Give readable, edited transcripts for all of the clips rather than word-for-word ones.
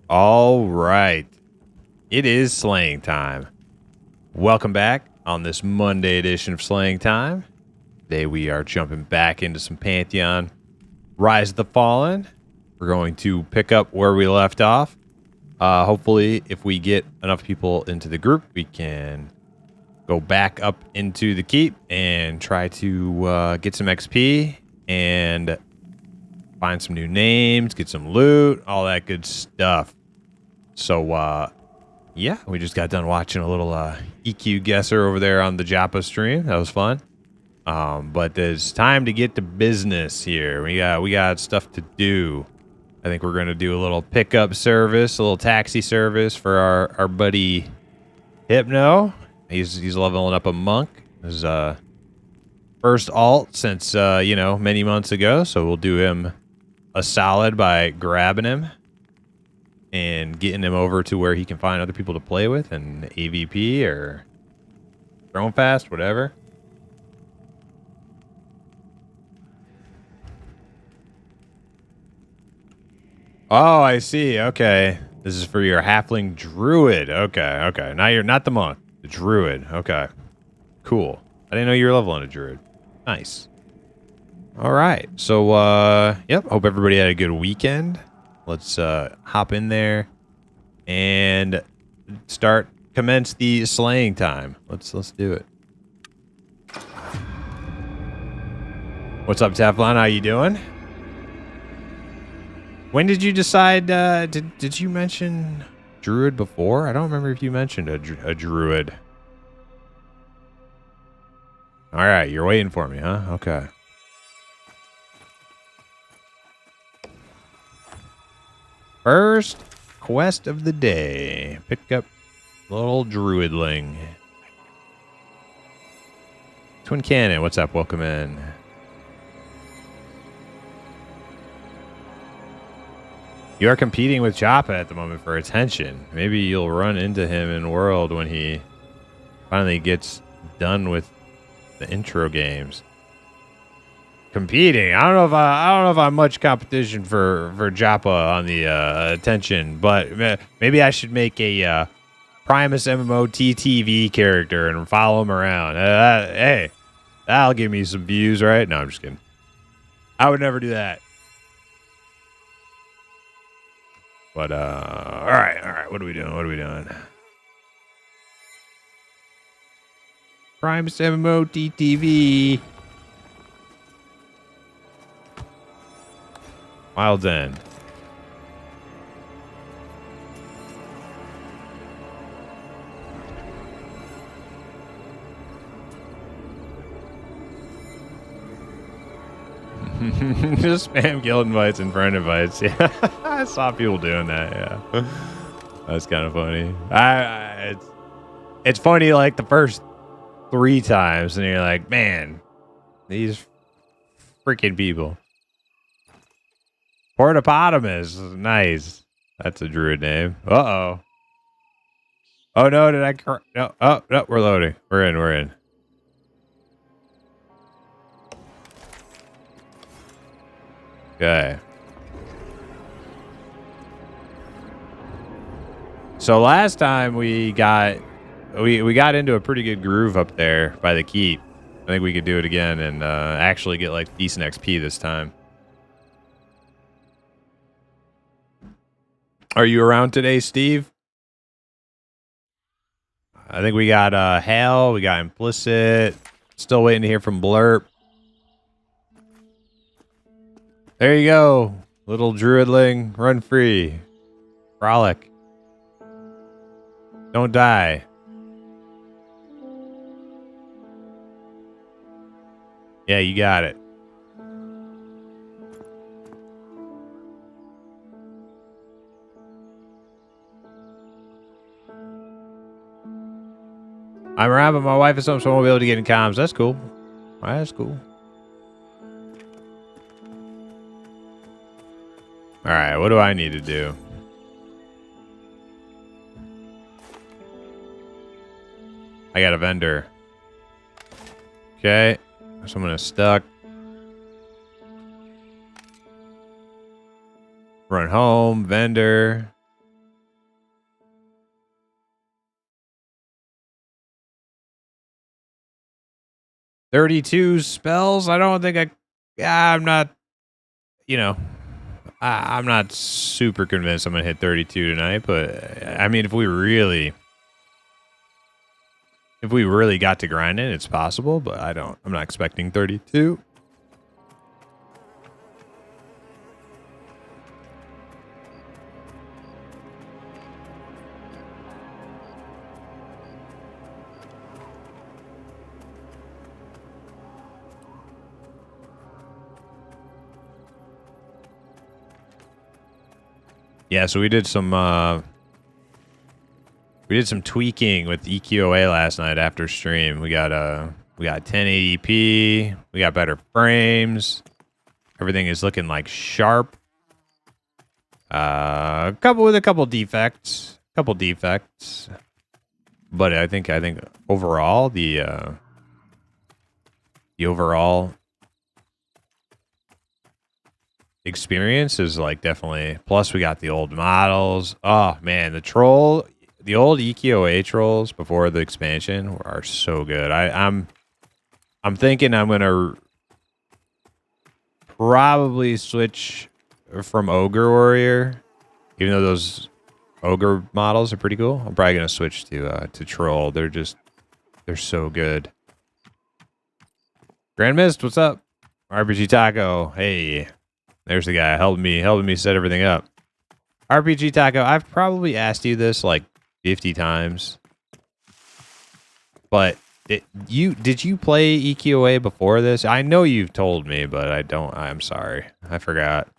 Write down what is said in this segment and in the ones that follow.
All right. It is slaying time. Welcome back on this Monday edition of Slaying Time. Today we are jumping back into some Pantheon. Rise of the Fallen. We're going to pick up where we left off. Hopefully, if we get enough people into the group, we can go back up into the keep and try to get some XP and find some new names, get some loot, all that good stuff. So, yeah, we just got done watching a little EQ guesser over there on the Joppa stream. That was fun. But it's time to get to business here. We got stuff to do. I think we're gonna do a little pickup service, a little taxi service for our buddy Hypno. He's leveling up a monk. His first alt since many months ago. So we'll do him a solid by grabbing him and getting him over to where he can find other people to play with and AVP or Throne Fast, whatever. Oh, I see. Okay. This is for your halfling druid. Okay. Now you're not the monk, the druid. Okay. Cool. I didn't know you were leveling a druid. Nice. All right. So, yep. Hope everybody had a good weekend. Let's hop in there and commence the slaying time. Let's do it. What's up, Teflon? How you doing? When did you decide? Did you mention druid before? I don't remember if you mentioned a druid. All right, you're waiting for me, huh? Okay. First quest of the day. Pick up little druidling. Twin Cannon, what's up? Welcome in. You are competing with Joppa at the moment for attention. Maybe you'll run into him in World when he finally gets done with the intro games. Competing. I don't know if I'm much competition for Joppa on the attention, but maybe I should make a Primus MMO TTV character and follow him around. Hey, that'll give me some views, right? No, I'm just kidding. I would never do that. But all right. What are we doing? Primus MMO TTV. Wild's End. Just spam guild invites and friend invites. Yeah, I saw people doing that. Yeah, that's kind of funny. It's funny like the first 3 times, and you're like, man, these freaking people. Portopotamus, nice. That's a druid name. Uh-oh. Oh no, did I? No. Oh no, we're loading. We're in. Okay. So last time we got into a pretty good groove up there by the keep. I think we could do it again and actually get like decent XP this time. Are you around today, Steve? I think we got Hale, we got Implicit. Still waiting to hear from Blurp. There you go. Little druidling, run free. Frolic. Don't die. Yeah, you got it. I'm around, but my wife is home, so I won't be able to get in comms. That's cool. All right, that's cool. All right, what do I need to do? I got a vendor. Okay, someone is stuck. Run home, vendor. 32 spells. I don't think I'm not, you know, I'm not super convinced I'm going to hit 32 tonight, but I mean, if we really got to grinding, it's possible, but I'm not expecting 32. Yeah, so we did some tweaking with EQOA last night after stream. We got 1080p, we got better frames. Everything is looking like sharp. A couple defects. But I think overall the overall experience is like definitely, plus we got the old models. Oh man, the old EQOA trolls before the expansion are so good. I'm thinking I'm gonna probably switch from Ogre Warrior, even though those Ogre models are pretty cool. I'm probably gonna switch to Troll. They're so good. Grand Mist, what's up? RPG Taco, hey. There's the guy helping me set everything up. RPG Taco, I've probably asked you this like 50 times. But did you play EQOA before this? I know you've told me, but I'm sorry. I forgot.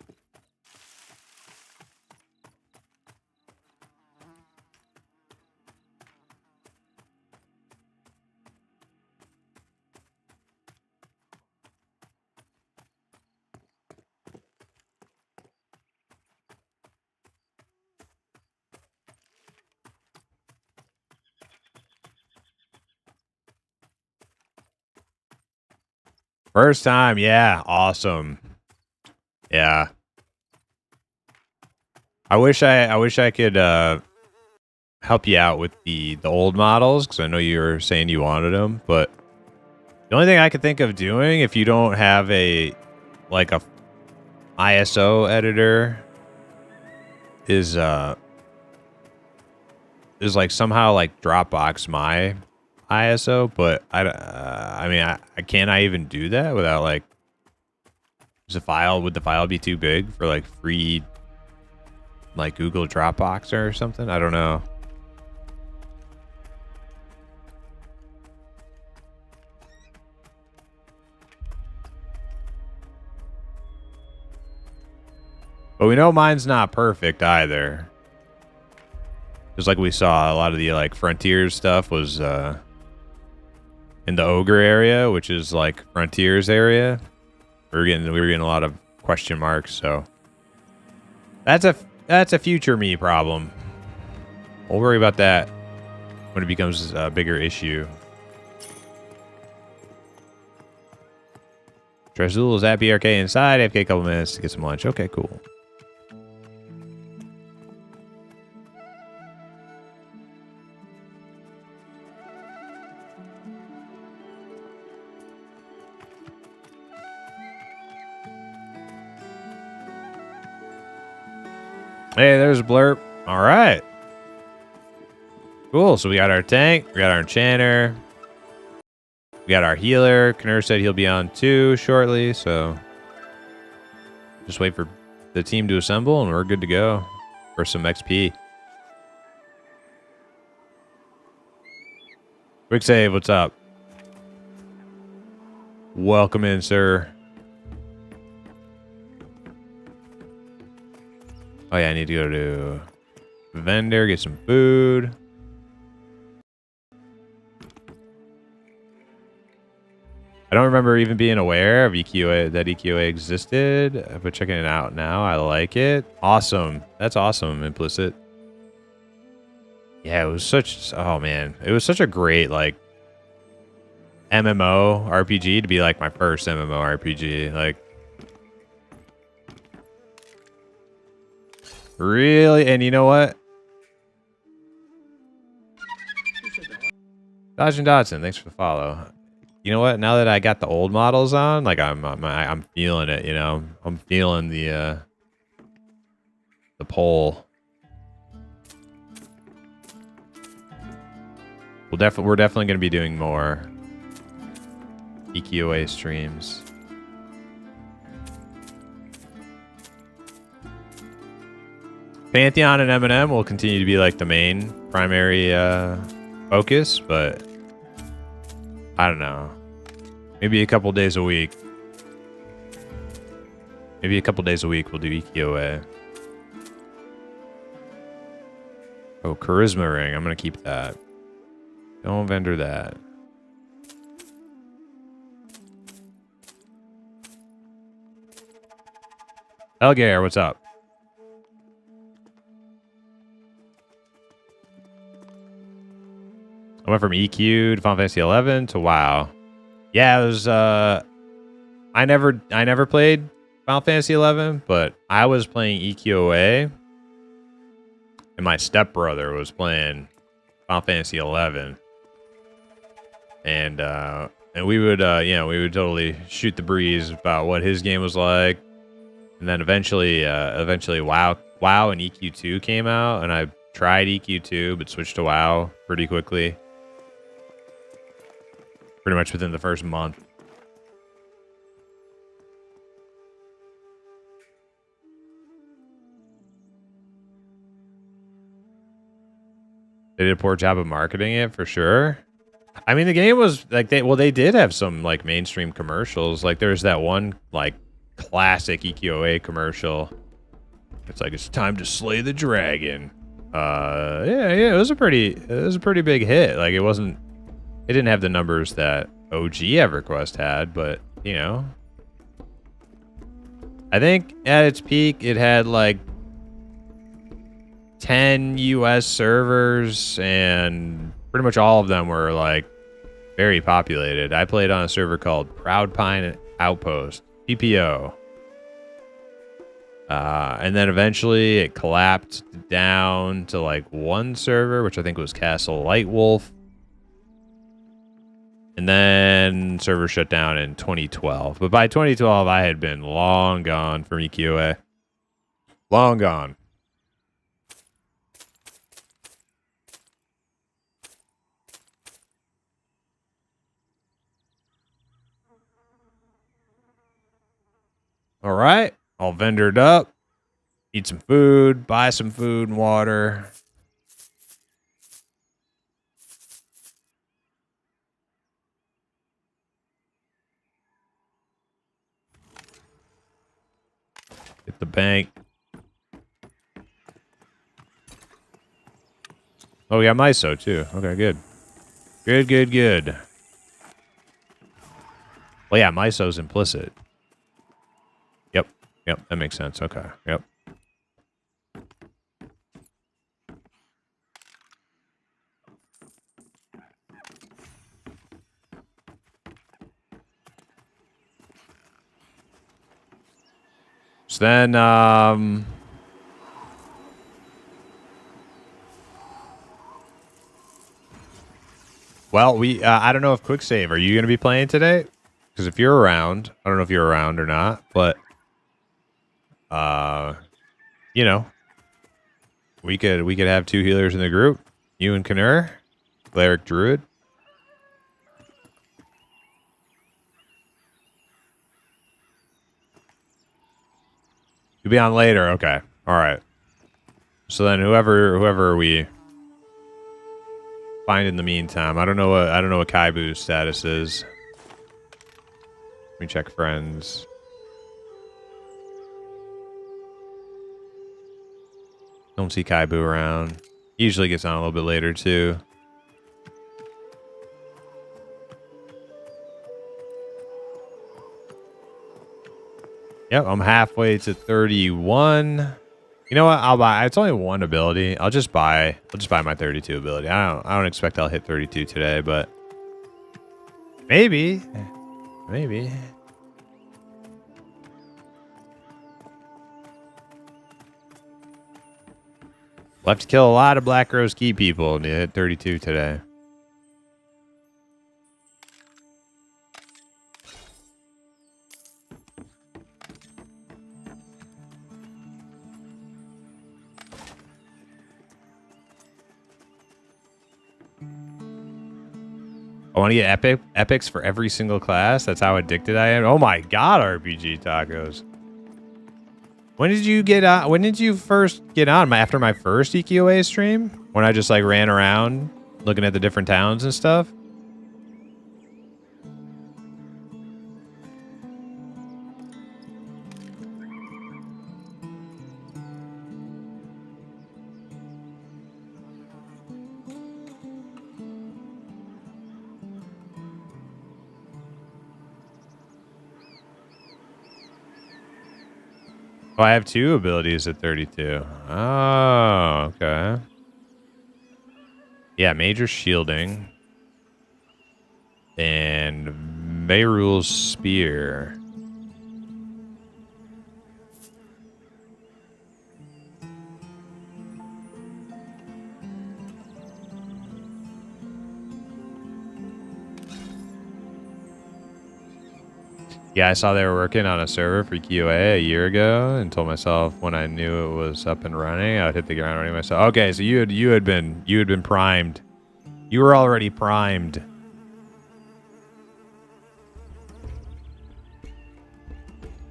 First time, yeah, awesome. Yeah. I wish I could help you out with the old models, because I know you were saying you wanted them, but the only thing I could think of doing, if you don't have a ISO editor, is like somehow like Dropbox my ISO, but I mean, I even do that without like, would the file be too big for like free like Google Dropbox or something? I don't know. But we know mine's not perfect either. Just like we saw, a lot of the like Frontiers stuff was in the Ogre area, which is like Frontiers area. We were getting a lot of question marks, so that's a future me problem. We'll worry about that when it becomes a bigger issue. Trezul is at BRK inside. AFK a couple minutes to get some lunch. Okay, cool. Hey, there's Blurp. All right. Cool. So we got our tank. We got our enchanter. We got our healer. Knurr said he'll be on too shortly. So just wait for the team to assemble and we're good to go for some XP. Quick save. What's up? Welcome in, sir. Oh yeah, I need to go to vendor, get some food. I don't remember even being aware of EQA, that EQA existed, but checking it out now, I like it. Awesome. That's awesome, Implicit. Yeah, it was such, oh man, it was such a great like MMO RPG to be like my first MMO RPG. Like, really? And you know what? Dodge and Dodson, thanks for the follow. you know what? Now that I got the old models on, like I'm feeling it. You know, I'm feeling the pull. We're definitely going to be doing more EQOA streams. Pantheon and M&M will continue to be like the main primary focus, but I don't know. Maybe a couple days a week. Maybe a couple days a week we'll do EQOA. Oh, Charisma Ring. I'm going to keep that. Don't vendor that. Elgair, what's up? I went from EQ to Final Fantasy 11 to WoW. Yeah, it was I never played Final Fantasy 11, but I was playing EQOA and my stepbrother was playing Final Fantasy 11. And we would we would totally shoot the breeze about what his game was like. And then eventually WoW and EQ2 came out, and I tried EQ2 but switched to WoW pretty quickly. Pretty much within the first month. They did a poor job of marketing it for sure. I mean, the game was like they did have some like mainstream commercials. Like there's that one like classic EQOA commercial. It's like, it's time to slay the dragon. Yeah, it was a pretty big hit. Like it didn't have the numbers that OG EverQuest had, but you know, I think at its peak it had like 10 US servers, and pretty much all of them were like very populated. I played on a server called Proud Pine Outpost, PPO. And then eventually it collapsed down to like one server, which I think was Castle Lightwolf. And then server shut down in 2012. But by 2012, I had been long gone from EQA. Long gone. All right. All vendored up. Eat some food. Buy some food and water. Hit the bank. Oh, we got MISO too. Okay, good. Good. Well, yeah, MISO's implicit. Yep, that makes sense. Okay, yep. So then, well, I don't know if Quick Save, are you going to be playing today? Because if you're around, I don't know if you're around or not, but you know, we could have two healers in the group. You and Knurr, Cleric Druid. You'll be on later. Okay. All right. So then whoever we find in the meantime, I don't know what Kaibu's status is. Let me check friends. Don't see Kaibu around. He usually gets on a little bit later too. Yep, I'm halfway to 31. You know what? I'll buy. It's only one ability. I'll just buy my 32 ability. I don't expect I'll hit 32 today, but maybe. We'll have to kill a lot of Black Rose Key people to hit 32 today. I want to get epics for every single class. That's how addicted I am. Oh my god, RPG tacos. When did you get on? When did you first get on? After my first EQA stream? When I just like ran around looking at the different towns and stuff? Oh, I have 2 abilities at 32. Oh, okay. Yeah, major shielding. And Beirul's spear. Yeah, I saw they were working on a server for QA a year ago, and told myself when I knew it was up and running, I would hit the ground running myself. Okay, so you had been primed. You were already primed.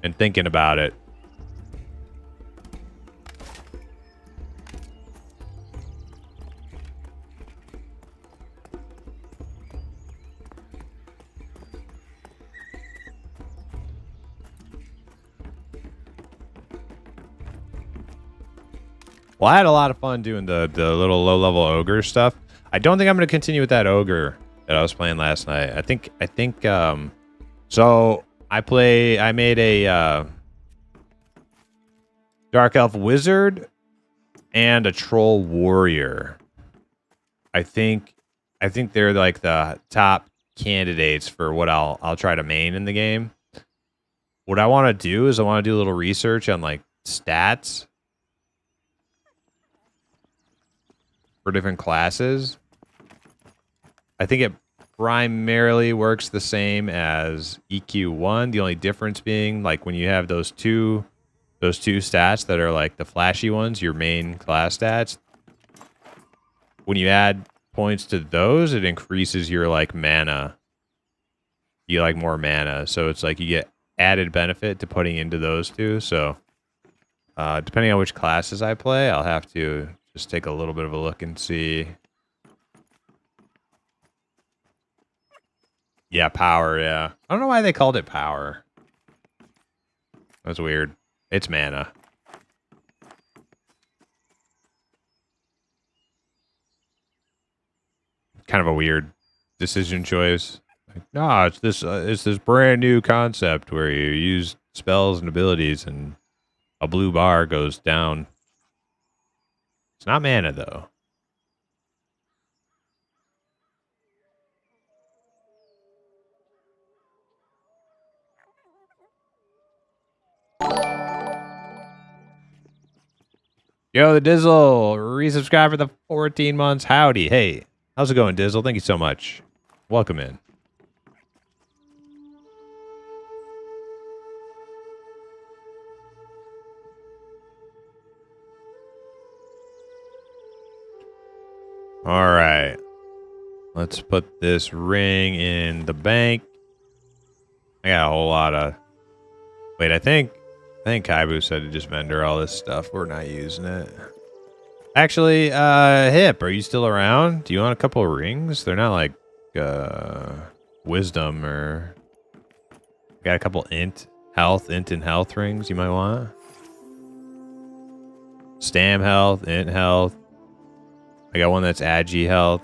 And thinking about it. Well, I had a lot of fun doing the little low-level ogre stuff. I don't think I'm going to continue with that ogre that I was playing last night. I think so I made a Dark Elf Wizard and a Troll Warrior. I think they're like the top candidates for what I'll try to main in the game. What I want to do is I want to do a little research on like stats for different classes. I think it primarily works the same as EQ1. The only difference being like when you have those two stats that are like the flashy ones, your main class stats. When you add points to those, it increases your like mana. You like more mana, so it's like you get added benefit to putting into those two. So depending on which classes I play, I'll have to just take a little bit of a look and see. Yeah, power, yeah. I don't know why they called it power. That's weird. It's mana. Kind of a weird decision choice. Like, no, it's this brand new concept where you use spells and abilities and a blue bar goes down. It's not mana, though. Yo, the Dizzle, resubscribe for the 14 months. Howdy. Hey, how's it going, Dizzle? Thank you so much. Welcome in. All right. Let's put this ring in the bank. I got a whole lot of... Wait, I think Kaibu said to just vendor all this stuff. We're not using it. Actually, Hip, are you still around? Do you want a couple of rings? They're not like wisdom or... Got a couple int and health rings you might want. Stam health, int health. I got one that's agi health.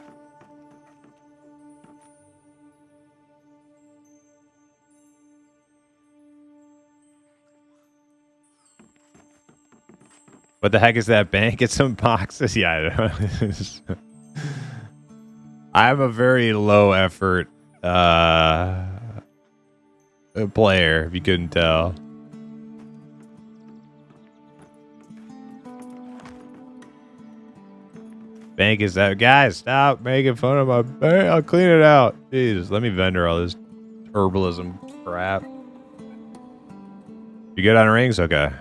What the heck is that bank? Get some boxes. Yeah, I know. I'm a very low effort player, if you couldn't tell. Bank is that. Guys, stop making fun of my bank. I'll clean it out. Jeez, let me vendor all this herbalism crap. You good on rings? Okay.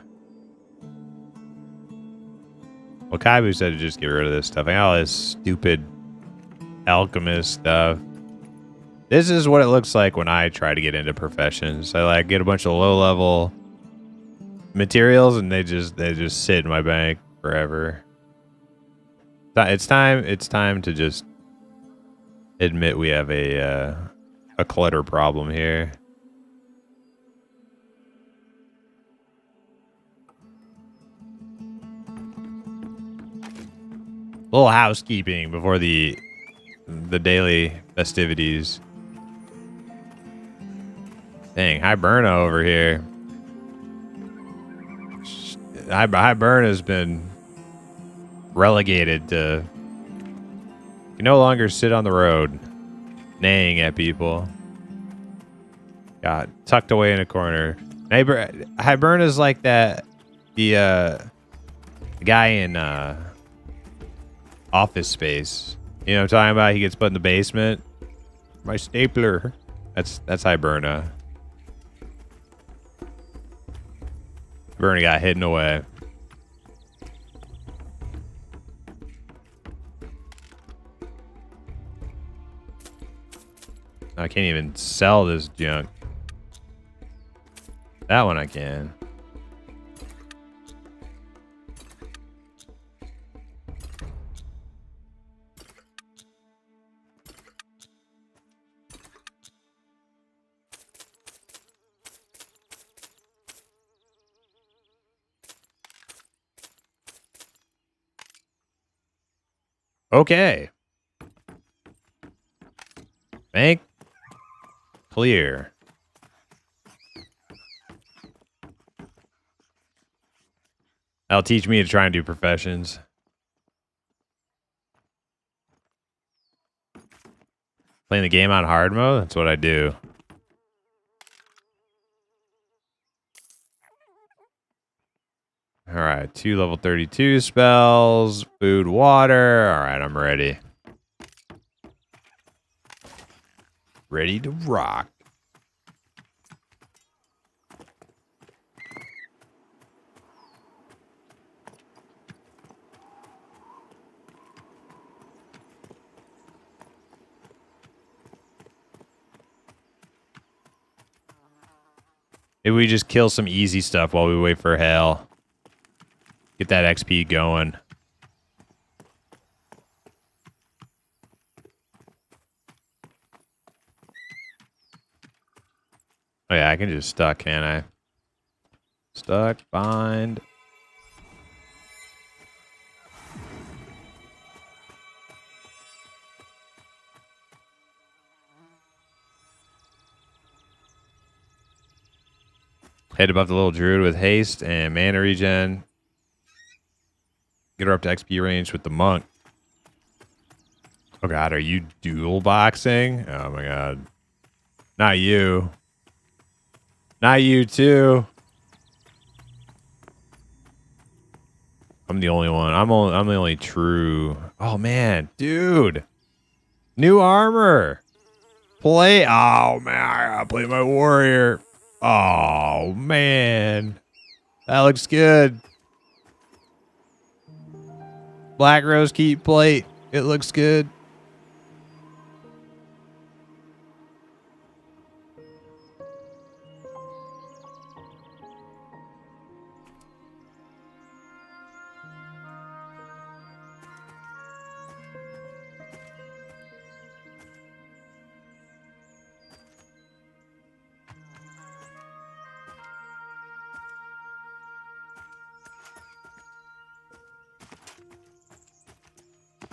Well, Kaibu said to just get rid of this stuff. I got all this stupid alchemist stuff. This is what it looks like when I try to get into professions. I like get a bunch of low level materials and they just sit in my bank forever. It's time to just admit we have a clutter problem here. A little housekeeping before the daily festivities. Dang, Hiberna over here. Hiberna has been relegated to you no longer sit on the road neighing at people. Got tucked away in a corner. Hiberna's like that the guy in Office Space. You know what I'm talking about? He gets put in the basement. My stapler. That's Hiberna. Hiberna got hidden away. I can't even sell this junk. That one I can. Okay. Bank clear. That'll teach me to try and do professions. Playing the game on hard mode? That's what I do. Alright, 2 level 32 spells, food, water. Alright, I'm ready. Ready to rock. Maybe we just kill some easy stuff while we wait for hail. Get that XP going. Oh yeah, I can just stuck, can't I? Stuck, bind. Head above the little druid with haste and mana regen. Get her up to XP range with the monk. Oh god, are you dual boxing? Oh my god. Not you. Not you too. I'm the only one. I'm the only true. Oh man, dude. New armor. Play. Oh man, I gotta play my warrior. Oh man. That looks good. Black Rose Keep plate. It looks good.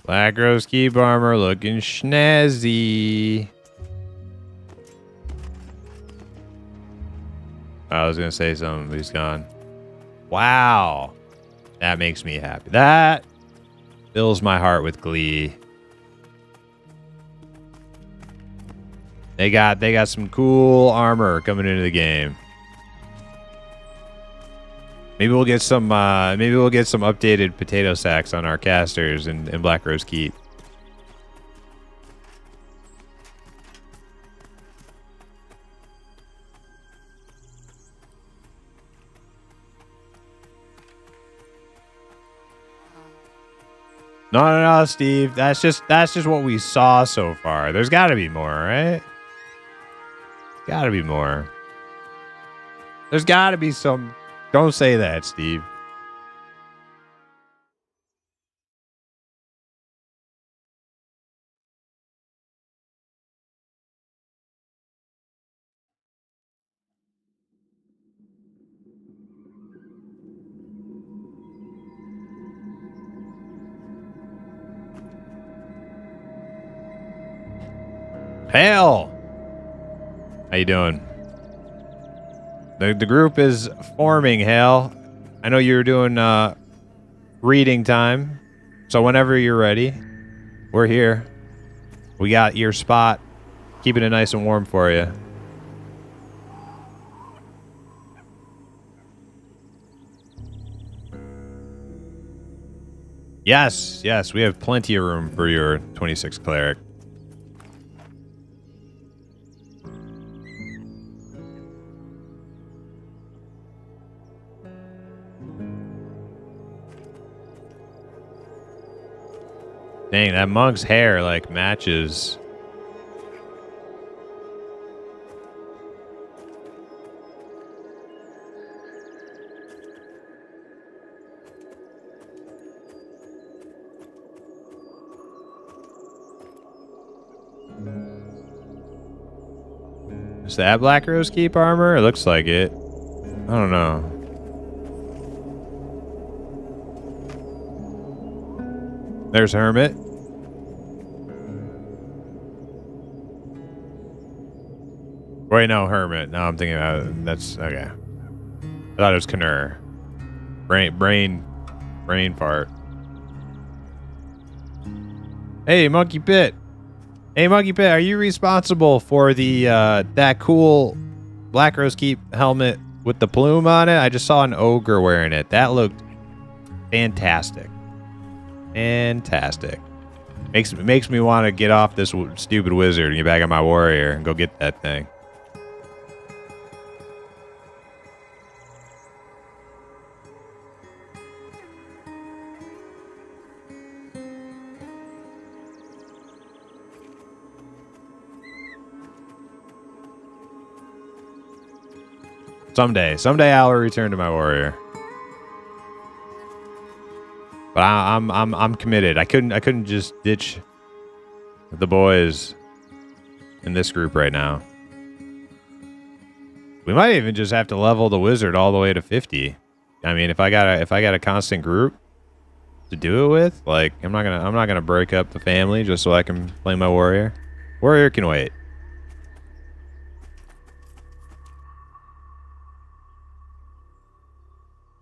Black Rose Keep armor looking snazzy. I was going to say something, but he's gone. Wow. That makes me happy. That fills my heart with glee. They got some cool armor coming into the game. Maybe we'll get some updated potato sacks on our casters in Black Rose Keep. No, Steve. That's just what we saw so far. There's got to be more, right? Gotta be more. There's gotta be some. Don't say that, Steve. Hell! How you doing? The group is forming, Hale. I know you're doing reading time. So whenever you're ready, we're here. We got your spot. Keeping it nice and warm for you. Yes, yes, we have plenty of room for your 26 cleric. Dang, that monk's hair, like, matches. Is that Black Rose Keep armor? It looks like it. I don't know. There's Hermit. Wait, no, Hermit. No, I'm thinking about that's okay. I thought it was Knurr. Brain fart. Hey, Monkey Pit. Hey, Monkey Pit, are you responsible for the that cool Black Rose Keep helmet with the plume on it? I just saw an ogre wearing it. That looked fantastic. Fantastic. Makes me want to get off this stupid wizard and get back on my warrior and go get that thing. Someday I'll return to my warrior. But I'm committed. I couldn't just ditch the boys in this group right now. We might even just have to level the wizard all the way to 50. I mean, if I got a constant group to do it with, like I'm not gonna break up the family just so I can play my warrior. Warrior can wait.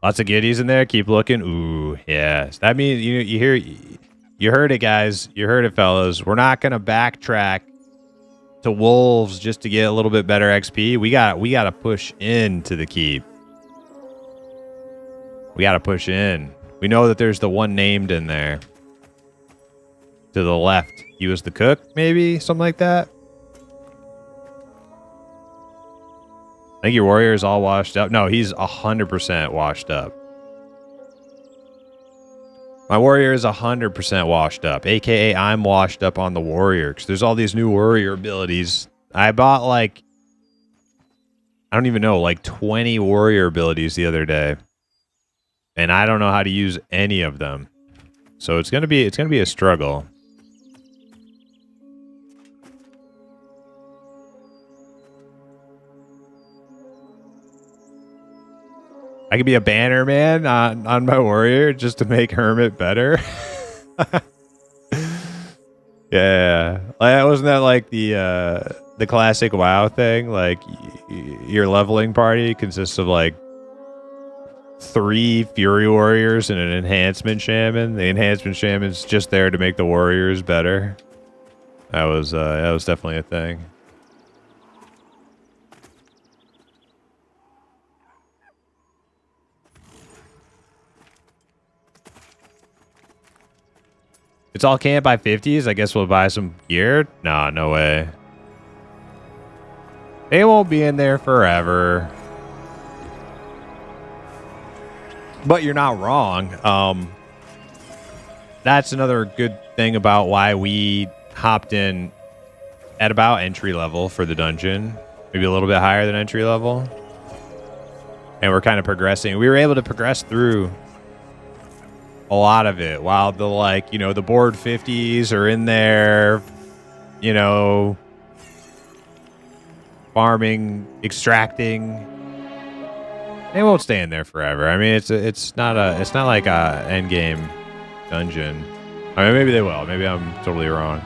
Lots of giddies in there. Keep looking. Ooh, yes. That means you heard it, guys. You heard it, fellas. We're not gonna backtrack to wolves just to get a little bit better XP. We gotta push into the keep. We gotta push in. We know that there's the one named in there. To the left. He was the cook, maybe? Something like that. I think your warrior is all washed up. No, he's 100% washed up. My warrior is 100% washed up. AKA I'm washed up on the warrior. Because there's all these new warrior abilities. I bought like, I don't even know, like 20 warrior abilities the other day. And I don't know how to use any of them. So it's gonna be a struggle. I could be a banner man on my warrior just to make Hermit better. Yeah, wasn't that like the classic WoW thing? Like your leveling party consists of like 3 Fury Warriors and an Enhancement Shaman. The Enhancement Shaman's just there to make the warriors better. That was definitely a thing. It's all can't buy 50s. I guess we'll buy some gear. Nah, no way. They won't be in there forever. But you're not wrong. That's another good thing about why we hopped in at about entry level for the dungeon. maybe a little bit higher than entry level. And we're kind of progressing. We were able to progress through a lot of it while the, like, you know, the board 50s are in there, you know, farming, extracting. They won't stay in there forever. I mean, it's not like a end game dungeon. I mean, maybe they will. Maybe I'm totally wrong.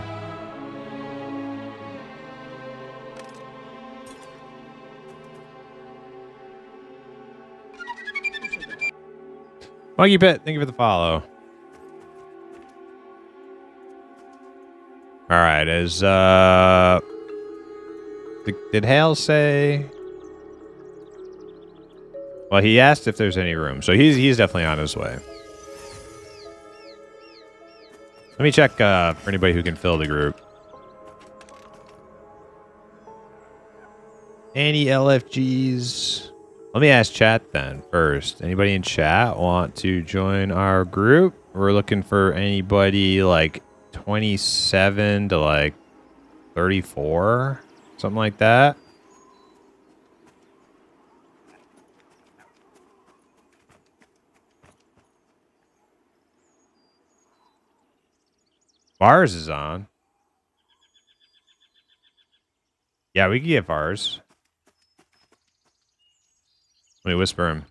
Monkey Pit, thank you for the follow. All right, did Hale say? Well, he asked if there's any room, so he's definitely on his way. Let me check for anybody who can fill the group. Any LFGs? Let me ask chat then first. Anybody in chat want to join our group? We're looking for anybody like 27 to like 34, something like that. Vars is on. Yeah, we can get Vars. Let me whisper him.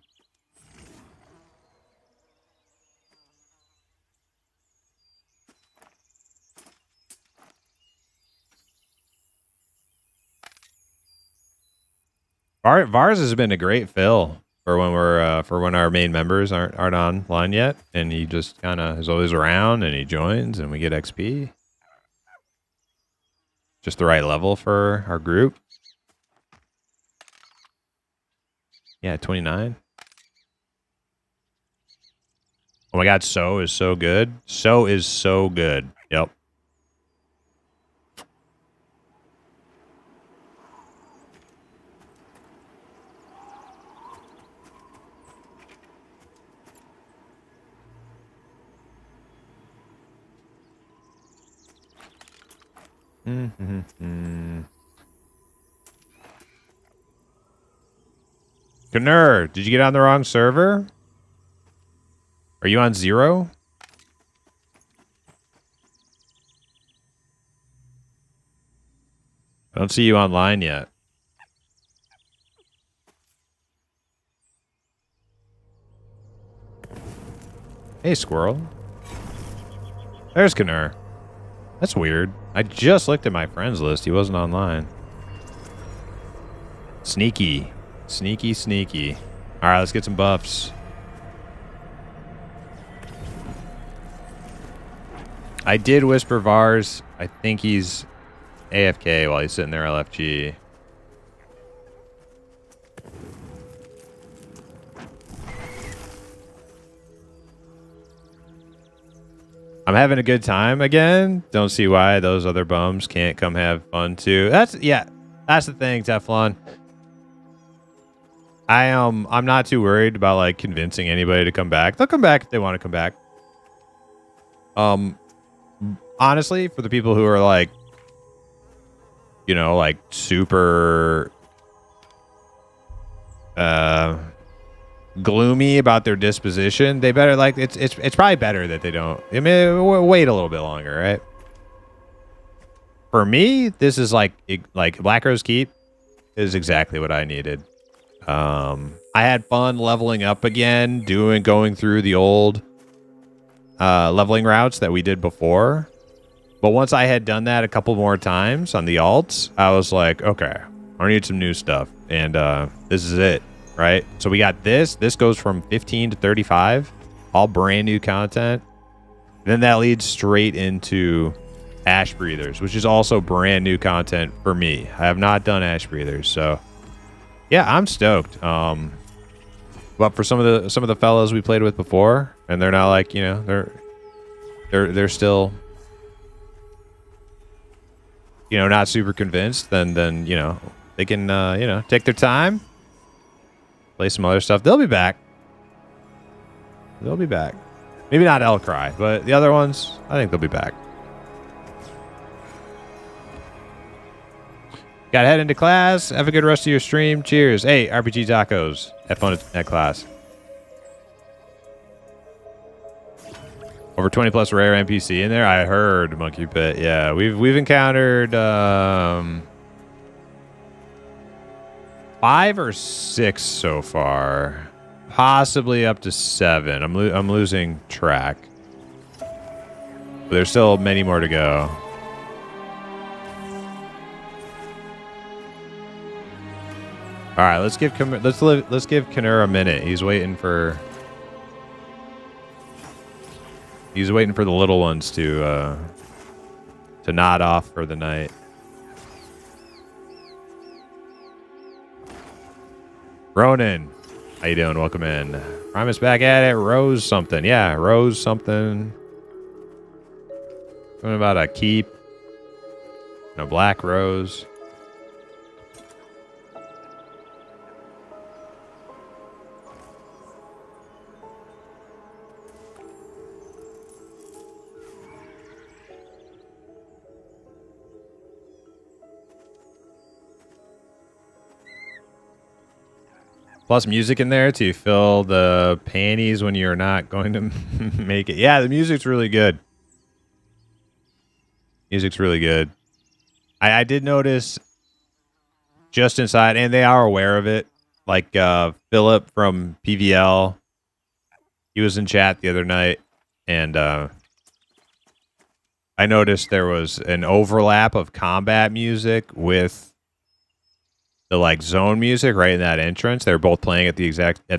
Vars has been a great fill for when we're for when our main members aren't online yet, and he just kind of is always around and he joins and we get XP. Just the right level for our group. Yeah, 29. Oh my god, So is so good. So is so good. Yep. Knur, did you get on the wrong server? Are you on 0? I don't see you online yet. Hey, squirrel. There's Knur. That's weird. I just looked at my friends list. He wasn't online. Sneaky. Sneaky, sneaky. All right, let's get some buffs. I did whisper Vars. I think he's AFK while he's sitting there LFG. I'm having a good time again. Don't see why those other bums can't come have fun too. That's the thing, Teflon. I'm not too worried about like convincing anybody to come back. They'll come back if they want to come back. Honestly, for the people who are like, you know, like super gloomy about their disposition, they better like it's probably better that they don't. I mean, wait a little bit longer, right? For me, this is like Black Rose Keep is exactly what I needed. I had fun leveling up again, going through the old leveling routes that we did before. But once I had done that a couple more times on the alts, I was like, okay, I need some new stuff. And this is it, right? So we got this. This goes from 15 to 35, all brand new content. Then that leads straight into Ash Breathers, which is also brand new content for me. I have not done Ash Breathers, so yeah, I'm stoked. But for some of the fellows we played with before, and they're not like, you know, they're still, you know, not super convinced, then you know, they can you know, take their time, play some other stuff. They'll be back. They'll be back. Maybe not Elcry, but the other ones, I think they'll be back. Gotta head into class. Have a good rest of your stream. Cheers. Hey, RPG tacos. Have fun at class. Over 20 plus rare NPC in there. I heard Monkey Pit. Yeah, we've encountered 5 or 6 so far, possibly up to 7. I'm losing track. But there's still many more to go. All right, let's give Kanura a minute. He's waiting for the little ones to nod off for the night. Ronan, how you doing? Welcome in. Primus back at it. Rose something. Yeah, Rose something. Something about a keep. And a black rose. Plus music in there to fill the panties when you're not going to make it. Yeah, the music's really good. Music's really good. I did notice just inside, and they are aware of it. Like Philip from PVL, he was in chat the other night, and I noticed there was an overlap of combat music with the like zone music right in that entrance. They were both playing at the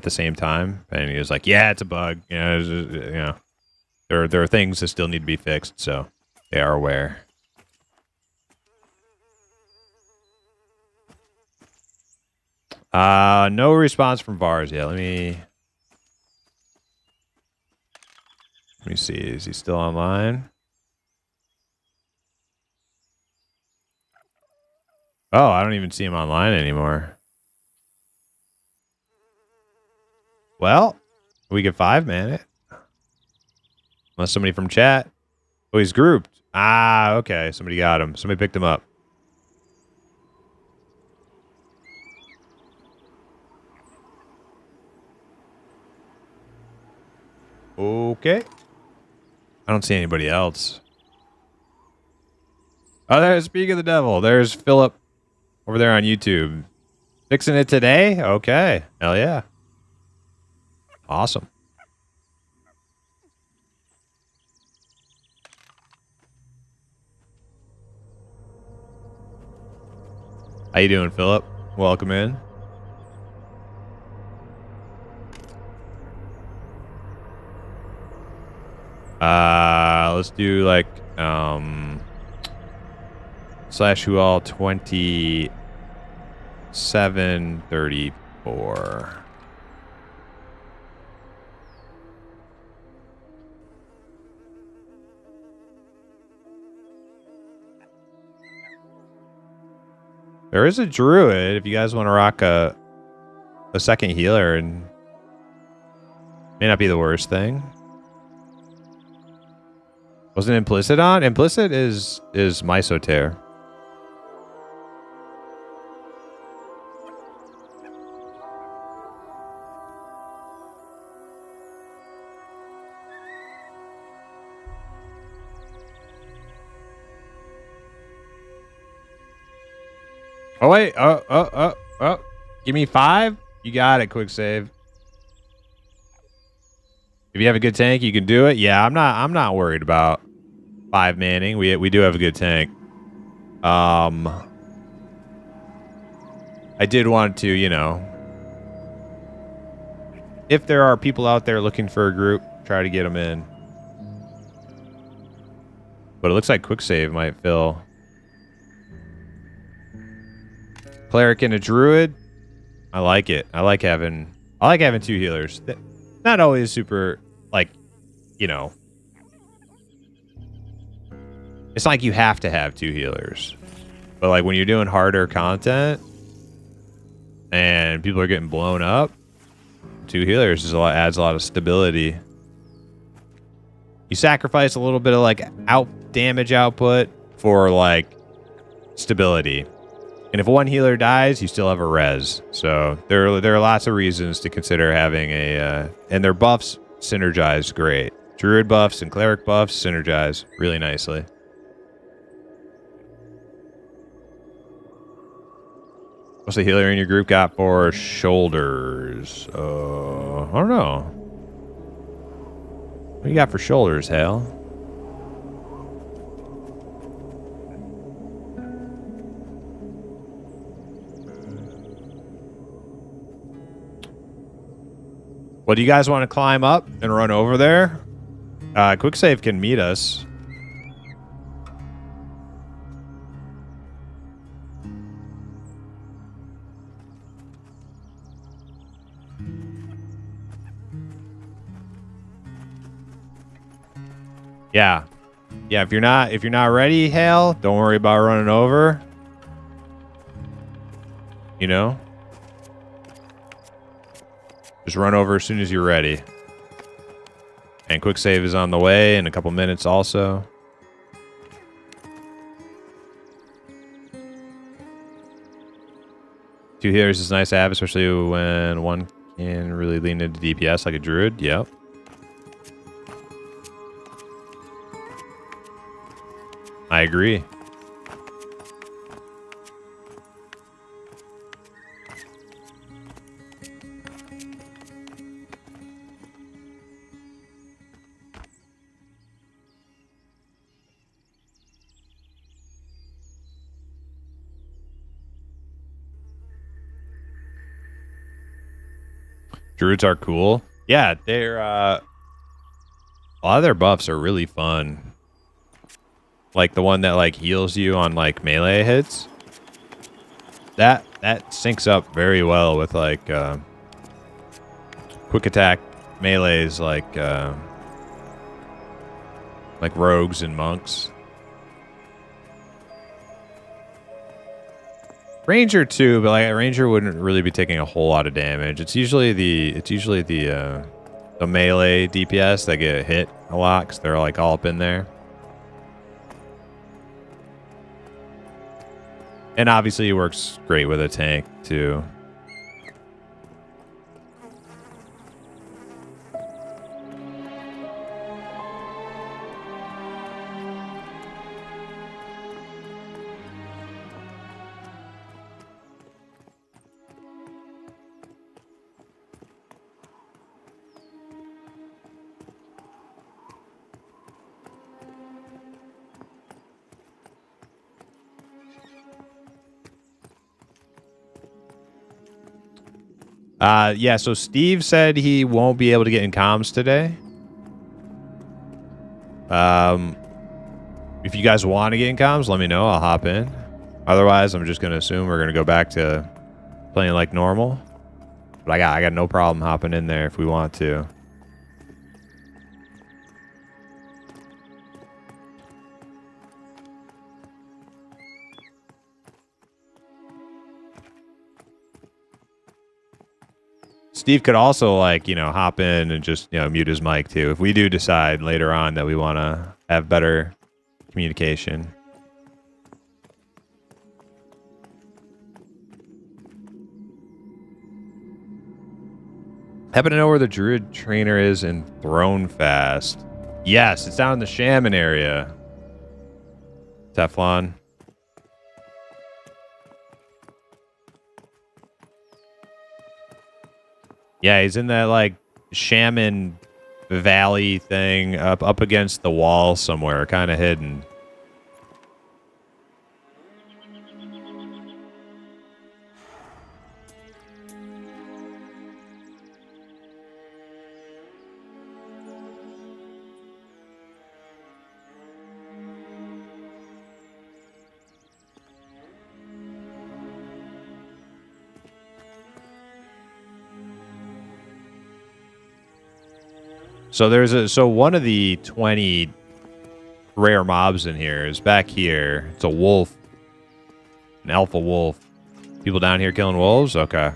same time, and he was like, "Yeah, it's a bug. There are things that still need to be fixed." So they are aware. No response from Vars yet. Let me see. Is he still online? Oh, I don't even see him online anymore. Well, we could 5-man it. Unless somebody from chat. Oh, he's grouped. Ah, okay. Somebody got him. Somebody picked him up. Okay. I don't see anybody else. Oh, there's Speak of the Devil. There's Philip over there on YouTube. Fixing it today? Okay. Hell yeah. Awesome. How you doing, Philip? Welcome in. Let's do like slash who all 2734. There is a druid if you guys want to rock a second healer, and may not be the worst thing. Wasn't Implicit on? Implicit is Mysotere. Oh wait, oh. Give me 5? You got it, quick save. If you have a good tank, you can do it. Yeah, I'm not worried about 5-manning. We do have a good tank. I did want to, if there are people out there looking for a group, try to get them in. But it looks like quick save might fill. Cleric and a druid. I like it. I like having 2 healers. Not always super, it's not like you have to have 2 healers. But like when you're doing harder content and people are getting blown up, 2 healers adds a lot of stability. You sacrifice a little bit of like damage output for like stability. And if one healer dies, you still have a res. So there are lots of reasons to consider having a... and their buffs synergize great. Druid buffs and cleric buffs synergize really nicely. What's the healer in your group got for shoulders? I don't know. What do you got for shoulders, Hal? Well, do you guys want to climb up and run over there? Quick save can meet us. Yeah. Yeah, if you're not ready, Hale, don't worry about running over. You know? Just run over as soon as you're ready. And quick save is on the way in a couple minutes also. Two healers is nice to have, especially when one can really lean into DPS like a druid. Yep. I agree. Druids are cool. Yeah, they're a lot of their buffs are really fun. Like the one that like heals you on like melee hits. That syncs up very well with like quick attack melees like rogues and monks. Ranger too, but like a ranger wouldn't really be taking a whole lot of damage. It's usually the melee DPS that get hit a lot because they're like all up in there. And obviously it works great with a tank too. Yeah, so Steve said he won't be able to get in comms today. If you guys want to get in comms, let me know. I'll hop in. Otherwise, I'm just going to assume we're going to go back to playing like normal. But I got no problem hopping in there if we want to. Steve could also, like, you know, hop in and just, you know, mute his mic too. If we do decide later on that we want to have better communication. Happen to know where the Druid trainer is in Thronefast? Yes, it's down in the Shaman area. Teflon. Yeah, he's in that like Shaman Valley thing up against the wall somewhere, kind of hidden. So one of the 20 rare mobs in here is back here. It's a wolf. An alpha wolf. People down here killing wolves? Okay.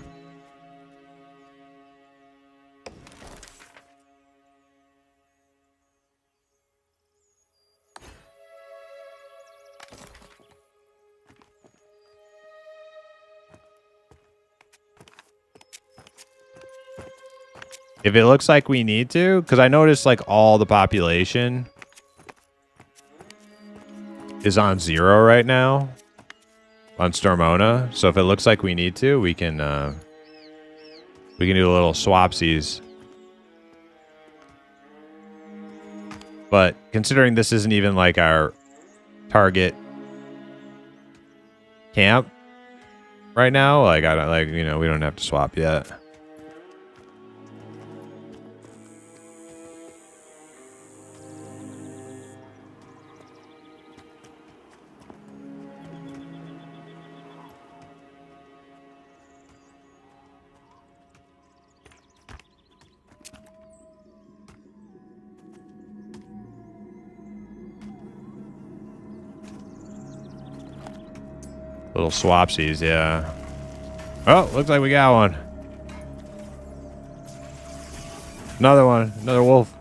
If it looks like we need to, because I noticed like all the population is on 0 right now on Stormona. So if it looks like we need to, we can do a little swapsies. But considering this isn't even like our target camp right now, like I don't like, you know, we don't have to swap yet. Little swapsies, yeah. Oh, looks like we got one. Another one, another wolf.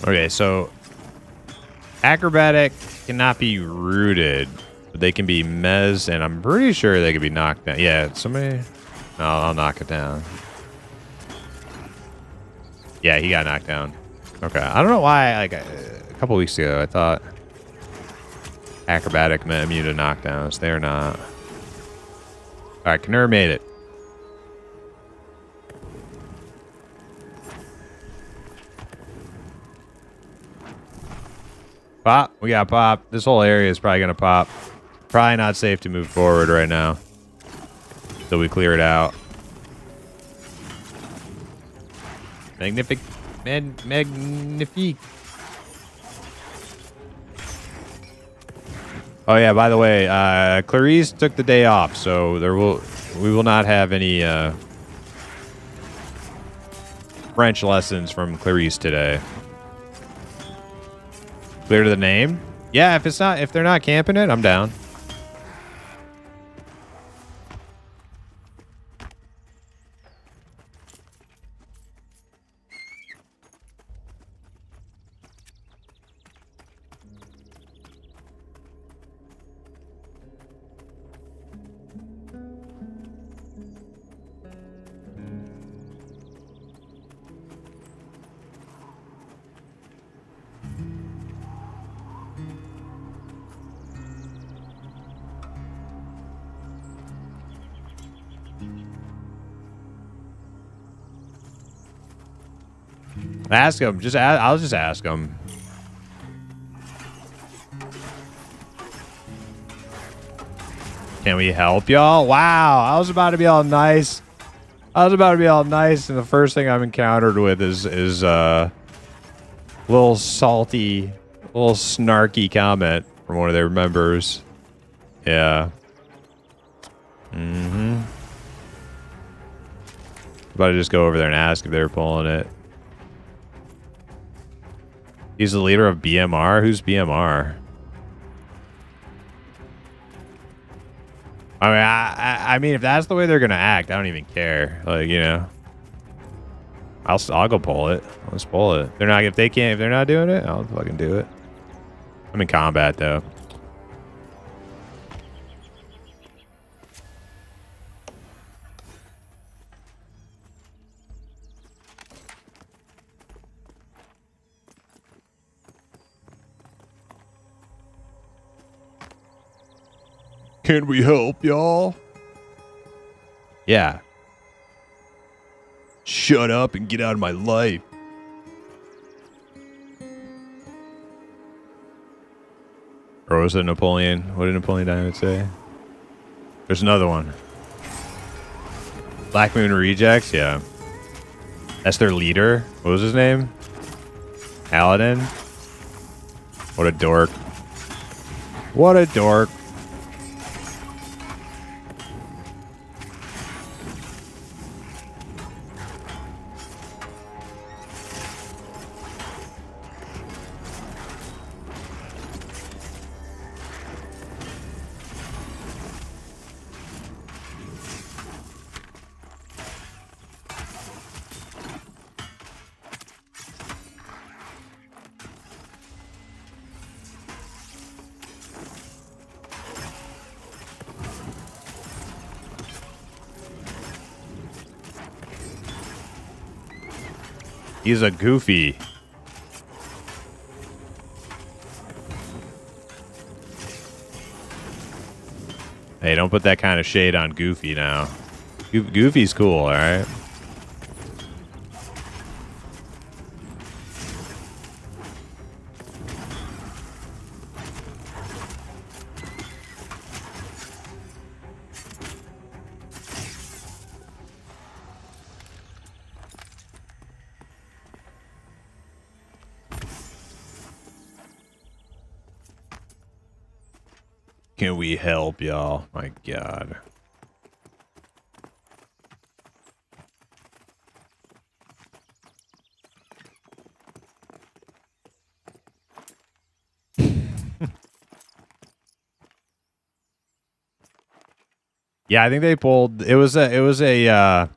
Okay, so acrobatic cannot be rooted, but they can be mez, and I'm pretty sure they can be knocked down. Yeah, somebody. No, I'll knock it down. Yeah, he got knocked down. Okay, I don't know why. Like a couple weeks ago, I thought acrobatic meant immune to knockdowns. They're not. All right, Knurr made it. Pop. We got pop. This whole area is probably going to pop. Probably not safe to move forward right now. So we clear it out. Magnific. Magnifique. Oh, yeah, by the way, Clarice took the day off, so we will not have any French lessons from Clarice today. Clear to the name? Yeah, if they're not camping it, I'm down. Ask him. I'll just ask him. Can we help y'all? Wow, I was about to be all nice. And the first thing I'm encountered with is little salty, little snarky comment from one of their members. Yeah. Mm-hmm. About to just go over there and ask if they were pulling it. He's the leader of BMR? Who's BMR? I mean, if that's the way they're gonna act, I don't even care. Like, you know, I'll go pull it. Let's pull it. If they're not doing it, I'll fucking do it. I'm in combat though. Can we help y'all? Yeah. Shut up and get out of my life. Or was it Napoleon? What did Napoleon Dynamite say? There's another one. Black Moon Rejects, yeah. That's their leader. What was his name? Paladin? What a dork. What a dork. He's a goofy. Hey, don't put that kind of shade on Goofy now. Goofy's cool, all right? Can we help y'all? My God. Yeah, I think they pulled. It was a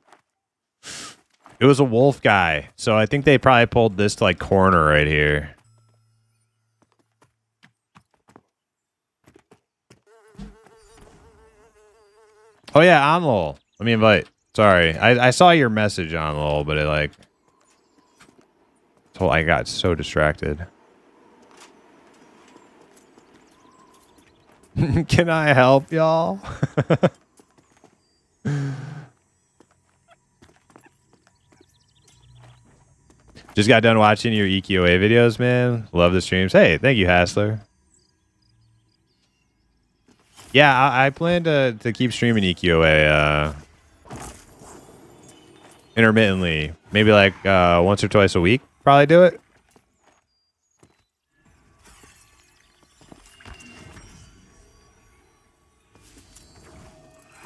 wolf guy. So I think they probably pulled this to like corner right here. Oh yeah, on lol. Let me invite. Sorry, I saw your message on lol, but it like, I got so distracted. Can I help y'all? Just got done watching your EQA videos, man. Love the streams. Hey, thank you, Hassler. Yeah, I plan to keep streaming EQA intermittently. Maybe like once or twice a week. Probably do it.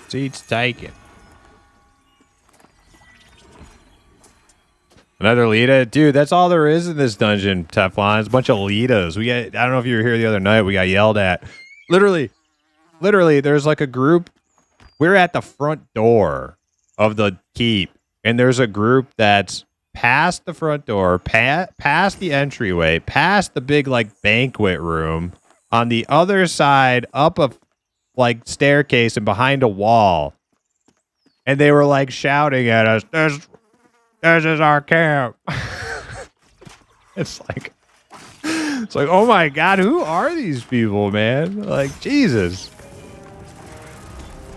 Seats taken. Another Lita? Dude, that's all there is in this dungeon, Teflon. It's a bunch of Litas. I don't know if you were here the other night. We got yelled at. Literally, there's like a group. We're at the front door of the keep, and there's a group that's past the front door, past the entryway, past the big like banquet room, on the other side, up a like staircase and behind a wall. And they were like shouting at us, this is our camp. It's like, oh my God, who are these people, man? Like, Jesus.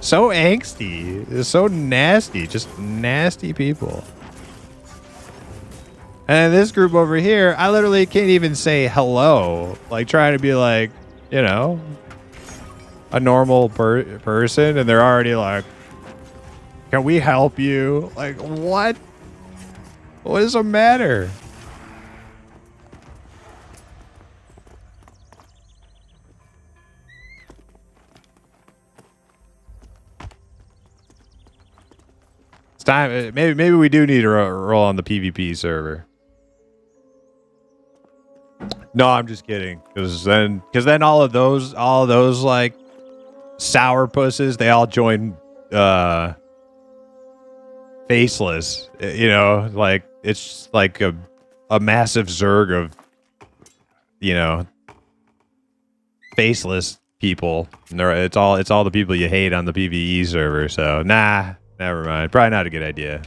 So angsty. It's so nasty. Just nasty people. And this group over here, I literally can't even say hello. Like, trying to be like, you know, a normal person. And they're already like, can we help you? Like, what? What does it matter? It's time. Maybe we do need to roll on the PvP server. No, I'm just kidding. Because then all of those like sour pusses, they all join faceless. You know, like it's like a massive zerg of, you know, faceless people. And it's all the people you hate on the PvE server. So nah, never mind. Probably not a good idea.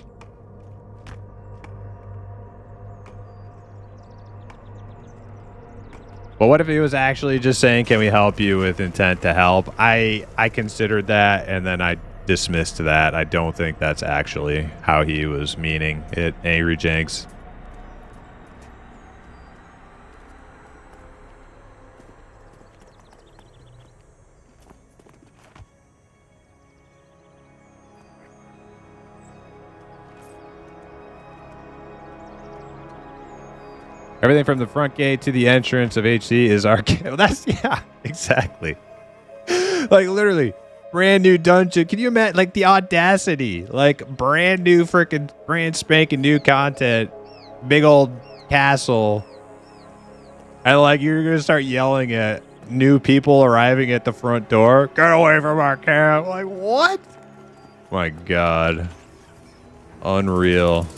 But what if he was actually just saying, can we help you, with intent to help? I considered that, and then I dismissed that. I don't think that's actually how he was meaning it, Angry Jenks. Everything from the front gate to the entrance of HC is arcade. Well, that's, yeah, exactly. Like, literally, brand new dungeon. Can you imagine, like, the audacity? Like, brand new freaking, brand spanking new content. Big old castle. And, like, you're going to start yelling at new people arriving at the front door. Get away from our camp. Like, what? My God. Unreal.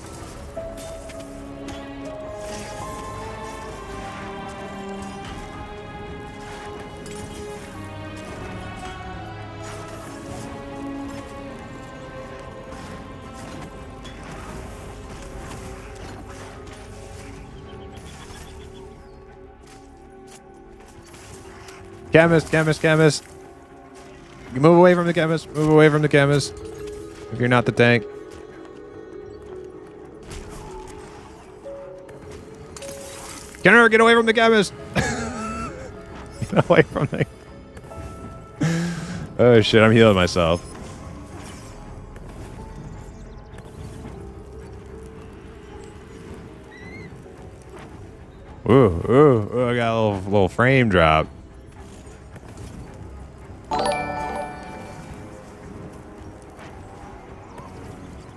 Chemist. Move away from the chemist. Move away from the chemist. If you're not the tank. Kenner, get away from the chemist. Get away from the... Oh shit, I'm healing myself. Ooh, I got a little frame drop.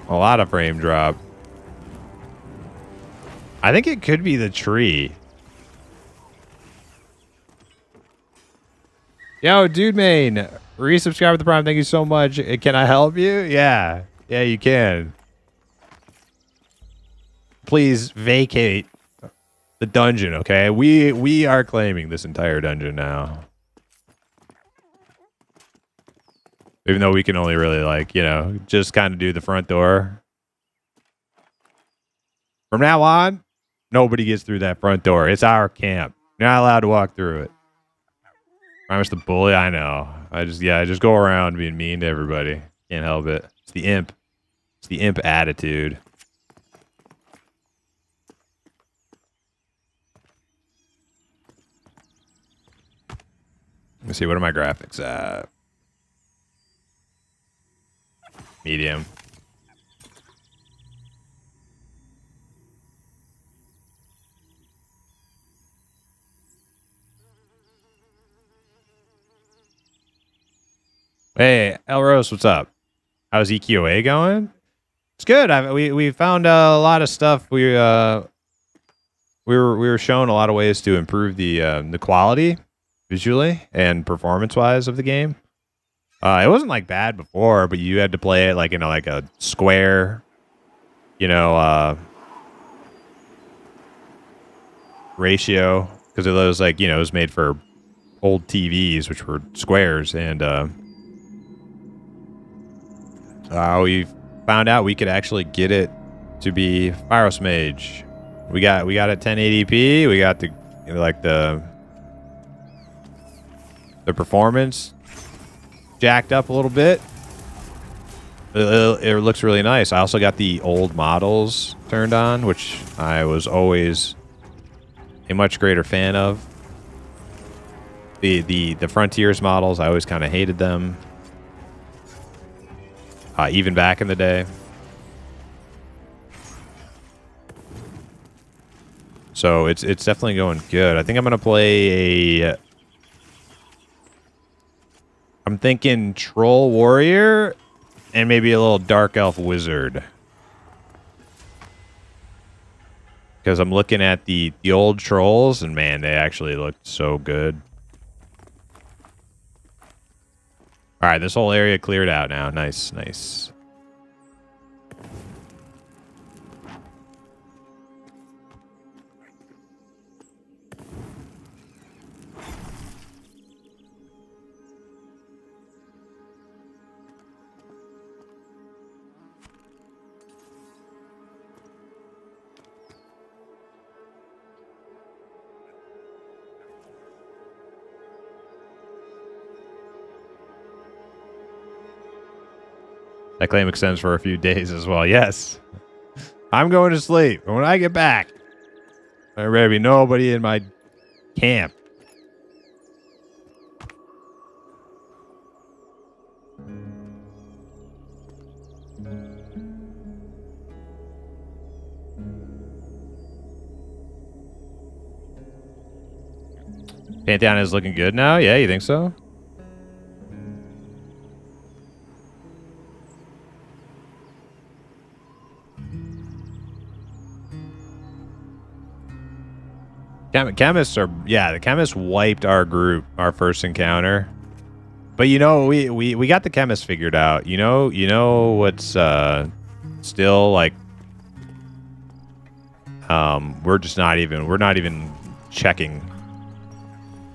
A lot of frame drop. I think it could be the tree. Yo, dude main, resubscribe with the Prime. Thank you so much. Can I help you? Yeah, you can. Please vacate the dungeon, okay? We are claiming this entire dungeon now. Even though we can only really, like, you know, just kind of do the front door. From now on, nobody gets through that front door. It's our camp. You're not allowed to walk through it. Promise the bully, I know. I just go around being mean to everybody. Can't help it. It's the imp. It's the imp attitude. Let me see, what are my graphics at? Medium. Hey, Elros, what's up? How's EQA going? It's good. We found a lot of stuff. We were shown a lot of ways to improve the quality visually and performance wise of the game. It wasn't like bad before, but you had to play it like in like a square, you know, ratio, because it was like, you know, it was made for old TVs, which were squares, and we found out we could actually get it to be Pyros Mage. We got it 1080p. We got the, you know, like the performance jacked up a little bit. It looks really nice. I also got the old models turned on, which I was always a much greater fan of. The Frontiers models, I always kind of hated them. Even back in the day. So it's definitely going good. I think I'm gonna play a... I'm thinking Troll Warrior and maybe a little Dark Elf Wizard. Because I'm looking at the old Trolls, and man, they actually looked so good. Alright, this whole area cleared out now. Nice, nice. That claim extends for a few days as well. Yes. I'm going to sleep. And when I get back, there better be nobody in my camp. Pantheon is looking good now? Yeah, you think so? Chemists are... Yeah, the chemists wiped our group, our first encounter. But you know, we got the chemists figured out. You know what's still like... we're not even checking.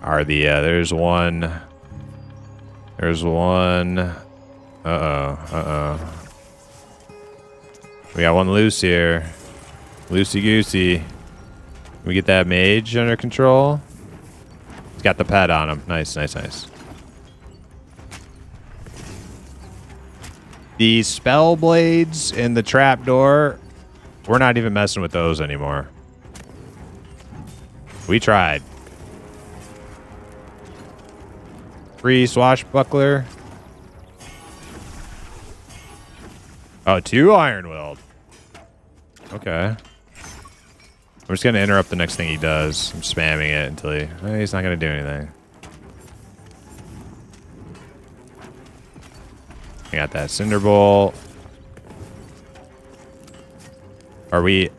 Are the there's one. We got one loose here. Loosey goosey. Can we get that mage under control? He's got the pet on him. Nice. The spell blades and the trapdoor, we're not even messing with those anymore. We tried. Free swashbuckler. Oh, 2 iron willed. Okay. I'm just gonna interrupt the next thing he does. I'm spamming it until he's not gonna do anything. I got that cinder bolt. Are we...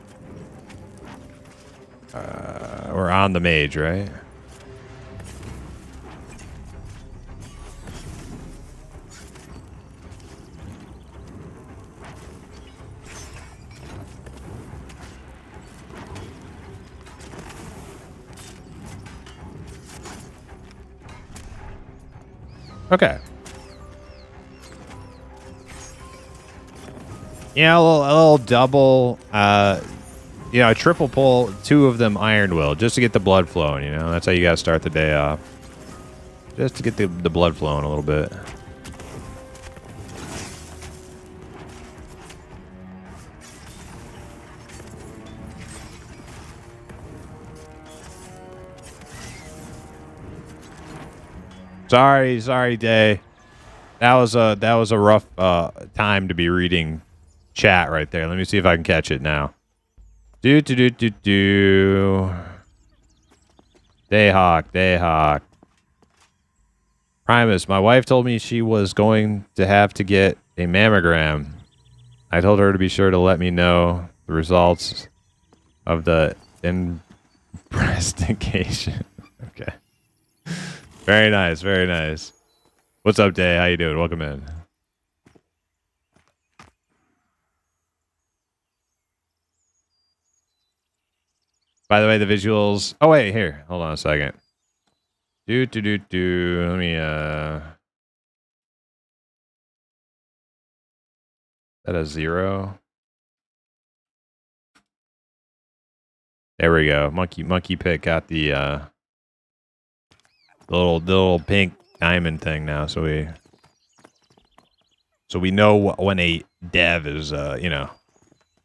we're on the mage, right? Okay. Yeah, a little double, you know, a triple pull, 2 of them iron will, just to get the blood flowing, you know? That's how you gotta start the day off. Just to get the blood flowing a little bit. Sorry, Day. That was a rough time to be reading chat right there. Let me see if I can catch it now. Dayhawk. Primus, my wife told me she was going to have to get a mammogram. I told her to be sure to let me know the results of the investigation. Okay. Very nice. What's up, Day? How you doing? Welcome in. By the way, the visuals... Oh, wait, here. Hold on a second. Let me, That a 0? There we go. Monkey Pit got the little pink diamond thing now, so we know when a dev is you know,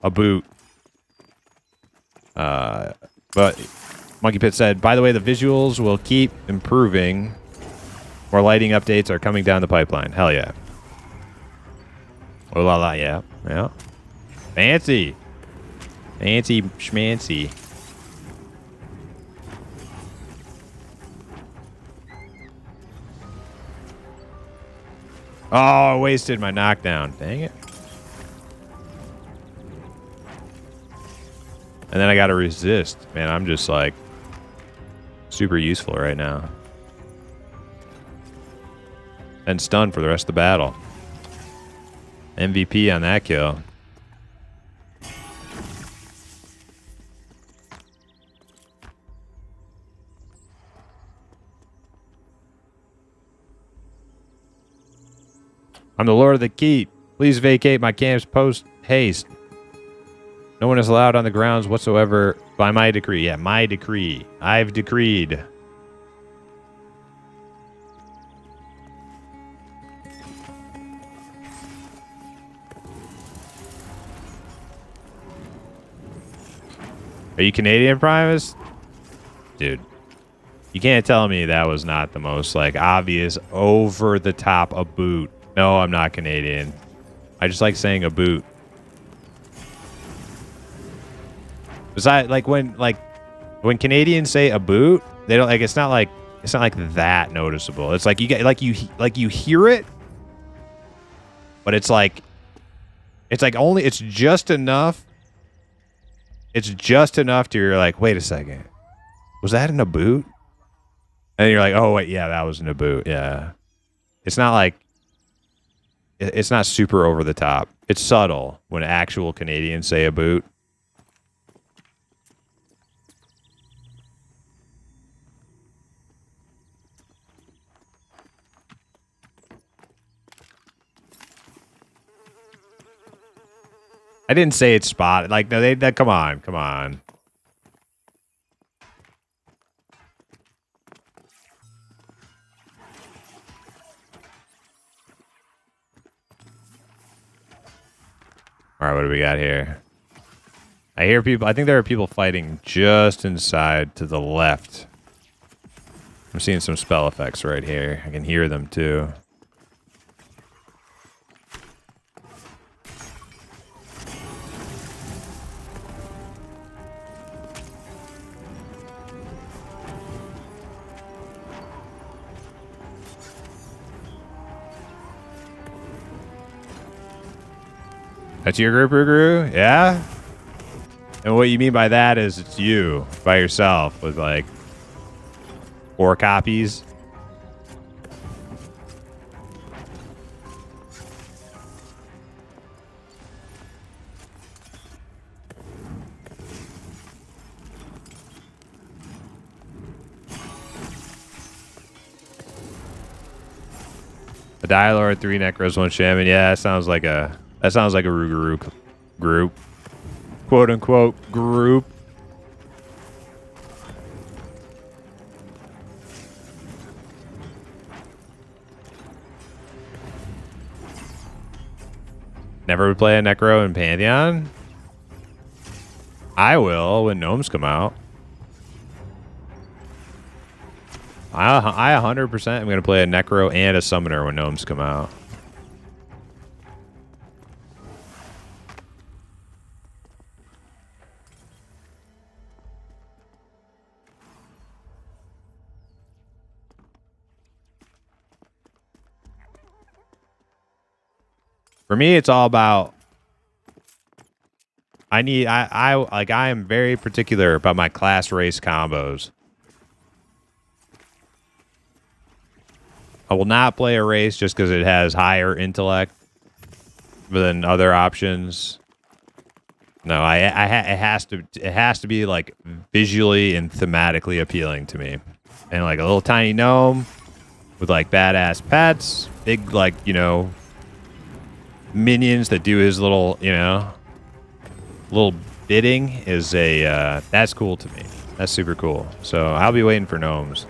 a boot. But Monkey Pit said, by the way, the visuals will keep improving. More lighting updates are coming down the pipeline. Hell yeah. Oh la la, yeah. Fancy schmancy. Oh, I wasted my knockdown. Dang it. And then I got to resist. Man, I'm just like super useful right now. And stunned for the rest of the battle. MVP on that kill. I'm the Lord of the Keep. Please vacate my camps post haste. No one is allowed on the grounds whatsoever by my decree. Yeah, my decree. I've decreed. Are you Canadian, Primus? Dude, you can't tell me that was not the most, like, obvious, over-the-top a boot. No, I'm not Canadian. I just like saying a boot. Besides, like when Canadians say a boot, they don't, like, it's not like It's not like that noticeable. It's like you get like you hear it, but it's like only it's just enough. It's just enough to you're like, wait a second, was that in a boot? And you're like, oh wait, yeah, that was in a boot. Yeah, it's not like it's not super over the top. It's subtle when actual Canadians say a boot. I didn't say it's spotted. Like, no, they come on, come on. All right, what do we got here? I hear people. I think there are people fighting just inside to the left. I'm seeing some spell effects right here. I can hear them too. That's your group, Ruguru? Yeah? And what you mean by that is it's you by yourself with like 4 copies. A Dialord, 3 Necros, 1 Shaman. Yeah, that sounds like a Ruguru group. Quote unquote group. Never would play a Necro in Pantheon? I will when gnomes come out. I 100% am going to play a Necro and a Summoner when gnomes come out. For me, it's all about I am very particular about my class race combos. I will not play a race just because it has higher intellect than other options. No, it has to be like visually and thematically appealing to me. And like a little tiny gnome with like badass pets, big like, you know, minions that do his little, you know, little bidding is a that's cool to me. That's super cool. So I'll be waiting for gnomes.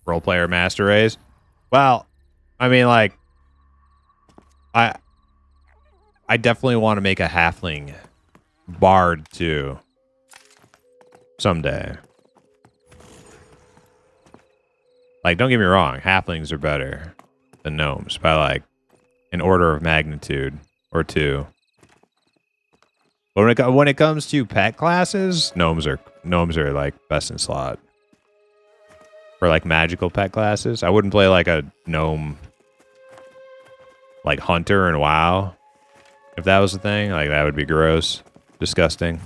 Role player master race. Well, I mean, like, I definitely want to make a halfling bard too someday. Like, don't get me wrong, halflings are better than gnomes by like an order of magnitude or two. But when it comes to pet classes, gnomes are like best in slot. For like magical pet classes, I wouldn't play like a gnome like hunter in WoW. If that was the thing, like that would be gross, disgusting.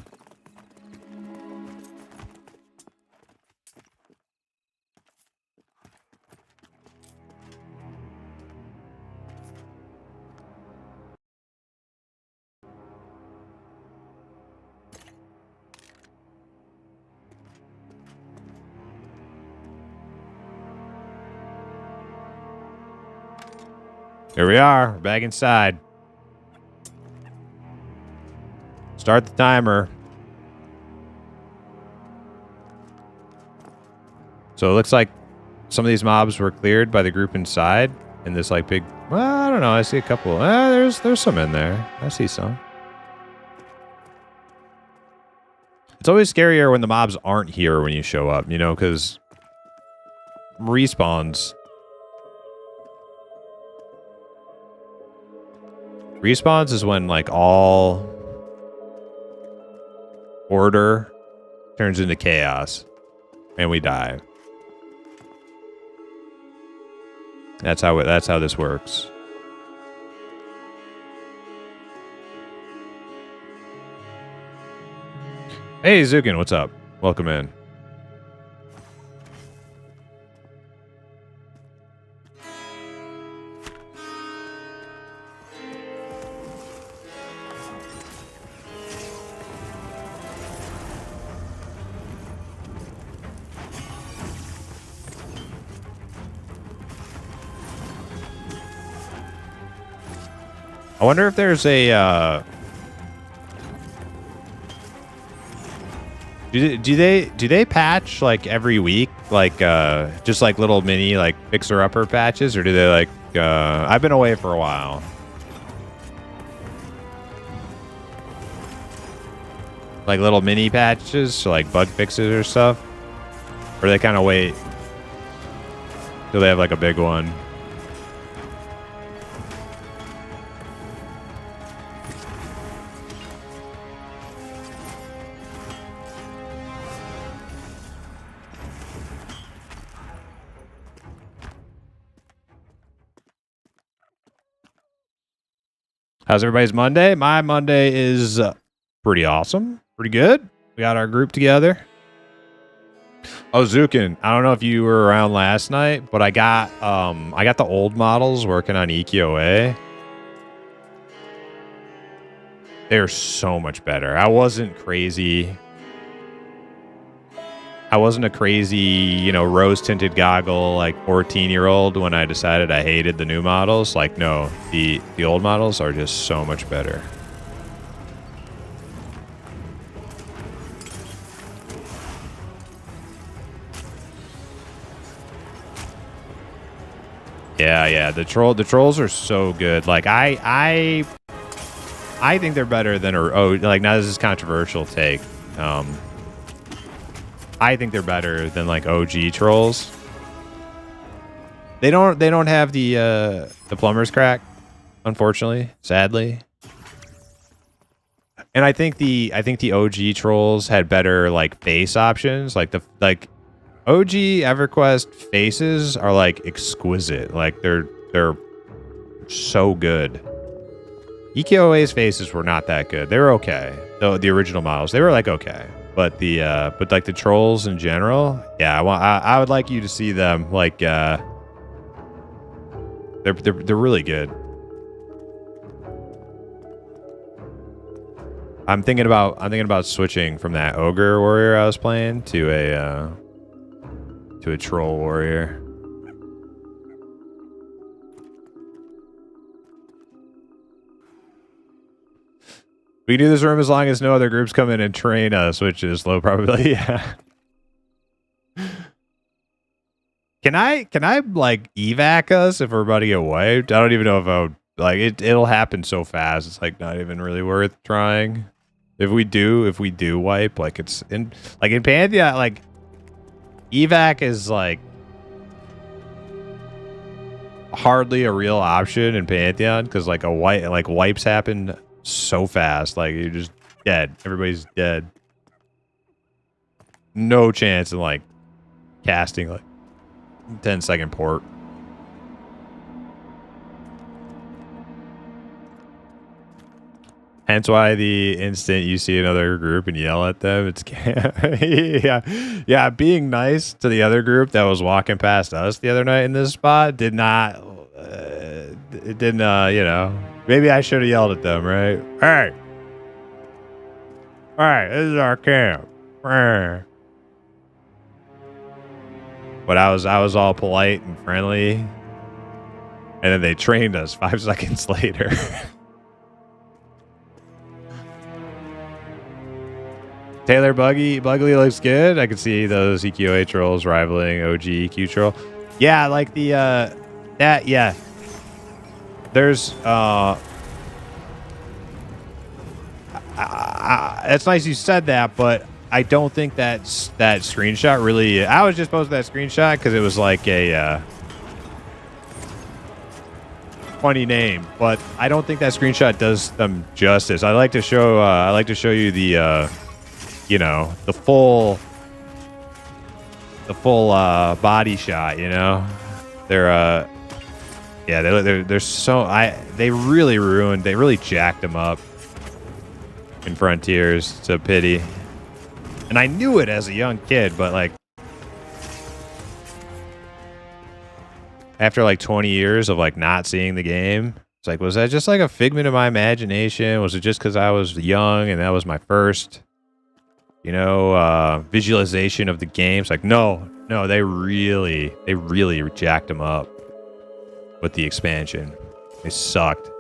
Here we are, we're back inside. Start the timer. So it looks like some of these mobs were cleared by the group inside in this like big, well, I don't know. I see a couple. There's some in there. I see some. It's always scarier when the mobs aren't here when you show up, you know, because respawns. Respawns is when like all order turns into chaos and we die. That's how this works. Hey Zukin, what's up? Welcome in. I wonder if there's a do they patch like every week, like just like little mini like fixer upper patches, or do they like I've been away for a while. Like little mini patches, so like bug fixes or stuff? Or do they kind of wait till they have like a big one? How's everybody's Monday? My Monday is pretty awesome. Pretty good. We got our group together. Oh, Zukin, I don't know if you were around last night, but I got the old models working on EQOA. They're so much better. I wasn't crazy. I wasn't a crazy, you know, rose-tinted goggle, like 14-year-old when I decided I hated the new models. Like, no, the old models are just so much better. Yeah, the trolls are so good. Like, I think they're better than like, now this is controversial take. I think they're better than like OG trolls. They don't have the plumber's crack, unfortunately, sadly. And I think the OG trolls had better like face options. Like OG EverQuest faces are like exquisite. Like they're so good. EKOA's faces were not that good. They were okay. Though the original models, they were like okay. But but like the trolls in general, yeah, I would like you to see them. Like they're really good. I'm thinking about switching from that ogre warrior I was playing to a troll warrior. We can do this room as long as no other groups come in and train us, which is low probability. Yeah. Can I like evac us if we're about to get wiped? I don't even know if I would, like, it'll happen so fast. It's like not even really worth trying. If we do wipe, like it's in Pantheon, like evac is like hardly a real option in Pantheon because like wipes happen so fast. Like you're just dead. Everybody's dead. No chance in like casting like 10-second port. Hence why the instant you see another group and yell at them, it's yeah. Being nice to the other group that was walking past us the other night in this spot did not. It didn't. You know, maybe I should have yelled at them, right? Hey, all right, this is our camp. But I was all polite and friendly, and then they trained us 5 seconds later. Taylor Bugley looks good. I can see those EQA trolls rivaling OG EQ troll. Yeah, like the that yeah. There's it's nice you said that, but I don't think that screenshot really. I was just posting that screenshot because it was like a funny name, but I don't think that screenshot does them justice. I like to show you the you know, the full body shot. You know, they're yeah, they're so they really jacked them up in Frontiers. It's a pity. And I knew it as a young kid, but like after like 20 years of like not seeing the game, it's like, was that just like a figment of my imagination? Was it just because I was young and that was my first, you know, visualization of the game? It's like, no, they really jacked them up with the expansion. They sucked.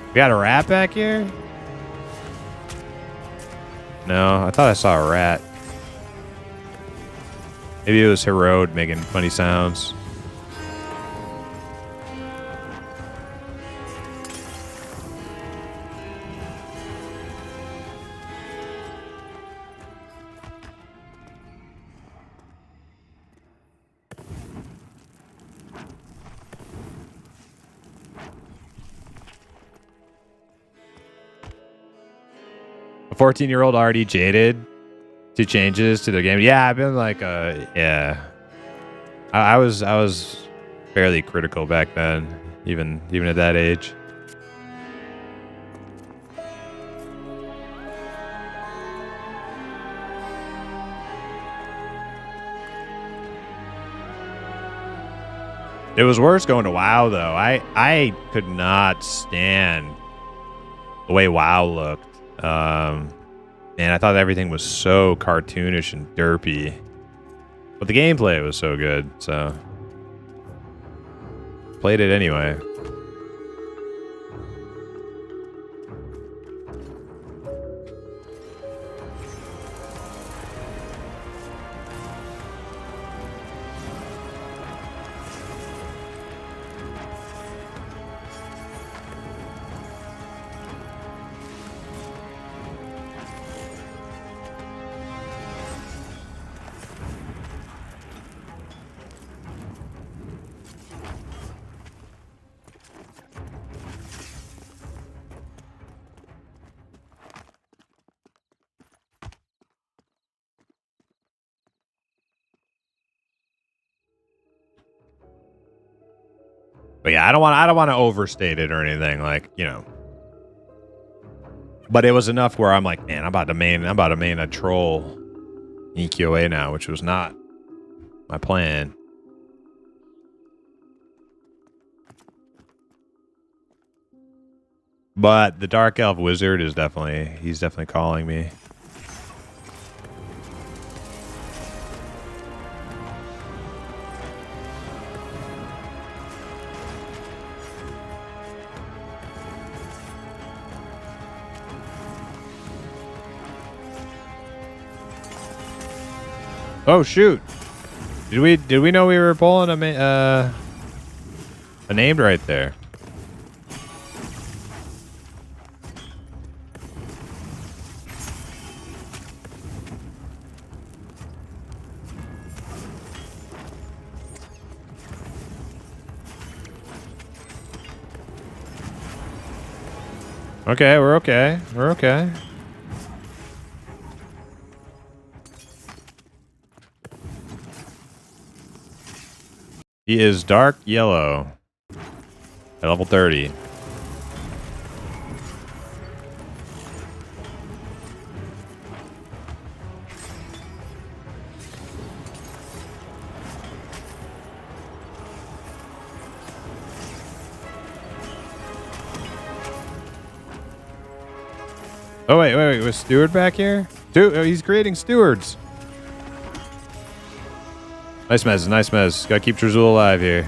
We got a rat back here? No, I thought I saw a rat. Maybe it was Herode making funny sounds. A 14-year-old already jaded to changes to their game. Yeah, I've been like, yeah. I was fairly critical back then, even at that age. It was worse going to WoW though. I could not stand the way WoW looked. And I thought everything was so cartoonish and derpy, but the gameplay was so good, so played it anyway. But yeah, I don't want to overstate it or anything, like, you know. But it was enough where I'm like, man, I'm about to main a troll EQA now, which was not my plan. But the Dark Elf Wizard is he's definitely calling me. Oh shoot! Did we know we were pulling a named right there? Okay, we're okay. We're okay. He is dark yellow at level 30. Oh, wait. Was Steward back here? Dude, oh, he's creating stewards. Nice mez, nice mez. Gotta keep Drazul alive here.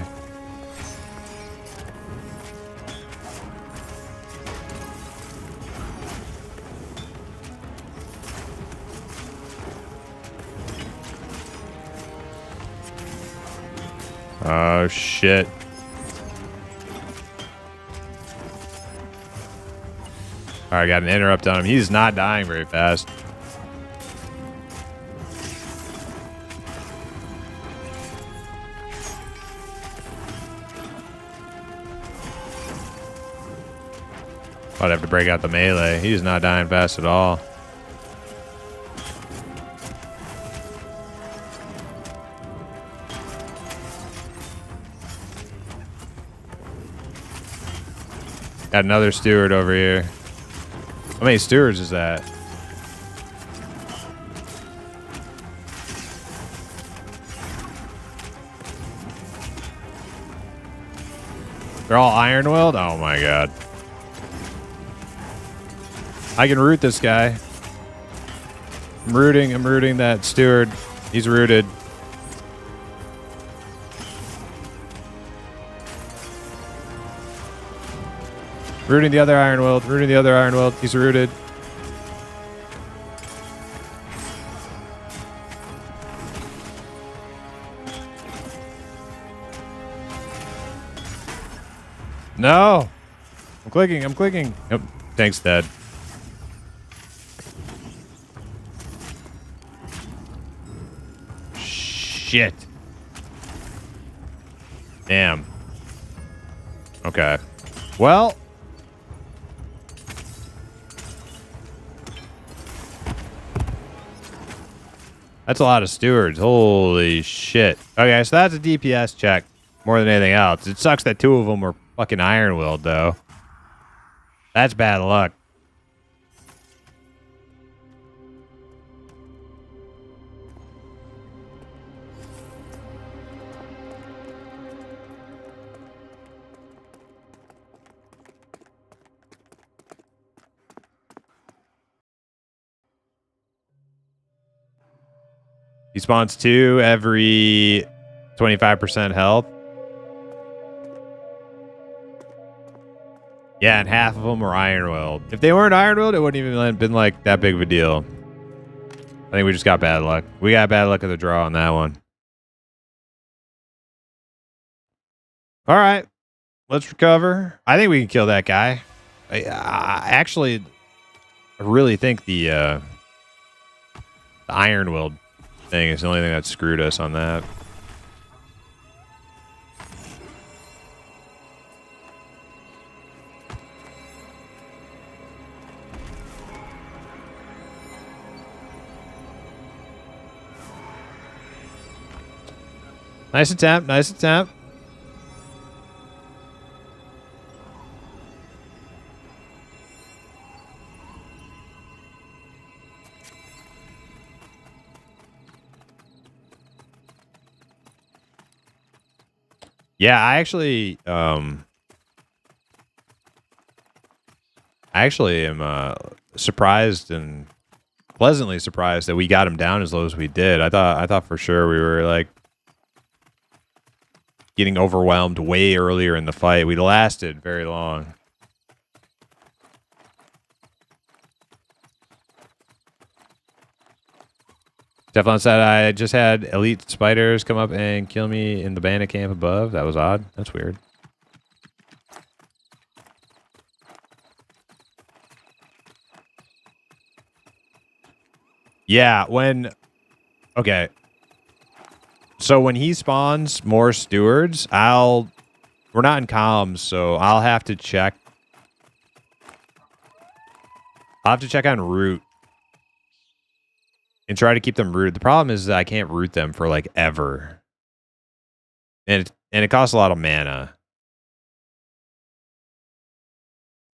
Oh, shit. Alright, got an interrupt on him. He's not dying very fast. I'd have to break out the melee. He's not dying fast at all. Got another steward over here. How many stewards is that? They're all iron willed? Oh my god. I can root this guy. I'm rooting that steward. He's rooted. Rooting the other iron willed. Rooting the other iron willed. He's rooted. No! I'm clicking. Yep. Thanks, Dad. Shit. Damn. Okay. Well. That's a lot of stewards. Holy shit. Okay, so that's a DPS check more than anything else. It sucks that two of them were fucking iron willed, though. That's bad luck. He spawns 2 every 25% health. Yeah, and half of them were iron willed. If they weren't iron willed, it wouldn't even have been like that big of a deal. I think we just got bad luck. We got bad luck at the draw on that one. All right, let's recover. I think we can kill that guy. I actually really think the iron willed thing is the only thing that screwed us on that. Nice attempt, nice attempt. Yeah, I actually am surprised and pleasantly surprised that we got him down as low as we did. I thought for sure we were like getting overwhelmed way earlier in the fight. We lasted very long. Teflon said, I just had elite spiders come up and kill me in the bandit camp above. That was odd. That's weird. Yeah, okay. So when he spawns more stewards, we're not in comms, so I'll have to check. I'll have to check on root. And try to keep them rooted. The problem is that I can't root them for like ever. And it costs a lot of mana.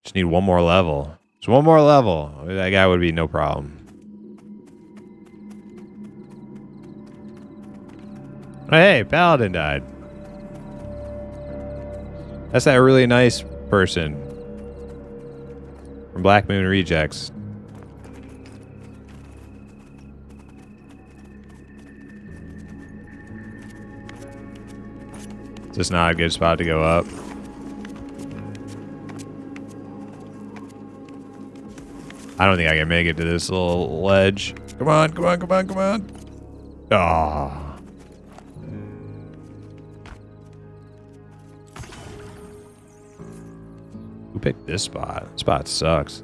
Just need one more level. Just one more level. That guy would be no problem. Oh, hey, Paladin died. That's that really nice person from Black Moon Rejects. Just not a good spot to go up. I don't think I can make it to this little ledge. Come on, come on, come on, come on. Oh. Who picked this spot? This spot sucks.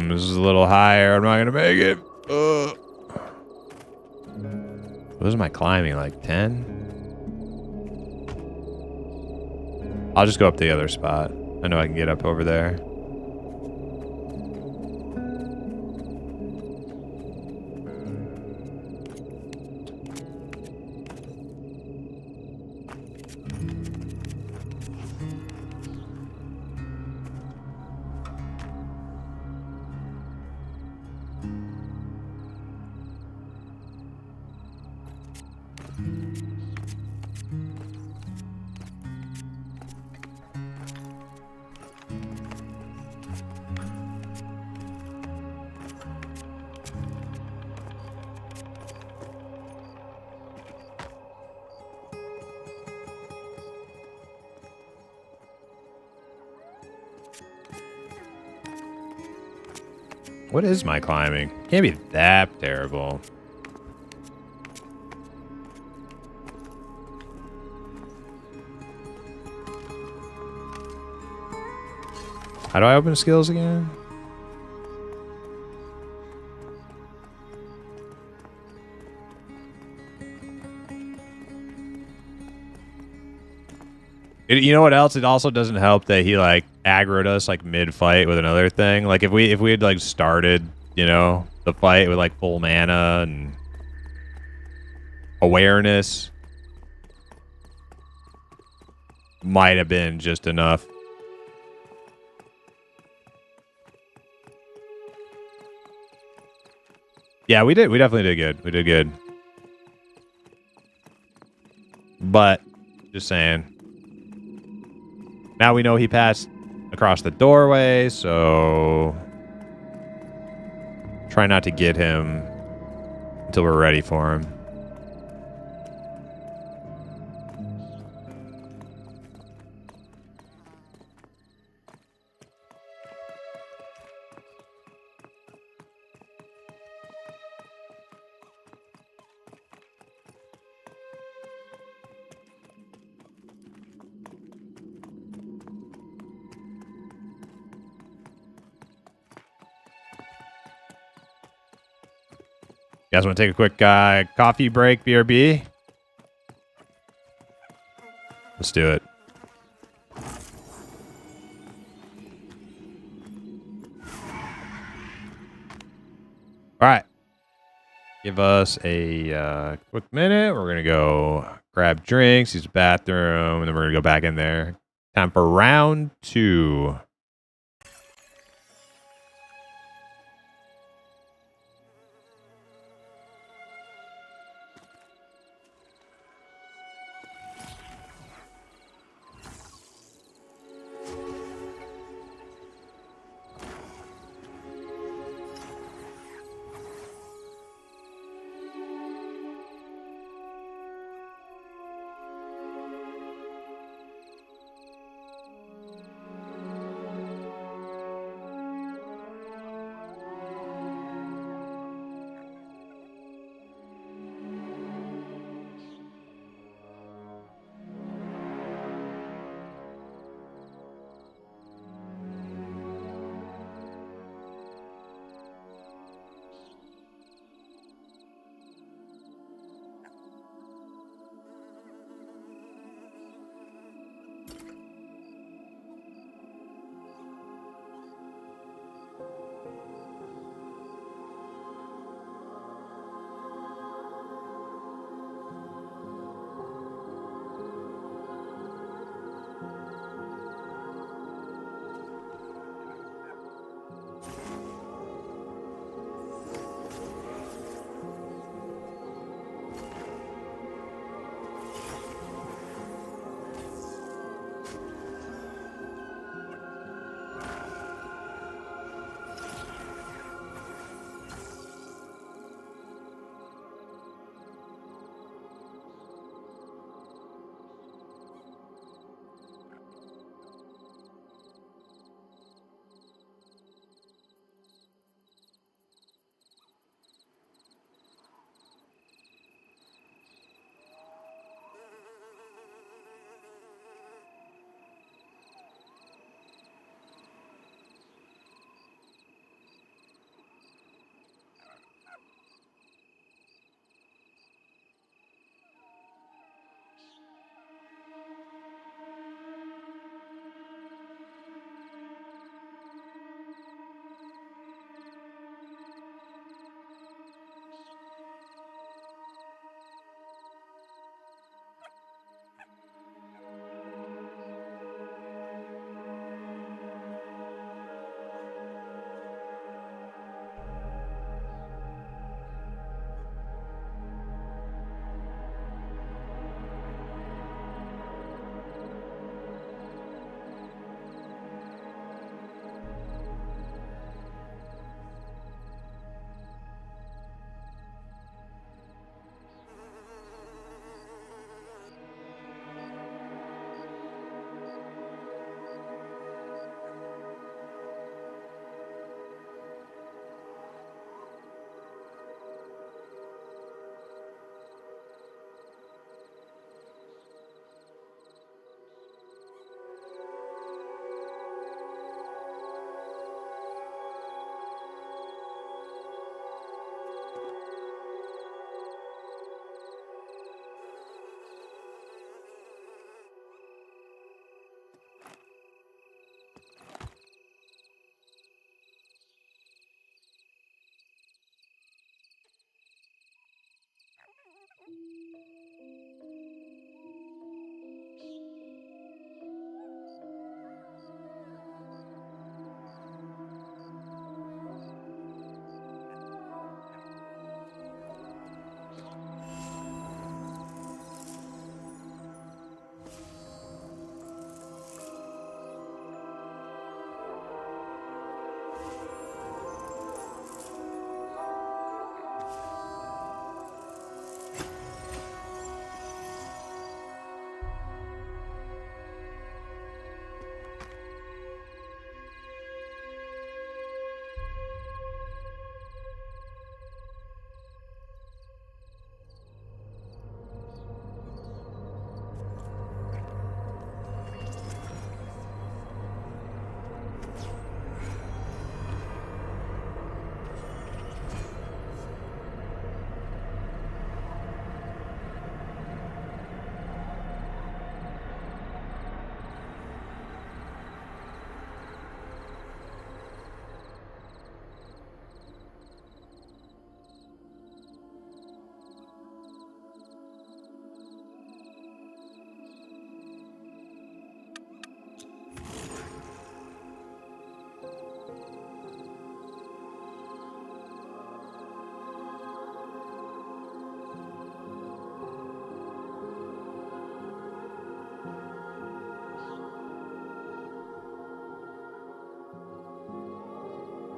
This is a little higher. I'm not gonna make it. What is my climbing, like 10? I'll just go up to the other spot. I know I can get up over there. What is my climbing? Can't be that terrible. How do I open skills again? You know what else? It also doesn't help that he like aggroed us like mid-fight with another thing. Like if we had like started, you know, the fight with like full mana and awareness, might have been just enough. Yeah, we did. We definitely did good. We did good. But just saying. Now we know he passed across the doorway, so try not to get him until we're ready for him. You guys want to take a quick coffee break, BRB? Let's do it. All right. Give us a quick minute. We're going to go grab drinks, use the bathroom, and then we're going to go back in there. Time for round 2.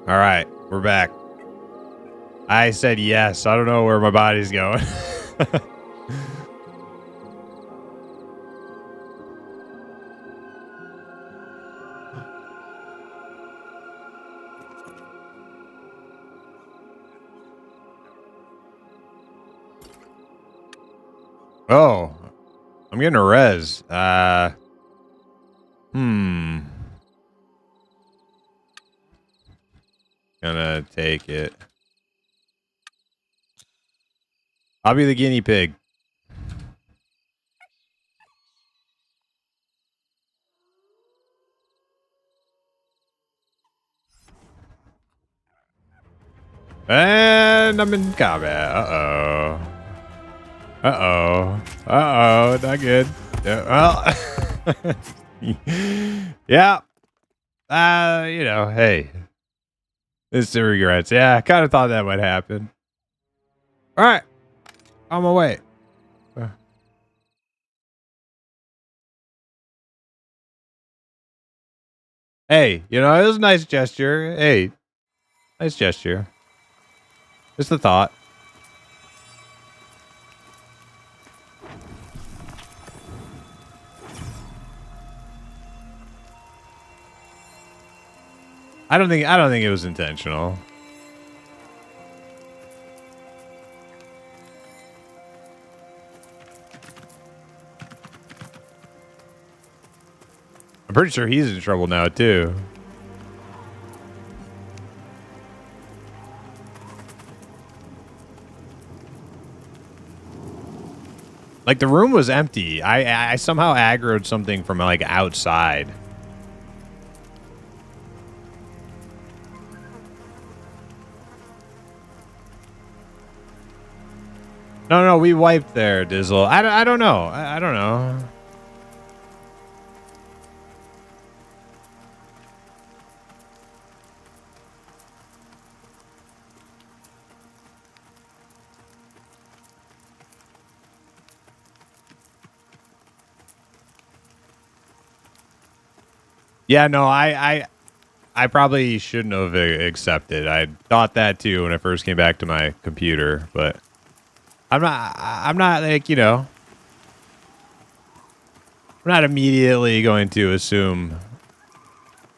All right, we're back. I said yes. I don't know where my body's going. Oh, I'm getting a res. Gonna take it. I'll be the guinea pig. And I'm in combat. Uh-oh. Uh-oh. Uh-oh. Not good. Well. Yeah. You know, hey. Instant regrets. Yeah, I kind of thought that might happen. All right. On my way. Hey, you know, it was a nice gesture. Hey, nice gesture. Just a thought. I don't think it was intentional. I'm pretty sure he's in trouble now too. Like the room was empty. I somehow aggroed something from like outside. No, we wiped there, Dizzle. I don't know. I don't know. Yeah, no, I probably shouldn't have accepted. I thought that too when I first came back to my computer, but I'm not like, you know, I'm not immediately going to assume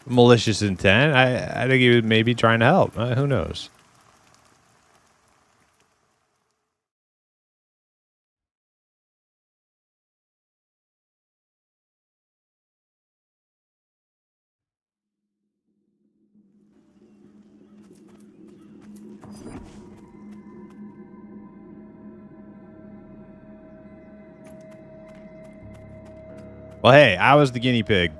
malicious intent. I think he was maybe trying to help. Who knows? Well, hey, I was the guinea pig.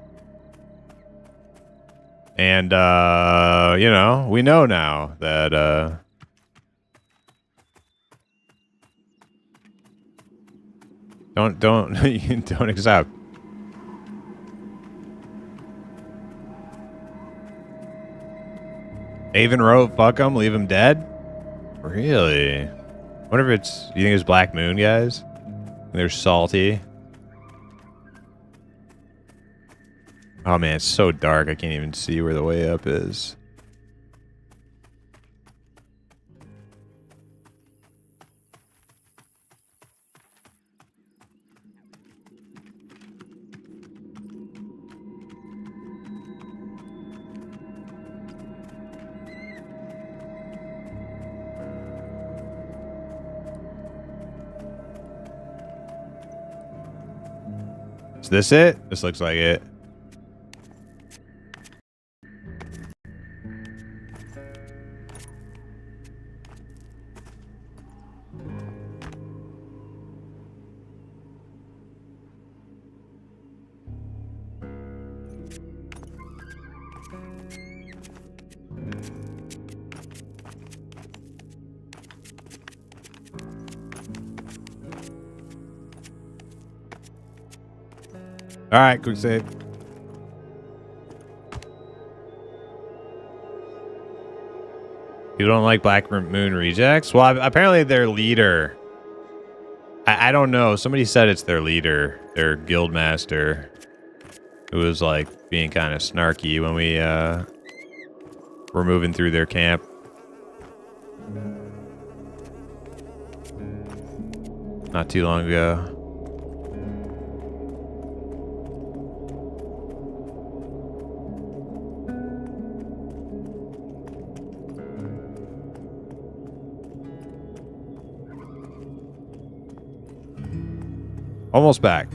And, you know, we know now that, don't accept. Avon wrote, fuck him, leave him dead? Really? Wonder if it's, you think it's Black Moon, guys? They're salty. Oh man, it's so dark I can't even see where the way up is. Is this it? This looks like it. All right, quick save. You don't like Black Moon rejects? Well, apparently their leader. I don't know. Somebody said it's their leader, their guild master, who was like being kind of snarky when we were moving through their camp. Not too long ago. Almost back.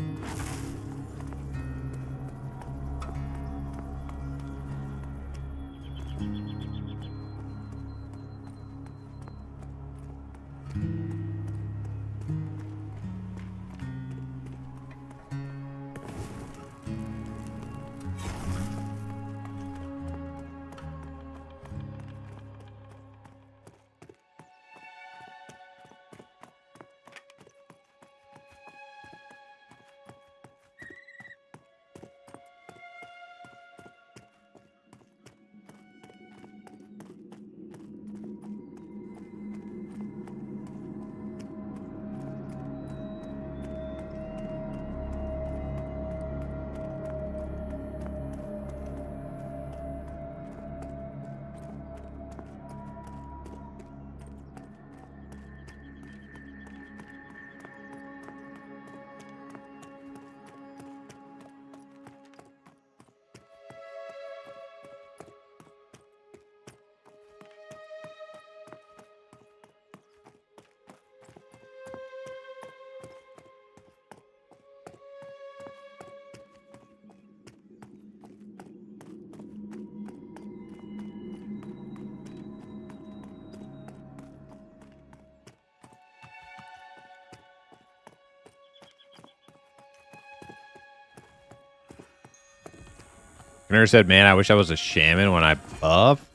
Gunnar said, man, I wish I was a shaman when I buff.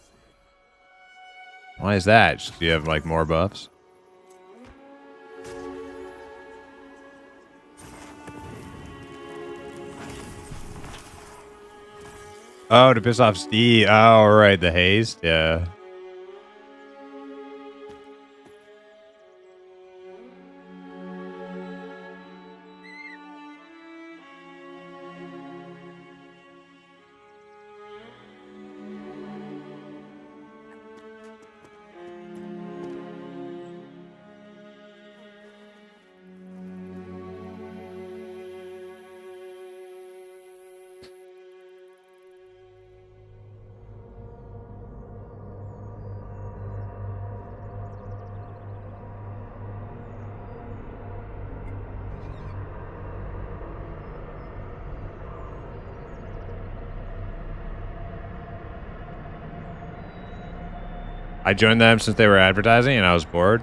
Why is that? Just, do you have like more buffs? Oh, to piss off Steve. Oh, right. The haste. Yeah. I joined them since they were advertising, and I was bored.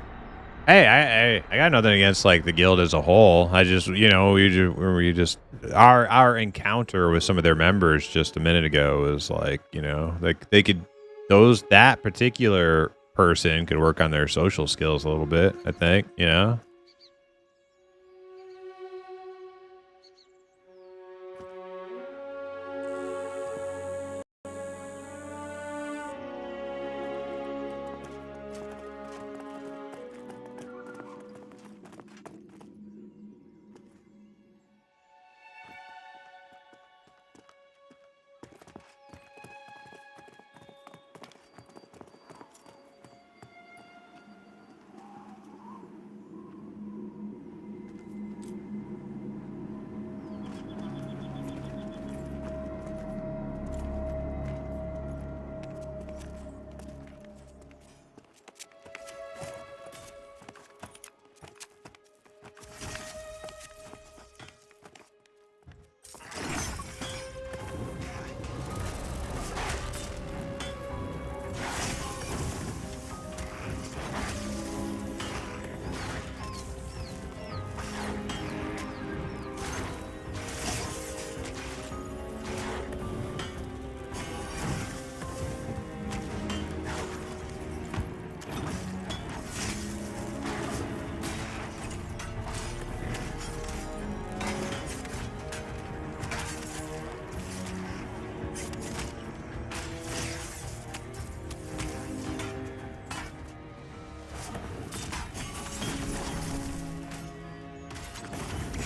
Hey, I got nothing against like the guild as a whole. I just, you know, we just our encounter with some of their members just a minute ago was like, you know, like they could that particular person could work on their social skills a little bit. I think, you know.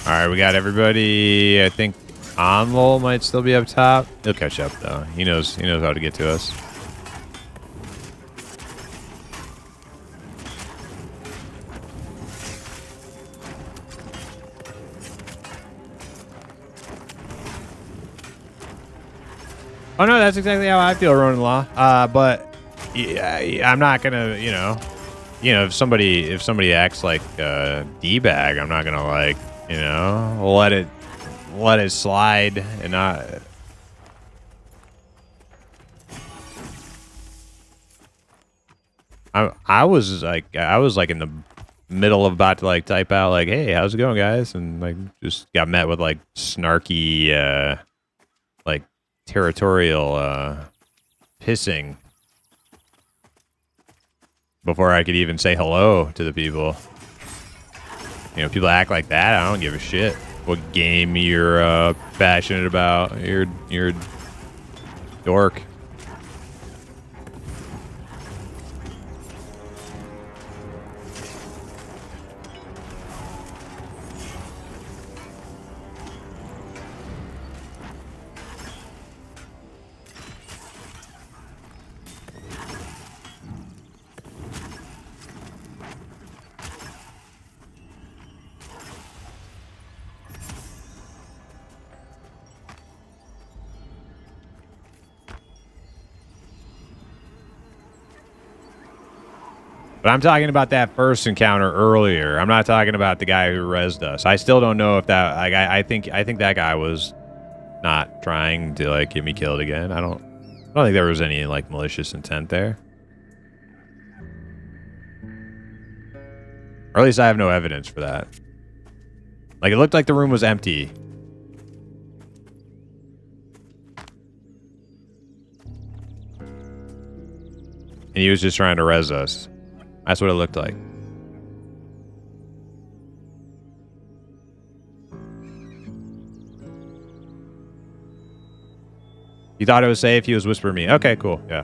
All right, we got everybody. I think Onlol might still be up top. He'll catch up though. He knows how to get to us. Oh no, that's exactly how I feel, Ronan Law. But yeah, I'm not gonna, if somebody acts like a d-bag, I'm not gonna like, let it slide and not. I was like in the middle of about to like type out like, hey, how's it going, guys, and like just got met with like snarky like territorial pissing before I could even say hello to the people. People act like that. I don't give a shit what game you're passionate about. You're a dork. But I'm talking about that first encounter earlier. I'm not talking about the guy who rezzed us. I still don't know if that. Like, I think that guy was not trying to like get me killed again. I don't think there was any like malicious intent there. Or at least I have no evidence for that. Like, it looked like the room was empty. And he was just trying to res us. That's what it looked like. He thought it was safe. He was whispering me. Okay, cool. Yeah.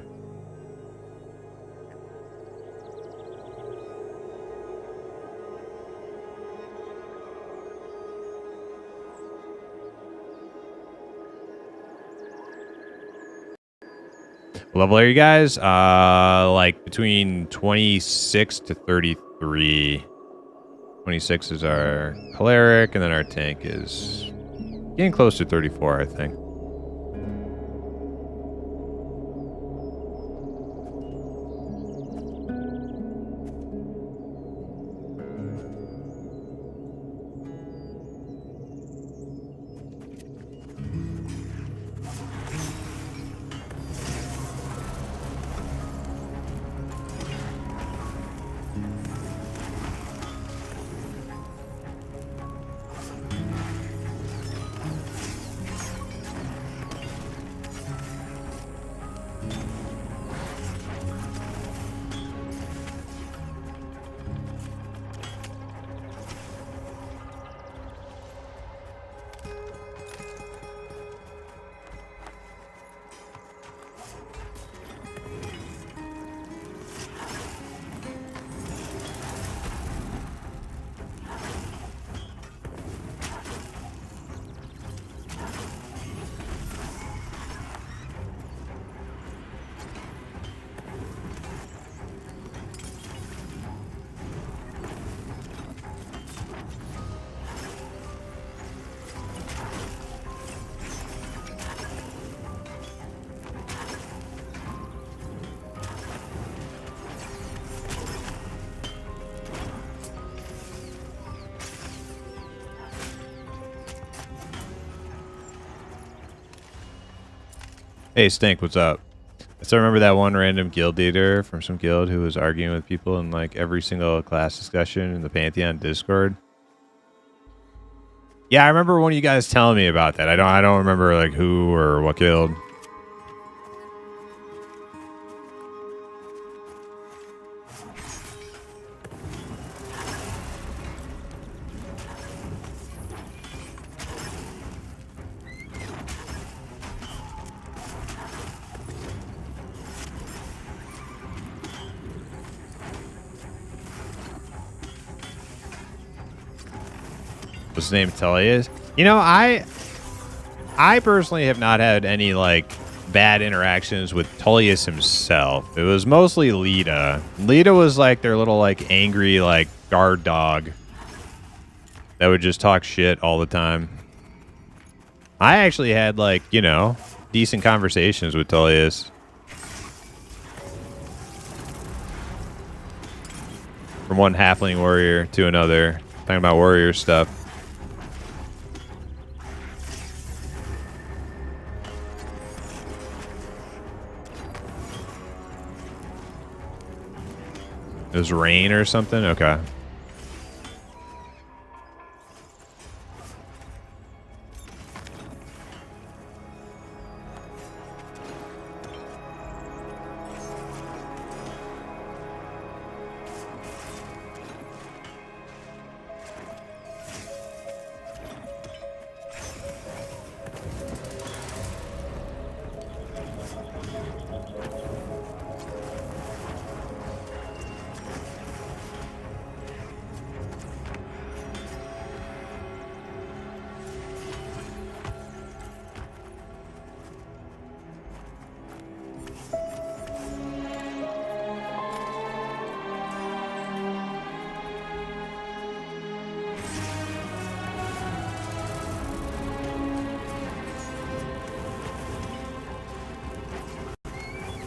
What level are you guys? Like between 26 to 33. 26 is our cleric, and then our tank is getting close to 34, I think. Hey, Stink, what's up? I still remember that one random guild leader from some guild who was arguing with people in like every single class discussion in the Pantheon Discord. Yeah, I remember one of you guys telling me about that. I don't remember like who or what guild. What's his name? Tullius? You know, I personally have not had any like bad interactions with Tullius himself. It was mostly Lita. Lita was like their little like angry like guard dog that would just talk shit all the time. I actually had like, decent conversations with Tullius. From one halfling warrior to another. Talking about warrior stuff. It was rain or something? Okay.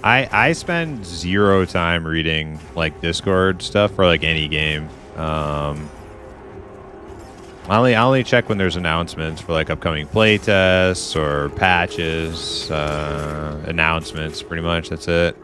I spend 0 time reading like Discord stuff for like any game. I only check when there's announcements for like upcoming playtests or patches. Announcements, pretty much. That's it.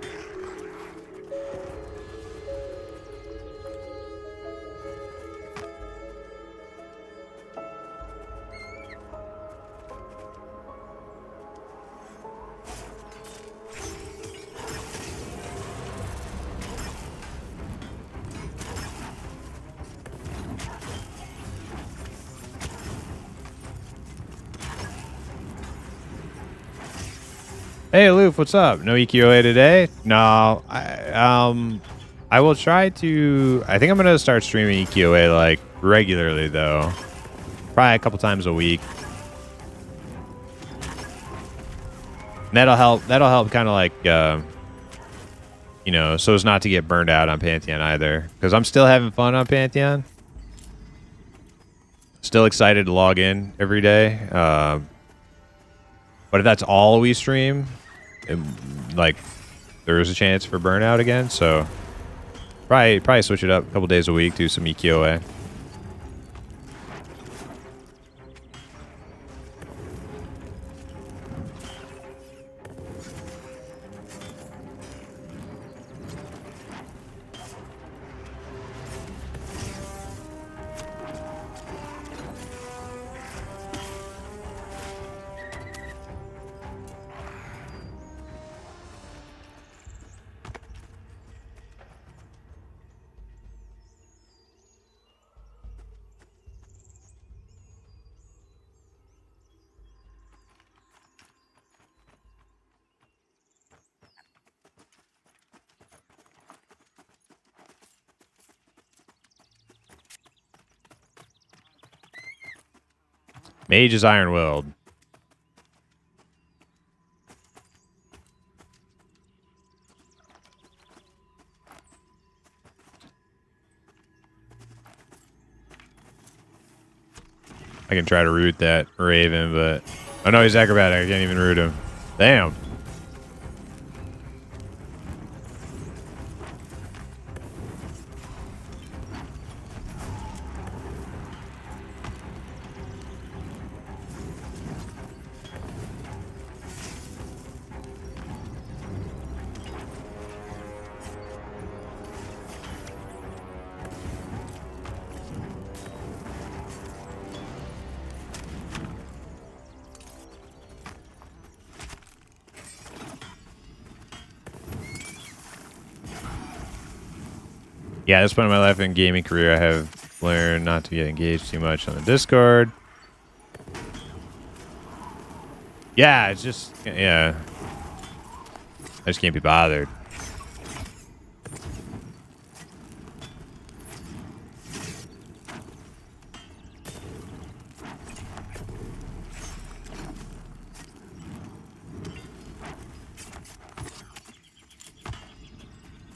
Hey, Loof, what's up? No EQA today? No, I will try to. I think I'm gonna start streaming EQA like regularly though, probably a couple times a week. And that'll help. That'll help, kind of like, you know, so as not to get burned out on Pantheon either, because I'm still having fun on Pantheon. Still excited to log in every day. But if that's all we stream, like, there is a chance for burnout again. So probably switch it up a couple days a week, do some EQA. Mage is iron-willed. I can try to root that Raven, but... Oh no, he's acrobatic. I can't even root him. Damn. Yeah, at this point in my life and gaming career, I have learned not to get engaged too much on the Discord. Yeah, it's just, yeah. I just can't be bothered.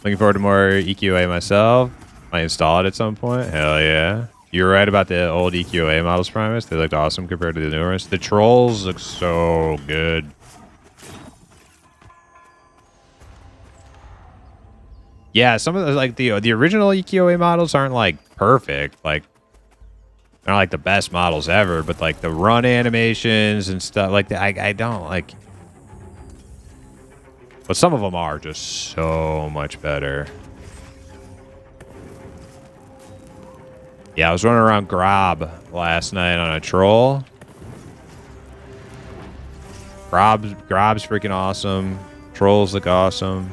Looking forward to more EQA myself. Might install it at some point. Hell yeah. You're right about the old EQA models, Primus. They looked awesome compared to the new ones. The trolls look so good. Yeah, some of the like the original EQA models aren't like perfect, like they're not like the best models ever, but like the run animations and stuff like that, I don't like. But some of them are just so much better. Yeah, I was running around Grob last night on a troll. Grob's freaking awesome. Trolls look awesome.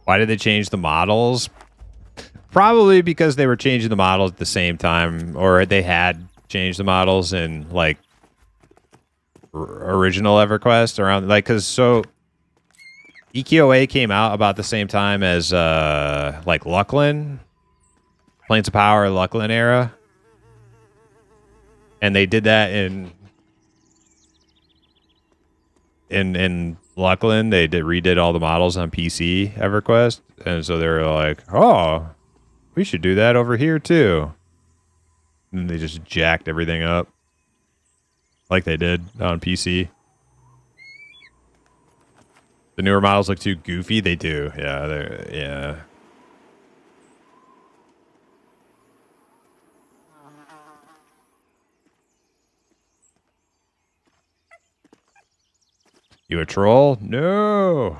Why did they change the models? Probably because they were changing the models at the same time, or they had changed the models in like original EverQuest around like because so EQOA came out about the same time as like Lucklin, Plains of Power, Lucklin era, and they did that in Lucklin. They redid all the models on PC EverQuest, and so they were like, oh, we should do that over here too. And they just jacked everything up like they did on PC. The newer models look too goofy. They do. Yeah, yeah. You a troll? No.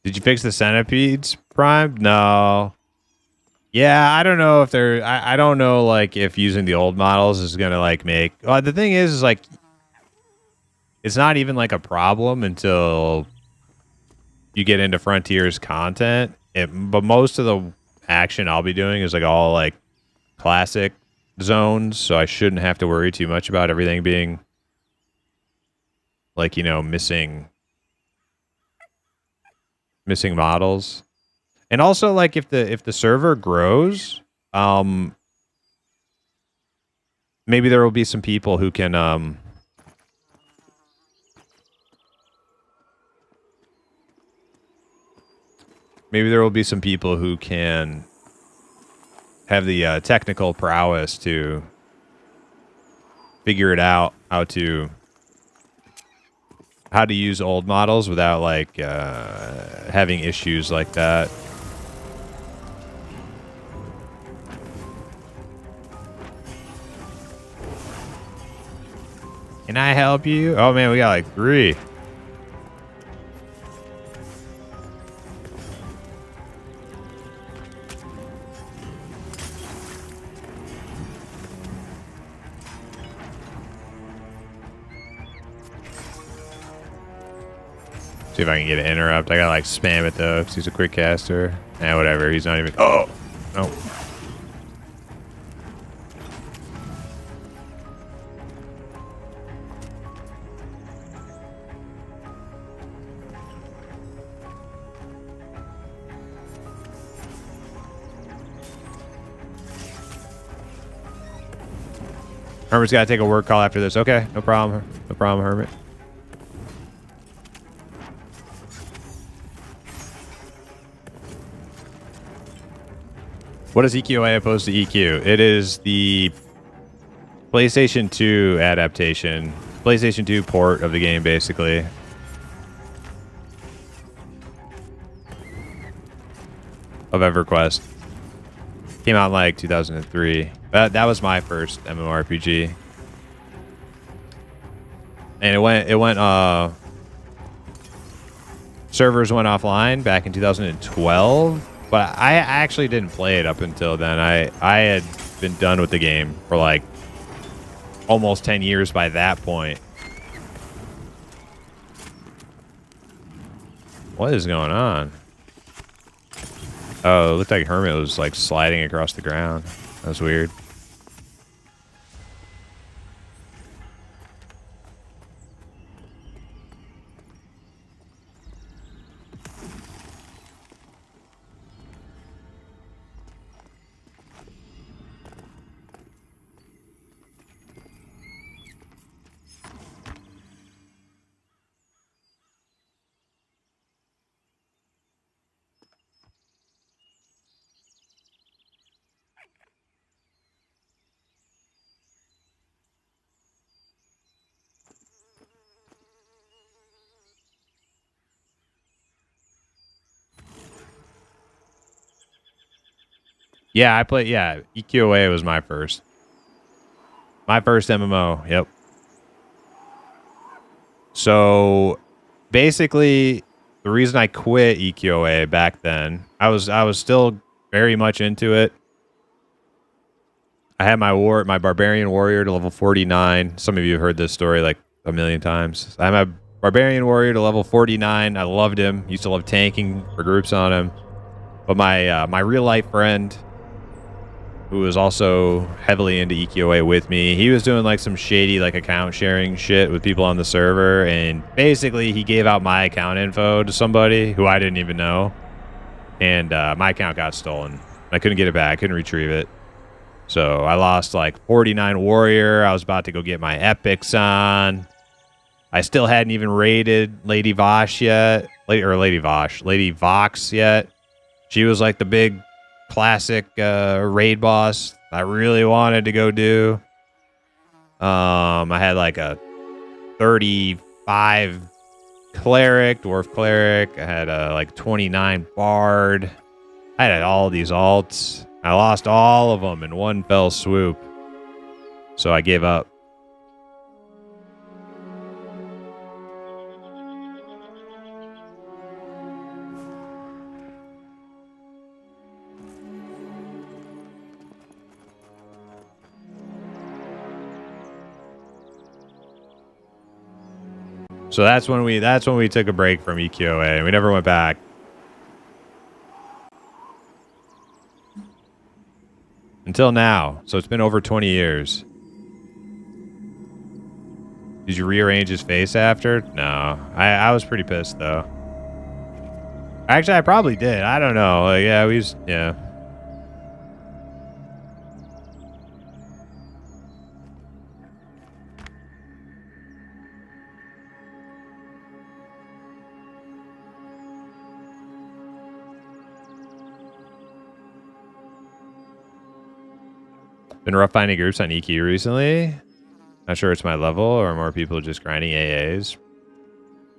Did you fix the centipedes, Prime? No. Yeah, I don't know if they're... I don't know, like, if using the old models is going to, like, make... Well, the thing is, like, it's not even, like, a problem until you get into Frontiers content. But most of the action I'll be doing is, like, all, like, classic zones, so I shouldn't have to worry too much about everything being, like, you know, missing models. And also, like, if the server grows, maybe there will be some people who can maybe there will be some people who can have the technical prowess to figure it out how to use old models without like having issues like that. Can I help you? Oh man, we got like 3. See if I can get an interrupt. I gotta like spam it though, because he's a quick caster. Whatever. He's not even. Oh no. Hermit's got to take a work call after this. Okay, no problem. No problem, Hermit. What is EQA opposed to EQ? It is the PlayStation 2 adaptation. PlayStation 2 port of the game, basically. Of EverQuest. Came out in like 2003. That was my first MMORPG. And it went servers went offline back in 2012, but I actually didn't play it up until then. I had been done with the game for like almost 10 years by that point. What is going on? Oh, it looked like Hermit was like sliding across the ground. That was weird. Yeah, I played. Yeah, EQOA was my first. My first MMO. Yep. So basically, the reason I quit EQOA back then, I was still very much into it. I had my barbarian warrior to level 49. Some of you have heard this story like a million times. I had my barbarian warrior to level 49. I loved him. Used to love tanking for groups on him. But my real life friend, who was also heavily into EQOA with me, he was doing like some shady like account sharing shit with people on the server, and basically he gave out my account info to somebody who I didn't even know, and my account got stolen. I couldn't get it back. I couldn't retrieve it. So I lost like 49 warrior. I was about to go get my epics on. I still hadn't even raided Lady Vosh yet. Lady Vox yet. She was like the big classic raid boss I really wanted to go do. I had like a 35 cleric, dwarf cleric. I had like 29 bard. I had all these alts. I lost all of them in one fell swoop. So I gave up. So that's when we took a break from EQOA, and we never went back. Until now. So it's been over 20 years. Did you rearrange his face after? No. I was pretty pissed though. Actually, I probably did. I don't know. Like, yeah. Been rough finding groups on EQ recently. Not sure it's my level or more people just grinding AAs.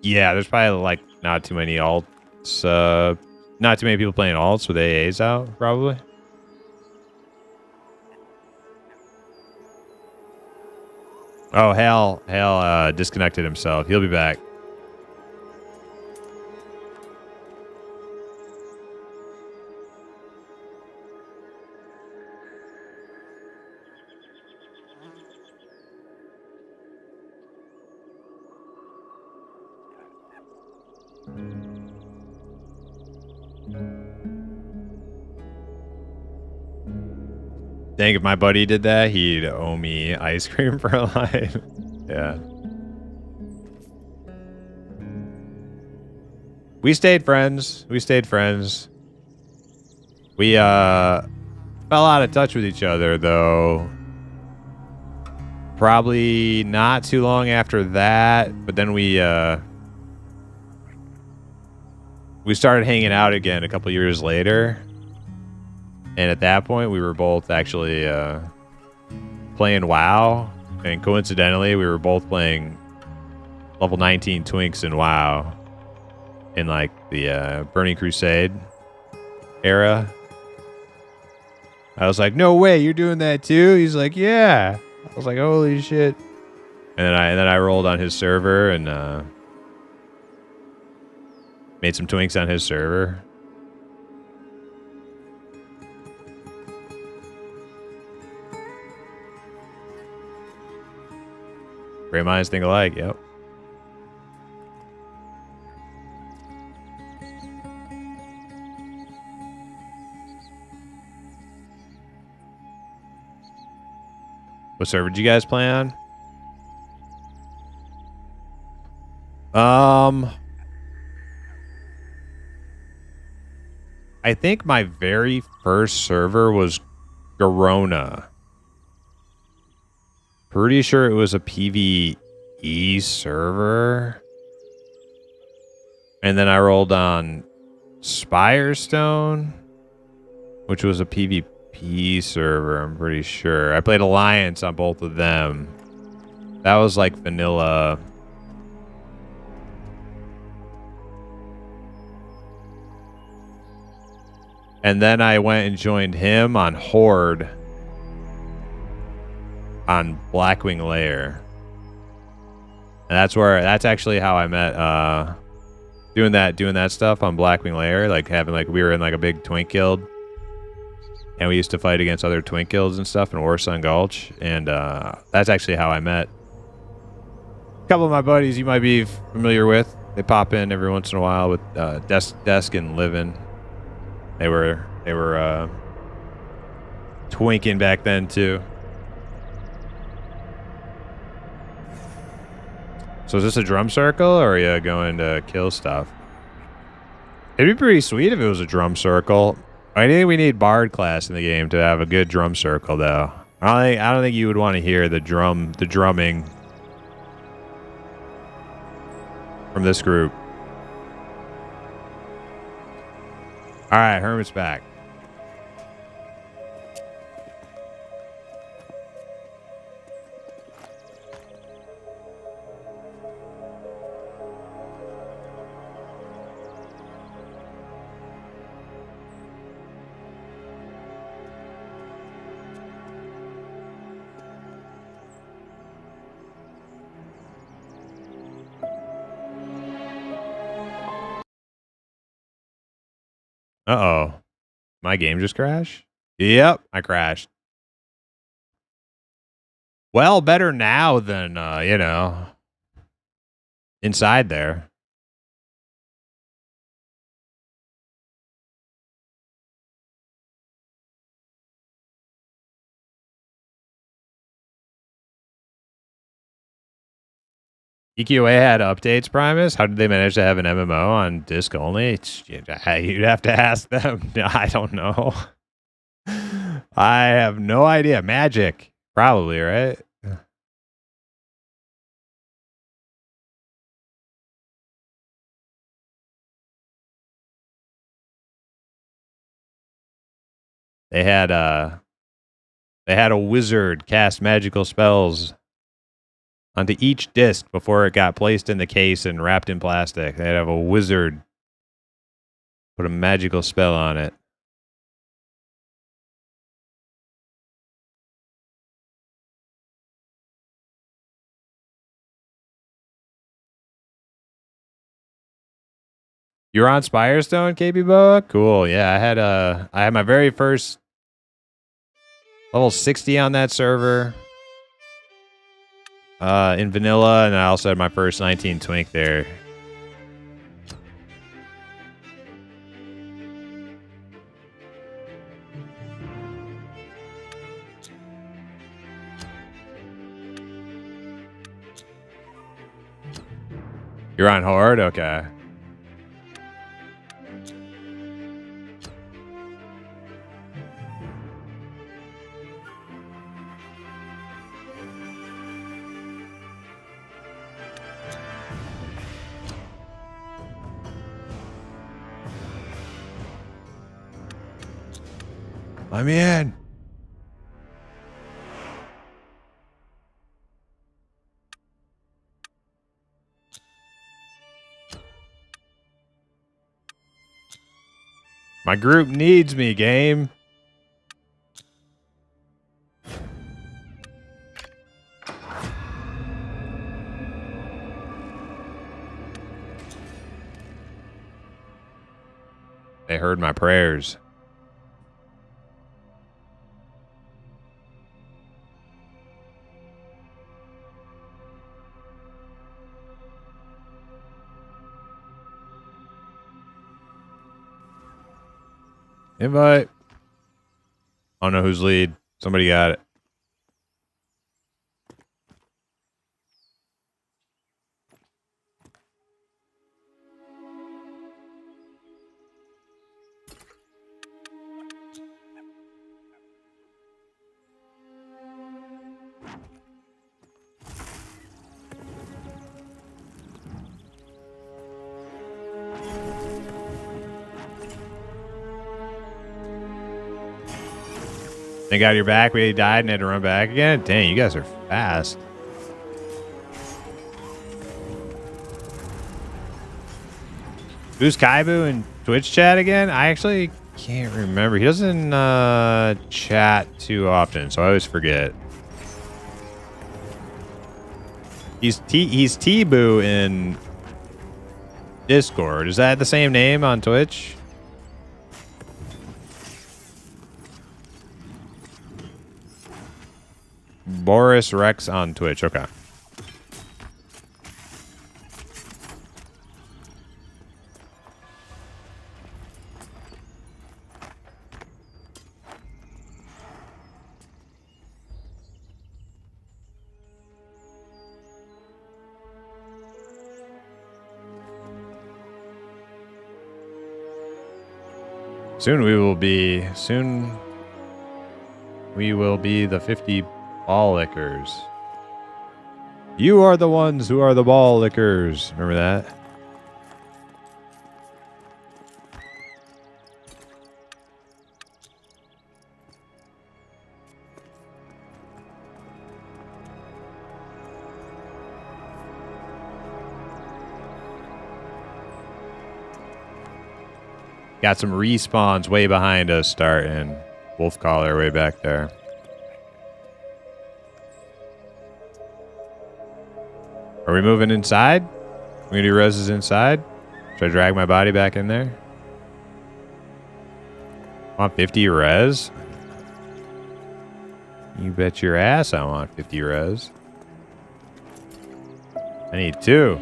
Yeah, there's probably like not too many alts. Not too many people playing alts with AAs out, probably. Oh, Hale disconnected himself. He'll be back. Dang, if my buddy did that, he'd owe me ice cream for life. Yeah. We stayed friends. We fell out of touch with each other, though. Probably not too long after that, but then we started hanging out again a couple years later. And at that point, we were both actually playing WoW. And coincidentally, we were both playing level 19 Twinks in WoW in like the Burning Crusade era. I was like, no way, you're doing that too? He's like, yeah. I was like, holy shit. And then I rolled on his server and made some Twinks on his server. Great minds think alike, yep. What server did you guys play on? I think my very first server was Garona. Pretty sure it was a PvE server. And then I rolled on Spirestone, which was a PvP server, I'm pretty sure. I played Alliance on both of them. That was like vanilla. And then I went and joined him on Horde on Blackwing Lair. And that's actually how I met doing that stuff on Blackwing Lair, like we were in like a big twink guild. And we used to fight against other twink guilds and stuff in Warsun Gulch, and that's actually how I met a couple of my buddies you might be familiar with. They pop in every once in a while with Desk and Livin'. They were twinking back then too. So is this a drum circle, or are you going to kill stuff? It'd be pretty sweet if it was a drum circle. I think we need Bard class in the game to have a good drum circle, though. I don't think you would want to hear the drumming from this group. All right, Hermit's back. Uh-oh. My game just crashed? Yep, I crashed. Well, better now than, inside there. EQA had updates, Primus. How did they manage to have an MMO on disc only? You'd have to ask them. I don't know. I have no idea. Magic, probably, right? They had a wizard cast magical spells onto each disc before it got placed in the case and wrapped in plastic. They'd have a wizard put a magical spell on it. You're on Spirestone, KB Boa? Cool. Yeah, I had my very first level 60 on that server. In vanilla, and I also had my first 19 twink there. You're on Horde? Okay. Let me in. My group needs me, game. They heard my prayers. Invite. I don't know who's lead. Somebody got it. They got your back. We died and had to run back again. Dang, you guys are fast. Who's Kaibu in Twitch chat again? I actually can't remember. He doesn't chat too often, so I always forget. He's T-Boo in Discord. Is that the same name on Twitch? Boris Rex on Twitch. Okay. Soon we will be the 50 ball lickers. You are the ones who are the ball lickers. Remember that? Got some respawns way behind us starting. Wolf collar way back there. Are we moving inside? We gonna do reses inside? Should I drag my body back in there? Want 50 res? You bet your ass I want 50 res. I need 2.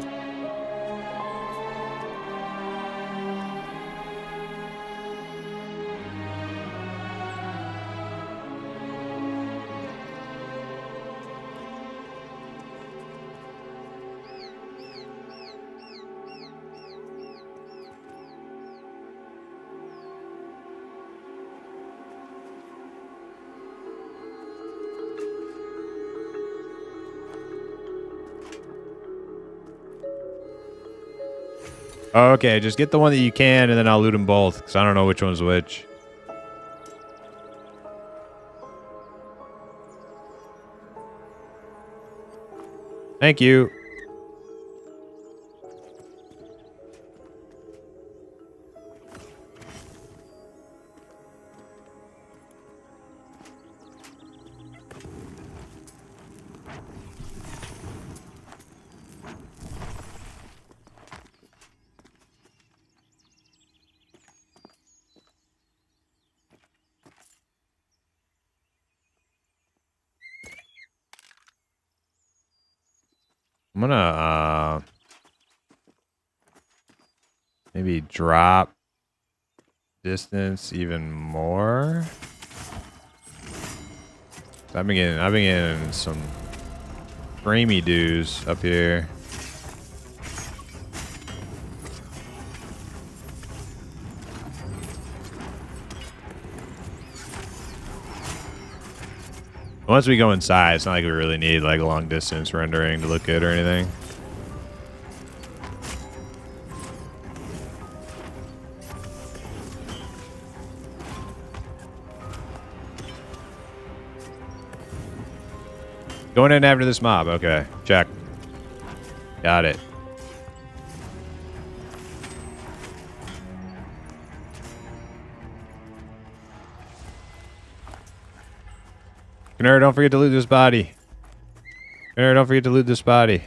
Okay, just get the one that you can, and then I'll loot them both, because I don't know which one's which. Thank you. I'm gonna maybe drop distance even more. I've been getting some framey dues up here. Once we go inside, it's not like we really need like long distance rendering to look good or anything. Going in after this mob. Okay, check. Got it. Canary, don't forget to loot this body. Canary, don't forget to loot this body.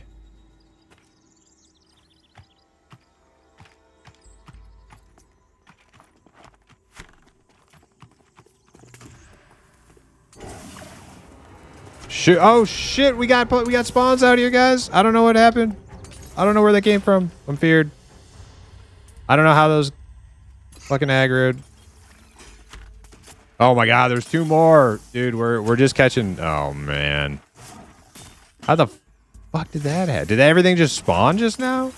Shit! Oh shit! We got spawns out here, guys. I don't know what happened. I don't know where they came from. I'm feared. I don't know how those fucking aggroed. Oh my god, there's 2 more. Dude, we're just catching. Oh man. How the fuck did that happen? Did everything just spawn just now?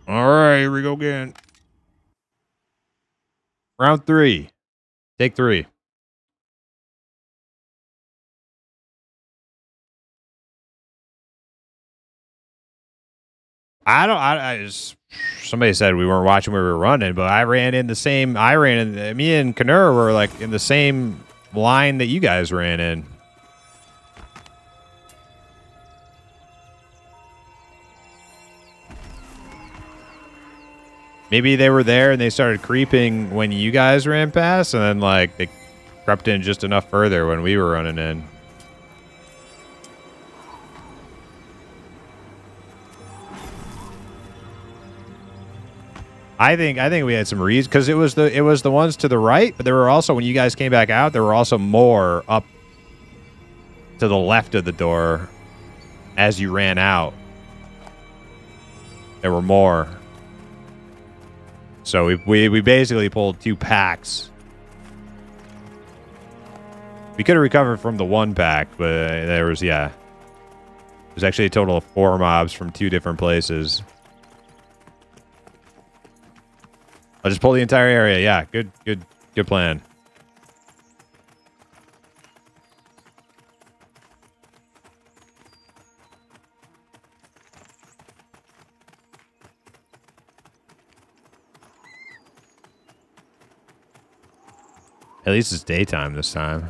Alright, here we go again. Round 3. Take 3. I don't. I just somebody said we weren't watching where we were running, but I ran in the same. Me and Kanur were like in the same line that you guys ran in. Maybe they were there and they started creeping when you guys ran past, and then like they crept in just enough further when we were running in. I think we had some reasons because it was the ones to the right, but there were also, when you guys came back out, there were also more up to the left of the door as you ran out. There were more. So we basically pulled 2 packs. We could have recovered from the 1 pack, but there was there's actually a total of 4 mobs from 2 different places. I'll just pull the entire area. Yeah, good plan. At least it's daytime this time.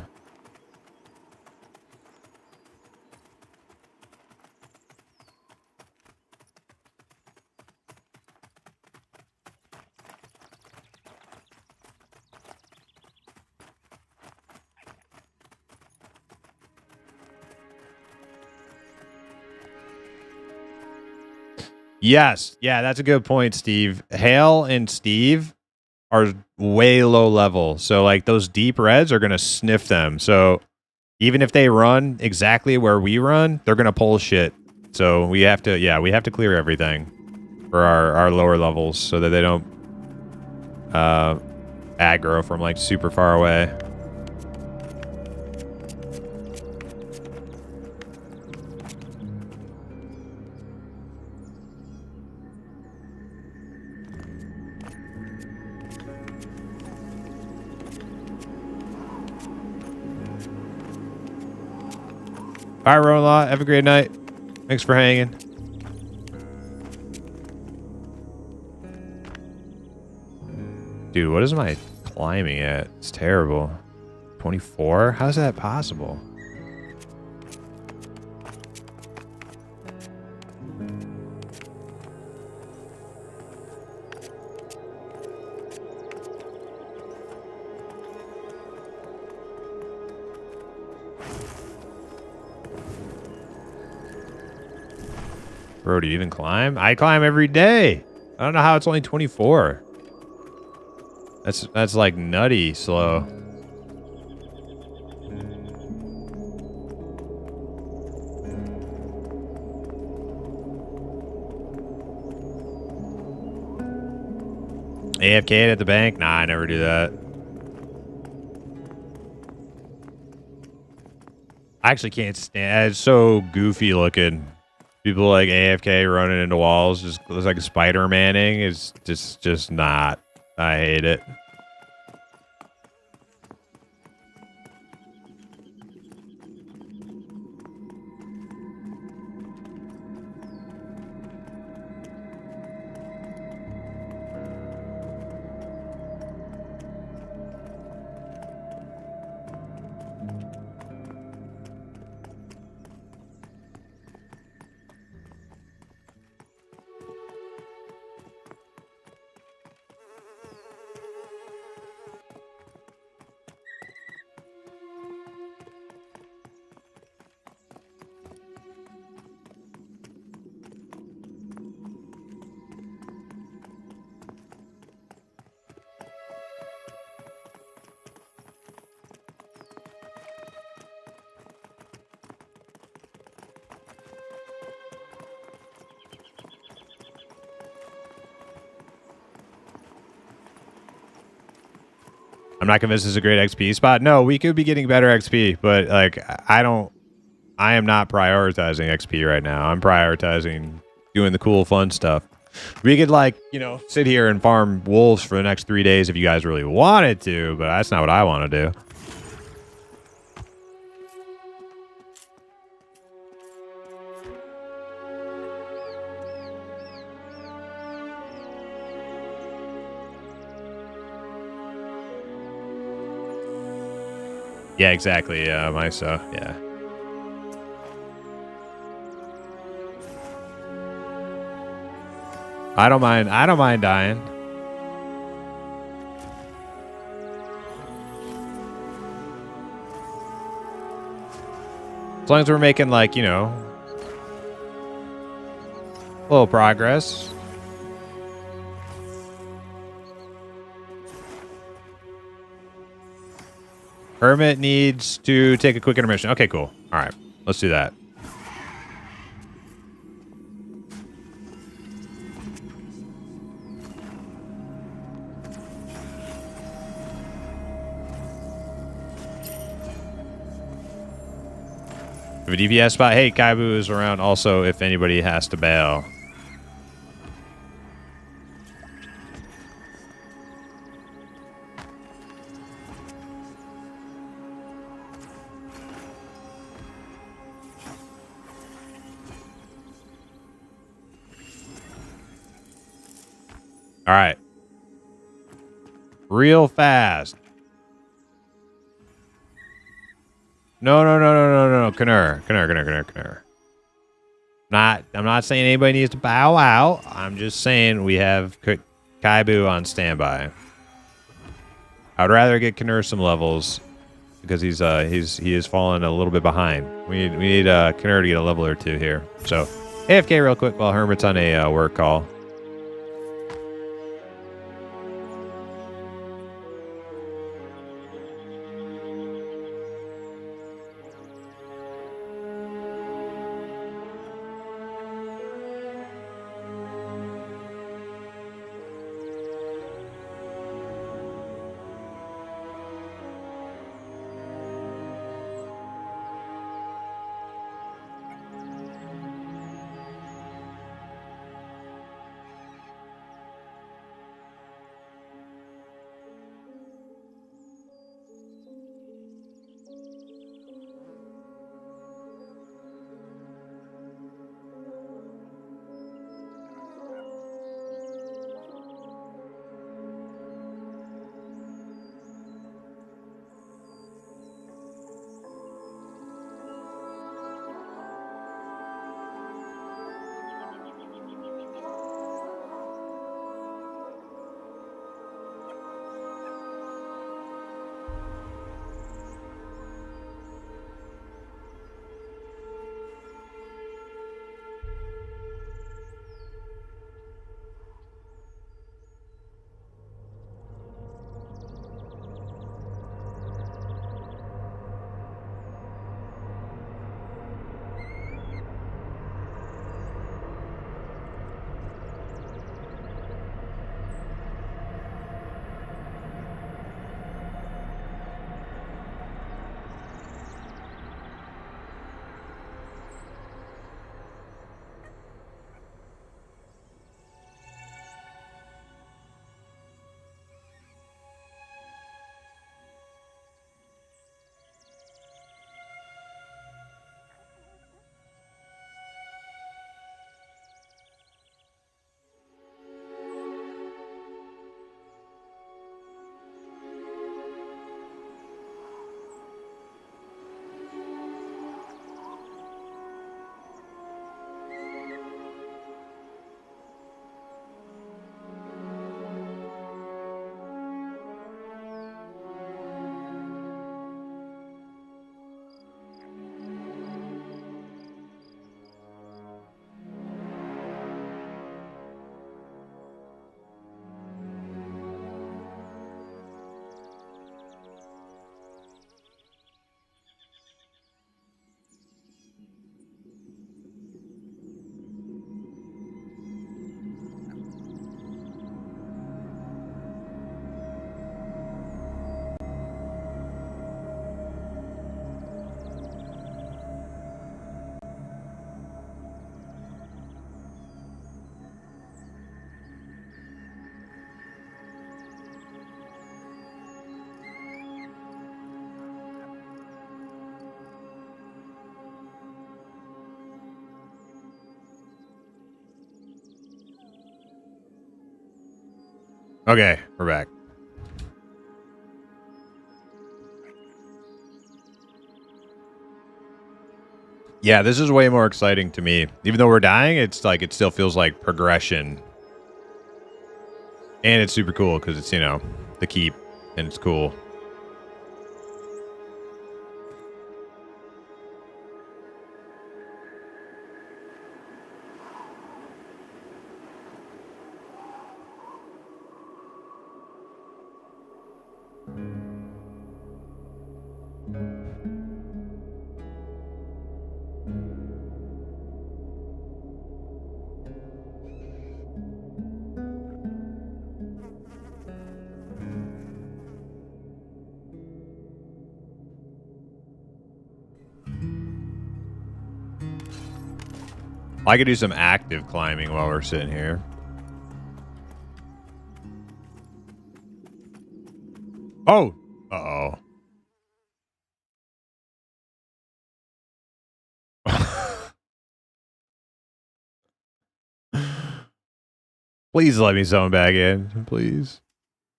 Yes. Yeah, that's a good point, Steve. Hale and Steve are way low level. So like those deep reds are going to sniff them. So even if they run exactly where we run, they're going to pull shit. So we have to clear everything for our lower levels so that they don't aggro from like super far away. All right, Roland, have a great night. Thanks for hanging. Dude, what is my climbing at? It's terrible. 24? How's that possible? Bro, do you even climb? I climb every day. I don't know how it's only 24. That's like nutty slow. AFK at the bank? Nah, I never do that. I actually can't stand. It's so goofy looking. People like AFK running into walls, just looks like Spider-Manning. It's just not. I hate it. I'm not convinced this is a great XP spot. No, we could be getting better XP, but like I am not prioritizing XP right now. I'm prioritizing doing the cool, fun stuff. We could like, sit here and farm wolves for the next 3 days if you guys really wanted to, but that's not what I want to do. Yeah, exactly. Yeah, MISO. Yeah. I don't mind. I don't mind dying. As long as we're making, like, you know, a little progress. Hermit needs to take a quick intermission. Okay, cool. All right, let's do that. If a DPS spot, hey, Kaibu is around also if anybody has to bail. All right. Real fast. No. Knur. I'm not saying anybody needs to bow out. I'm just saying we have Kaibu on standby. I would rather get Knur some levels because he is falling a little bit behind. We need Knur to get a level or two here. So AFK real quick while Hermit's on a work call. Okay, we're back. Yeah, this is way more exciting to me. Even though we're dying, it's like it still feels like progression. And it's super cool because it's, you know, the keep and it's cool. I could do some active climbing while we're sitting here. Oh! Uh-oh. Please let me zone back in, please.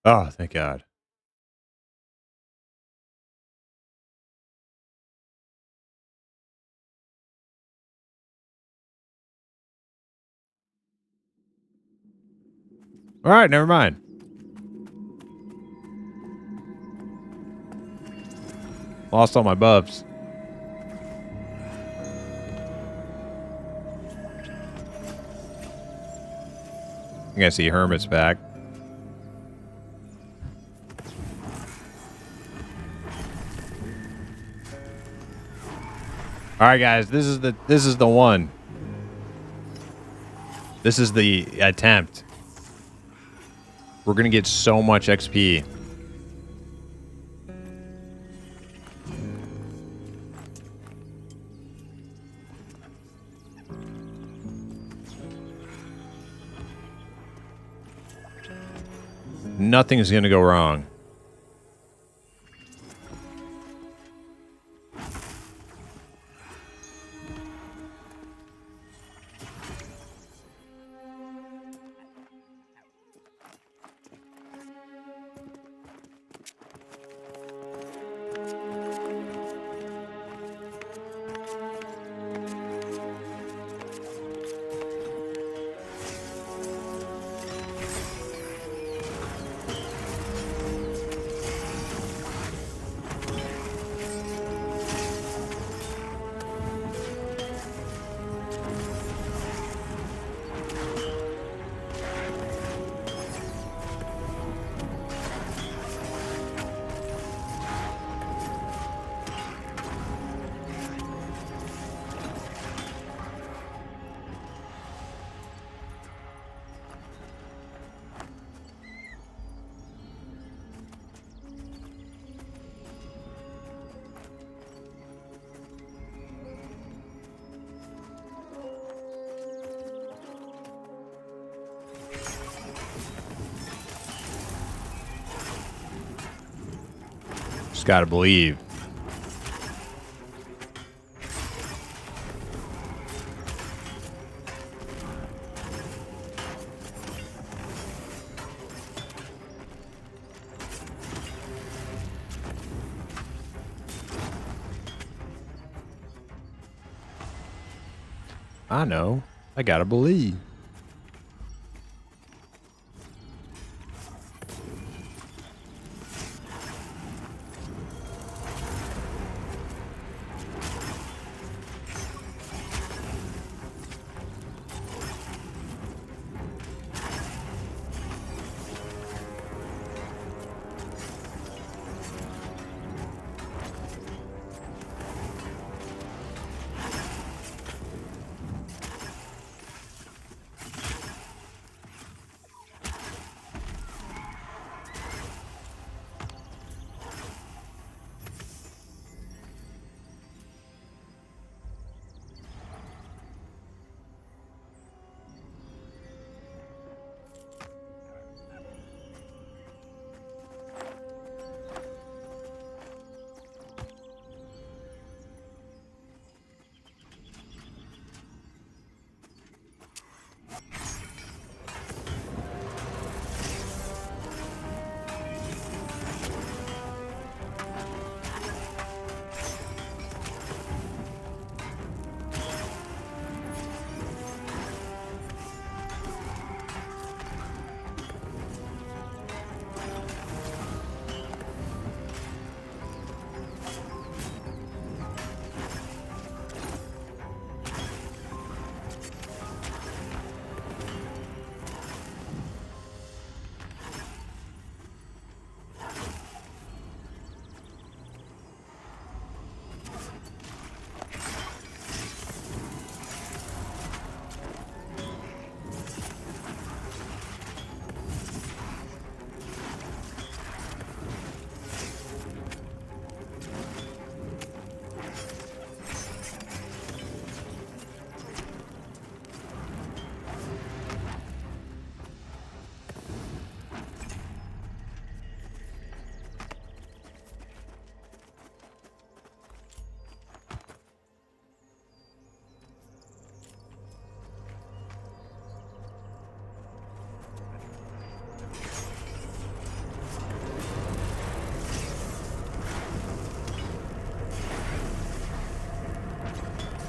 Oh, thank God. All right, never mind. Lost all my buffs. I gotta see Hermit's back. All right, guys, this is the one. This is the attempt. We're gonna get so much XP. Nothing's gonna go wrong. Just gotta believe. I know. I gotta believe.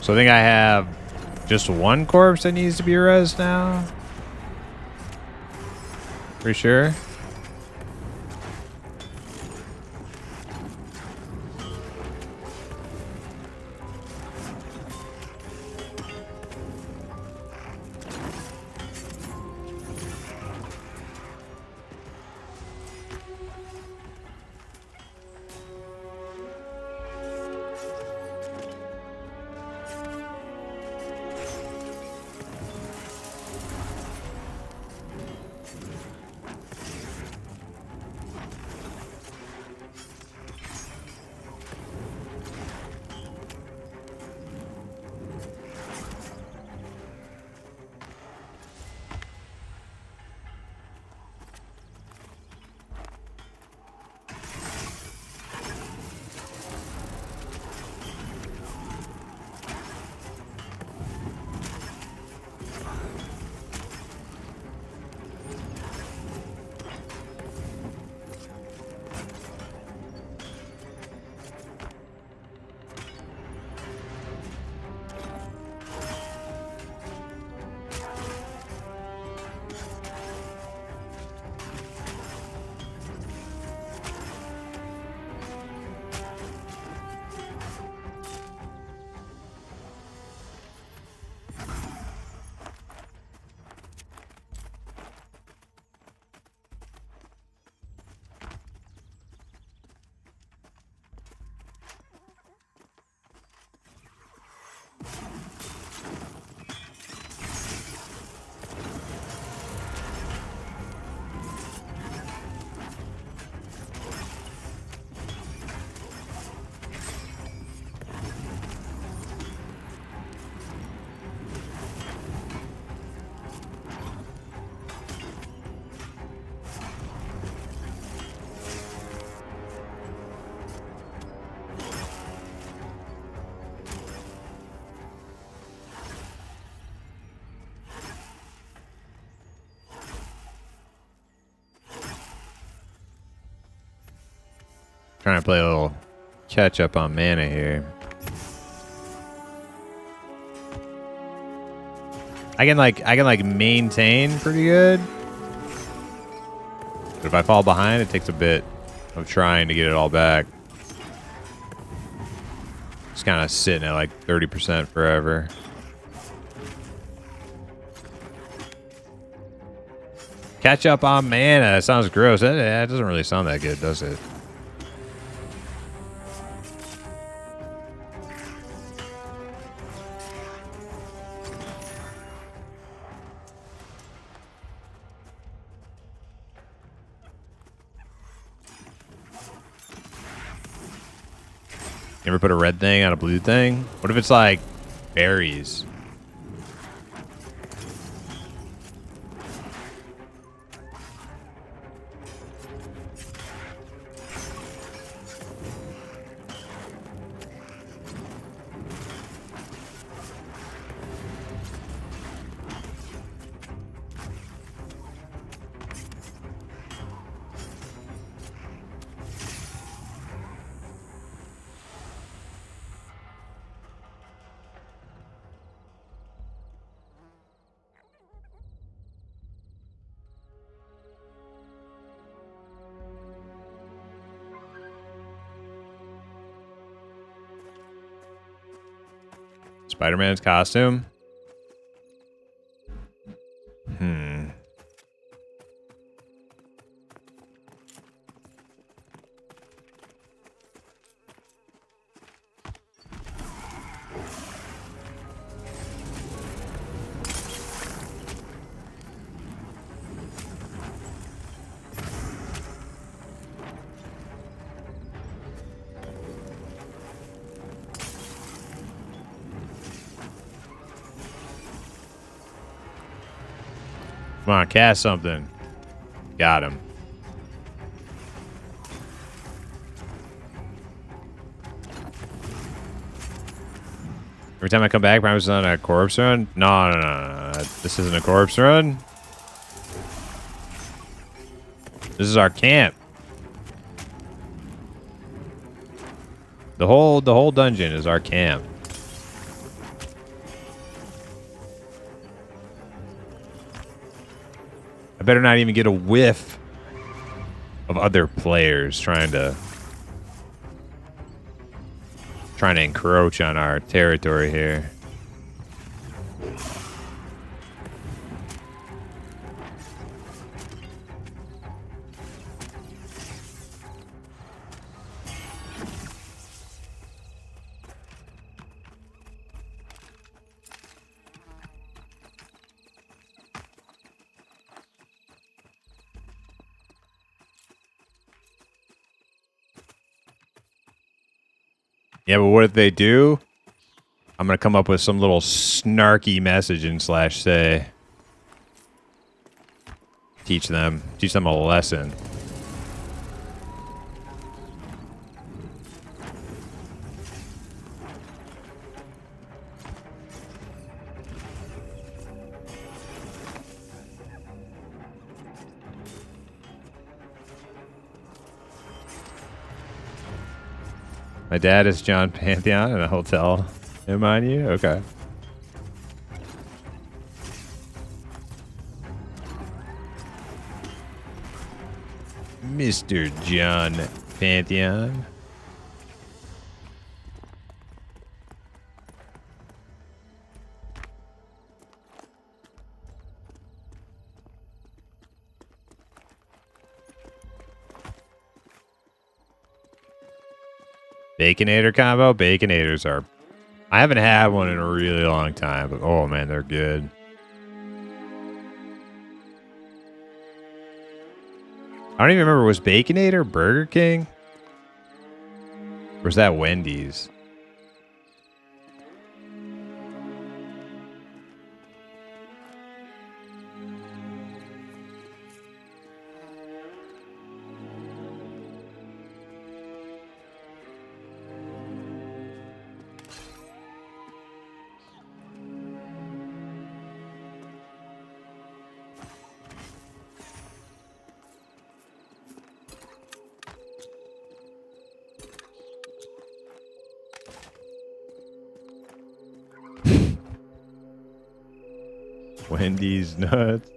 So I think I have just one corpse that needs to be rezzed now. Pretty sure. Trying to play a little catch up on mana here. I can like maintain pretty good. But if I fall behind, it takes a bit of trying to get it all back. Just kind of sitting at like 30% forever. Catch up on mana. That sounds gross. That doesn't really sound that good, does it? You ever put a red thing on a blue thing? What if it's like berries? Spider-Man's costume? Come on, cast something. Got him. Every time I come back, promise it's not a corpse run? No. This isn't a corpse run. This is our camp. The whole dungeon is our camp. I better not even get a whiff of other players trying to encroach on our territory here. Yeah, but what if they do? I'm going to come up with some little snarky message and /say. Teach them a lesson. My dad is John Pantheon in a hotel. Am I on you? Okay. Mr. John Pantheon. Baconator combo? Baconators are... I haven't had one in a really long time, but oh man, they're good. I don't even remember, was Baconator Burger King? Or was that Wendy's? Wendy's nuts.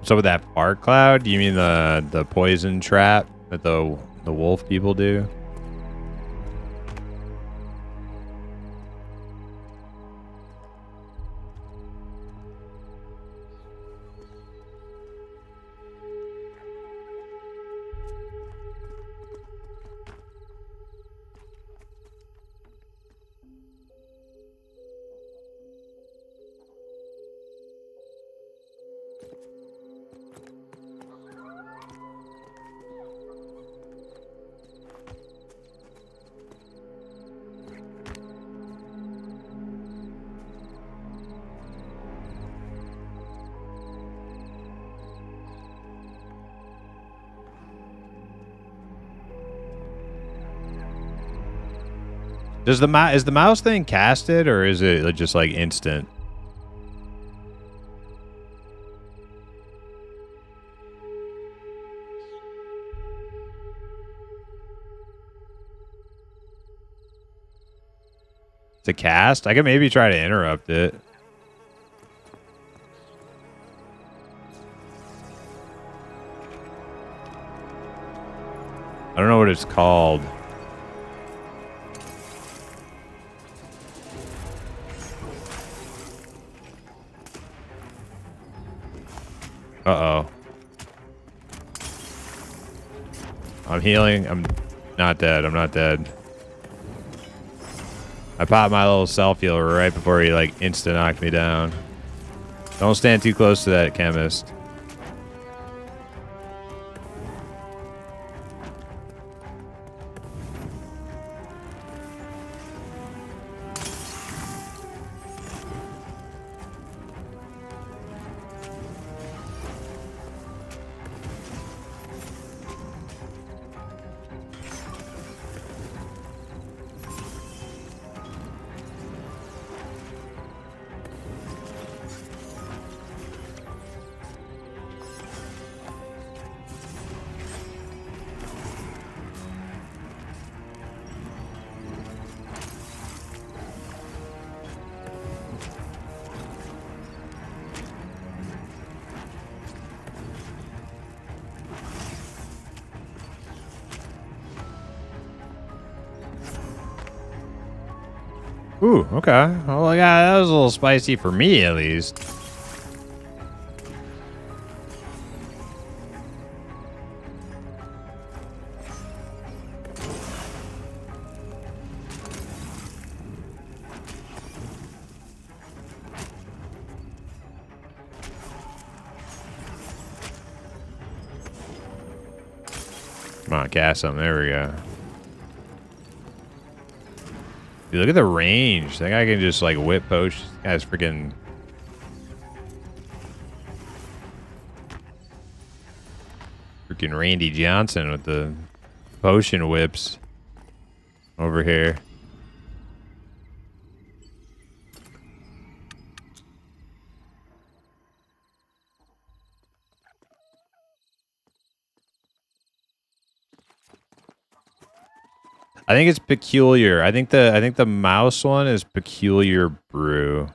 So with that fart cloud, do you mean the poison trap that the wolf people do? Is the mouse thing casted, or is it just like instant? It's a cast? I could maybe try to interrupt it. I don't know what it's called. Uh-oh. I'm healing. I'm not dead. I'm not dead. I popped my little self-healer right before he, like, insta-knocked me down. Don't stand too close to that chemist. Ooh, okay. Well, yeah, that was a little spicy for me, at least. Come on, cast him. There we go. Dude, look at the range. That guy can just, like, whip potions. This guy's freaking... Freaking Randy Johnson with the potion whips over here. I think it's peculiar. I think the mouse one is peculiar brew.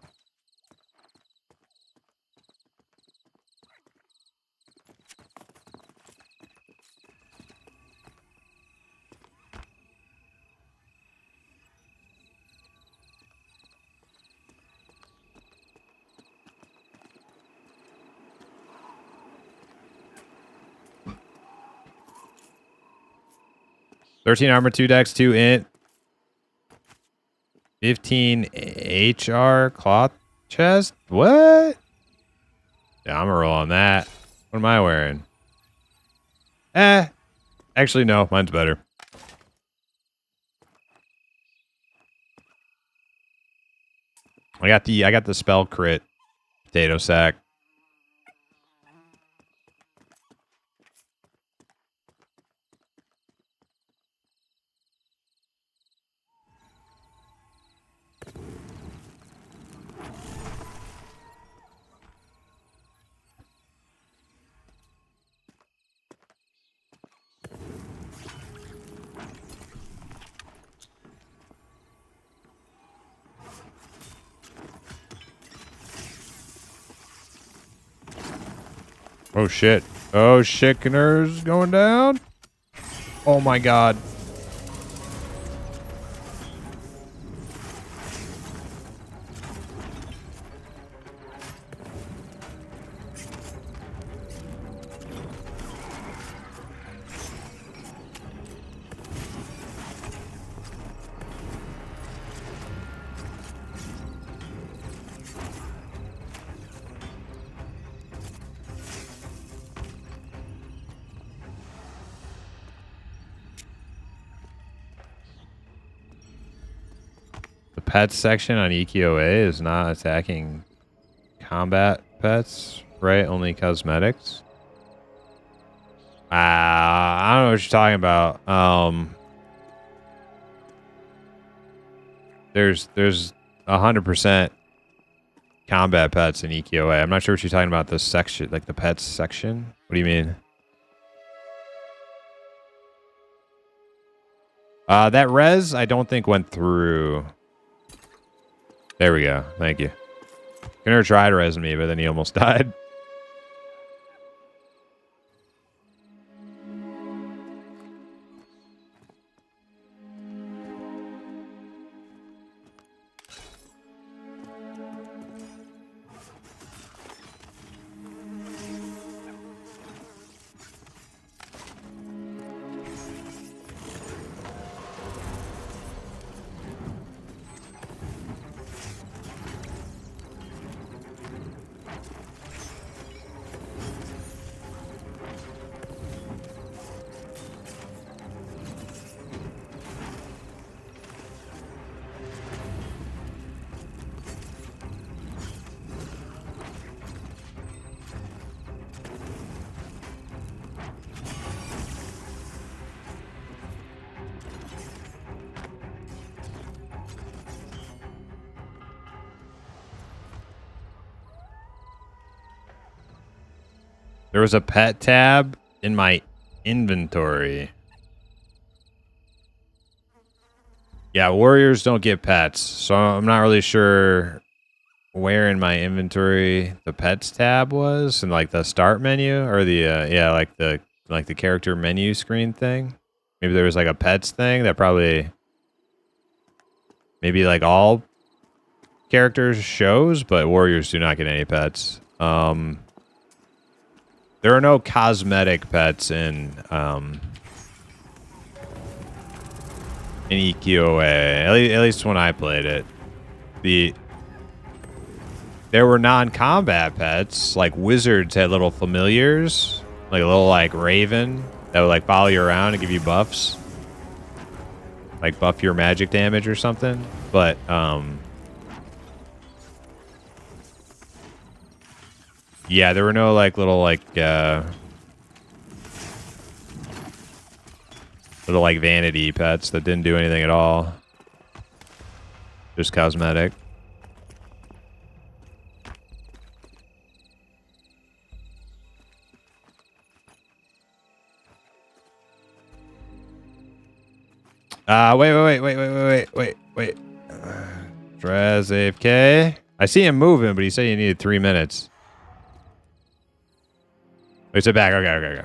$13 armor, 2 dex, 2 int, 15 HR cloth chest. What? Yeah, I'm gonna roll on that. What am I wearing? Actually, no, mine's better. I got the spell crit potato sack. Oh shit. Oh shit, Knurr's going down. Oh my god. Pets section on EQOA is not attacking combat pets, right? Only cosmetics. I don't know what you're talking about. There's 100% combat pets in EQOA. I'm not sure what you're talking about. This section, like the pets section. What do you mean? That res I don't think went through. There we go. Thank you. Gunnar tried to res me, but then he almost died. There was a pet tab in my inventory. Yeah, warriors don't get pets, so I'm not really sure where in my inventory the pets tab was, and like the start menu or the yeah, like the character menu screen thing. Maybe there was like a pets thing that probably maybe like all characters shows, but warriors do not get any pets. There are no cosmetic pets in EQOA. At least when I played it, there were non-combat pets. Like wizards had little familiars, like a little like raven that would like follow you around and give you buffs, like buff your magic damage or something. But yeah, there were no like little like vanity pets that didn't do anything at all. Just cosmetic. Wait. Draz AFK. I see him moving, but he said he needed 3 minutes. Wait, sit back. Okay.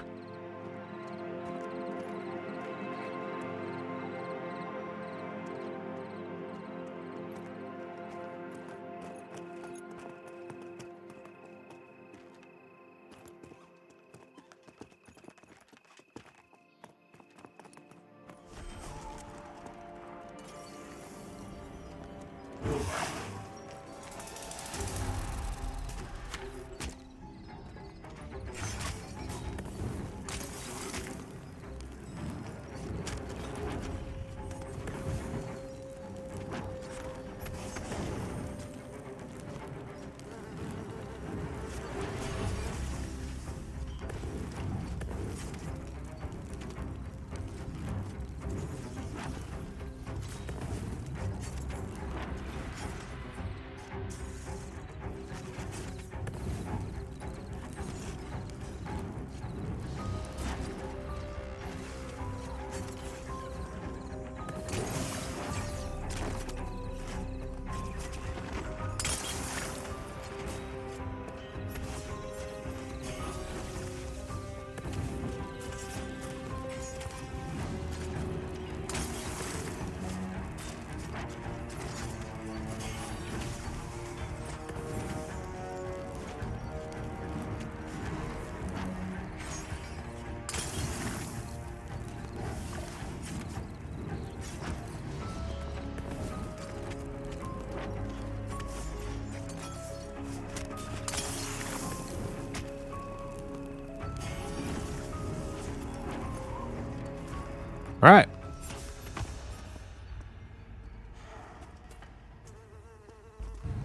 All right.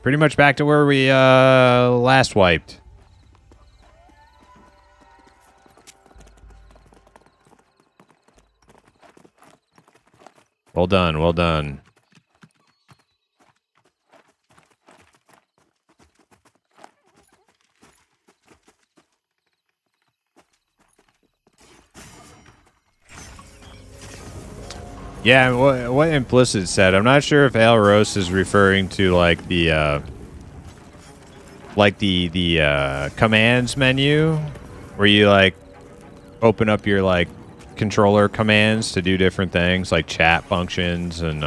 Pretty much back to where we last wiped. Well done. Yeah, what Implicit said. I'm not sure if Alros is referring to like the commands menu, where you like open up your like controller commands to do different things, like chat functions, and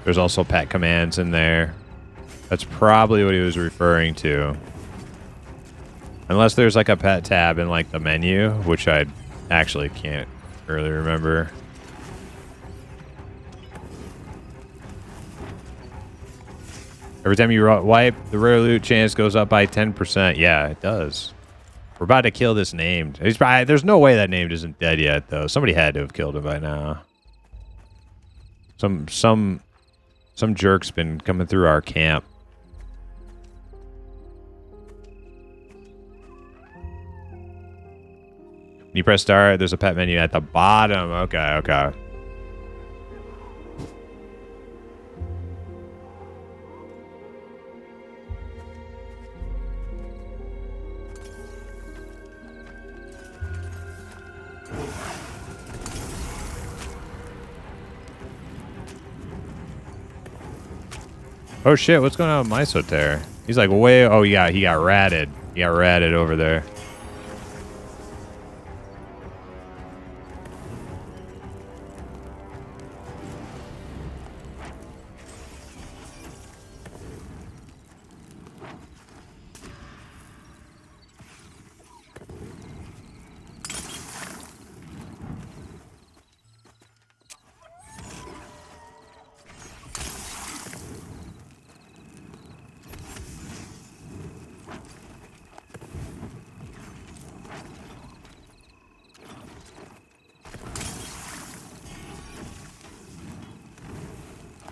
there's also pet commands in there. That's probably what he was referring to. Unless there's like a pet tab in like the menu, which I actually can't really remember. Every time you wipe, the rare loot chance goes up by 10%. Yeah, it does. We're about to kill this named. There's no way that named isn't dead yet, though. Somebody had to have killed him by now. Some jerk's been coming through our camp. When you press start, there's a pet menu at the bottom. Okay. Oh shit, what's going on with Mysoter? He's like way... Oh yeah, he got ratted. He got ratted over there.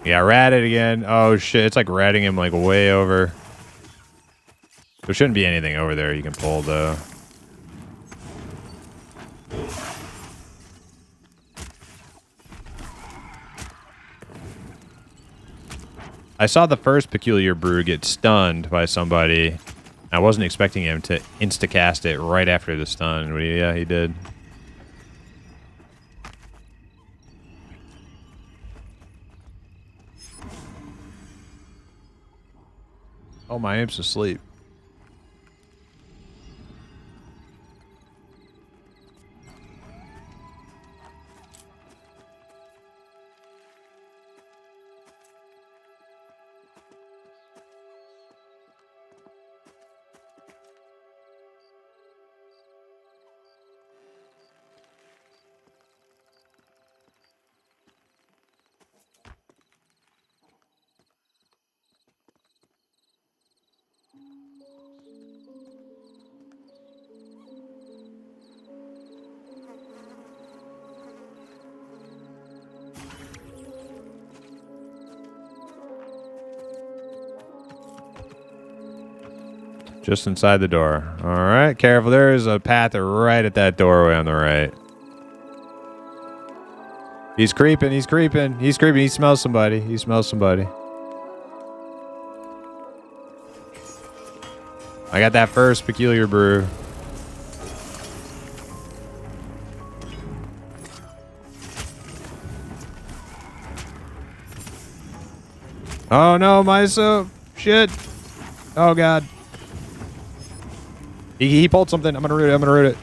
Yeah, ratted again. Oh shit, it's like ratting him like way over. There shouldn't be anything over there you can pull though. I saw the first Peculiar Brew get stunned by somebody. I wasn't expecting him to insta-cast it right after the stun. But yeah, he did. Oh, my imp's asleep. Just inside the door. All right, careful. There is a path right at that doorway on the right. He's creeping. He's creeping. He's creeping. He smells somebody. He smells somebody. I got that first Peculiar Brew. Oh no, my soap. Shit. Oh god. He pulled something. I'm gonna root it. I'm gonna root it.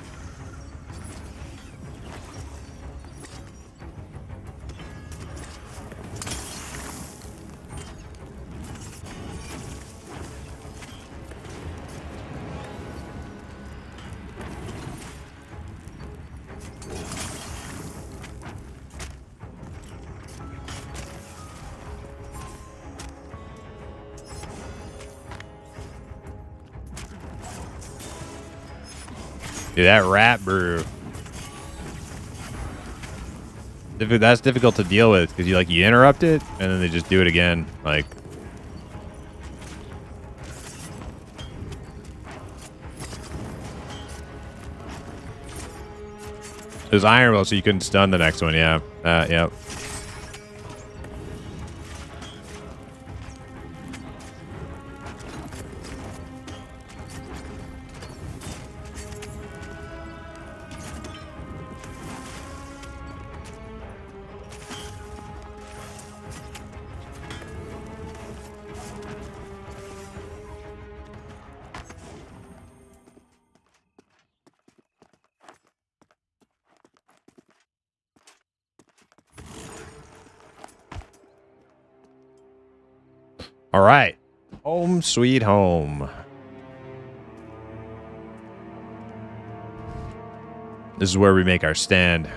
Dude, that rat brew. That's difficult to deal with because you interrupt it and then they just do it again. Like, it was iron will, so you couldn't stun the next one. Yeah, yep. All right. Home sweet home. This is where we make our stand.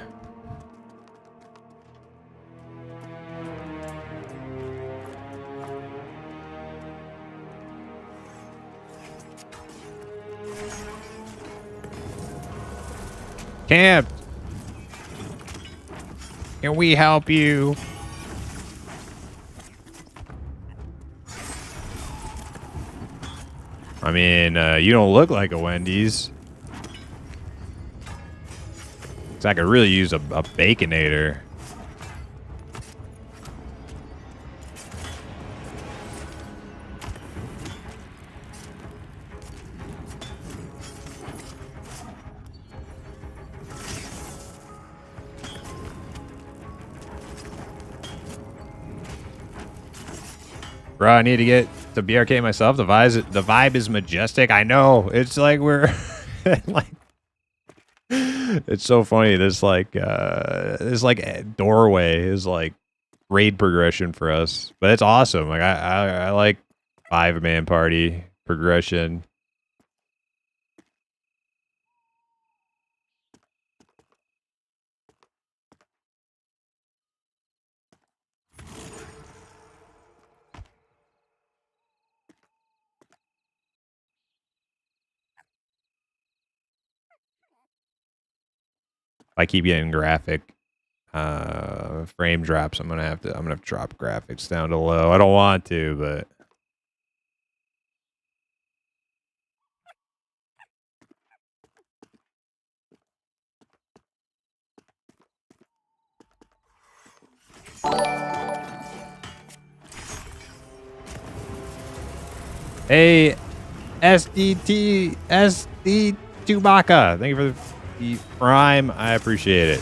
Camp. Can we help you? I mean, you don't look like a Wendy's. So I could really use a Baconator. Bro, I need to get to BRK myself. The vibe is majestic. I know. It's like we're like, it's so funny. This doorway is like raid progression for us, but it's awesome. Like I like 5-man party progression. I keep getting graphic. Frame drops. I'm gonna have to drop graphics down to low. I don't want to, but hey, SD Chewbacca. Thank you for the prime. I appreciate it.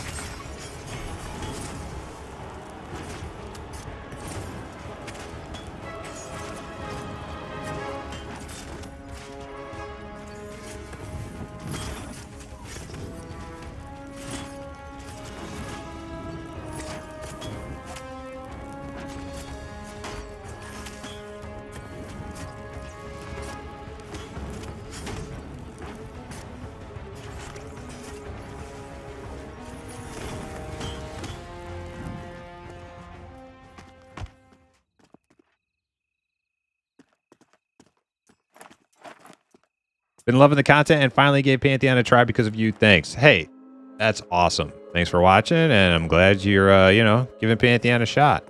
Been loving the content and finally gave Pantheon a try because of you. Thanks. Hey, that's awesome. Thanks for watching, and I'm glad you're, giving Pantheon a shot.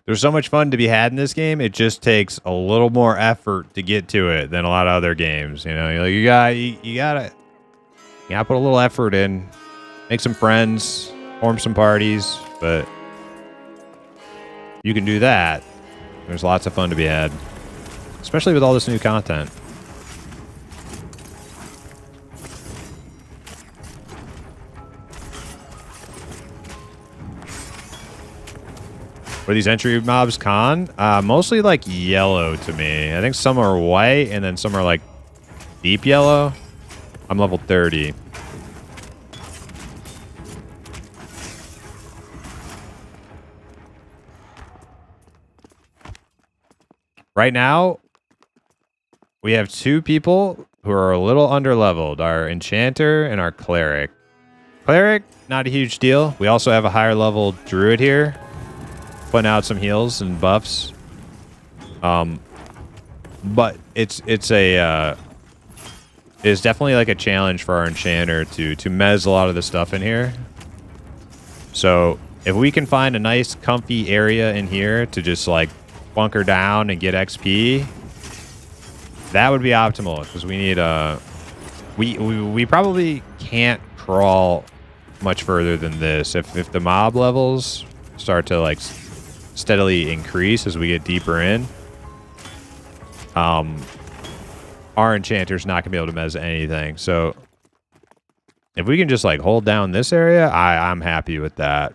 There's so much fun to be had in this game. It just takes a little more effort to get to it than a lot of other games. You know, you gotta put a little effort in, make some friends, form some parties. But you can do that. There's lots of fun to be had, especially with all this new content. Were these entry mobs con? Mostly like yellow to me. I think some are white and then some are like deep yellow. I'm level 30. Right now, we have two people who are a little under-leveled. Our Enchanter and our Cleric. Cleric, not a huge deal. We also have a higher level Druid here, putting out some heals and buffs. But it's definitely like a challenge for our Enchanter to mez a lot of the stuff in here. So if we can find a nice comfy area in here to just like bunker down and get XP, that would be optimal, because we need we probably can't crawl much further than this. If the mob levels start to like steadily increase as we get deeper in, our Enchanter's not gonna be able to mez anything. So if we can just like hold down this area, I'm happy with that.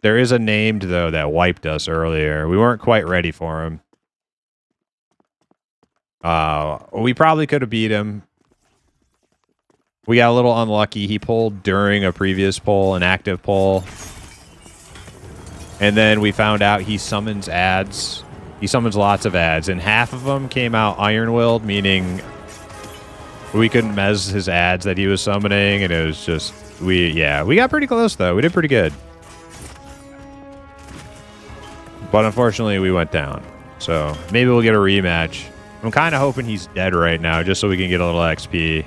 There is a named though that wiped us earlier. We weren't quite ready for him. We probably could have beat him. We got a little unlucky. He pulled during a previous pull, an active pull. And then we found out he summons ads. He summons lots of ads, and half of them came out iron-willed, meaning we couldn't mez his ads that he was summoning, and it was just, we got pretty close though. We did pretty good. But unfortunately, we went down. So maybe we'll get a rematch. I'm kind of hoping he's dead right now, just so we can get a little XP.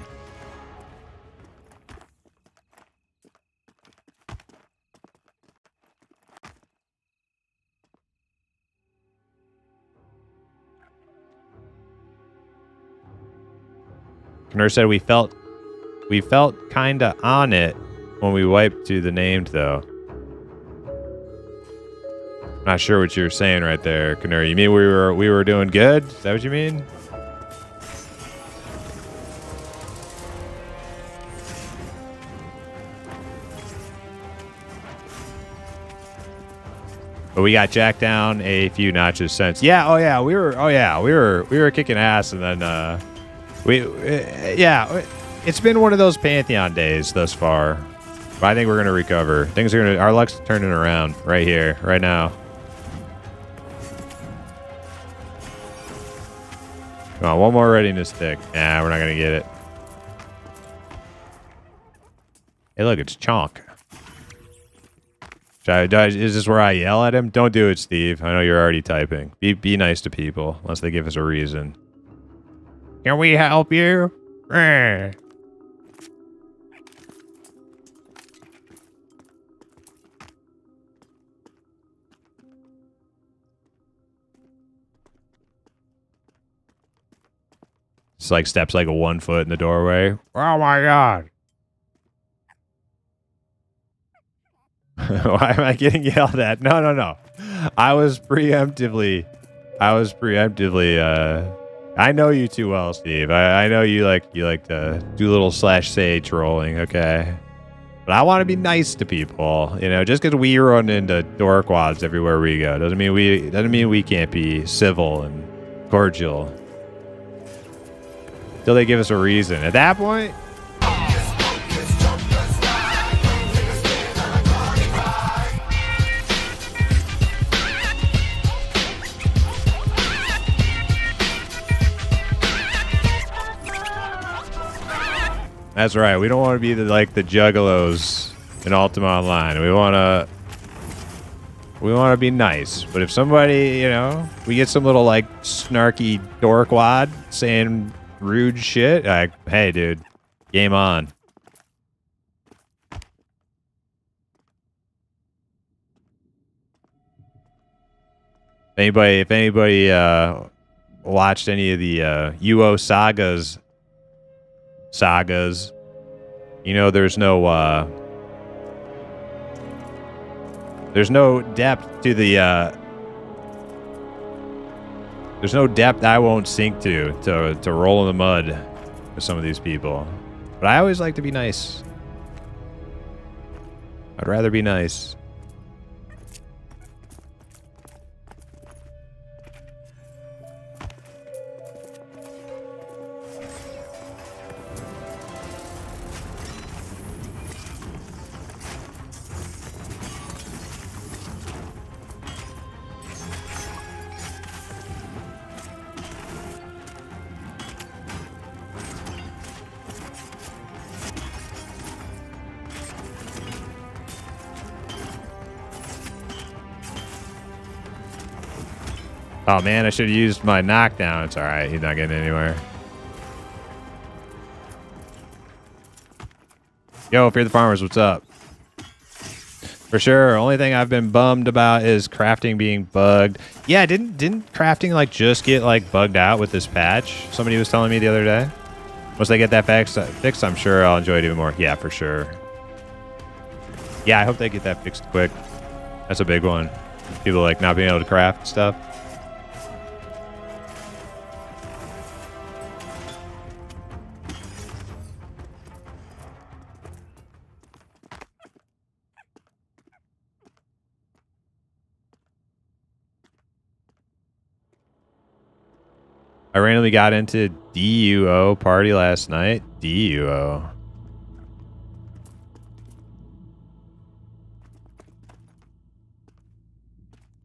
Nurse said we felt kind of on it when we wiped to the named, though. Not sure what you're saying right there, Canary. You mean we were doing good? Is that what you mean? But we got jacked down a few notches since. Yeah, we were kicking ass, and then it's been one of those Pantheon days thus far. But I think we're gonna recover. Our luck's turning around right here, right now. Come on, one more readiness stick. Nah, we're not going to get it. Hey, look, it's Chonk. Is this where I yell at him? Don't do it, Steve. I know you're already typing. Be nice to people, unless they give us a reason. Can we help you? It's like steps like a 1 foot in the doorway. Oh my god. Why am I getting yelled at? No. I was preemptively I know you too well, Steve. I know you like to do a little /say trolling, okay? But I want to be nice to people, you know, just because we run into dorkwads everywhere we go doesn't mean we can't be civil and cordial. Till they give us a reason. At that point, that's right. We don't want to be like the juggalos in Ultima Online. We want to be nice. But if somebody, you know, we get some little like snarky dorkwad saying rude shit, like, hey, dude, game on. If anybody watched any of the UO sagas, you know, there's no depth to the there's no depth I won't sink to roll in the mud with some of these people. But I always like to be nice. I'd rather be nice. Oh man, I should have used my knockdown. It's alright, he's not getting anywhere. Yo, Fear the Farmers, what's up? For sure, only thing I've been bummed about is crafting being bugged. Yeah, didn't crafting like just get like bugged out with this patch? Somebody was telling me the other day. Once they get that fixed, I'm sure I'll enjoy it even more. Yeah, for sure. Yeah, I hope they get that fixed quick. That's a big one. People like not being able to craft stuff. I randomly got into DUO party last night. DUO.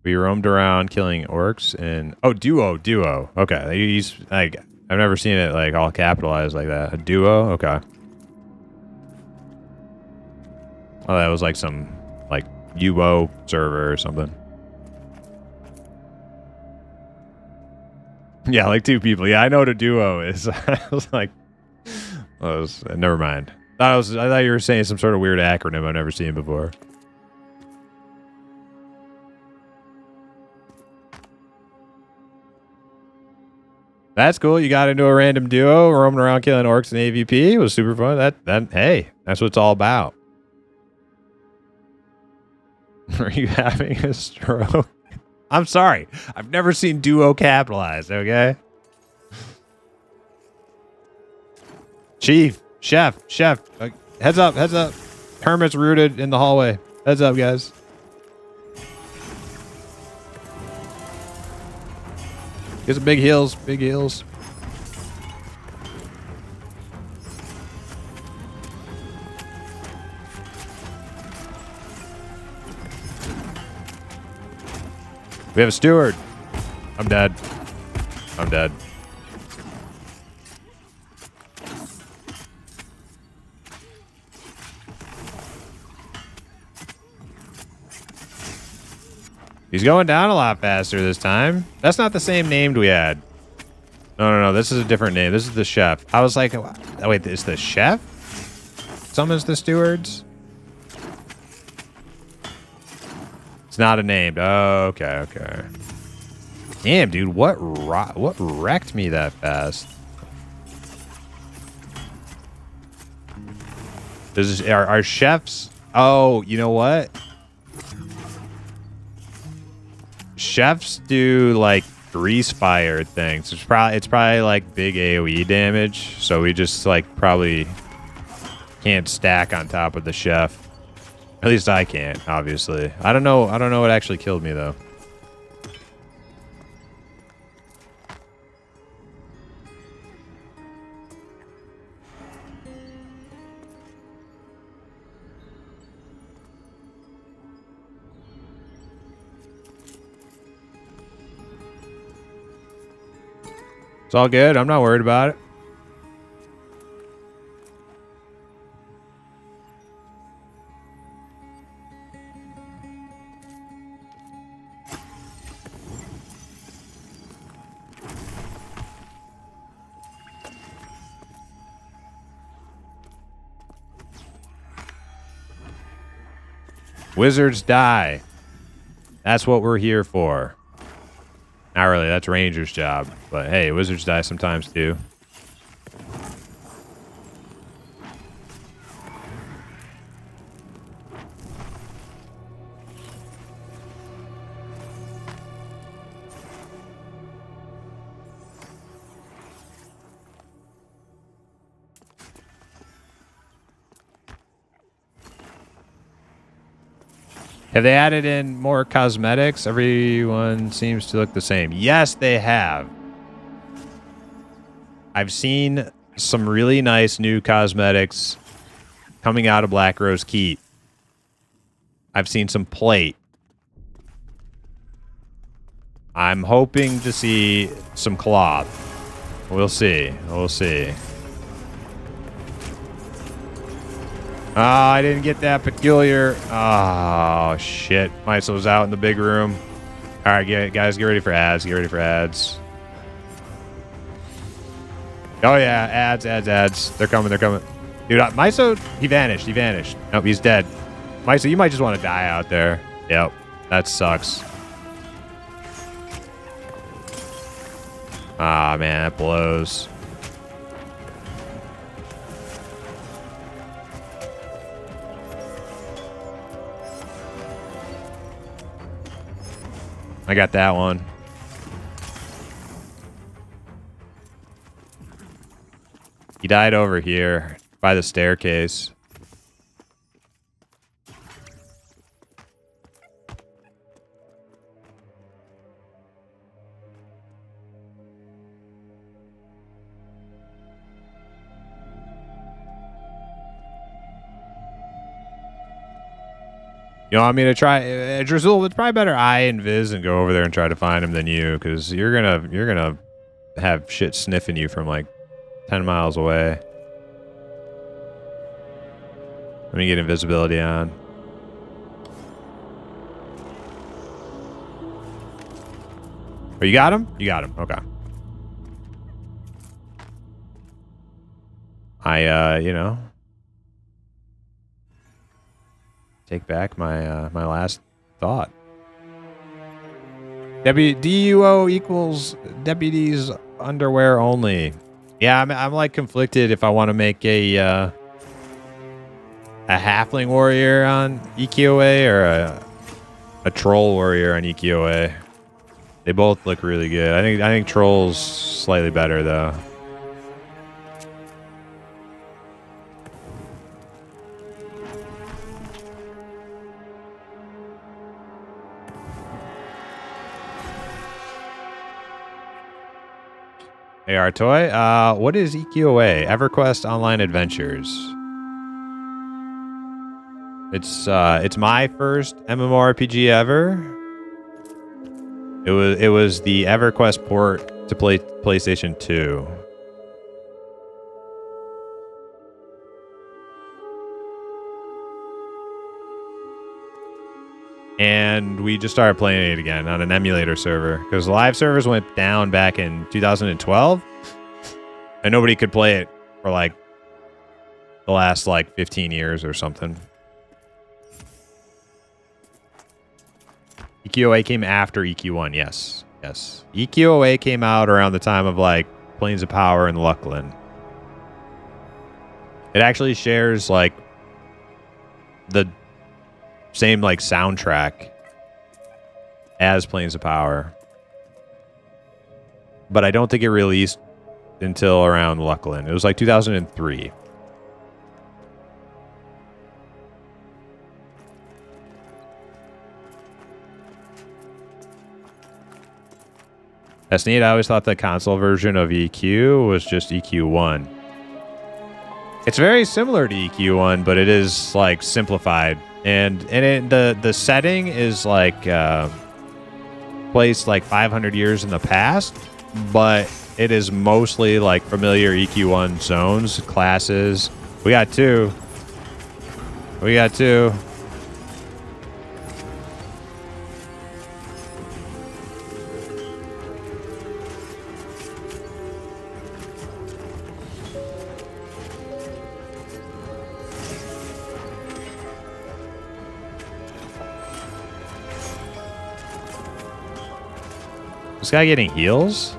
We roamed around killing orcs and duo. Okay, he's like I've never seen it like all capitalized like that. A duo. Okay. Oh, that was like some like UO server or something. Yeah, like two people. Yeah, I know what a duo is. I was like, never mind. I thought you were saying some sort of weird acronym I've never seen before. That's cool. You got into a random duo, roaming around killing orcs in AVP. It was super fun. Hey, that's what it's all about. Are you having a stroke? I'm sorry. I've never seen duo capitalized, okay? Chef. Heads up. Hermit's rooted in the hallway. Heads up, guys. Get some big heals. We have a steward. I'm dead. He's going down a lot faster this time. That's not the same named we had. No. This is a different name. This is the chef. I was like, oh, wait, it's the chef? Summons the stewards? It's not a named. Oh, okay. Damn, dude, what wrecked me that fast? Our chefs. Oh, you know what? Chefs do like grease fire things. It's probably like big AoE damage. So we just like probably can't stack on top of the chef. At least I can't, obviously. I don't know what actually killed me though. It's all good. I'm not worried about it. Wizards die. That's what we're here for. Not really, that's Ranger's job. But hey, wizards die sometimes too. Have they added in more cosmetics? Everyone seems to look the same. Yes, they have. I've seen some really nice new cosmetics coming out of Black Rose Keep. I've seen some plate. I'm hoping to see some cloth. We'll see. We'll see. Oh, I didn't get that peculiar. Oh, shit. Mysel was out in the big room. All right, guys, get ready for ads. Get ready for ads. Oh, yeah. Ads. They're coming. Dude, Mysel, he vanished. Nope, he's dead. Mysel, you might just want to die out there. Yep, that sucks. Ah, man, that blows. I got that one. He died over here by the staircase. You want me to try? Drizzle, it's probably better I and Viz and go over there and try to find him than you, because you're gonna have shit sniffing you from like 10 miles away. Let me get invisibility on. Oh, you got him? You got him. Okay. You know, take back my my last thought. DUO equals deputies underwear only. Yeah, I'm like conflicted if I want to make a halfling warrior on EQOA or a troll warrior on EQOA. They both look really good. I think troll's slightly better though. Hey, Artoy, what is EQOA? EverQuest Online Adventures. It's my first MMORPG ever. It was the EverQuest port to PlayStation 2. And we just started playing it again on an emulator server because live servers went down back in 2012 and nobody could play it for like the last like 15 years or something. EQOA came after EQ1, yes. Yes. EQOA came out around the time of like Planes of Power and Luckland. It actually shares like the same like soundtrack as Planes of Power. But I don't think it released until around Luckland. It was like 2003. That's neat. I always thought the console version of EQ was just EQ1. It's very similar to EQ1, but it is like simplified. And the setting is like placed like 500 years in the past, but it is mostly like familiar EQ1 zones, classes. We got two. We got two. This guy getting heals?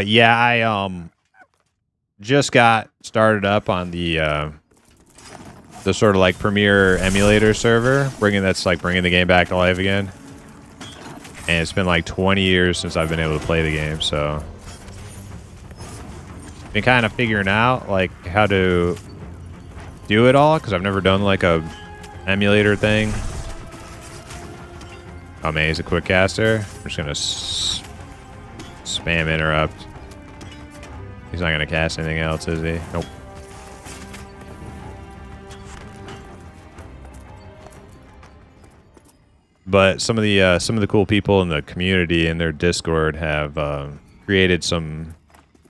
Yeah, I just got started up on the sort of like premier emulator server, bringing the game back to life again. And it's been like 20 years since I've been able to play the game, so been kind of figuring out like how to do it all because I've never done like a emulator thing. Oh man, he's a quick caster. I'm just gonna spam interrupt. He's not gonna cast anything else, is he? Nope. But some of the cool people in the community in their Discord have created some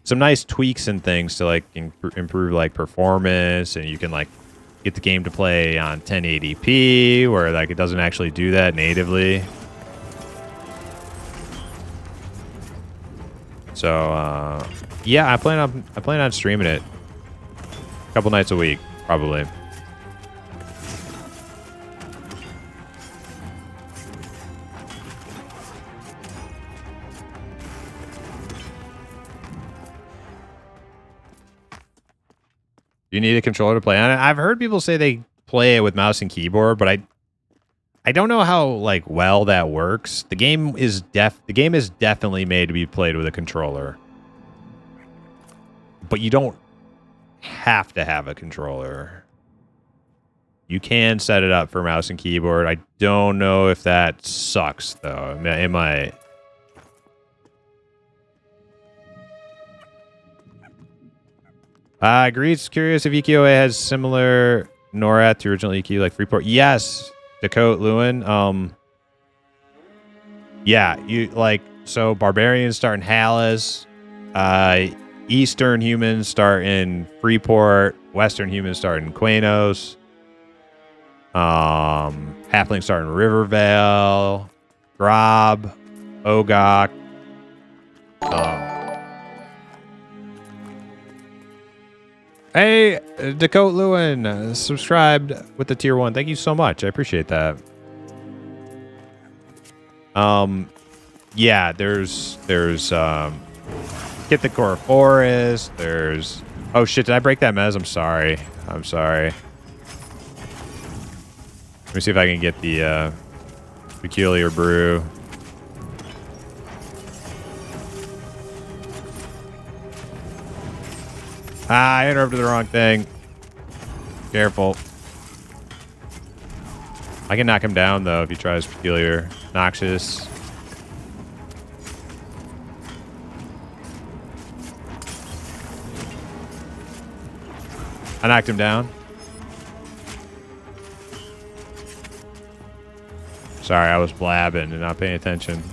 nice tweaks and things to like improve like performance, and you can like get the game to play on 1080p where like it doesn't actually do that natively. So yeah, I plan on streaming it a couple nights a week, probably. You need a controller to play on it. I've heard people say they play it with mouse and keyboard, but I don't know how like well that works. The game is definitely made to be played with a controller. But you don't have to have a controller. You can set it up for mouse and keyboard. I don't know if that sucks though. It might. I agree. It's curious if EQOA has similar NORAD to original EQ, like Freeport. Yes, Dakota Lewin. Yeah, you like so barbarians start in Hallis, Eastern humans start in Freeport, Western humans start in Quanos, halflings start in Rivervale, Grob, Ogok. Hey, Dakota Lewin, subscribed with the tier 1. Thank you so much. I appreciate that. Yeah, there's Get the core forest. There's... Oh, shit. Did I break that mez? I'm sorry. I'm sorry. Let me see if I can get the peculiar brew. Ah, I interrupted the wrong thing. Careful. I can knock him down, though, if he tries peculiar. Noxious. I knocked him down. Sorry, I was blabbing and not paying attention.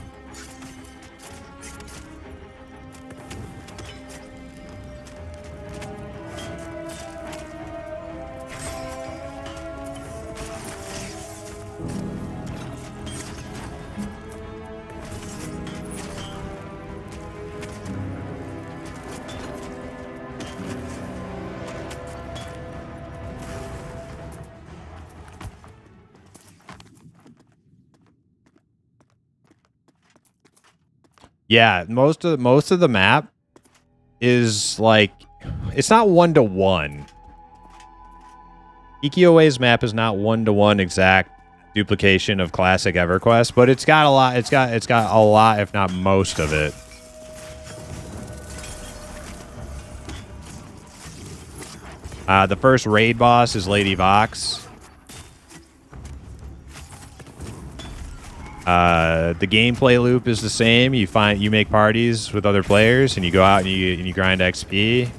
Yeah, most of the map is like, it's not 1-to-1. EQOA's map is not 1-to-1 exact duplication of classic EverQuest, but it's got a lot. It's got a lot, if not most of it. The first raid boss is Lady Vox. The gameplay loop is the same. You make parties with other players, and you go out and you grind XP,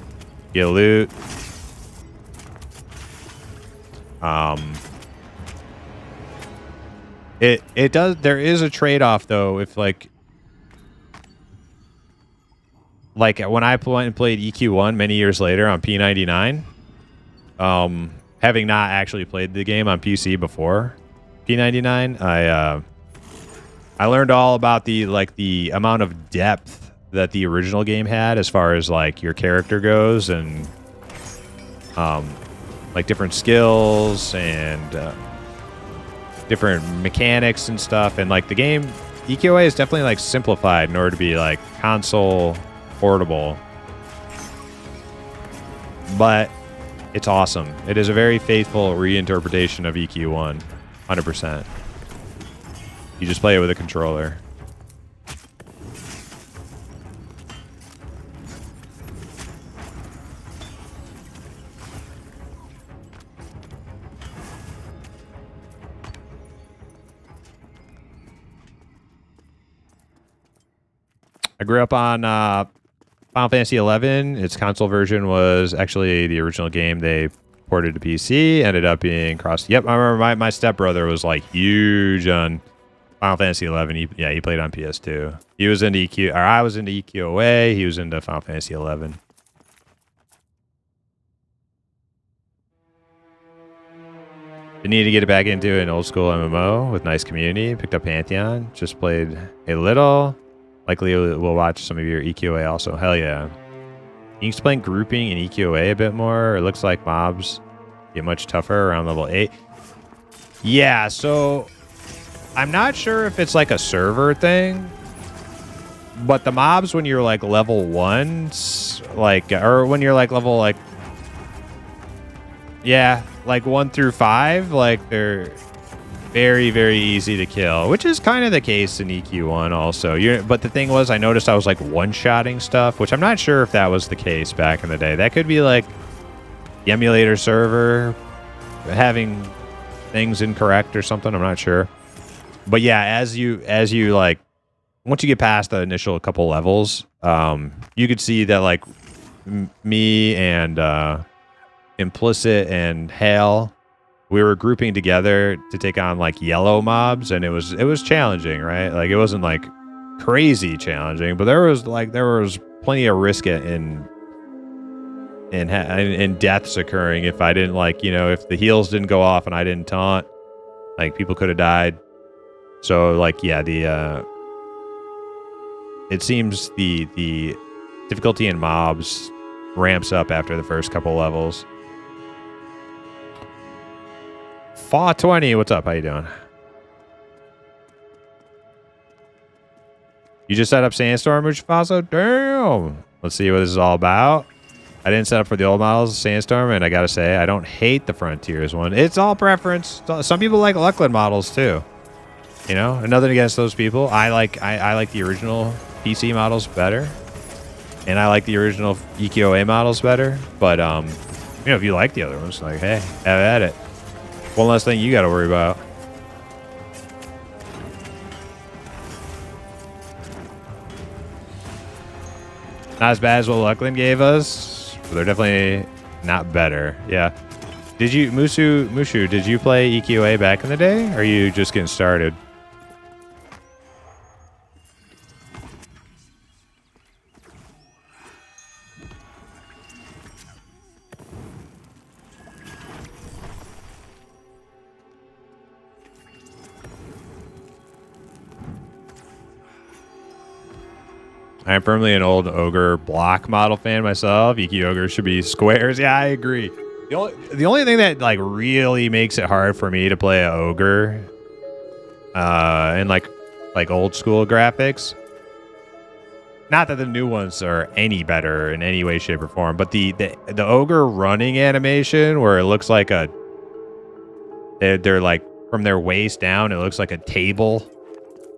get loot. It does. There is a trade-off though. If like when I played EQ1 many years later on P99, having not actually played the game on PC before P99, I learned all about the amount of depth that the original game had as far as like your character goes, and like different skills and different mechanics and stuff. And like the game EQA is definitely like simplified in order to be like console portable, but it's awesome. It is a very faithful reinterpretation of EQ1, 100%. You just play it with a controller. I grew up on Final Fantasy 11. Its console version was actually the original game they ported to PC. Ended up being crossed. Yep, I remember my stepbrother was like huge on Final Fantasy 11. He played on PS2. He was into EQ, or I was into EQOA. He was into Final Fantasy 11. I need to get it back into an old school MMO with nice community. Picked up Pantheon. Just played a little. Likely we'll watch some of your EQA also. Hell yeah. Can you explain grouping in EQA a bit more? It looks like mobs get much tougher around level 8. Yeah, so I'm not sure if it's like a server thing, but the mobs when you're like level 1, like, or when you're like level like, yeah, like 1 through 5, like they're very, very easy to kill, which is kind of the case in EQ1 also. But the thing was, I noticed I was like one-shotting stuff, which I'm not sure if that was the case back in the day. That could be like the emulator server having things incorrect or something. I'm not sure. But yeah, as you like, once you get past the initial couple levels, you could see that like me and Implicit and Hale, we were grouping together to take on like yellow mobs, and it was challenging, right? Like it wasn't like crazy challenging, but there was plenty of risk in deaths occurring if I didn't like, if the heals didn't go off and I didn't taunt, like people could have died. So like, yeah, it seems the difficulty in mobs ramps up after the first couple levels. Fa20, what's up? How you doing? You just set up Sandstorm, Muchafaso? Damn. Let's see what this is all about. I didn't set up for the old models, Sandstorm, and I gotta say, I don't hate the Frontiers one. It's all preference. Some people like Luckland models too. You know, nothing against those people. I like the original PC models better, and I like the original EQOA models better. But you know, if you like the other ones, like, hey, have at it. One less thing you got to worry about. Not as bad as what Luckland gave us, but they're definitely not better. Yeah. Did you, Mushu, did you play EQA back in the day, or are you just getting started? I'm firmly an old Ogre block model fan myself. EQ Ogre should be squares. Yeah, I agree. The only thing that like really makes it hard for me to play an Ogre in like old school graphics. Not that the new ones are any better in any way, shape, or form, but the Ogre running animation where it looks like they're like from their waist down, it looks like a table.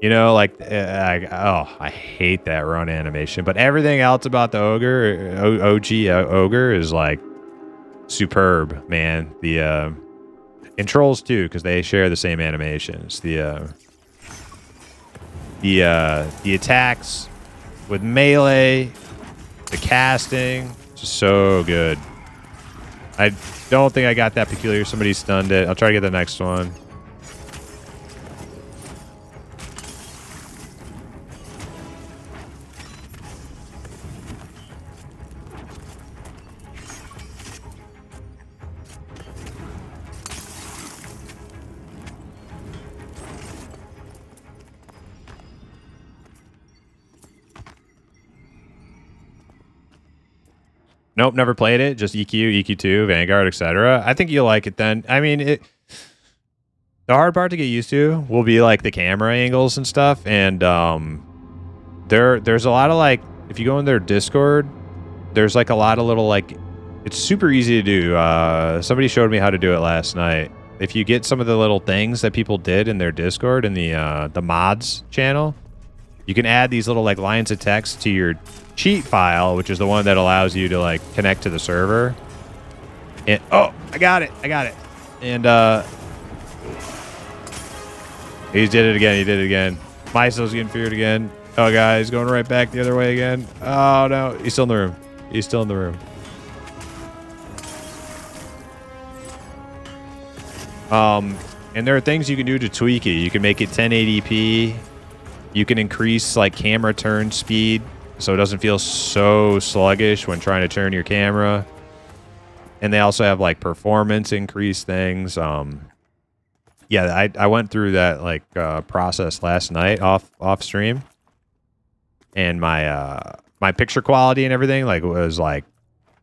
You know, like, I hate that run animation. But everything else about the Ogre, OG Ogre, is like superb, man. And Trolls too, because they share the same animations. The attacks with melee, the casting, just so good. I don't think I got that peculiar. Somebody stunned it. I'll try to get the next one. Nope, never played it. Just EQ, EQ2, Vanguard, etc. I think you'll like it then. I mean, the hard part to get used to will be like the camera angles and stuff. And there's a lot of like, if you go in their Discord, there's like a lot of little like, it's super easy to do. Somebody showed me how to do it last night. If you get some of the little things that people did in their Discord in the mods channel, you can add these little like lines of text to your cheat file, which is the one that allows you to like connect to the server. And oh, I got it. And he did it again. Myso's getting feared again. Oh, guys, going right back the other way again. Oh no, he's still in the room. And there are things you can do to tweak it. You can make it 1080p. You can increase like camera turn speed so it doesn't feel so sluggish when trying to turn your camera. And they also have like performance increase things. Yeah, I went through that like process last night off stream, and my picture quality and everything like was like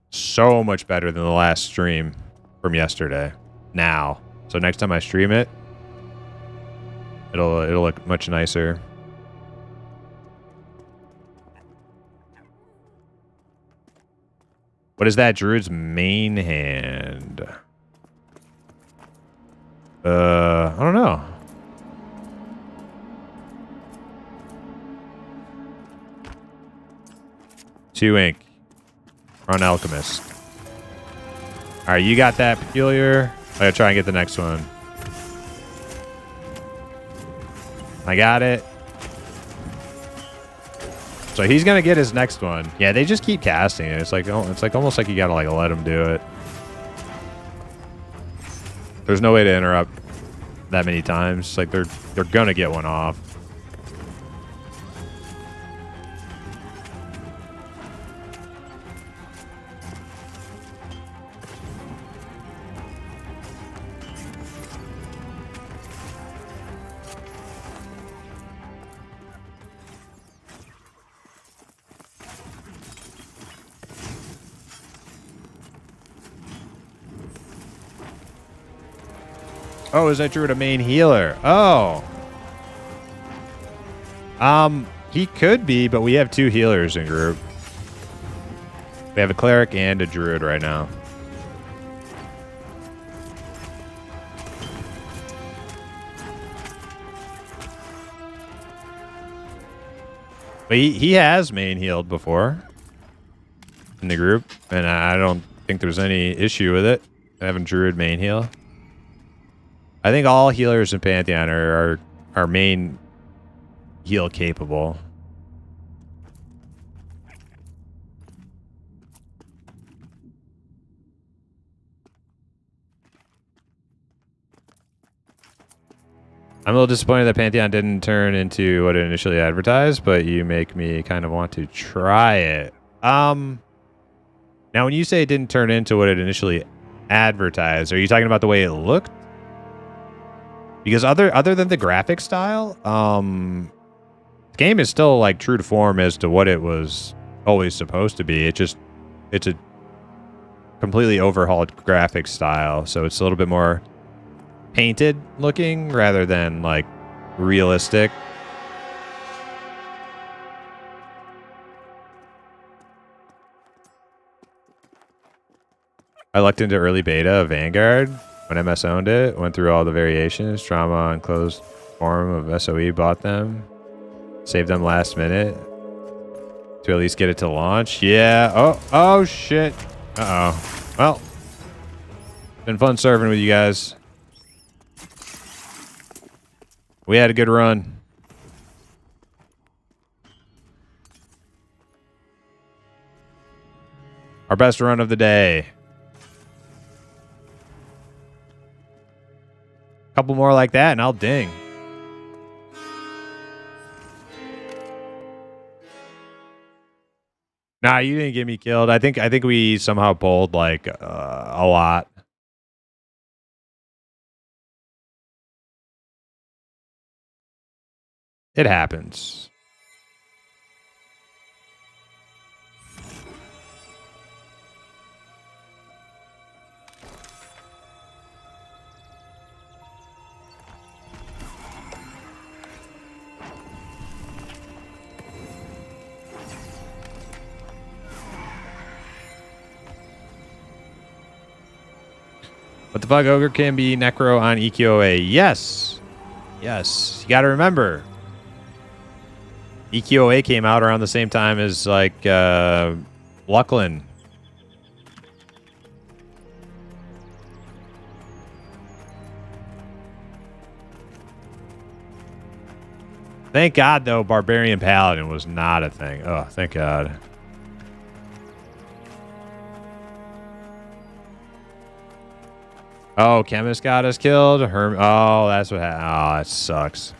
so much better than the last stream from yesterday. Now, so next time I stream it, it'll look much nicer. What is that? Druid's main hand. I don't know. Two ink. Run Alchemist. Alright, you got that peculiar. I gotta try and get the next one. I got it. So he's gonna get his next one. Yeah, they just keep casting it. It's like almost like you gotta like let him do it. There's no way to interrupt that many times. Like they're gonna get one off. Oh, is that Druid a main healer? Oh. He could be, but we have two healers in group. We have a cleric and a druid right now. But he has main healed before in the group, and I don't think there's any issue with it. Having druid main heal. I think all healers in Pantheon are main heal capable. I'm a little disappointed that Pantheon didn't turn into what it initially advertised, but you make me kind of want to try it. Now, when you say it didn't turn into what it initially advertised, are you talking about the way it looked? Because other than the graphic style, the game is still like true to form as to what it was always supposed to be. It's a completely overhauled graphic style, so it's a little bit more painted looking rather than like realistic. I looked into early beta of Vanguard when MS owned it, went through all the variations, trauma and closed form of SOE, bought them, saved them last minute to at least get it to launch. Yeah. Oh shit. Uh-oh. Well, been fun serving with you guys. We had a good run. Our best run of the day. Couple more like that and I'll ding. Nah, you didn't get me killed. I think we somehow pulled like a lot. It happens. What the fuck, Ogre can be Necro on EQOA? Yes. Yes. You gotta remember. EQOA came out around the same time as like Lucklin. Thank God though, Barbarian Paladin was not a thing. Oh, thank God. Oh, Chemist got us killed. Oh, that's what happened. Oh, that sucks.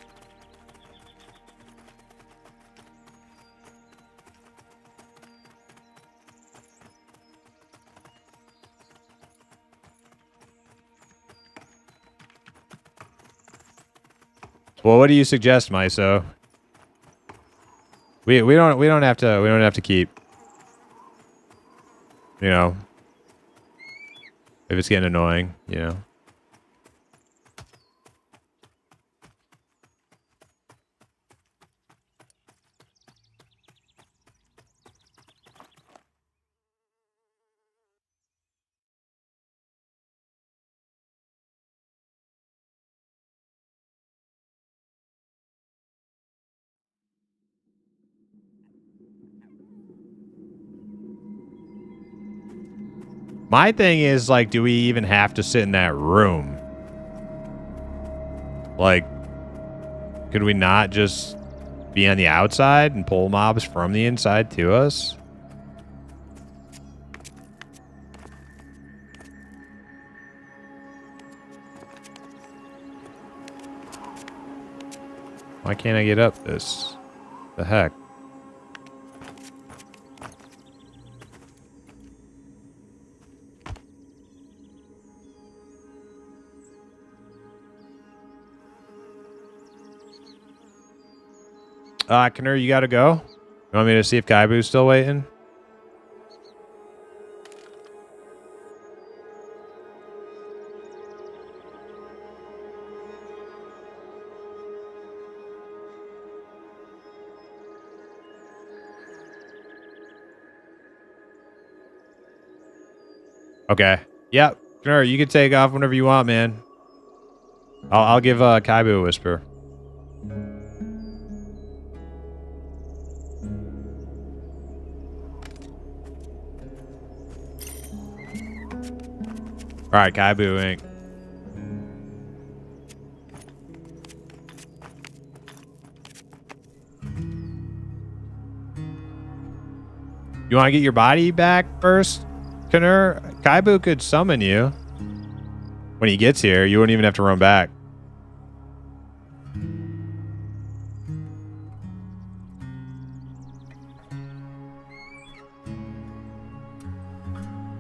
Well, what do you suggest, Myso? We don't have to keep, you know, if it's getting annoying, you know. My thing is, like, do we even have to sit in that room? Like, could we not just be on the outside and pull mobs from the inside to us? Why can't I get up this? The heck? Knur, you gotta go? You want me to see if Kaibu's still waiting? Okay. Yep. Sure, you can take off whenever you want, man. I'll give Kaibu a whisper. All right, Kaibu Inc. You want to get your body back first, Knur? Kaibu could summon you. When he gets here, you wouldn't even have to run back.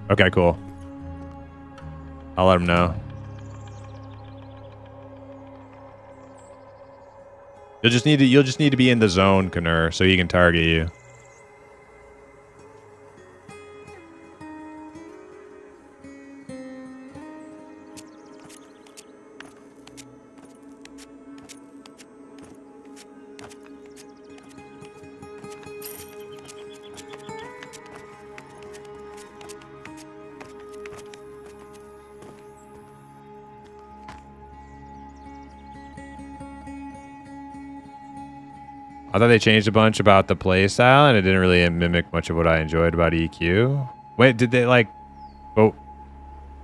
Okay, cool. I'll let him know. You'll just need to be in the zone, Knur, so he can target you. I thought they changed a bunch about the play style, and it didn't really mimic much of what I enjoyed about EQ. Wait, did they like? Oh,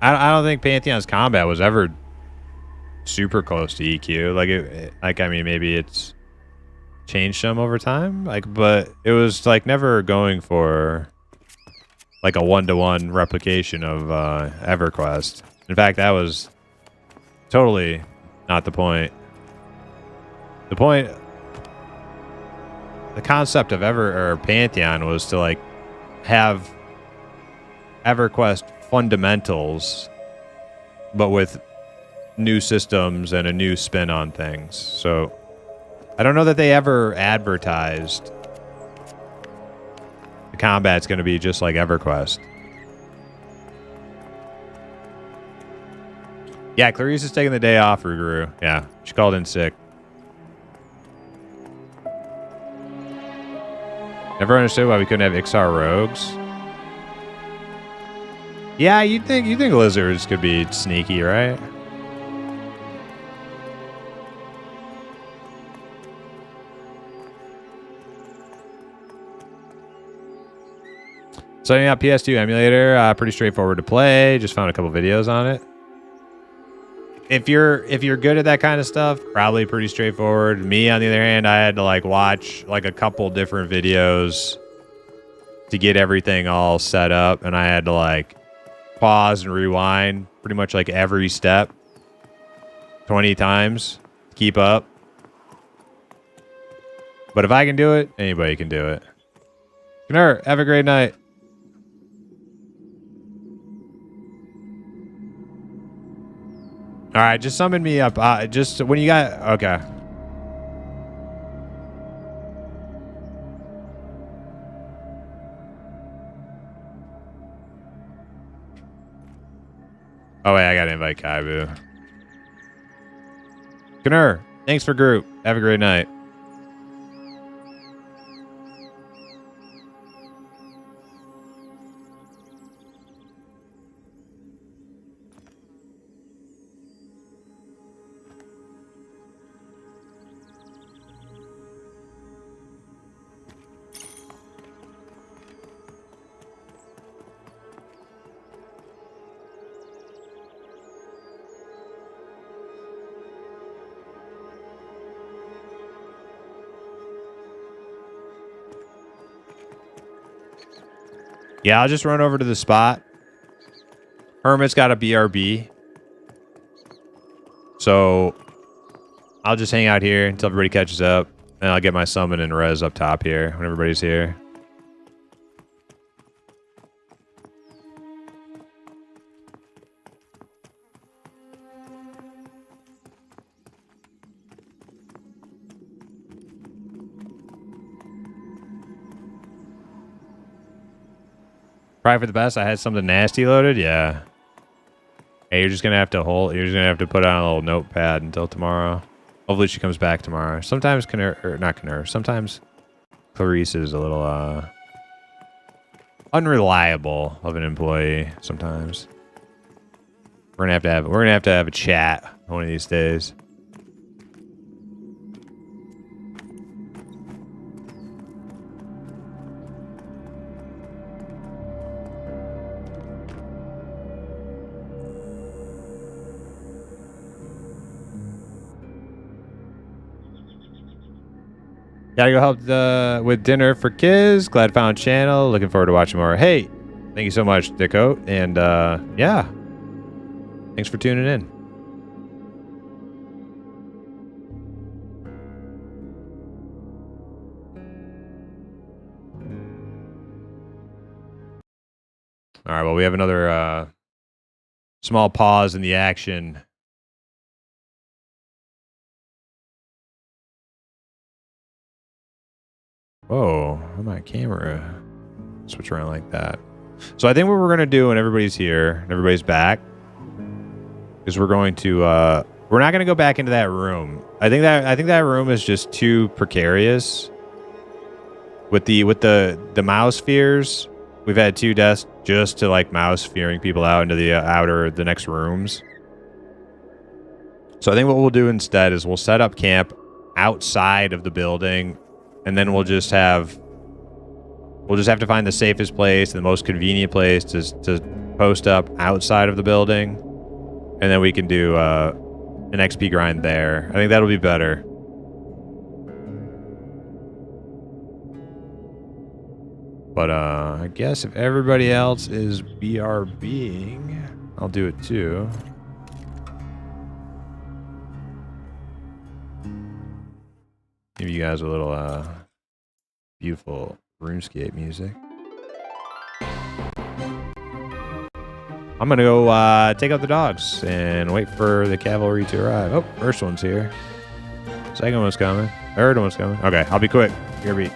I don't think Pantheon's combat was ever super close to EQ. Like I mean, maybe it's changed some over time. Like, but it was like never going for like a 1-to-1 replication of EverQuest. In fact, that was totally not the point. The concept of Pantheon was to like have EverQuest fundamentals, but with new systems and a new spin on things. So I don't know that they ever advertised the combat's going to be just like EverQuest. Yeah, Clarice is taking the day off, Ruguru. Yeah, she called in sick. Never understood why we couldn't have XR rogues. Yeah, you think lizards could be sneaky, right? So yeah, PS2 emulator, pretty straightforward to play. Just found a couple videos on it. If you're good at that kind of stuff, probably pretty straightforward. Me, on the other hand, I had to like watch like a couple different videos to get everything all set up, and I had to like pause and rewind pretty much like every step 20 times to keep up. But if I can do it, anybody can do it. Knur, have a great night. All right, just summon me up. Just when you got... Okay. Oh, wait, I got to invite Kaibu. Knur, thanks for group. Have a great night. Yeah, I'll just run over to the spot. Hermit's got a BRB. So I'll just hang out here until everybody catches up. And I'll get my summon and res up top here when everybody's here. Probably for the best. I had something nasty loaded. Yeah. Hey, you're just gonna have to hold. You're just gonna have to put on a little notepad until tomorrow. Hopefully, she comes back tomorrow. Sometimes Knur, or not Knur. Sometimes Clarice is a little unreliable of an employee sometimes. We're gonna have to have a chat one of these days. Gotta go help with dinner for kids. Glad found channel. Looking forward to watching more. Hey, thank you so much, Dicko. And yeah, thanks for tuning in. All right, well, we have another small pause in the action. Whoa, how my camera switch around like that? So I think what we're gonna do when everybody's here and everybody's back is we're going to we're not gonna go back into that room. I think that room is just too precarious. With the mouse spheres, we've had 2 deaths just to like mouse fearing people out into the next rooms. So I think what we'll do instead is we'll set up camp outside of the building. And then we'll just have to find the safest place and the most convenient place to post up outside of the building. And then we can do an XP grind there. I think that'll be better. But I guess if everybody else is BRBing, I'll do it too. Give you guys a little beautiful RuneScape music. I'm gonna go take out the dogs and wait for the cavalry to arrive. Oh, first one's here. Second one's coming. Third one's coming. Okay, I'll be quick. Here beat.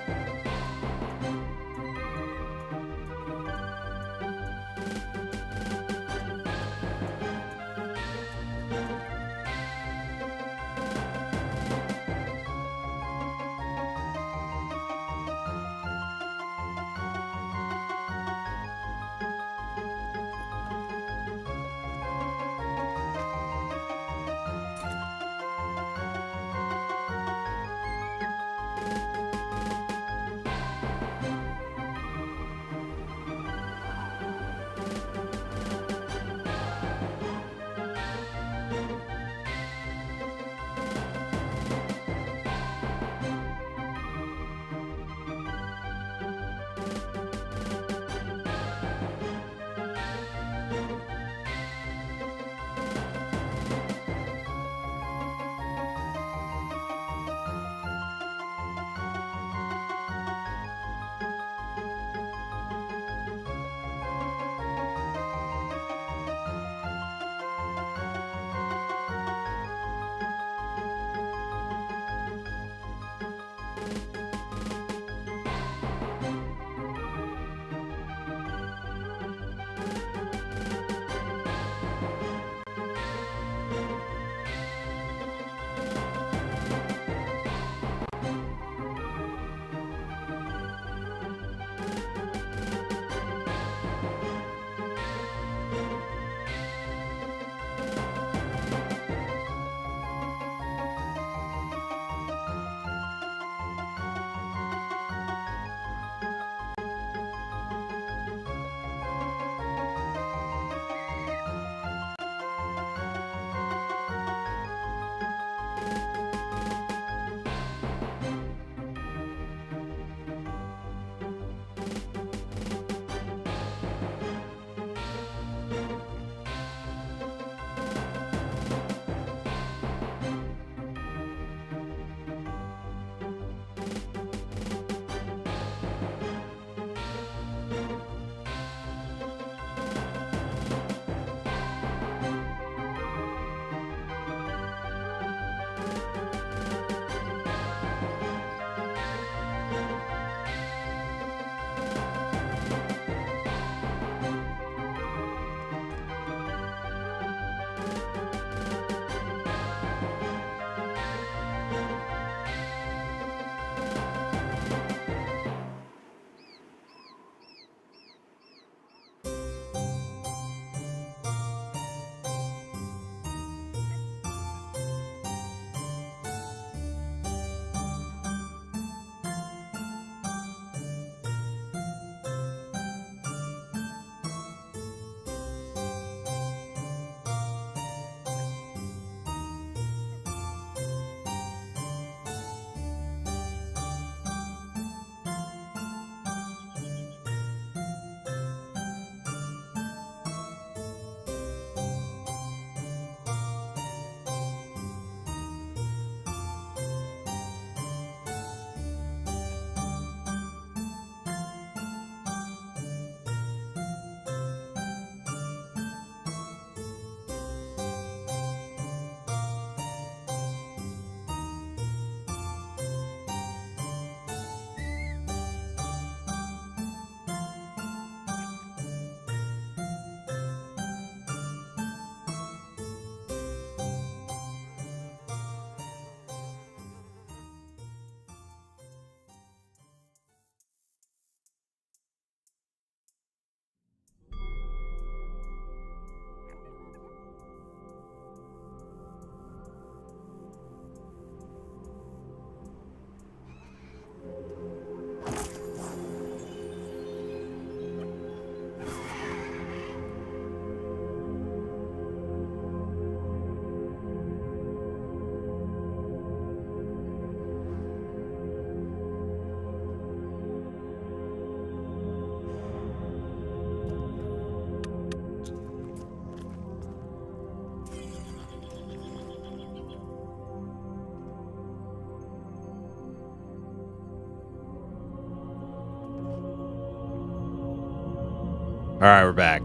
All right, we're back.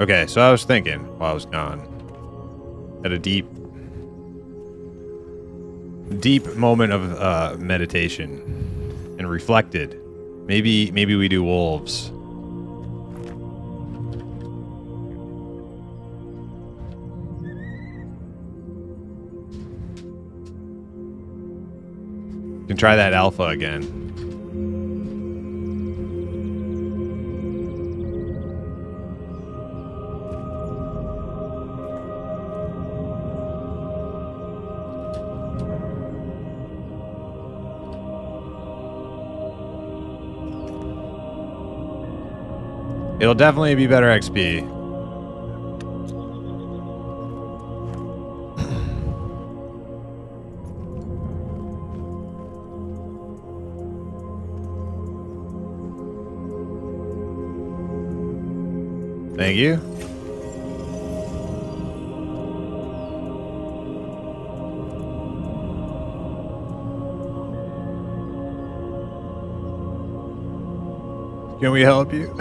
Okay, so I was thinking while I was gone. Had a deep moment of meditation and reflected. Maybe we do wolves. Can try that alpha again. It'll definitely be better XP. Thank you. Can we help you?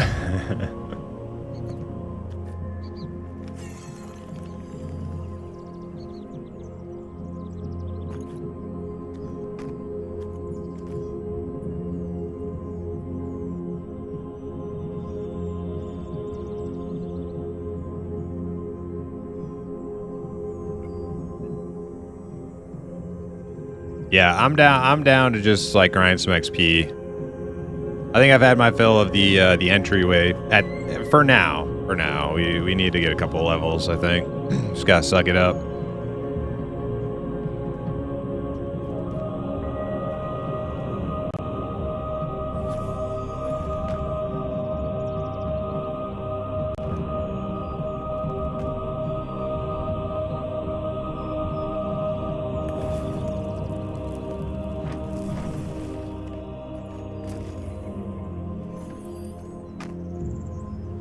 Yeah, I'm down to just like grind some XP. I think I've had my fill of the entryway for now. For now, we need to get a couple of levels. I think just gotta suck it up.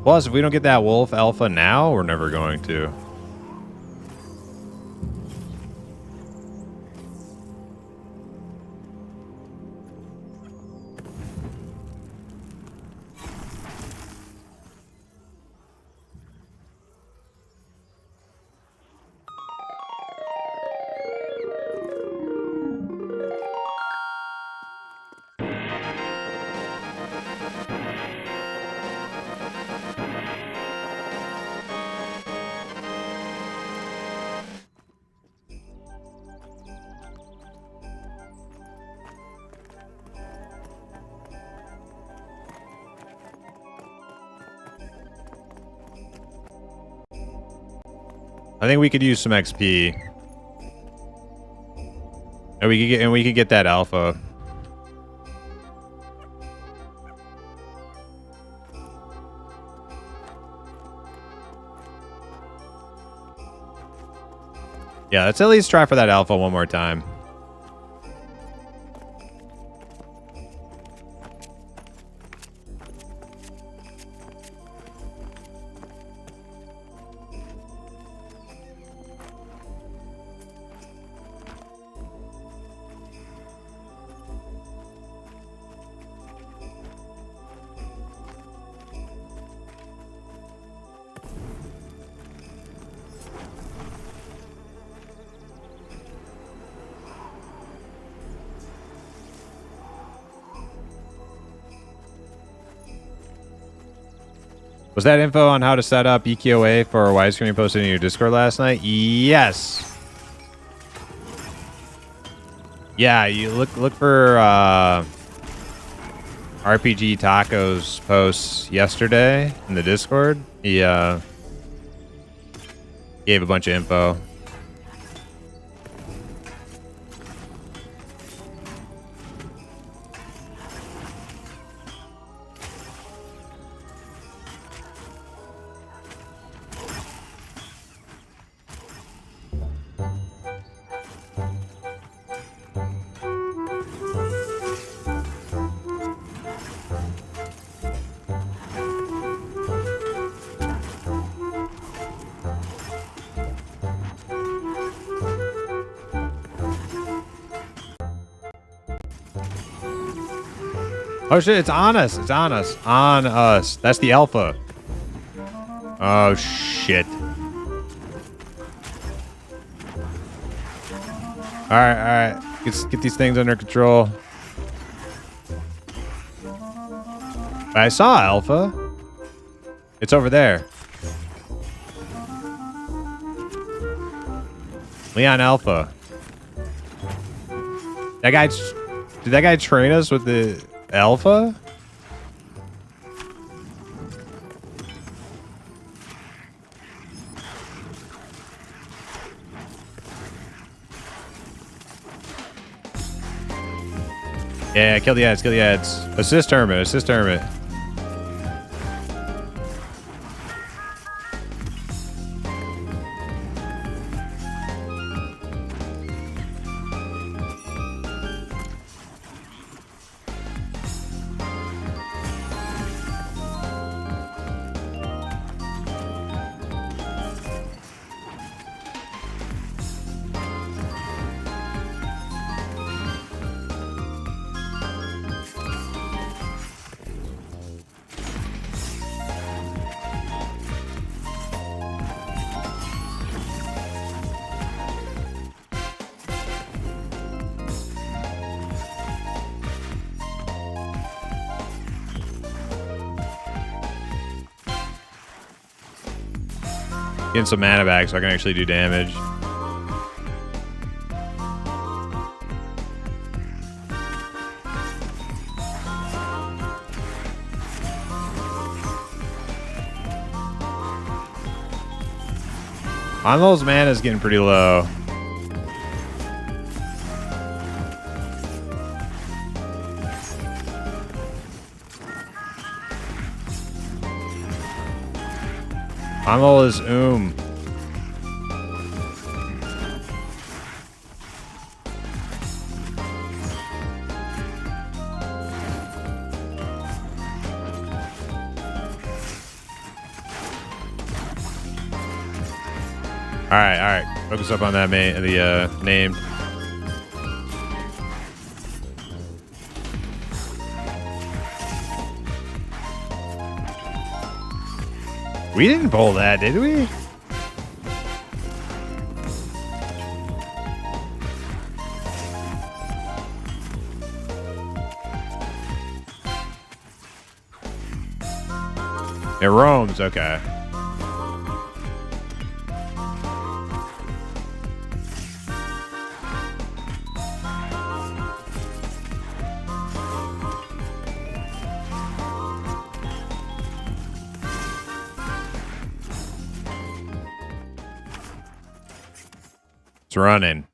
Plus, if we don't get that wolf alpha now, we're never going to. I think we could use some XP. And we could get that alpha. Yeah, let's at least try for that alpha one more time. Was that info on how to set up EQOA for widescreen posted in your Discord last night? Yes. Yeah, you look for RPG Tacos posts yesterday in the Discord. He gave a bunch of info. Oh shit, it's on us. It's on us. On us. That's the alpha. Oh, shit. Alright, alright. Let's get these things under control. I saw Alpha. It's over there. Leon Alpha. That guy... Did that guy train us with the Alpha? Yeah, kill the ads, kill the ads. Assist Hermit, assist Hermit. Getting some mana back so I can actually do damage. Anvil's mana's getting pretty low. Anvil is Alright. Focus up on that name. We didn't pull that, did we? It roams, okay. It's running.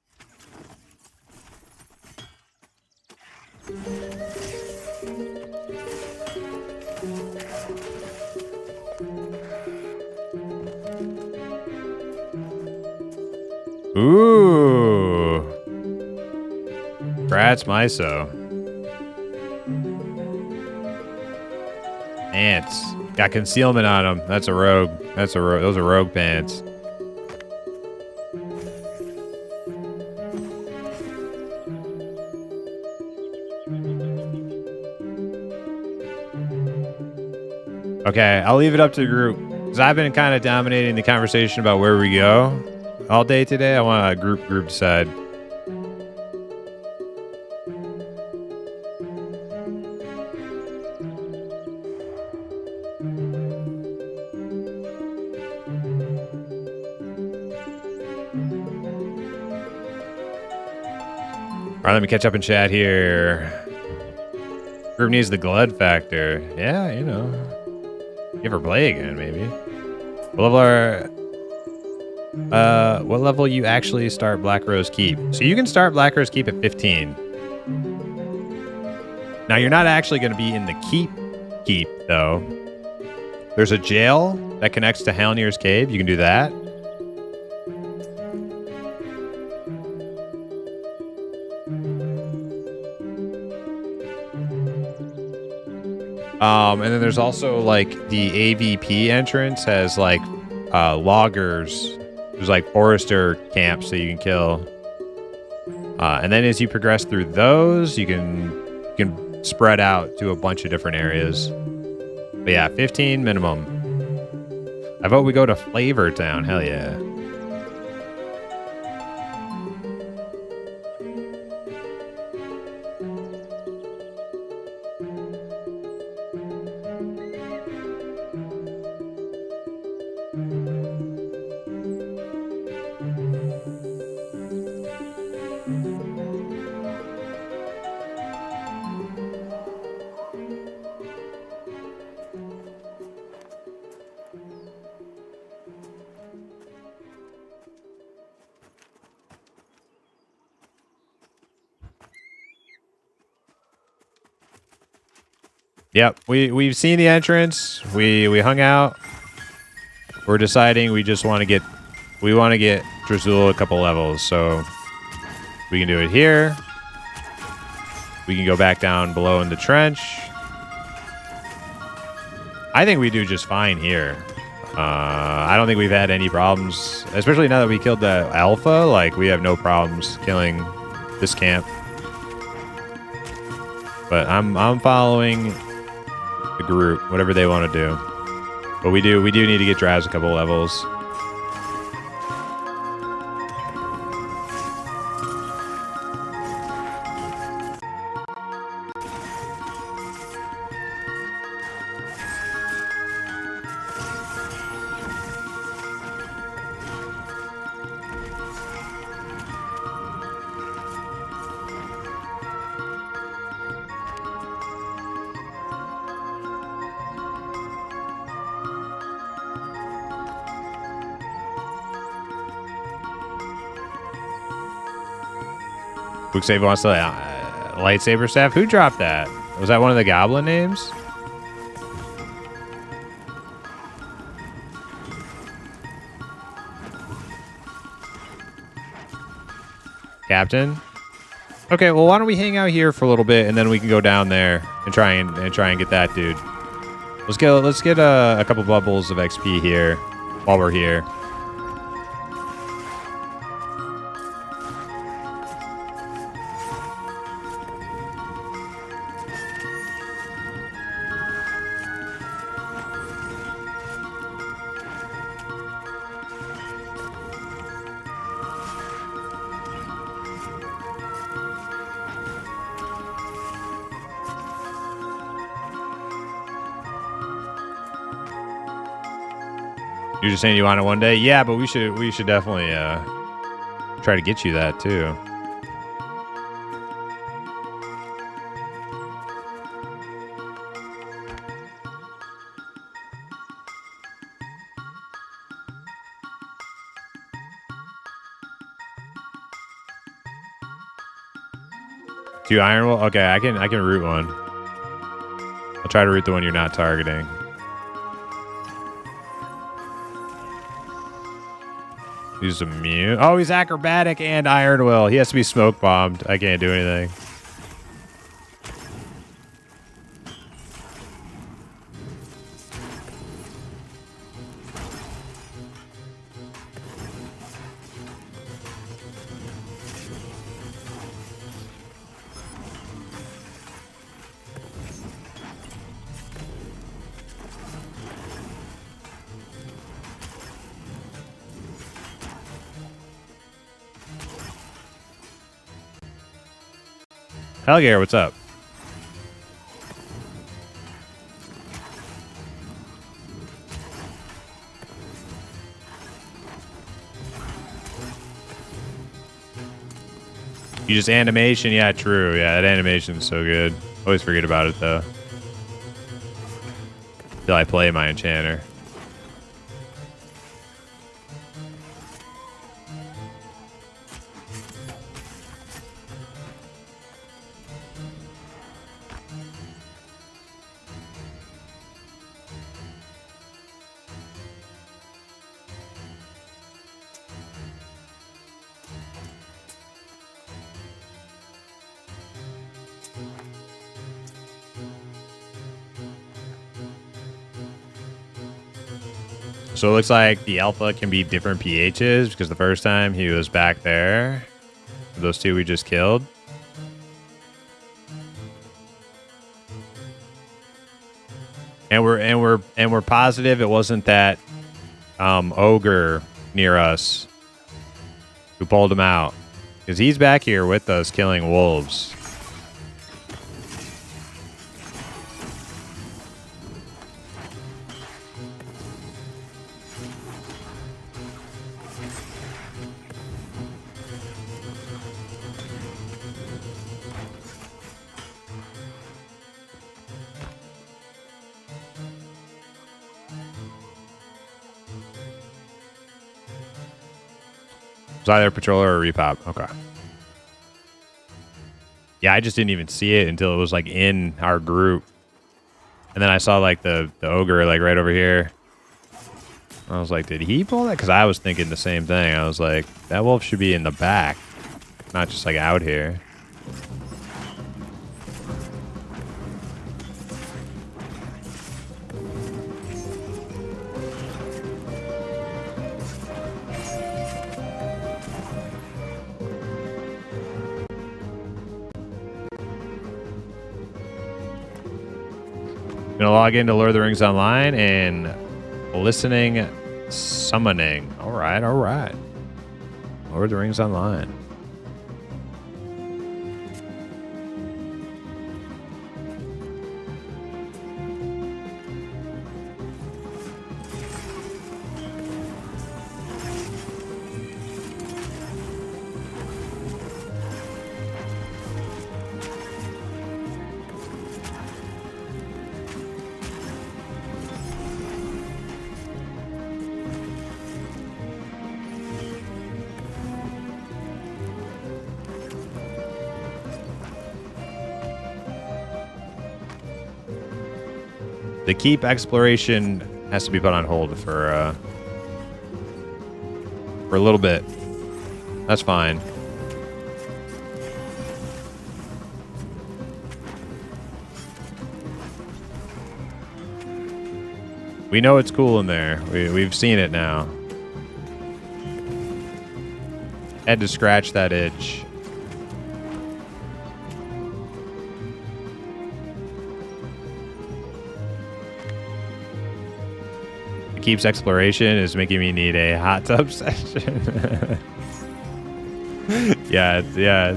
Ooh. Grats Myso. Ants. Got concealment on them. That's a rogue. Those are rogue pants. Okay, I'll leave it up to the group. Because I've been kind of dominating the conversation about where we go all day today. I want a group decide. All right, let me catch up in chat here. Group needs the Glud factor. Yeah, you know. Give her play again, maybe. What level you actually start Black Rose Keep? So you can start Black Rose Keep at 15. Now you're not actually going to be in the keep though. There's a jail that connects to Halnir's Cave. You can do that. And then there's also like the AVP entrance has like loggers. There's like forester camps that you can kill. And then as you progress through those, you can spread out to a bunch of different areas. But yeah, 15 minimum. I vote we go to Flavor Town. Hell yeah. Yep, we've seen the entrance. We hung out. We're deciding we just want to get Drazul a couple levels, so we can do it here. We can go back down below in the trench. I think we do just fine here. I don't think we've had any problems, especially now that we killed the alpha. Like, we have no problems killing this camp. But I'm following the group, whatever they want to do. But we do need to get Draz a couple levels. Quicksaver wants to lightsaber staff. Who dropped that? Was that one of the goblin names? Captain? Okay, well, why don't we hang out here for a little bit and then we can go down there and try and get that dude. Let's get a couple bubbles of XP here while we're here. You're just saying you want it one day? Yeah, but we should definitely try to get you that too. Two iron wool? Okay, I can root one. I'll try to root the one you're not targeting. He's immune. Oh, he's acrobatic and iron will. He has to be smoke bombed. I can't do anything. Helgear, what's up? You just animation? Yeah, true. Yeah, that animation's so good. Always forget about it, though. Till I play my enchanter. So it looks like the alpha can be different pHs because the first time he was back there. Those two we just killed. And we're positive it wasn't that ogre near us who pulled him out. Because he's back here with us killing wolves. It's either a patroller or a repop. Okay. Yeah, I just didn't even see it until it was like in our group. And then I saw like the ogre like right over here. I was like, did he pull that? Because I was thinking the same thing. I was like, that wolf should be in the back, not just like out here. Gonna log into Lord of the Rings Online and listening, summoning. All right, all right. Lord of the Rings Online. The keep exploration has to be put on hold for a little bit. That's fine. We know it's cool in there. We've seen it now. Had to scratch that itch. Keeps exploration is making me need a hot tub session. yeah, it's a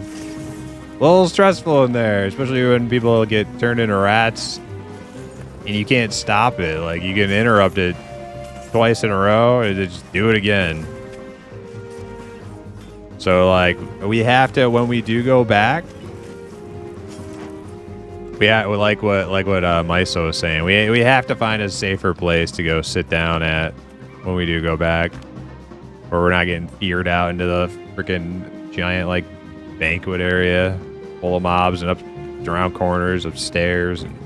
little stressful in there, especially when people get turned into rats and you can't stop it. Like, you can interrupt it twice in a row and just do it again. So, like, we have to, when we do go back, like what Miso was saying, we have to find a safer place to go sit down at when we do go back, where we're not getting feared out into the freaking giant like banquet area full of mobs and up around corners, upstairs, and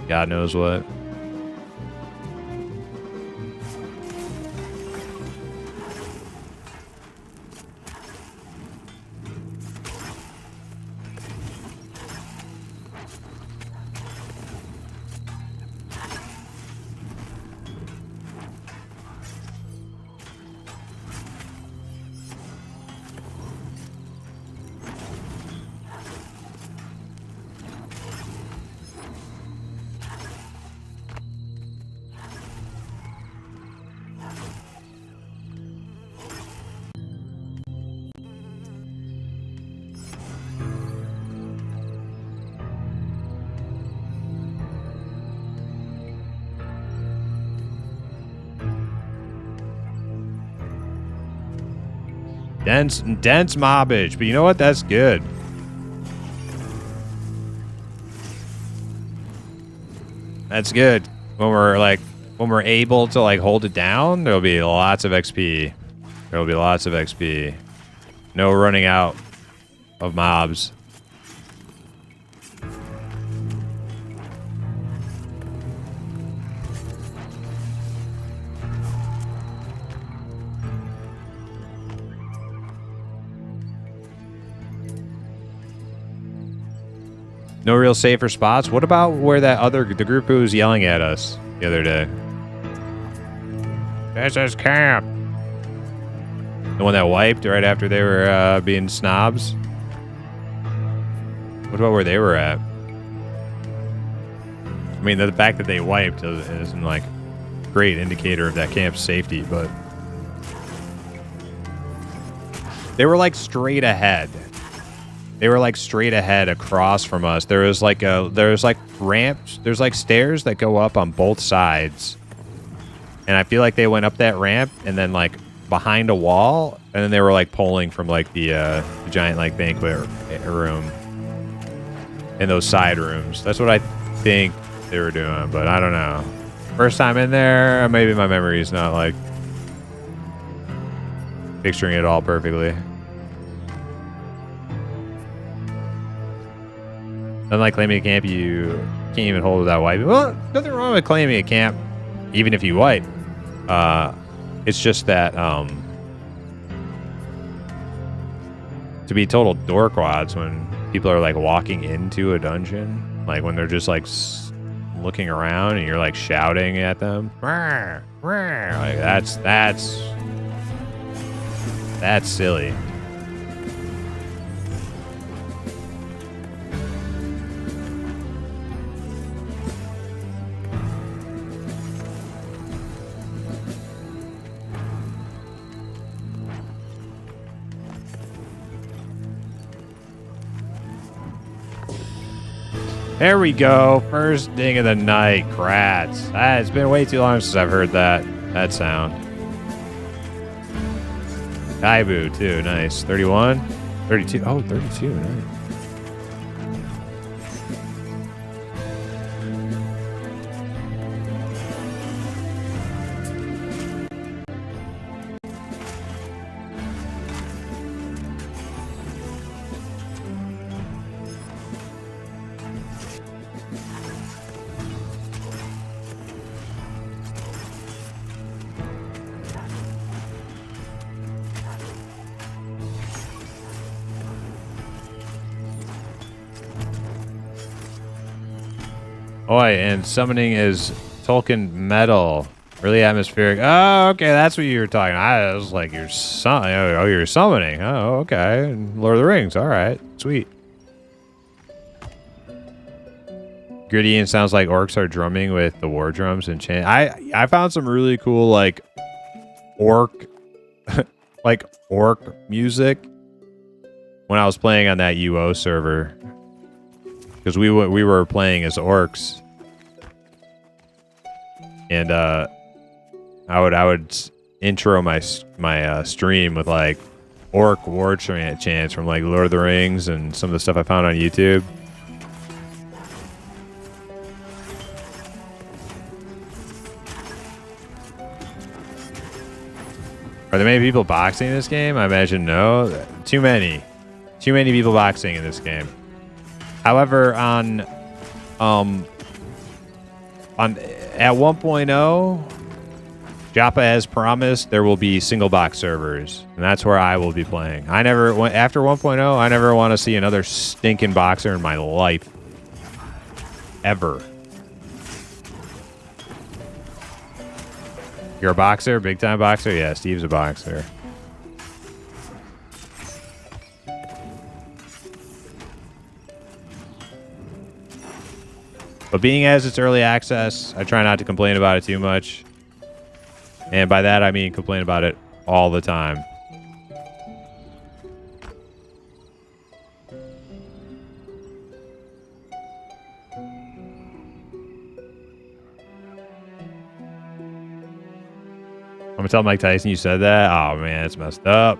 God knows what. Dense mobbage, but you know what? That's good. That's good. When we're able to like hold it down, there'll be lots of XP. There'll be lots of XP. No running out of mobs. No real safer spots. What about where the group who was yelling at us the other day? This is camp. The one that wiped right after they were being snobs. What about where they were at? I mean, the fact that they wiped isn't like great indicator of that camp's safety, but they were like straight ahead. They were like straight ahead across from us. There's like ramps, there's like stairs that go up on both sides. And I feel like they went up that ramp and then like behind a wall, and then they were like pulling from like the giant like banquet room in those side rooms. That's what I think they were doing, but I don't know. First time in there, maybe my memory is not like picturing it all perfectly. Unlike claiming a camp, you can't even hold without wiping. Well, nothing wrong with claiming a camp, even if you wipe. It's just that to be total dorkwads when people are like walking into a dungeon, like when they're just like looking around and you're like shouting at them. Like that's silly. There we go. First ding of the night. Crats. It's been way too long since I've heard that sound. Kaibu, too. Nice. 31? 32. Oh, 32. Nice. Oh, and summoning is Tolkien metal. Really atmospheric. Oh, okay, that's what you were talking. I was like, you're summoning. Oh, okay. Lord of the Rings. All right, sweet. Gritty and sounds like orcs are drumming with the war drums and chant. I found some really cool like orc music when I was playing on that UO server. Because we were playing as orcs, and I would intro my stream with like orc war chants from like Lord of the Rings and some of the stuff I found on YouTube. Are there many people boxing in this game? I imagine no. Too many people boxing in this game. However, at 1.0, Joppa has promised there will be single box servers, and that's where I will be playing. After 1.0, I never want to see another stinking boxer in my life, ever. You're a boxer, big time boxer. Yeah, Steve's a boxer. But being as it's early access, I try not to complain about it too much. And by that, I mean complain about it all the time. I'm gonna tell Mike Tyson you said that. Oh man, that's messed up.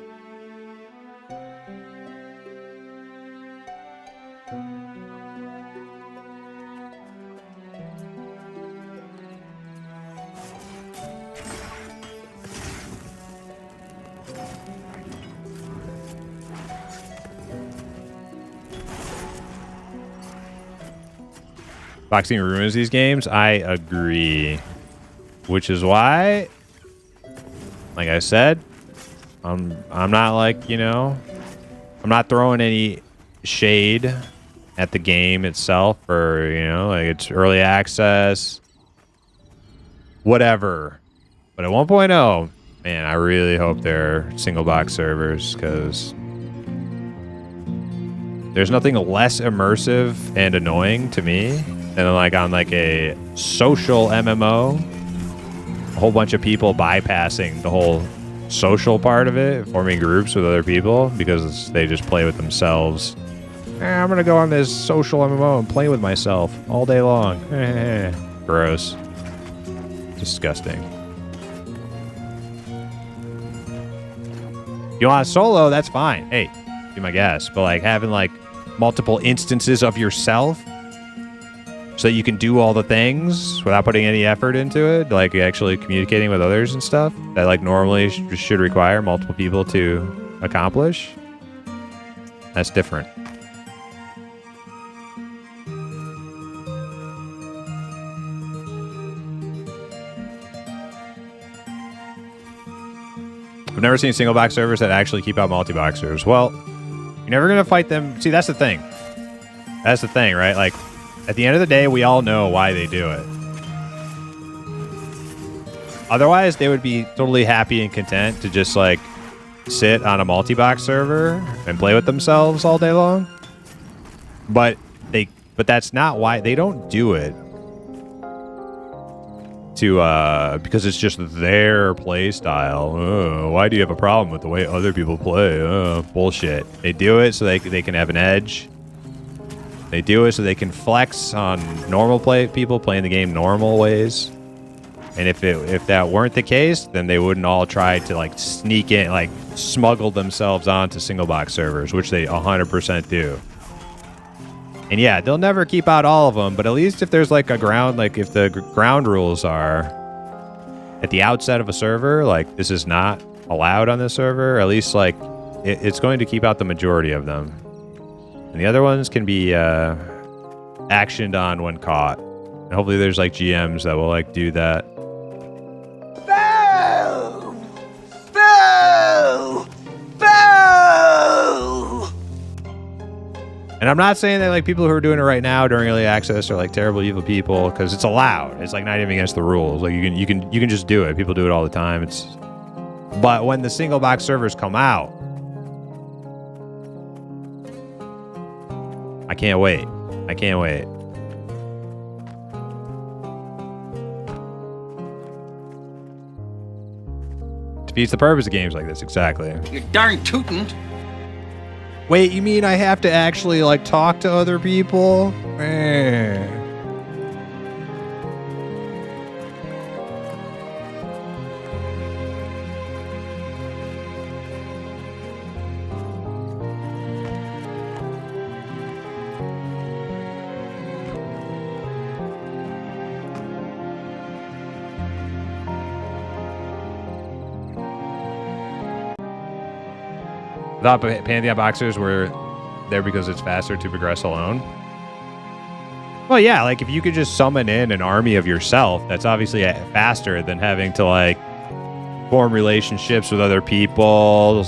Boxing ruins these games. I agree. Which is why, like I said, I'm not like, I'm not throwing any shade at the game itself, or like it's early access, whatever. But at 1.0, man, I really hope they're single box servers, because there's nothing less immersive and annoying to me than like on like a social MMO a whole bunch of people bypassing the whole social part of it, forming groups with other people because they just play with themselves. I'm gonna go on this social MMO and play with myself all day long. Gross. Disgusting. You want solo, that's fine. Hey, be my guest. But like having like multiple instances of yourself so that you can do all the things without putting any effort into it, like actually communicating with others and stuff that like normally should require multiple people to accomplish. That's different. I've never seen single box servers that actually keep out multi-boxers. Well, you're never going to fight them. See, that's the thing. That's the thing, right? Like, at the end of the day, we all know why they do it. Otherwise, they would be totally happy and content to just, like, sit on a multi-box server and play with themselves all day long. But that's not why. They don't do it because it's just their play style. Why do you have a problem with the way other people play? Bullshit. They do it so they can have an edge. They do it so they can flex on normal people playing the game normal ways. And if that weren't the case, then they wouldn't all try to like sneak in, like smuggle themselves onto single box servers, which they 100% do. And yeah, they'll never keep out all of them, but at least if there's like a ground, like if the ground rules are at the outset of a server, like this is not allowed on this server, at least like it's going to keep out the majority of them. And the other ones can be actioned on when caught. And hopefully there's like GMs that will like do that. Boo! Boo! Boo! And I'm not saying that like people who are doing it right now during early access are like terrible evil people, because it's allowed. It's like not even against the rules. Like you can just do it. People do it all the time. But when the single box servers come out, I can't wait. I can't wait. Defeats the purpose of games like this, exactly. You're darn tootin'. Wait, you mean I have to actually, like, talk to other people? Thought Pantheon boxers were there because it's faster to progress alone. Well, yeah, like if you could just summon in an army of yourself, that's obviously faster than having to like form relationships with other people,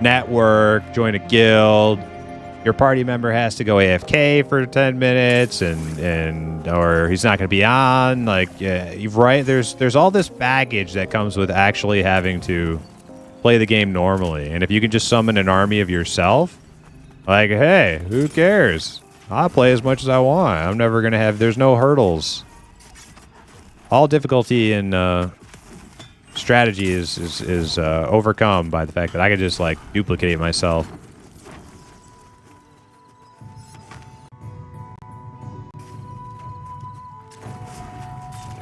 network, join a guild. Your party member has to go AFK for 10 minutes and or he's not going to be on. Like, yeah, you're right. There's all this baggage that comes with actually having to play the game normally. And if you can just summon an army of yourself, like, hey, who cares? I'll play as much as I want. I'm never going to have... There's no hurdles. All difficulty and strategy is overcome by the fact that I can just, like, duplicate myself.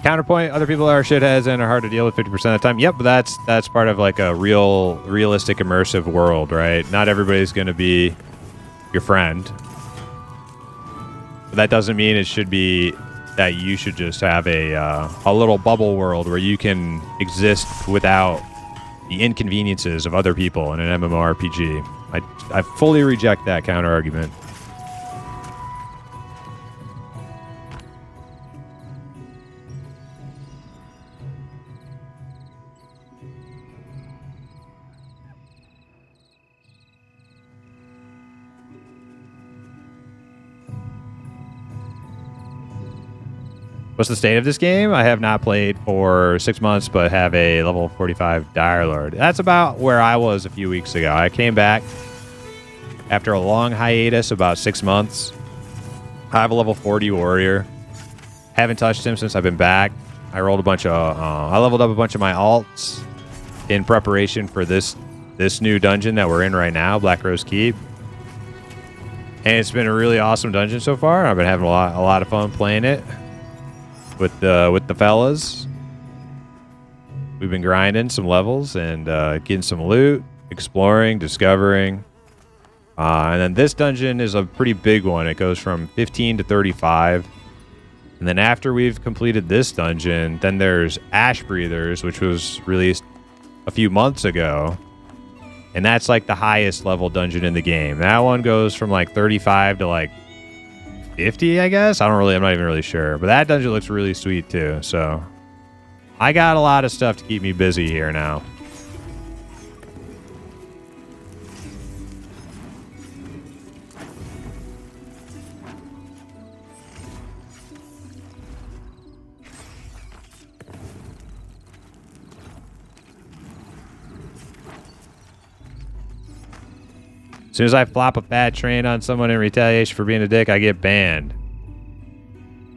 Counterpoint, other people are shitheads and are hard to deal with 50% of the time. Yep, but that's part of like a realistic immersive world, right? Not everybody's going to be your friend. But that doesn't mean it should be that you should just have a little bubble world where you can exist without the inconveniences of other people in an MMORPG. I fully reject that counter argument. What's the state of this game? I have not played for 6 months, but have a level 45 Dire Lord. That's about where I was a few weeks ago. I came back after a long hiatus, about 6 months. I have a level 40 warrior. Haven't touched him since I've been back. I rolled a bunch of I leveled up a bunch of my alts in preparation for this new dungeon that we're in right now, Black Rose Keep. And it's been a really awesome dungeon so far. I've been having a lot of fun playing it with the fellas. We've been grinding some levels and getting some loot, exploring, discovering. And then this dungeon is a pretty big one. It goes from 15 to 35. And then after we've completed this dungeon, then there's Ash Breathers, which was released a few months ago. And that's like the highest level dungeon in the game. That one goes from like 35 to like 50, I guess. I'm not even really sure. But that dungeon looks really sweet too. So I got a lot of stuff to keep me busy here now. As soon as I flop a fat train on someone in retaliation for being a dick, I get banned.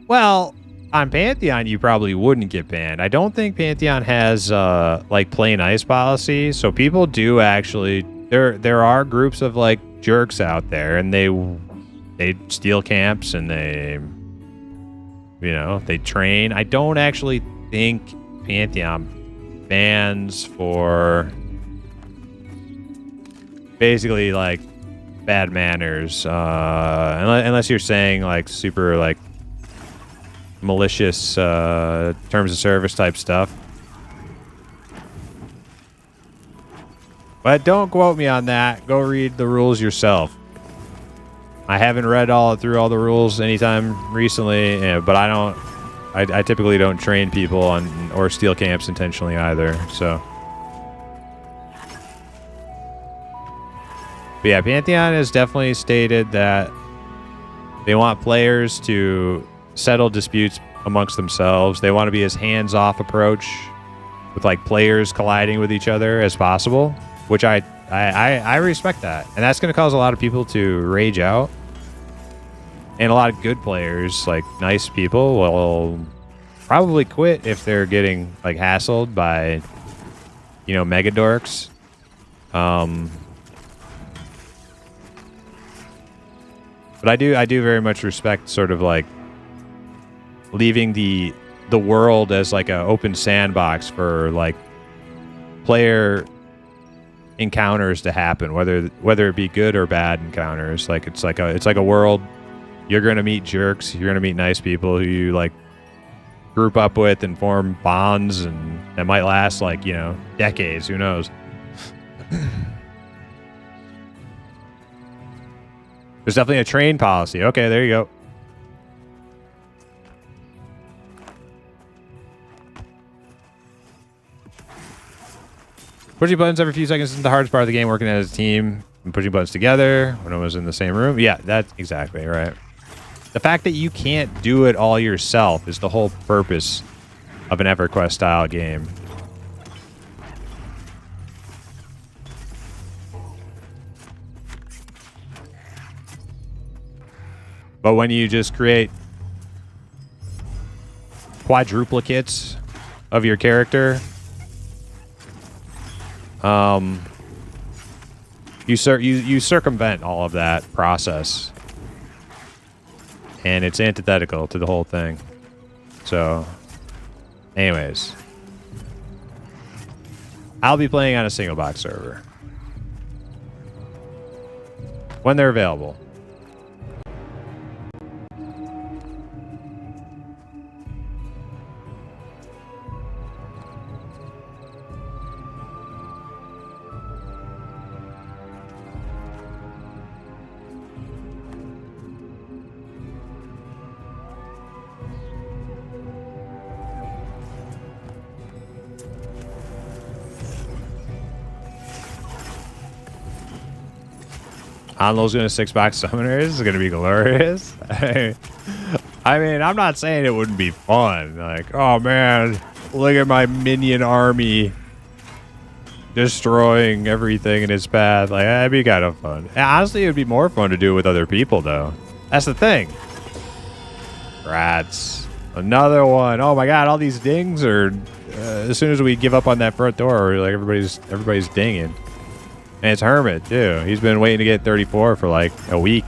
Well, on Pantheon, you probably wouldn't get banned. I don't think Pantheon has like play nice policy. So people do actually. There are groups of like jerks out there, and they steal camps and they train. I don't actually think Pantheon bans for basically like bad manners, unless you're saying like super like malicious terms of service type stuff. But don't quote me on that. Go read the rules yourself. I haven't read through all the rules anytime recently, but I typically don't train people or steal camps intentionally either. So. But yeah, Pantheon has definitely stated that they want players to settle disputes amongst themselves. They want to be as hands-off approach with like players colliding with each other as possible, which I respect that. And that's going to cause a lot of people to rage out. And a lot of good players, like nice people, will probably quit if they're getting like hassled by, mega dorks. But I do very much respect sort of like leaving the world as like an open sandbox for like player encounters to happen, whether it be good or bad encounters. Like it's like a world. You're gonna meet jerks. You're gonna meet nice people who you like group up with and form bonds, and that might last like decades. Who knows? There's definitely a train policy. Okay, there you go. Pushing buttons every few seconds is the hardest part of the game, working as a team and pushing buttons together when I was in the same room. Yeah, that's exactly right. The fact that you can't do it all yourself is the whole purpose of an EverQuest style game. But when you just create quadruplicates of your character, you circumvent all of that process, and it's antithetical to the whole thing. So, anyways, I'll be playing on a single box server when they're available. Onlo's going to 6-box summoners is going to be glorious. I mean, I'm not saying it wouldn't be fun. Like, oh man, look at my minion army destroying everything in its path. Like, that'd be kind of fun. And honestly, it would be more fun to do it with other people, though. That's the thing. Rats. Another one. Oh my god, all these dings are as soon as we give up on that front door, like everybody's dinging. And it's Hermit too. He's been waiting to get 34 for like a week.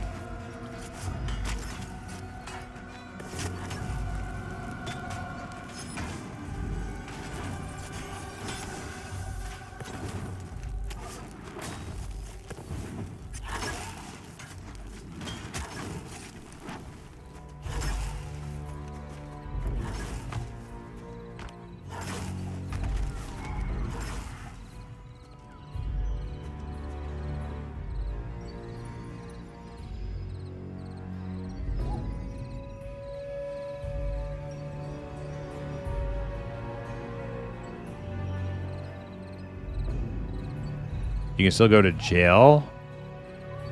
You can still go to jail?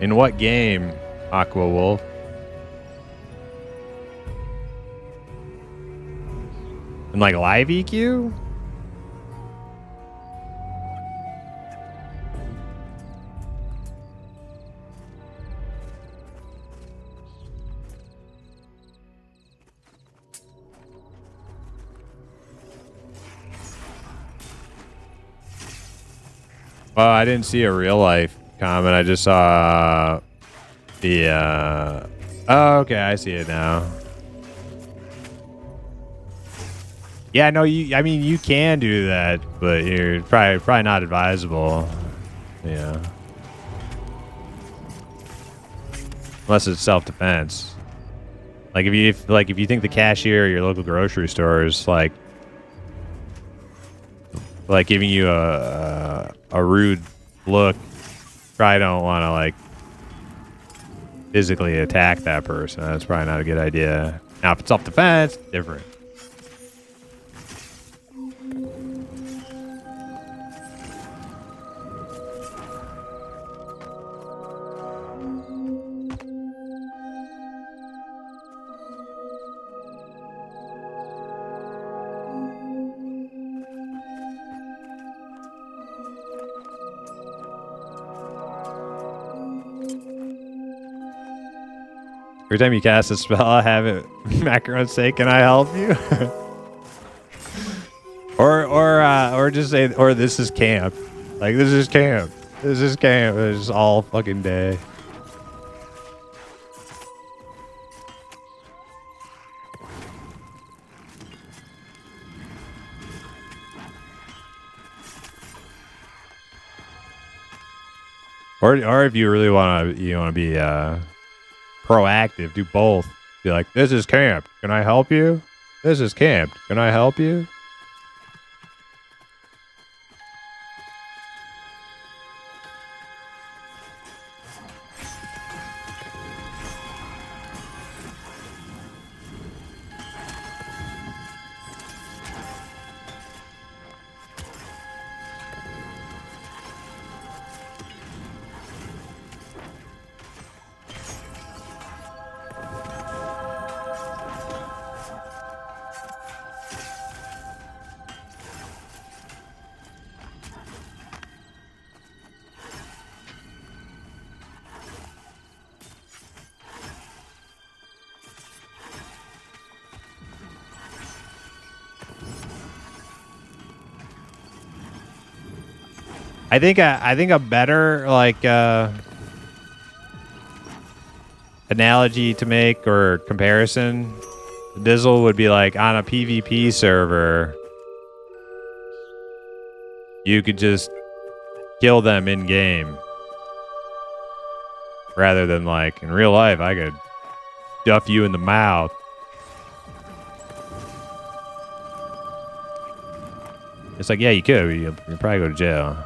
In what game, Aqua Wolf? In like live EQ? Well, I didn't see a real life comment. I just saw the oh, okay, I see it now. Yeah, no, I mean you can do that, but you're probably not advisable. Yeah. Unless it's self-defense. Like if you think the cashier at your local grocery store is like giving you a rude look, probably don't want to like physically attack that person. That's probably not a good idea. Now if it's self-defense, different. Every time you cast a spell, I have it. Macaron say, "Can I help you?" or just say, "Or this is camp." Like this is camp. This is camp. It's all fucking day. Or if you really want to be proactive, do both. Be like, this is camp. Can I help you? This is camp. Can I help you? I think a better like analogy to make or comparison, Dizzle would be like on a PvP server, you could just kill them in game, rather than like in real life I could stuff you in the mouth. It's like, yeah, you could. You'd probably go to jail.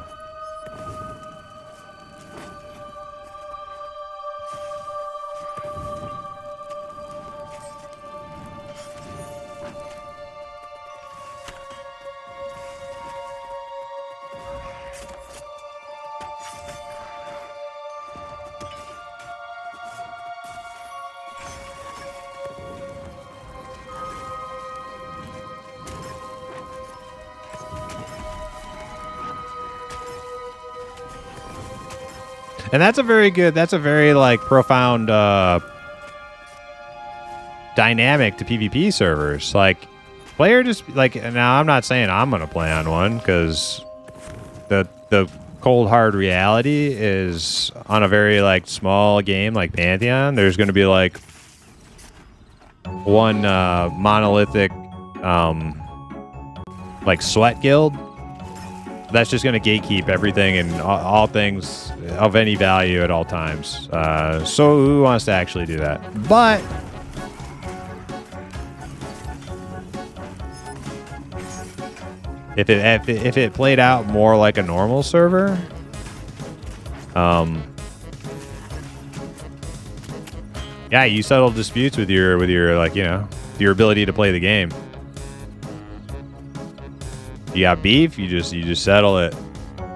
And that's a very like profound dynamic to PvP servers. Like, player just like, now I'm not saying I'm gonna play on one because the cold hard reality is on a very like small game like Pantheon, there's gonna be like one monolithic like sweat guild that's just going to gatekeep everything and all things of any value at all times. So who wants to actually do that? But if it played out more like a normal server, yeah, you settle disputes with your like, you know, your ability to play the game. You got beef, you just settle it,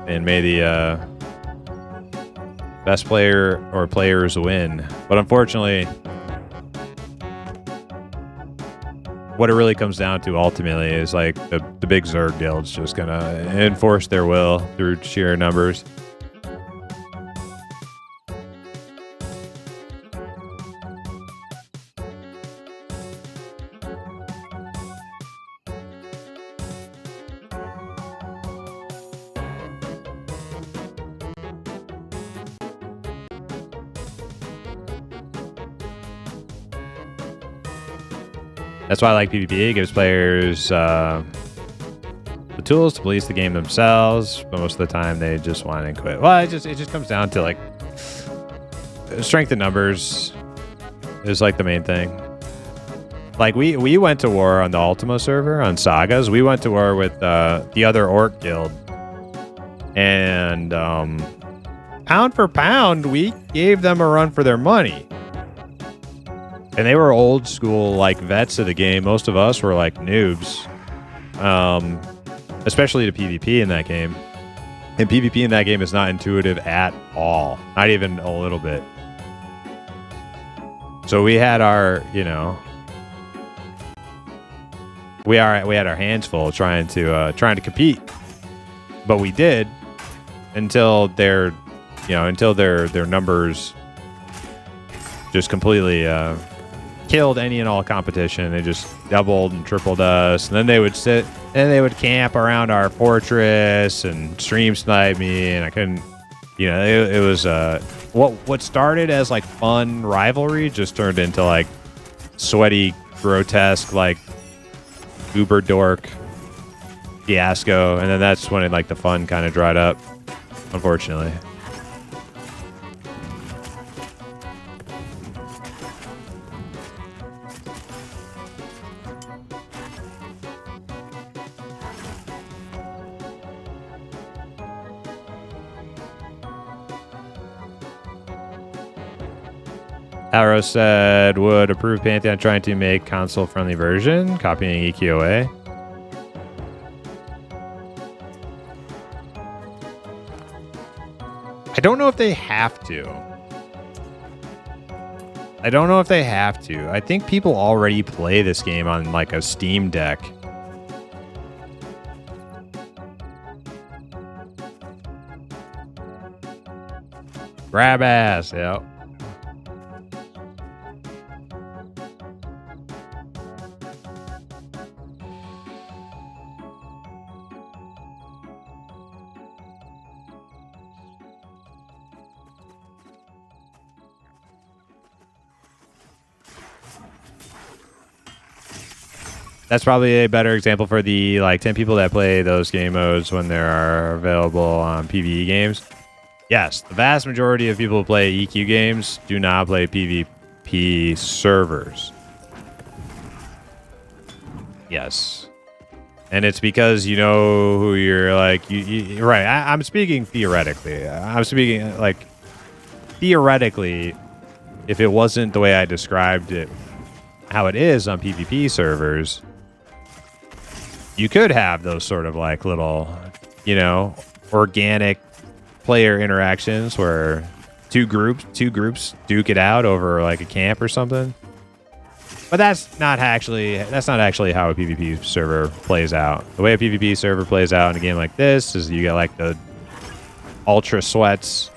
and may the best player or players win. But unfortunately, what it really comes down to ultimately is like the big Zerg guild's just gonna enforce their will through sheer numbers. That's why I like PvP. It gives players the tools to police the game themselves, but most of the time they just want to quit. Well, it just comes down to like strength in numbers is like the main thing. Like we went to war on the Ultima server on Sagas. We went to war with the other Orc guild, and pound for pound, we gave them a run for their money. And they were old school, like, vets of the game. Most of us were, like, noobs. Especially to PvP in that game. And PvP in that game is not intuitive at all. Not even a little bit. So we had our, you know... We had our hands full trying to compete. But we did until their numbers just completely... killed any and all competition. They just doubled and tripled us, and then they would sit and they would camp around our fortress and stream snipe me, and I couldn't, you know, it was what started as like fun rivalry just turned into like sweaty, grotesque, like uber dork fiasco, and then that's when the fun kind of dried up, unfortunately. Arrow said, would approve Pantheon trying to make console-friendly version, copying EQOA. I don't know if they have to. I think people already play this game on like a Steam Deck. Grab ass, yep. That's probably a better example for the 10 people that play those game modes when they are available on PvE games. Yes, the vast majority of people who play EQ games do not play PvP servers. Yes. And it's because you know who you're like, right. I'm speaking theoretically. I'm speaking like theoretically, if it wasn't the way I described it, how it is on PvP servers, you could have those sort of like little, you know, organic player interactions where two groups duke it out over like a camp or something. But that's not actually how a PvP server plays out. The way a PvP server plays out in a game like this is you get like the ultra sweats,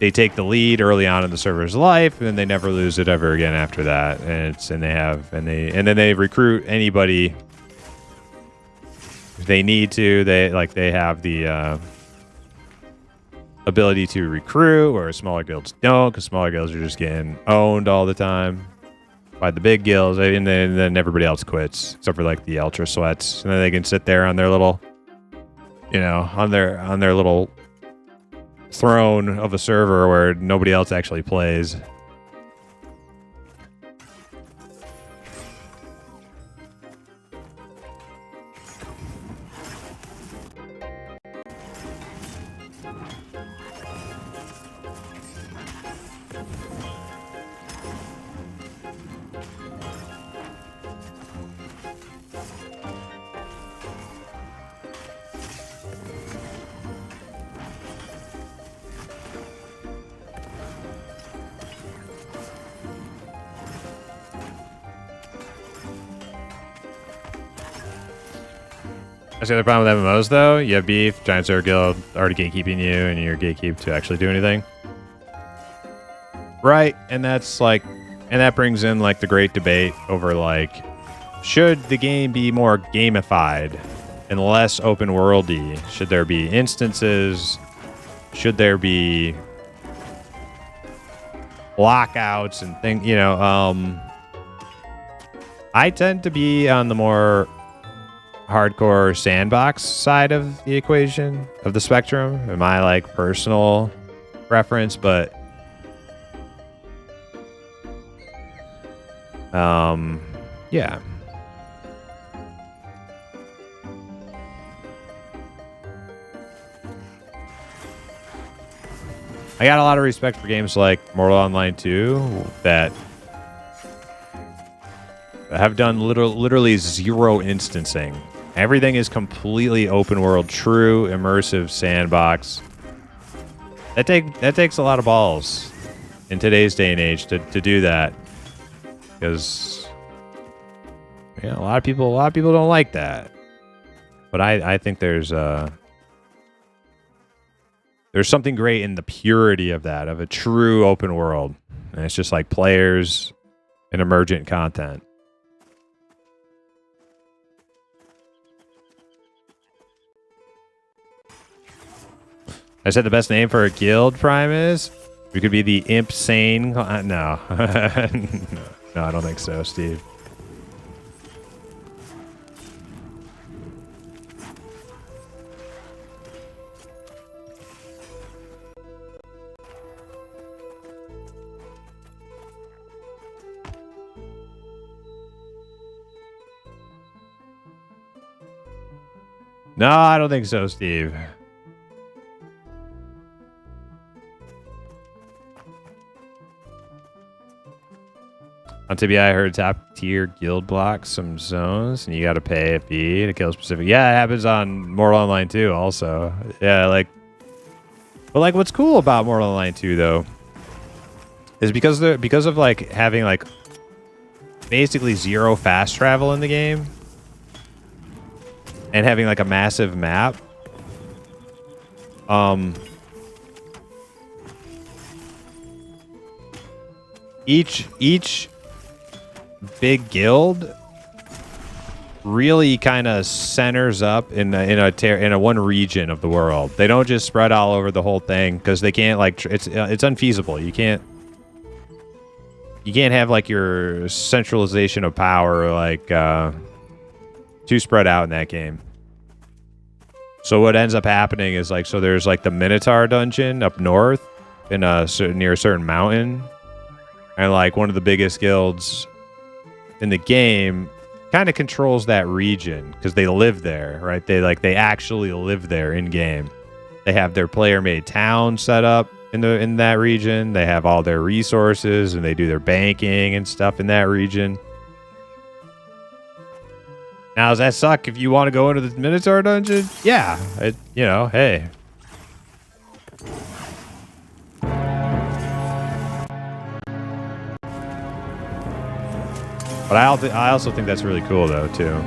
they take the lead early on in the server's life, and then they never lose it ever again after that. And then they recruit anybody if they need to. They have the ability to recruit, where smaller guilds don't, because smaller guilds are just getting owned all the time by the big guilds, and then everybody else quits except for like the Ultra Sweats, and then they can sit there on their little, on their little throne of a server where nobody else actually plays. That's the other problem with MMOs, though. You have beef, giant server guild already gatekeeping you, and you're gatekeep to actually do anything. Right, and that brings in like the great debate over like, should the game be more gamified and less open worldy? Should there be instances? Should there be lockouts and things? I tend to be on the more hardcore sandbox side of the equation, of the spectrum, in my like personal preference, but yeah. I got a lot of respect for games like Mortal Online 2 that have done literally zero instancing. Everything is completely open world, true immersive sandbox. That takes a lot of balls in today's day and age to do that, because a lot of people don't like that. But I think there's something great in the purity of that, of a true open world, and it's just like players and emergent content. I said the best name for a guild, Prime, is? We could be the Imp Sane. No. No, I don't think so, Steve. No, I don't think so, Steve. On Tibia, I heard top tier guild blocks some zones, and you got to pay a fee to kill specific. Yeah, it happens on Mortal Online 2 also. Yeah, but what's cool about Mortal Online 2 though is because of like having like basically zero fast travel in the game and having like a massive map. Each big guild really kind of centers up in a one region of the world. They don't just spread all over the whole thing, because they can't it's unfeasible. You can't have like your centralization of power too spread out in that game. So what ends up happening is there's like the Minotaur dungeon up north near a certain mountain, and like one of the biggest guilds in the game kind of controls that region because they live there, right? They actually live there in game. They have their player-made town set up in that region. They have all their resources, and they do their banking and stuff in that region. Now, does that suck if you want to go into the Minotaur dungeon? Yeah, hey. But I also think that's really cool, though, too.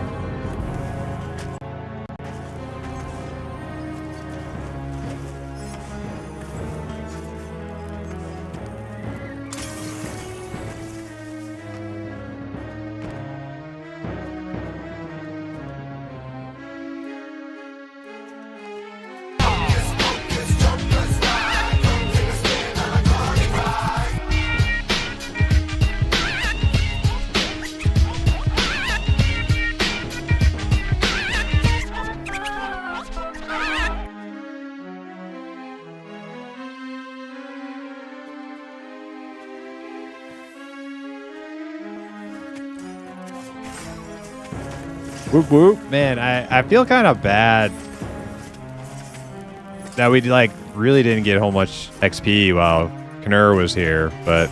Whoop whoop. Man, I feel kind of bad that we like really didn't get a whole much XP while Knurr was here, but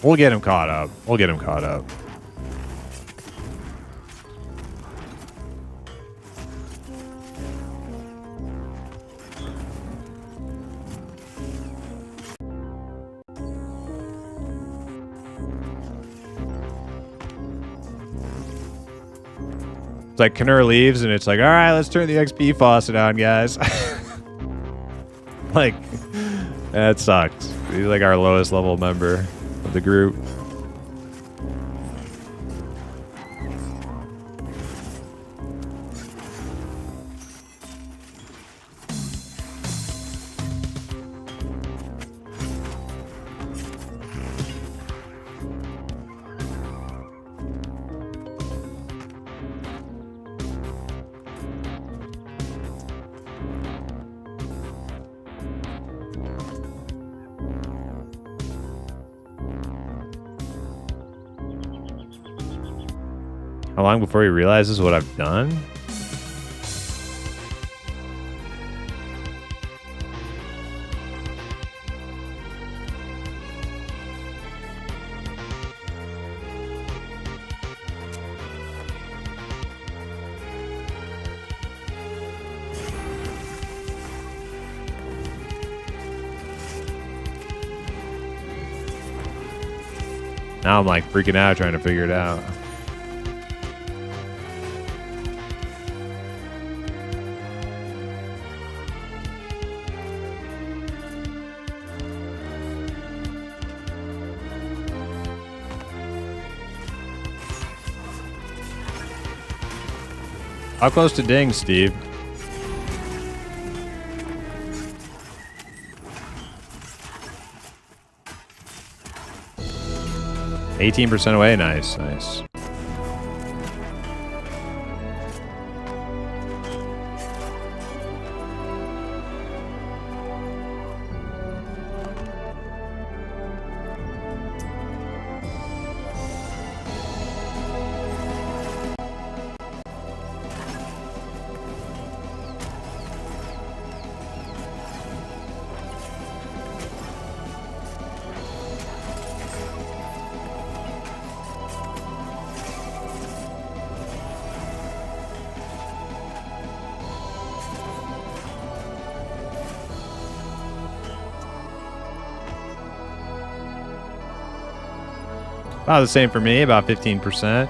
we'll get him caught up. We'll get him caught up. Like Knurr leaves and it's like, all right, let's turn the XP faucet on, guys. Like, that sucks. He's like our lowest level member of the group. How long before he realizes what I've done? Now I'm like freaking out trying to figure it out. How close to ding, Steve? %18 away. Nice, nice. About the same for me, about 15%.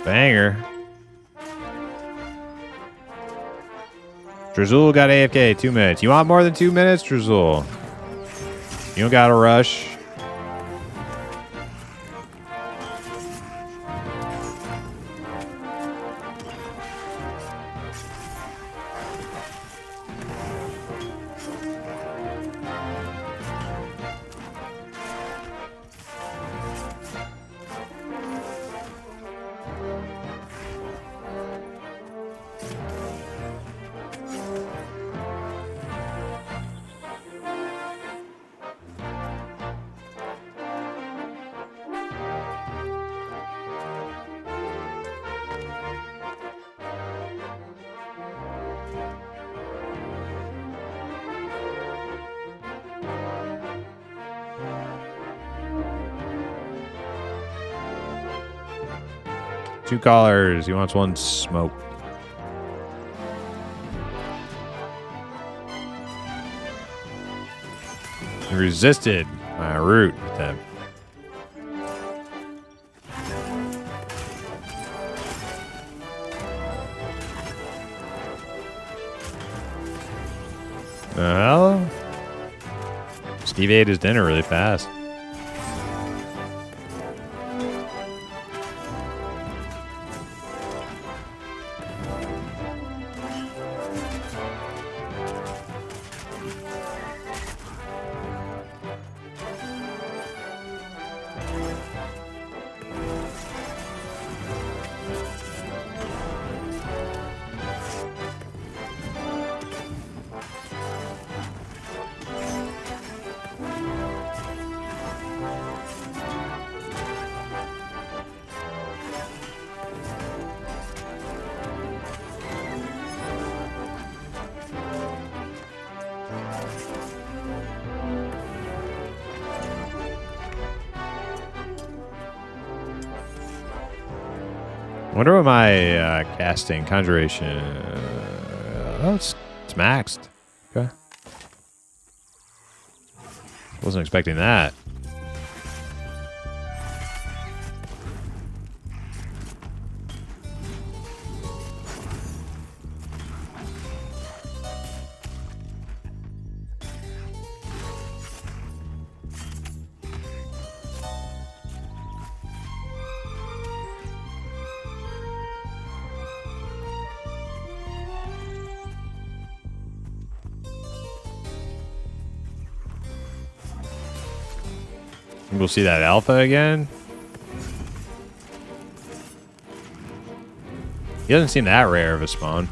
Banger. Drazul got AFK 2 minutes. You want more than 2 minutes, Drazul? You don't gotta rush. Two callers. He wants one smoke. Resisted my root attempt. Well, Steve ate his dinner really fast. I wonder what my casting conjuration. Oh, it's maxed. Okay. Wasn't expecting that. We'll see that alpha again. He doesn't seem that rare of a spawn.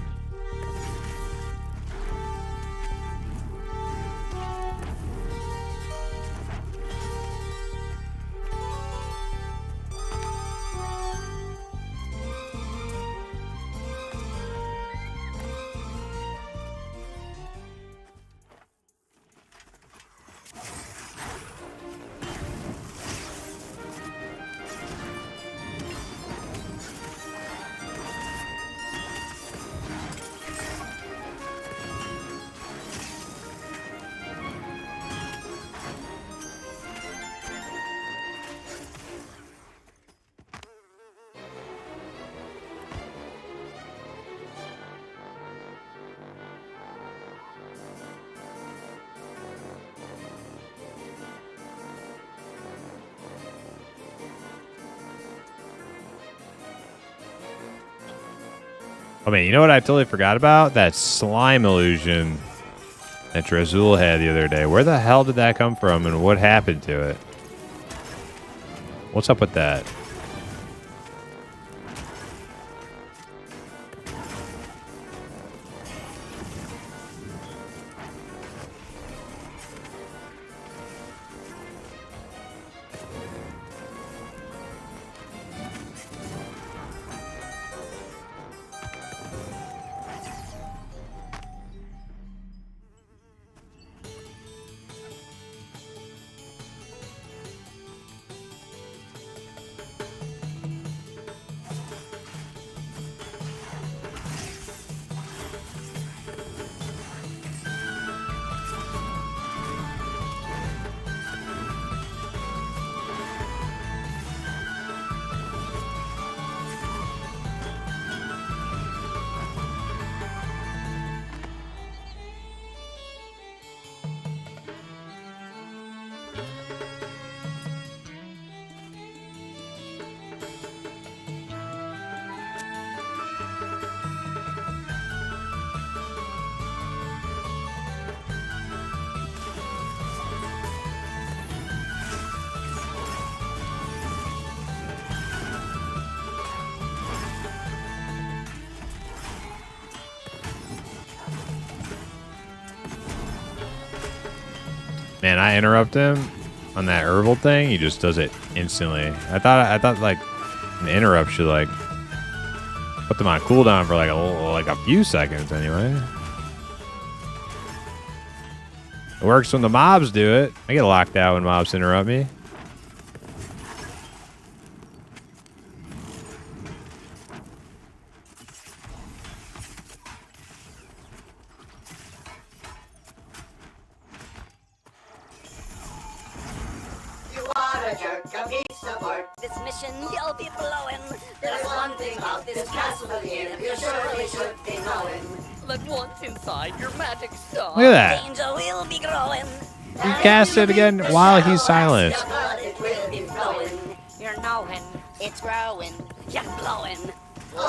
Oh man, you know what I totally forgot about? That slime illusion that Drazul had the other day. Where the hell did that come from and what happened to it? What's up with that? Man, I interrupt him on that herbal thing. He just does it instantly. I thought like an interrupt should like put them on cooldown for like a few seconds anyway. It works when the mobs do it. I get locked out when mobs interrupt me. a jerk, a piece of work. This mission you'll be blowing. There's one thing about this castle here you surely should be knowing. That once inside your magic star, Look at that. danger will be growing. He cast it again while he's silent. Your blood, it will be flowing. You're knowing, It's growing. you're blowing. Oh,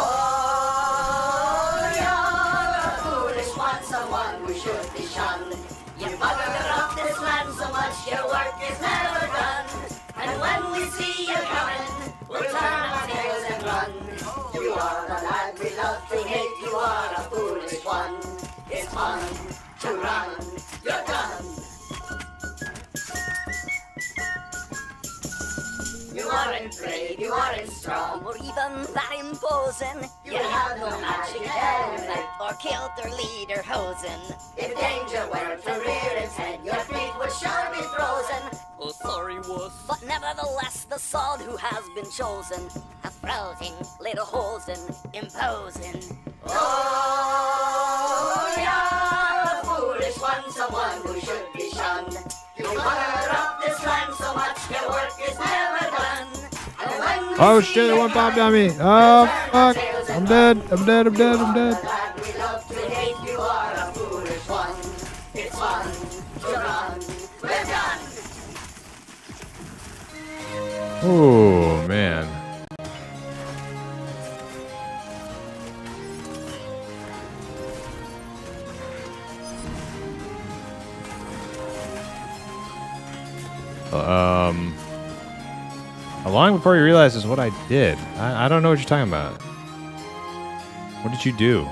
you're a foolish one, someone who should be shunned. You bugger up this land so much your work is never done. And when we see you coming, we'll turn our tails and run. You are the lad we love to hate, you are a foolish one. It's fun to run, you're done. You aren't brave, you aren't strong, Or even that imposing. you have no magic element. Or killed their leader, Hosen. If danger were to rear its head, your feet would sure be frozen. Oh, sorry, wuss. But nevertheless, the sword who has been chosen, A frozen, little hosen. imposing. Oh, you're a foolish one, someone who should be shunned. You bugger up this land so much, your work is never done. And when we Oh see shit, you one popped on coming, me. Oh fuck. I'm dead. I'm dead. I'm dead. I'm dead. the lad we love to hate, you are a foolish one. It's fun to run, we're done. Oh man. How long before you realize is what I did? I don't know what you're talking about. What did you do?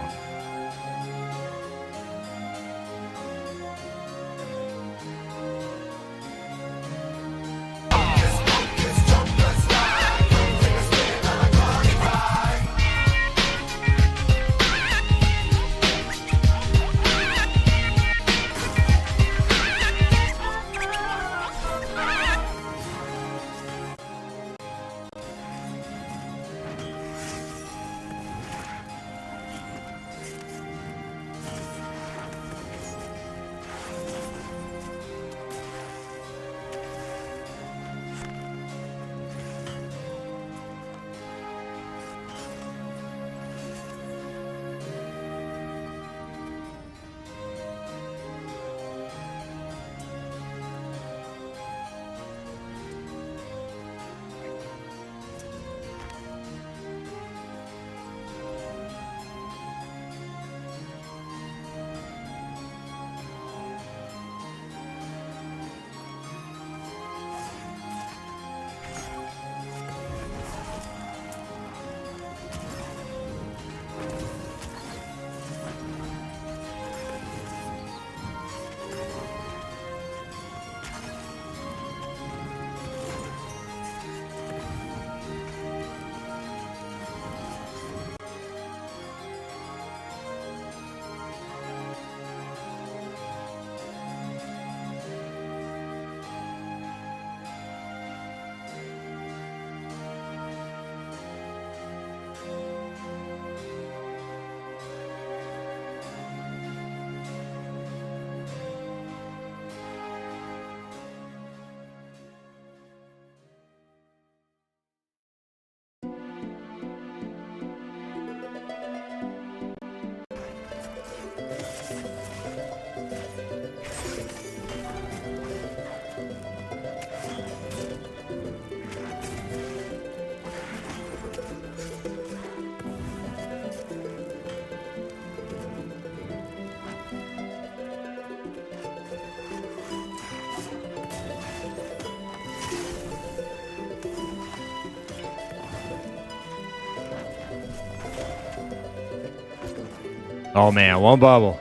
Oh man, one bubble.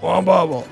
One bubble.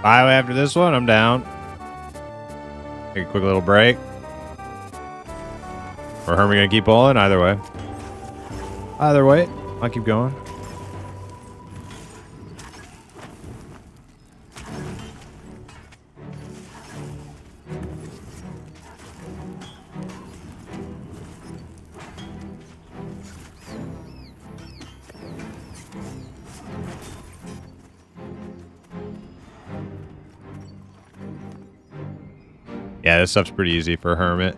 Bye after this one, I'm down. Take a quick little break. Or are we gonna keep pulling? Either way. Either way, I'll keep going. Yeah, this stuff's pretty easy for a hermit.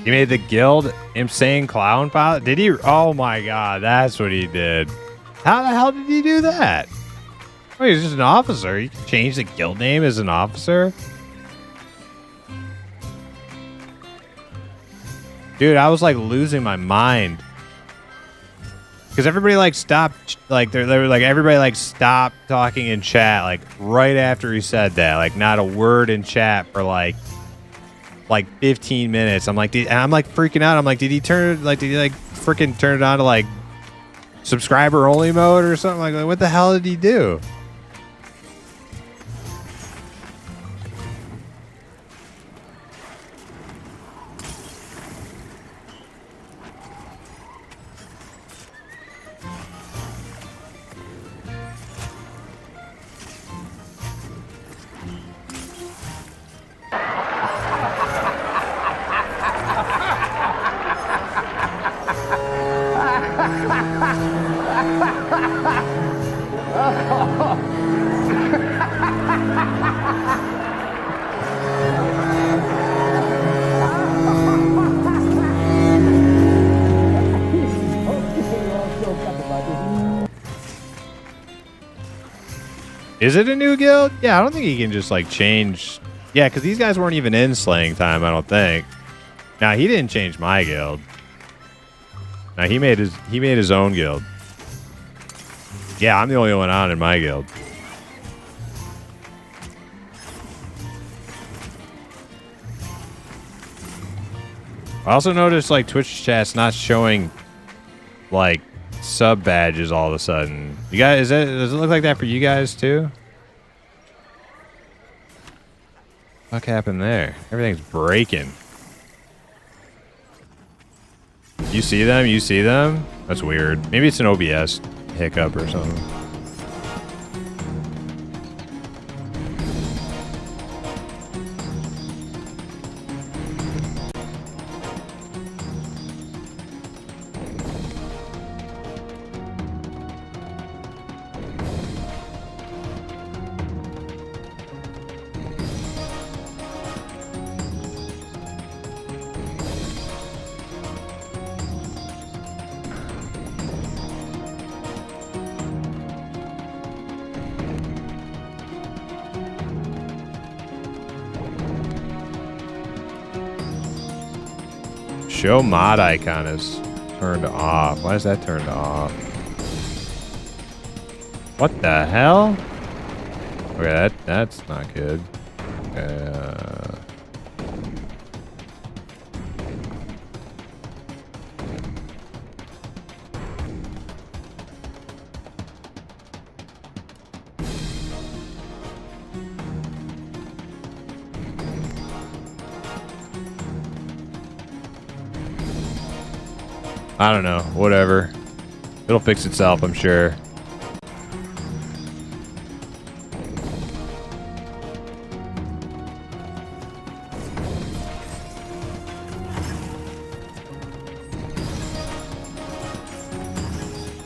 He made the guild insane clown pilot. Did he? Oh my god, that's what he did. How the hell did he do that? Oh, he's just an officer. You can change the guild name as an officer. Dude, I was like losing my mind. Because everybody like stopped, like they were like everybody like stopped talking in chat like right after he said that. Like not a word in chat for like 15 minutes. I'm like, and I'm like freaking out. I'm like, did he freaking turn it on to like subscriber only mode or something? Like what the hell did he do? Is it a new guild? Yeah, I don't think he can just like change. Yeah, because these guys weren't even in slaying time, I don't think. Now he didn't change my guild. Now he made his own guild. Yeah, I'm the only one on in my guild. I also noticed like Twitch chat's not showing like sub badges all of a sudden. You guys, does it look like that for you guys too? What happened there? Everything's breaking. You see them? You see them? That's weird. Maybe it's an OBS hiccup or something. Show mod icon is turned off. Why is that turned off? What the hell? Okay, that's not good. I don't know. Whatever. It'll fix itself, I'm sure.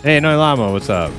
Hey, Noi Llama, what's up?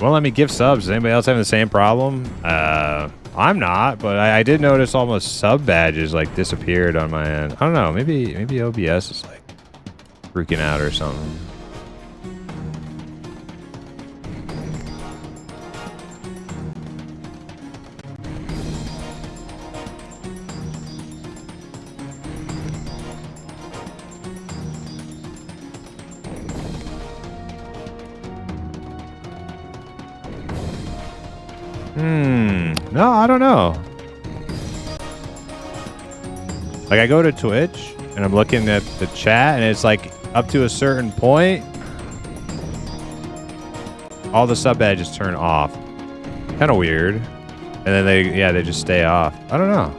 Won't let me give subs. Is anybody else having the same problem? I'm not, but I did notice almost sub badges like disappeared on my end. I don't know. Maybe OBS is like freaking out or something. No, I don't know. Like, I go to Twitch and I'm looking at the chat and it's like up to a certain point, all the sub badges turn off. Kind of weird. And then they just stay off. I don't know.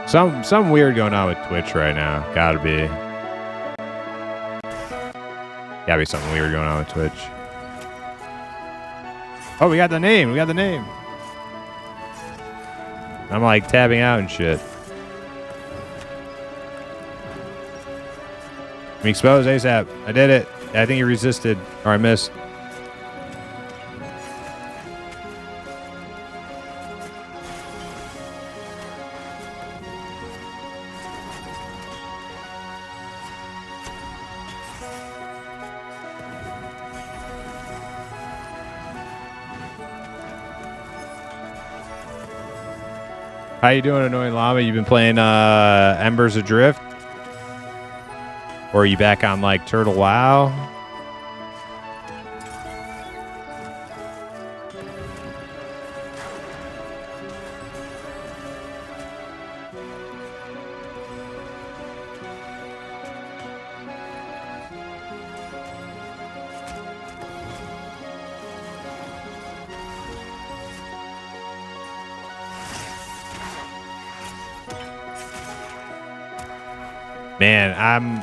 Something weird going on with Twitch right now. Gotta be something weird going on with Twitch. Oh, we got the name. I'm like tabbing out and shit. I'm exposed ASAP. I did it. I think you resisted. Or I missed. How you doing, Annoying Llama? You been playing Embers Adrift? Or are you back on like Turtle WoW? Man, I'm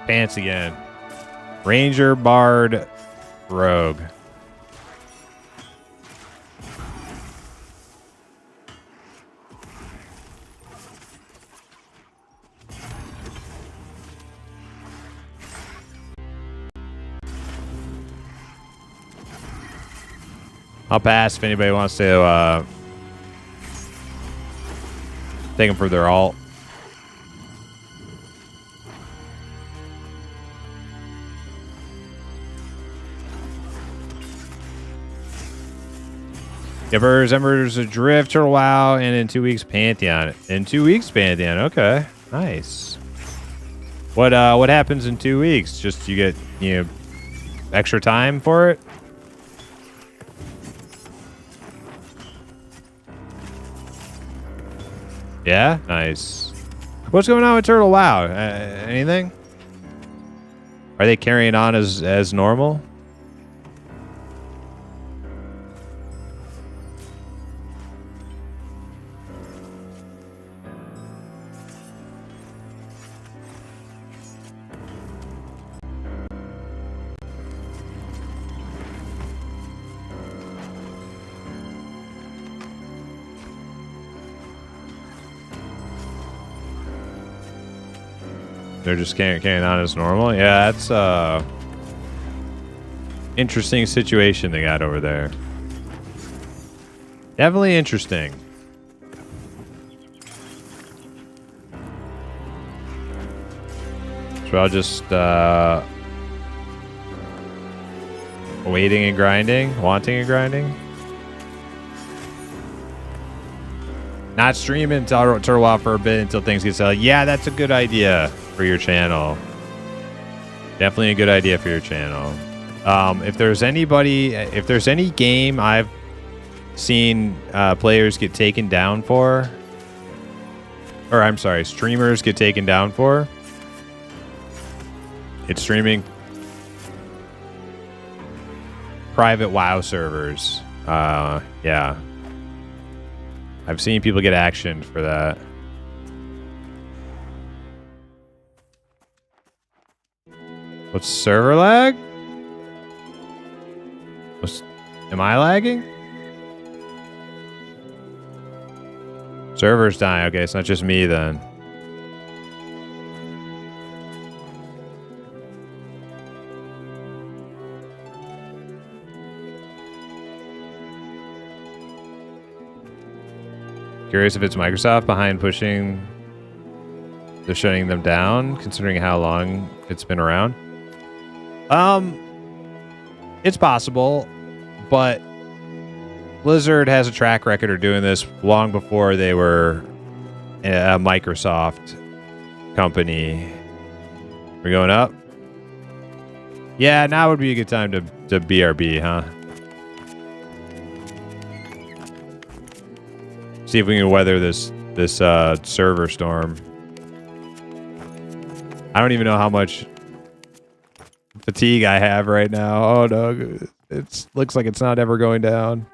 pants again. Ranger, Bard, Rogue. I'll pass if anybody wants to take them for their alt. Embers Adrift, Turtle WoW, and in 2 weeks Pantheon. In 2 weeks Pantheon. Okay, nice. What happens in 2 weeks? Just you get extra time for it. Yeah, nice. What's going on with Turtle WoW? Anything? Are they carrying on as normal? They're just carrying on as normal. Yeah, that's interesting situation they got over there. Definitely interesting. So I'll just waiting and grinding, wanting and grinding. Not streaming Turtle WoW for a bit until things get settled. Yeah, that's a good idea for your channel. Definitely a good idea for your channel. If there's any game I've seen players get taken down for, or I'm sorry, streamers get taken down for, it's streaming private WoW servers. Yeah. I've seen people get actioned for that. What's server lag? Am I lagging? Server's dying. Okay, it's not just me then. Curious if it's Microsoft behind pushing the shutting them down, considering how long it's been around. It's possible, but Blizzard has a track record of doing this long before they were a Microsoft company. We're going up? Yeah, now would be a good time to BRB, huh? See if we can weather this server storm. I don't even know how much fatigue I have right now. Oh no, it looks like it's not ever going down.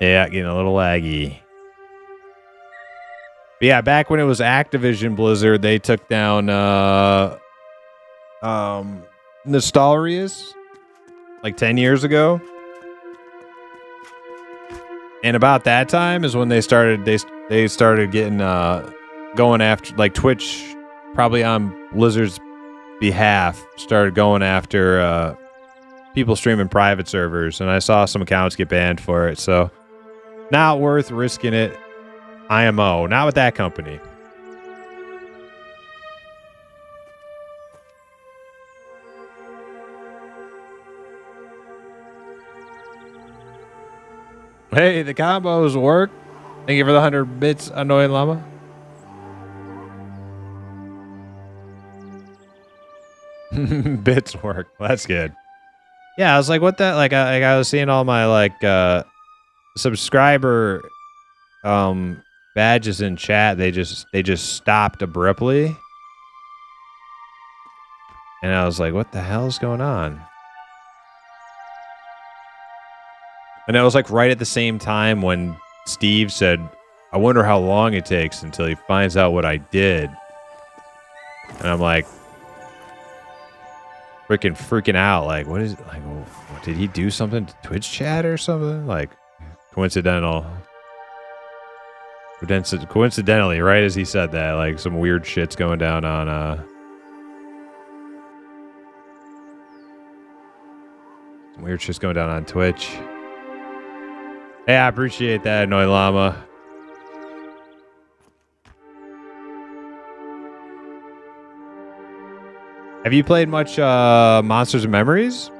Yeah, getting a little laggy. But yeah, back when it was Activision Blizzard, they took down Nostalrius like 10 years ago. And about that time is when they started getting going after, like, Twitch, probably on Blizzard's behalf, started going after people streaming private servers, and I saw some accounts get banned for it. So not worth risking it. IMO, not with that company. Hey, the combos work. Thank you for the 100 bits, Annoying Llama. Bits work. Well, that's good. Yeah, I was like, what the? Like I was seeing all my, like, subscriber badges in chat. They just stopped abruptly. And I was like, what the hell is going on? And it was like right at the same time when Steve said, I wonder how long it takes until he finds out what I did. And I'm like, freaking out. Like, what is it? Like, what, did he do something to Twitch chat or something? Like, coincidental. Coincidentally, right as he said that, like some weird shit's going down on some weird shit's going down on Twitch. Hey, I appreciate that, Noi Llama. Have you played much Monsters and Memories?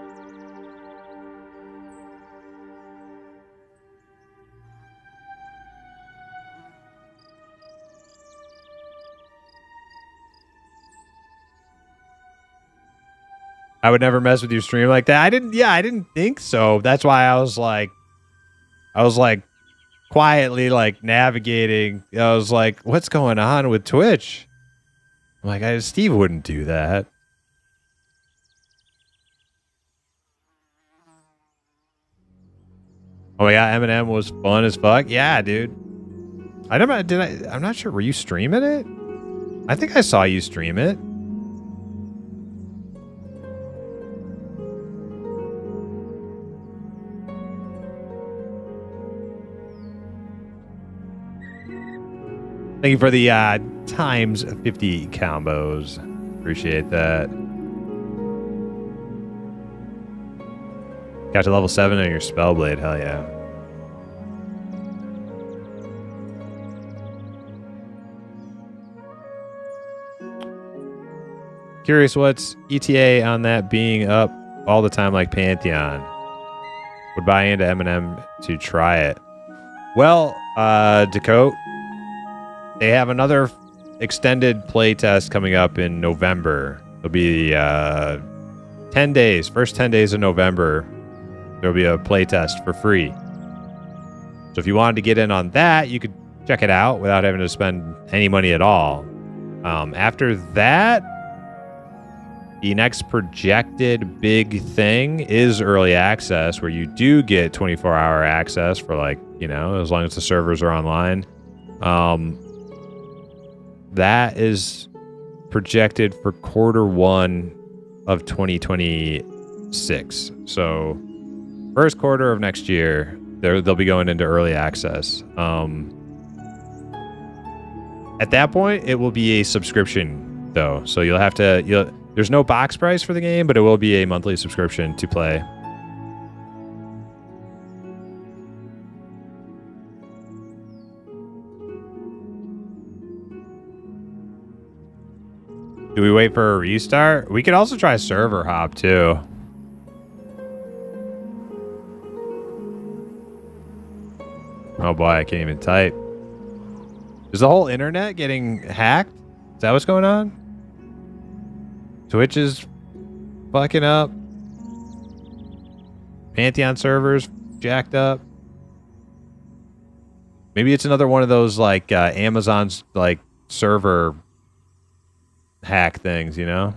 I would never mess with your stream like that. I didn't think so. That's why I was like quietly like navigating. I was like, what's going on with Twitch? I'm like, Steve wouldn't do that. Oh my god, Eminem was fun as fuck. Yeah, dude. I'm not sure. Were you streaming it? I think I saw you stream it. Thank you for the times 50 combos. Appreciate that. Got to level 7 on your Spellblade. Hell yeah. Curious what's ETA on that being up all the time like Pantheon. Would buy into Eminem to try it. Well, Dakota, they have another extended playtest coming up in November. It'll be 10 days. First 10 days of November, there'll be a playtest for free. So if you wanted to get in on that, you could check it out without having to spend any money at all. After that, the next projected big thing is early access, where you do get 24-hour access for, like, you know, as long as the servers are online. That is projected for Q1 of 2026. So first quarter of next year, they'll be going into early access. At that point, it will be a subscription, though. So there's no box price for the game, but it will be a monthly subscription to play. Do we wait for a restart? We could also try server hop too. Oh boy, I can't even type. Is the whole internet getting hacked? Is that what's going on? Twitch is fucking up. Pantheon servers jacked up. Maybe it's another one of those like Amazon's like server hack things, you know?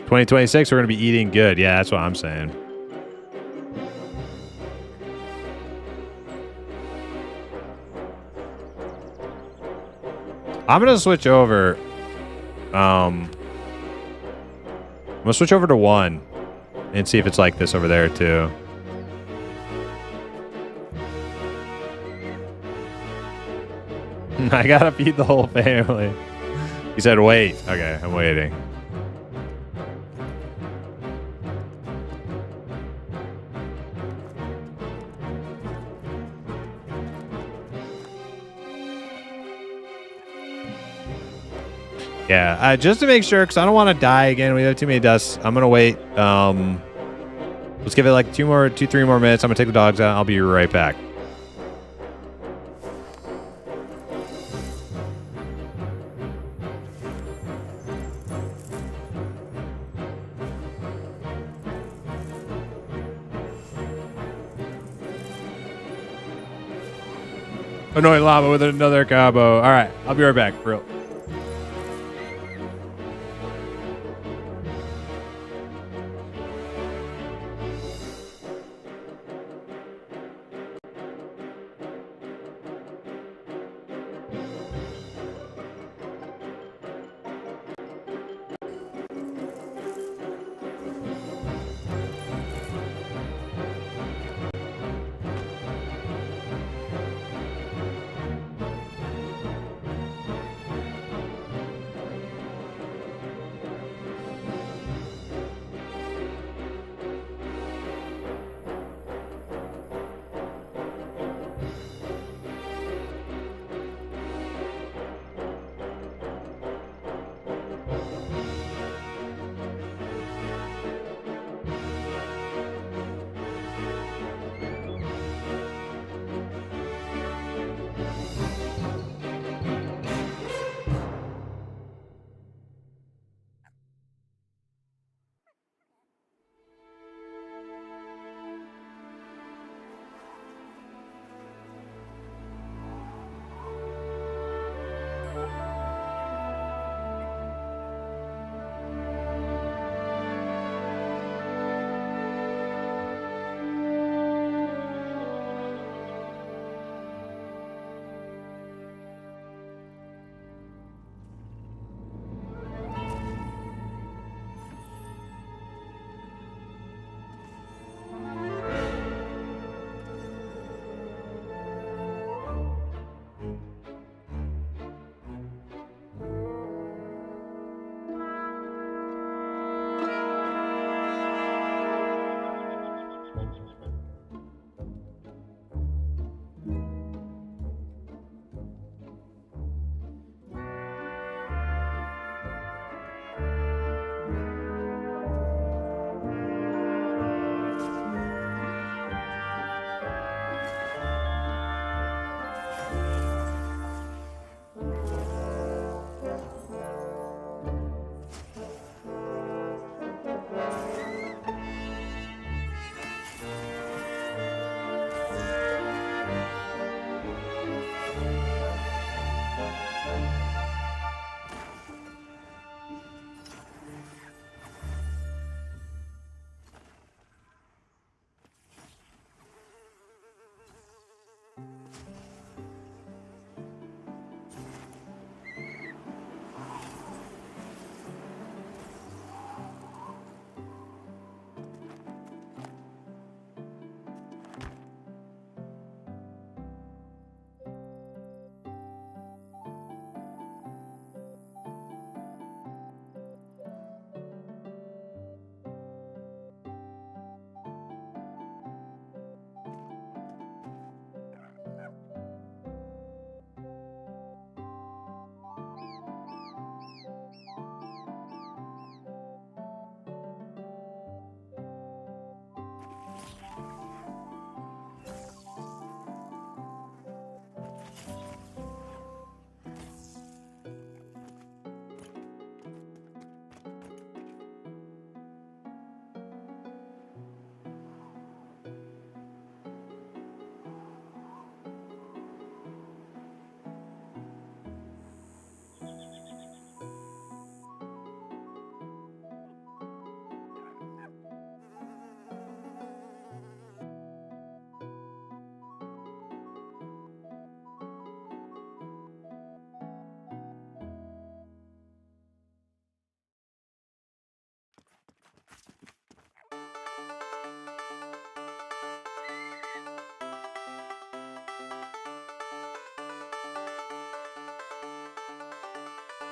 "2026, we're gonna be eating good." Yeah, that's what I'm saying. I'm gonna switch over. I'm gonna switch over to 1 and see if it's like this over there too. I gotta feed the whole family. He said, wait. Okay, I'm waiting. Yeah, just to make sure, because I don't want to die again. We have too many deaths. I'm gonna wait. Let's give it like 3 more minutes. I'm gonna take the dogs out. I'll be right back. Annoying llama with another combo. All right, I'll be right back. For real.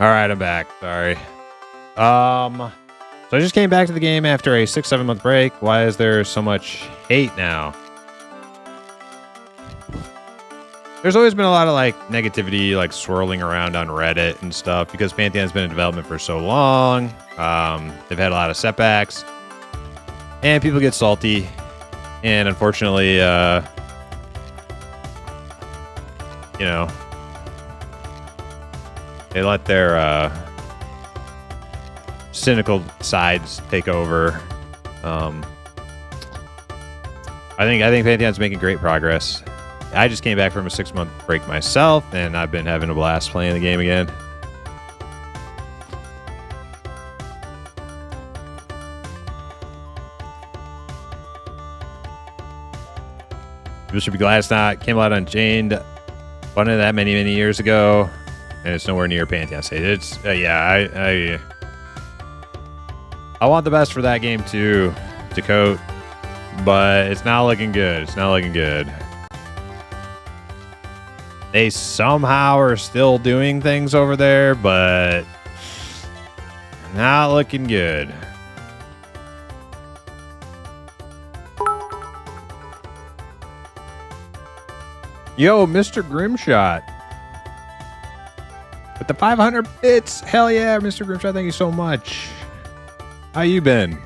All right, I'm back. Sorry. So I just came back to the game after a 6-7 month break. Why is there so much hate now? There's always been a lot of like negativity like swirling around on Reddit and stuff because Pantheon's been in development for so long. They've had a lot of setbacks and people get salty. And unfortunately, you know, they let their cynical sides take over. I think Pantheon's making great progress. I just came back from a 6-month break myself, and I've been having a blast playing the game again. People should be glad it's not Camelot Unchained. Wasn't that many years ago, and it's nowhere near Pantheon stage. It's yeah, I want the best for that game too, to coat, but it's not looking good. It's not looking good. They somehow are still doing things over there, but not looking good. Yo, Mr. Grimshot. With the 500 bits. Hell yeah, Mr. Grimshot. Thank you so much. How you been?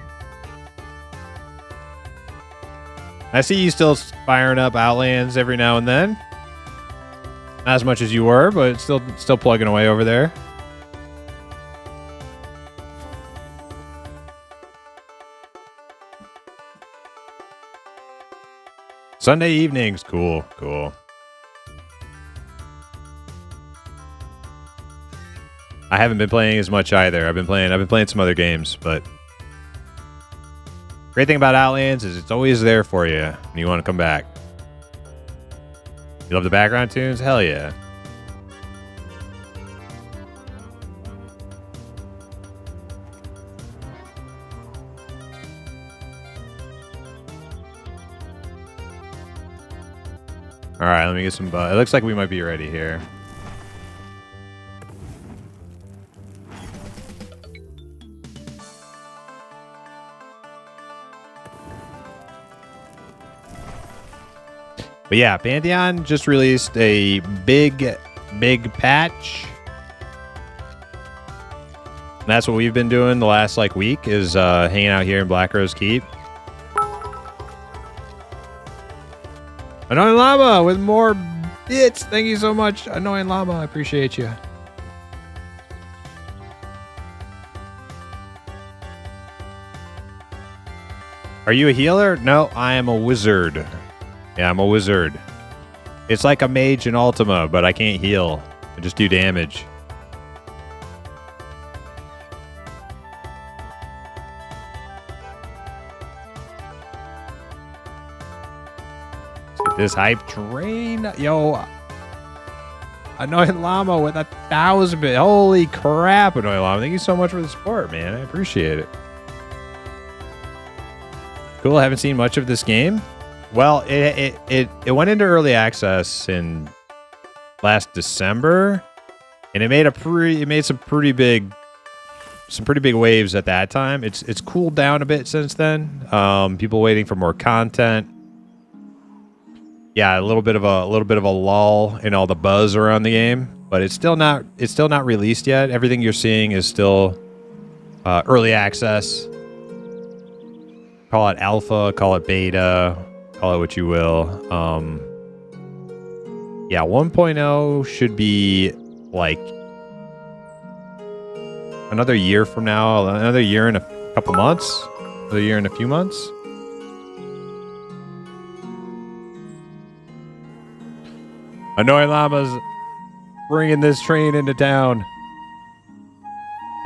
I see you still firing up Outlands every now and then. Not as much as you were, but still plugging away over there. Sunday evenings, cool. I haven't been playing as much either. I've been playing some other games, but great thing about Outlands is it's always there for you when you want to come back. You love the background tunes? Hell yeah. All right, let me get some... it looks like we might be ready here. But yeah, Pantheon just released a big patch. And that's what we've been doing the last like week is hanging out here in Black Rose Keep. Annoying Llama with more bits. Thank you so much, Annoying Llama. I appreciate you. Are you a healer? No, I am a wizard. Yeah, I'm a wizard. It's like a mage in Ultima, but I can't heal. I just do damage. Let's get this hype train. Yo. Annoying Llama with 1,000 bit. Holy crap, Annoying Llama. Thank you so much for the support, man. I appreciate it. Cool. I haven't seen much of this game. Well, it went into early access in last December, and it made some pretty big waves at that time. It's cooled down a bit since then. People waiting for more content. Yeah, a little bit of a lull in all the buzz around the game, but it's still not released yet. Everything you're seeing is still early access. Call it alpha, call it beta. Call it what you will. Yeah, 1.0 should be like another year from now, another year and a couple months, another year and a few months. Annoying Llama's bringing this train into town.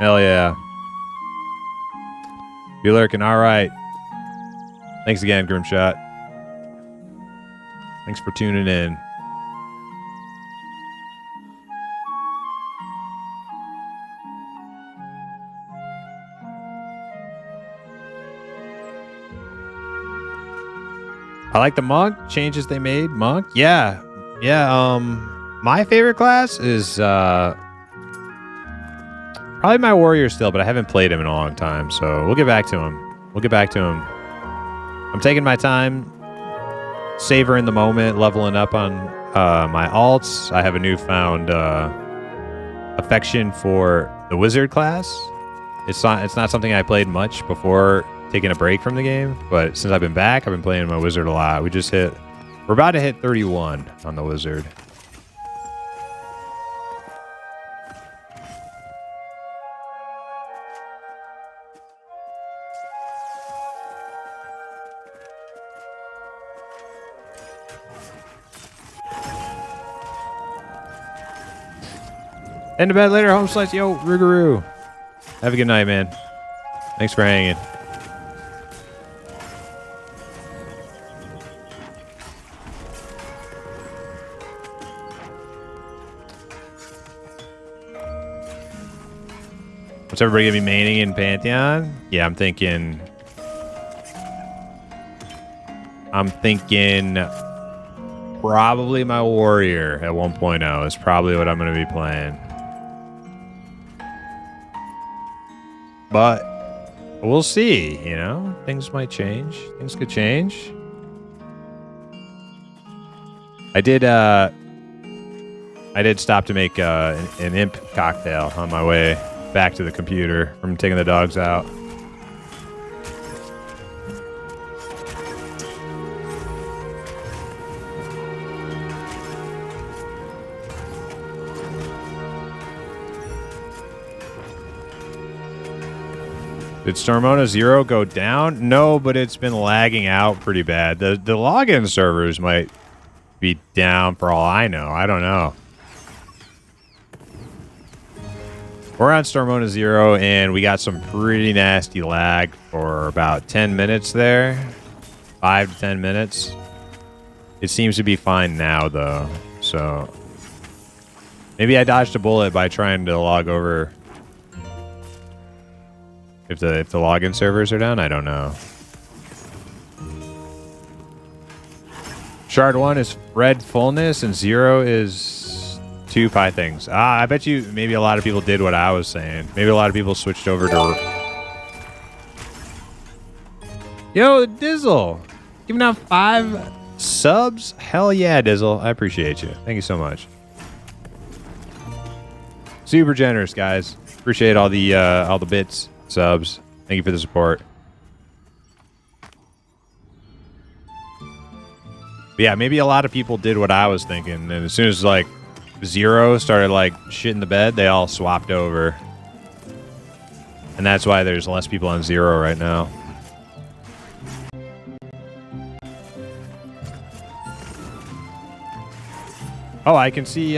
Hell yeah. You lurking, all right. Thanks again, Grimshot. Thanks for tuning in. I like the monk changes they made. Monk, yeah. My favorite class is Probably my warrior still, but I haven't played him in a long time, so we'll get back to him. We'll get back to him. I'm taking my time, savoring the moment, leveling up on my alts. I have a newfound affection for the wizard class. It's not something I played much before taking a break from the game, but since I've been back, I've been playing my wizard a lot. We're about to hit 31 on the wizard. End to bed later, home slice. Yo, Rougarou. Have a good night, man. Thanks for hanging. What's everybody gonna be maining in Pantheon? Yeah, I'm thinking probably my warrior at 1.0 is probably what I'm gonna be playing. But we'll see, you know? Things might change. Things could change. I did stop to make an imp cocktail on my way back to the computer from taking the dogs out. Did Stormona 0 go down? No, but it's been lagging out pretty bad. The login servers might be down for all I know. I don't know. We're on Stormona 0, and we got some pretty nasty lag for about 10 minutes there. 5 to 10 minutes. It seems to be fine now, though. So maybe I dodged a bullet by trying to log over. If the login servers are down, I don't know. Shard 1 is red fullness, and 0 is 2 pie things. I bet you maybe a lot of people did what I was saying. Maybe a lot of people switched over to... Yo, Dizzle! Giving out 5 subs? Hell yeah, Dizzle. I appreciate you. Thank you so much. Super generous, guys. Appreciate all the bits. Subs. Thank you for the support. But yeah, maybe a lot of people did what I was thinking, and as soon as like 0 started like shit in the bed, they all swapped over. And that's why there's less people on 0 right now. Oh, I can see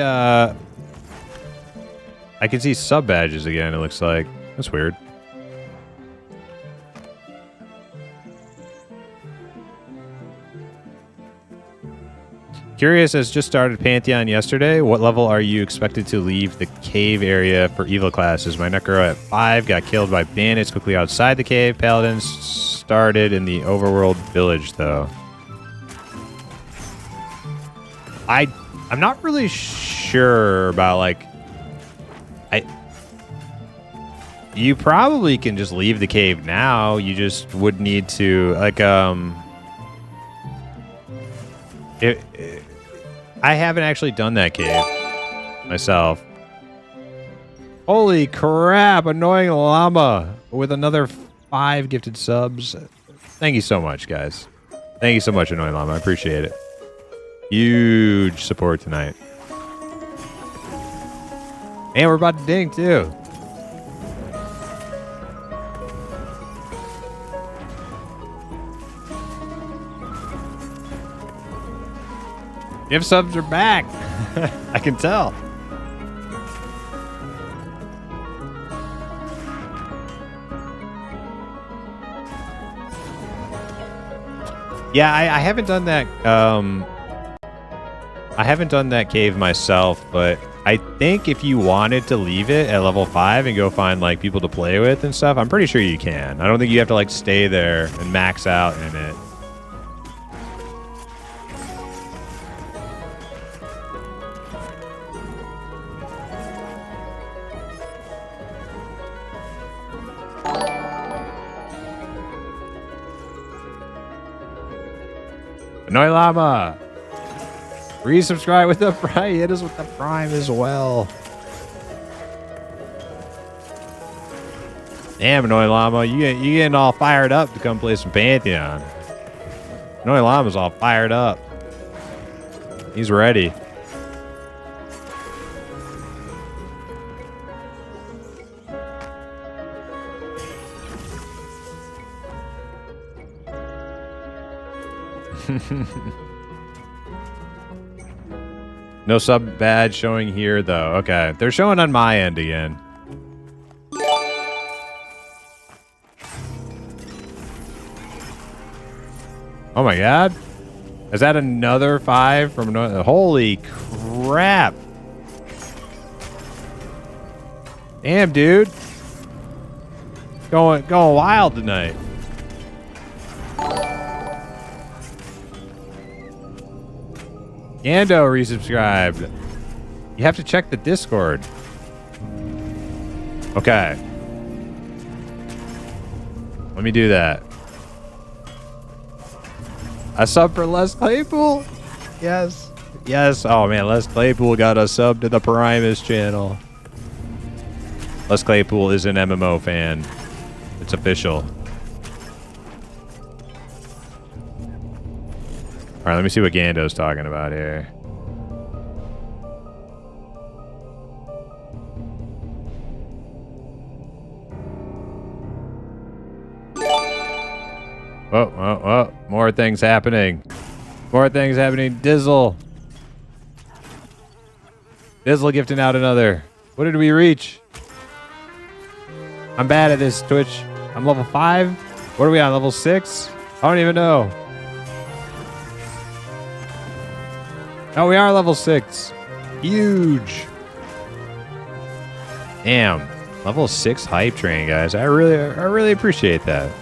sub badges again, it looks like. That's weird. Curious has just started Pantheon yesterday. What level are you expected to leave the cave area for evil classes? My Necro at 5 got killed by bandits quickly outside the cave. Paladins started in the overworld village, though. I'm not really sure about, like... You probably can just leave the cave now. You just would need to, like, I haven't actually done that cave myself. Holy crap, annoying llama with another 5 gifted subs. Thank you so much, guys. Thank you so much, annoying llama. I appreciate it. Huge support tonight. And we're about to ding, too. Gift subs are back. I can tell. Yeah, I haven't done that. I haven't done that cave myself, but I think if you wanted to leave it at level 5 and go find like people to play with and stuff, I'm pretty sure you can. I don't think you have to like stay there and max out in it. Annoy Llama. Resubscribe with the Prime. Hit us with the Prime as well. Damn, Annoy Llama. You getting all fired up to come play some Pantheon. Annoy Llama's all fired up. He's ready. No sub badge showing here, though. Okay. They're showing on my end again. Oh my god. Is that another 5 from another? Holy crap. Damn, dude. Going wild tonight. Gando resubscribed. You have to check the Discord. Okay. Let me do that. A sub for Les Claypool? Yes. Yes. Oh, man. Les Claypool got a sub to the Primus channel. Les Claypool is an MMO fan. It's official. All right, let me see what Gando's talking about here. Whoa. More things happening. More things happening. Dizzle gifting out another. What did we reach? I'm bad at this, Twitch. I'm level 5. What are we on? Level 6? I don't even know. Oh, we are level 6. Huge. Damn. Level 6 hype train, guys. I really appreciate that.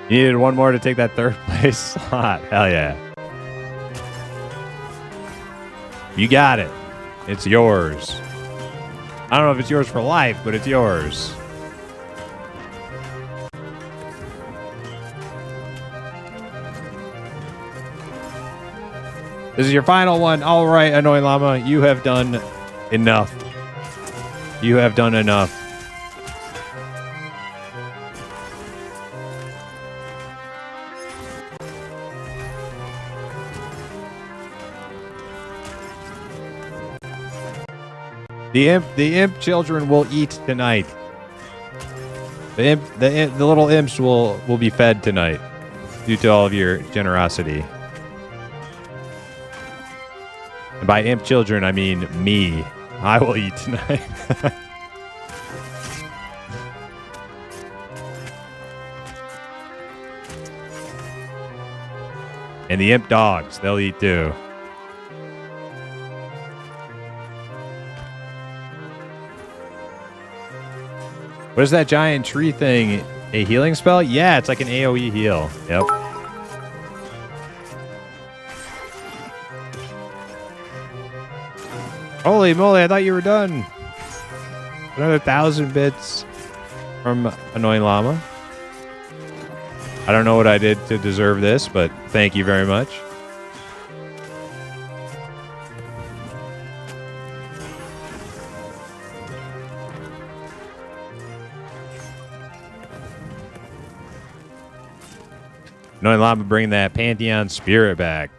You needed one more to take that 3rd place slot. Hell yeah. You got it. It's yours. I don't know if it's yours for life, but it's yours. This is your final one. All right, Annoy Llama, you have done enough. You have done enough. The imp children will eat tonight. The little imps will be fed tonight due to all of your generosity. And by imp children, I mean me. I will eat tonight. And the imp dogs, they'll eat too. What is that giant tree thing? A healing spell? Yeah, it's like an AoE heal. Yep. Holy moly, I thought you were done. Another 1,000 bits from Annoying Llama. I don't know what I did to deserve this, but thank you very much. Annoying Llama bringing that Pantheon spirit back.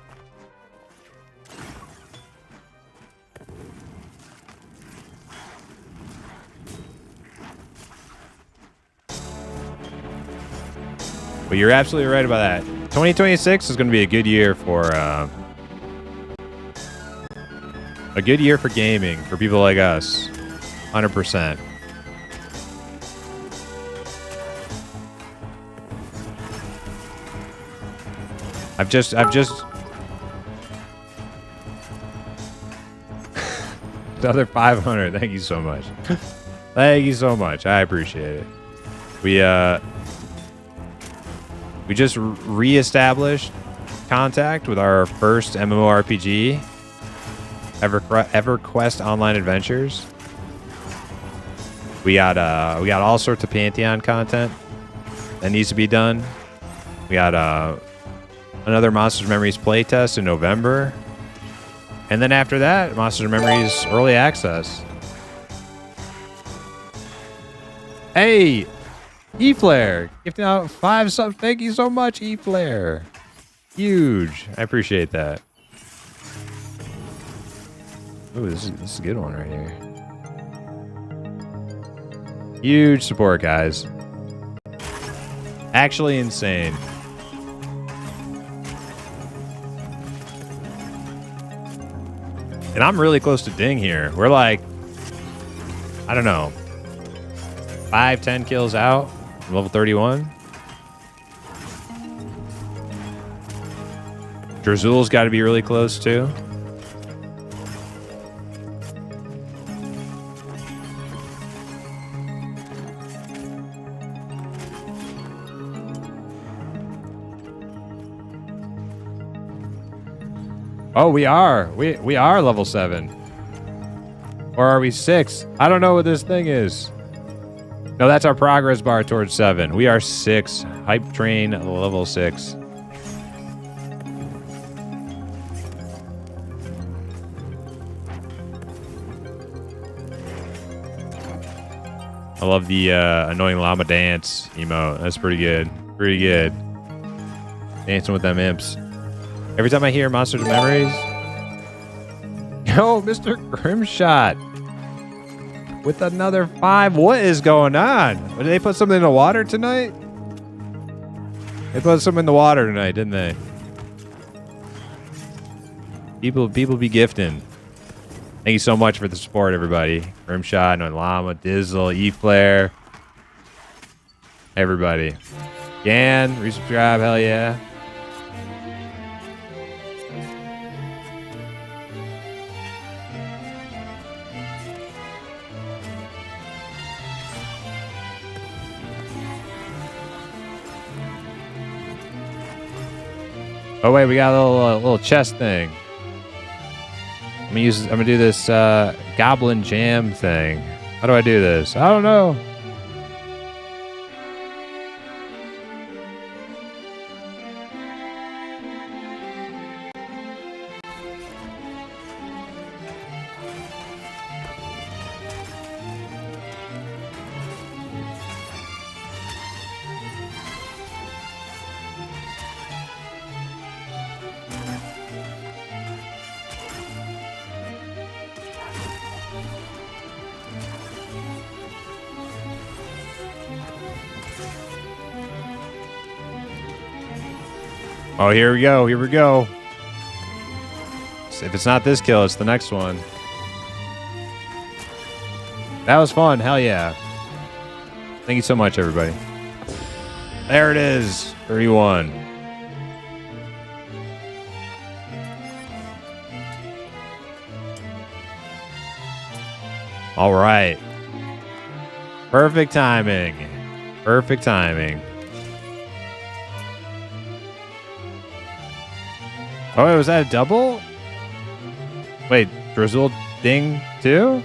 But you're absolutely right about that. 2026 is going to be a good year for gaming for people like us. 100%. I've just another 500. Thank you so much. Thank you so much. I appreciate it. We just reestablished contact with our first MMORPG, EverQuest Online Adventures. We got all sorts of Pantheon content that needs to be done. We got another Monsters Memories playtest in November. And then after that, Monsters Memories Early Access. Hey, E-Flare, gifting out 5 subs. Thank you so much, E-Flare. Huge. I appreciate that. Ooh, this is a good one right here. Huge support, guys. Actually insane. And I'm really close to Ding here. We're like, I don't know, 5-10 kills out from level 31. Drazul's got to be really close too. Oh, we are. We are level 7. Or are we 6? I don't know what this thing is. No, that's our progress bar towards 7. We are 6. Hype train level 6. I love the annoying llama dance emote. That's pretty good. Pretty good. Dancing with them imps. Every time I hear Monsters Memories. Yo, Mr. Grimshot. With another 5. What is going on? Did they put something in the water tonight? They put something in the water tonight, didn't they? People be gifting. Thank you so much for the support, everybody. Grimshot, Annoying Llama, Dizzle, E-Flare. Everybody. Gan, resubscribe, hell yeah. Oh wait, we got a little chest thing. I'm gonna do this goblin jam thing. How do I do this? I don't know. Oh, here we go. Here we go. If it's not this kill, it's the next one. That was fun. Hell yeah. Thank you so much, everybody. There it is. 31. All right. Perfect timing. Perfect timing. Oh, wait, was that a double? Wait, Drizzle ding too?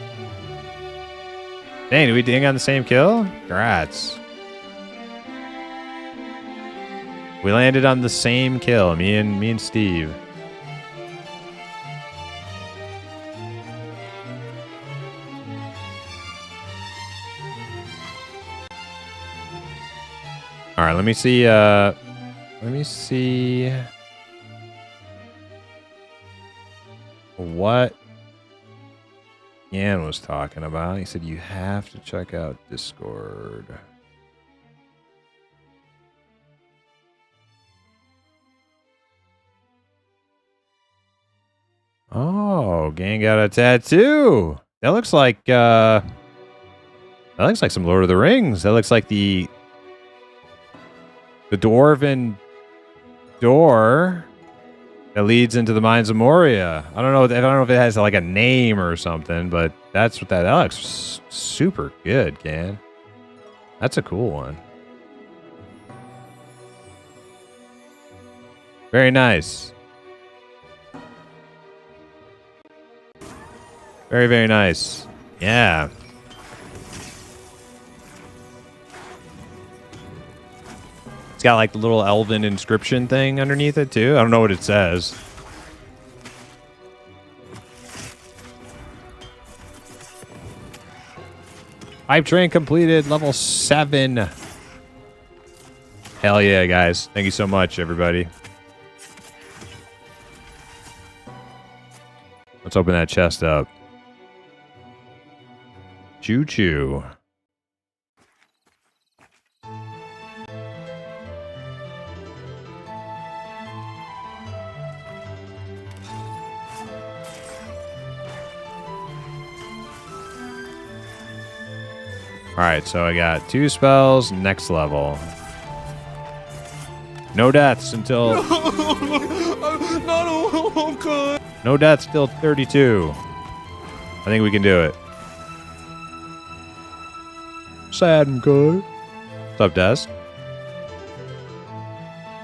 Dang, did we ding on the same kill? Congrats. We landed on the same kill, me and Steve. All right, let me see. What Yan was talking about. He said you have to check out Discord. Oh, Gang got a tattoo. That looks like some Lord of the Rings. That looks like the dwarven door that leads into the Mines of Moria. I don't know if it has like a name or something, but that's what that looks super good, Gan. That's a cool one. Very nice. Very, very nice. Yeah. It's got like the little elven inscription thing underneath it too. I don't know what it says. Hype train completed, level 7. Hell yeah, guys. Thank you so much, everybody. Let's open that chest up. Choo-choo. Alright, so I got 2 spells, next level. No deaths until... No deaths till 32. I think we can do it. Sad and good. What's up, Des?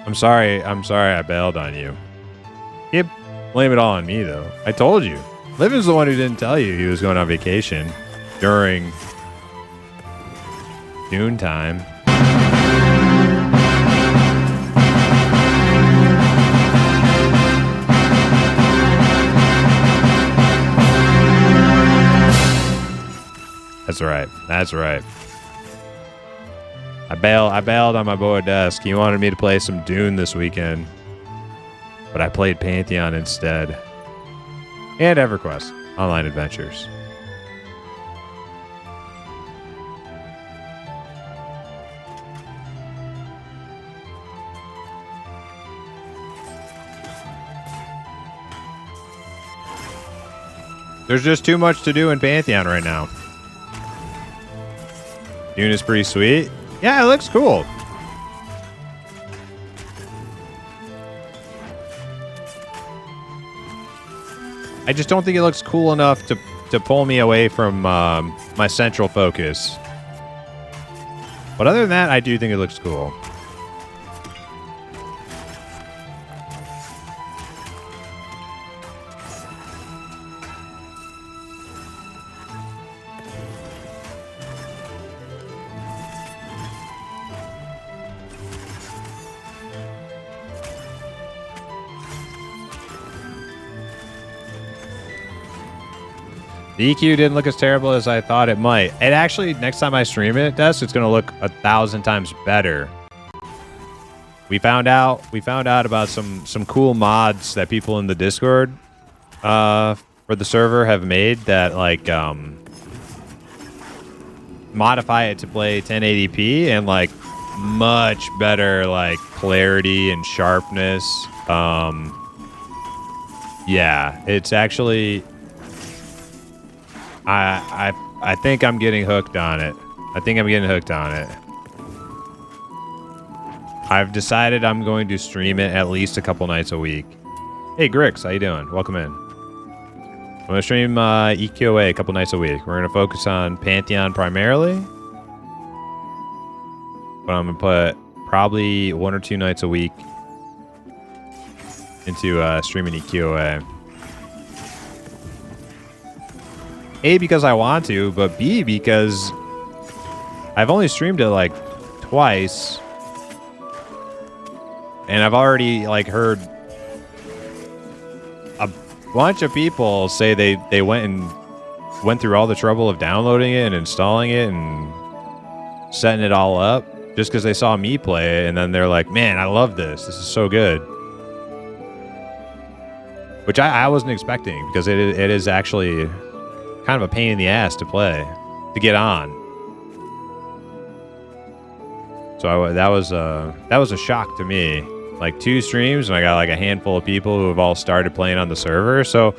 I'm sorry I bailed on you. You blame it all on me, though. I told you. Livin's the one who didn't tell you he was going on vacation during Dune time. That's right. That's right. I bailed on my boy Dusk. He wanted me to play some Dune this weekend, but I played Pantheon instead. And EverQuest Online Adventures. There's just too much to do in Pantheon right now. Dune is pretty sweet. Yeah, it looks cool. I just don't think it looks cool enough to pull me away from my central focus. But other than that, I do think it looks cool. The EQ didn't look as terrible as I thought it might. It actually, next time I stream it, it's going to look 1,000 times better. We found out about some cool mods that people in the Discord for the server have made that like modify it to play 1080p and like much better like clarity and sharpness. Yeah, it's actually. I think I'm getting hooked on it. I've decided I'm going to stream it at least a couple nights a week. Hey, Grix, how you doing? Welcome in. I'm going to stream EQOA a couple nights a week. We're going to focus on Pantheon primarily. But I'm going to put probably 1 or 2 nights a week into streaming EQOA. A, because I want to, but B, because I've only streamed it like twice. And I've already like heard a bunch of people say they went through all the trouble of downloading it and installing it and setting it all up just because they saw me play it, and then they're like, man, I love this. This is so good. Which I wasn't expecting, because it is actually kind of a pain in the ass to play, to get on. So that was a shock to me. Like 2 streams, and I got like a handful of people who have all started playing on the server. So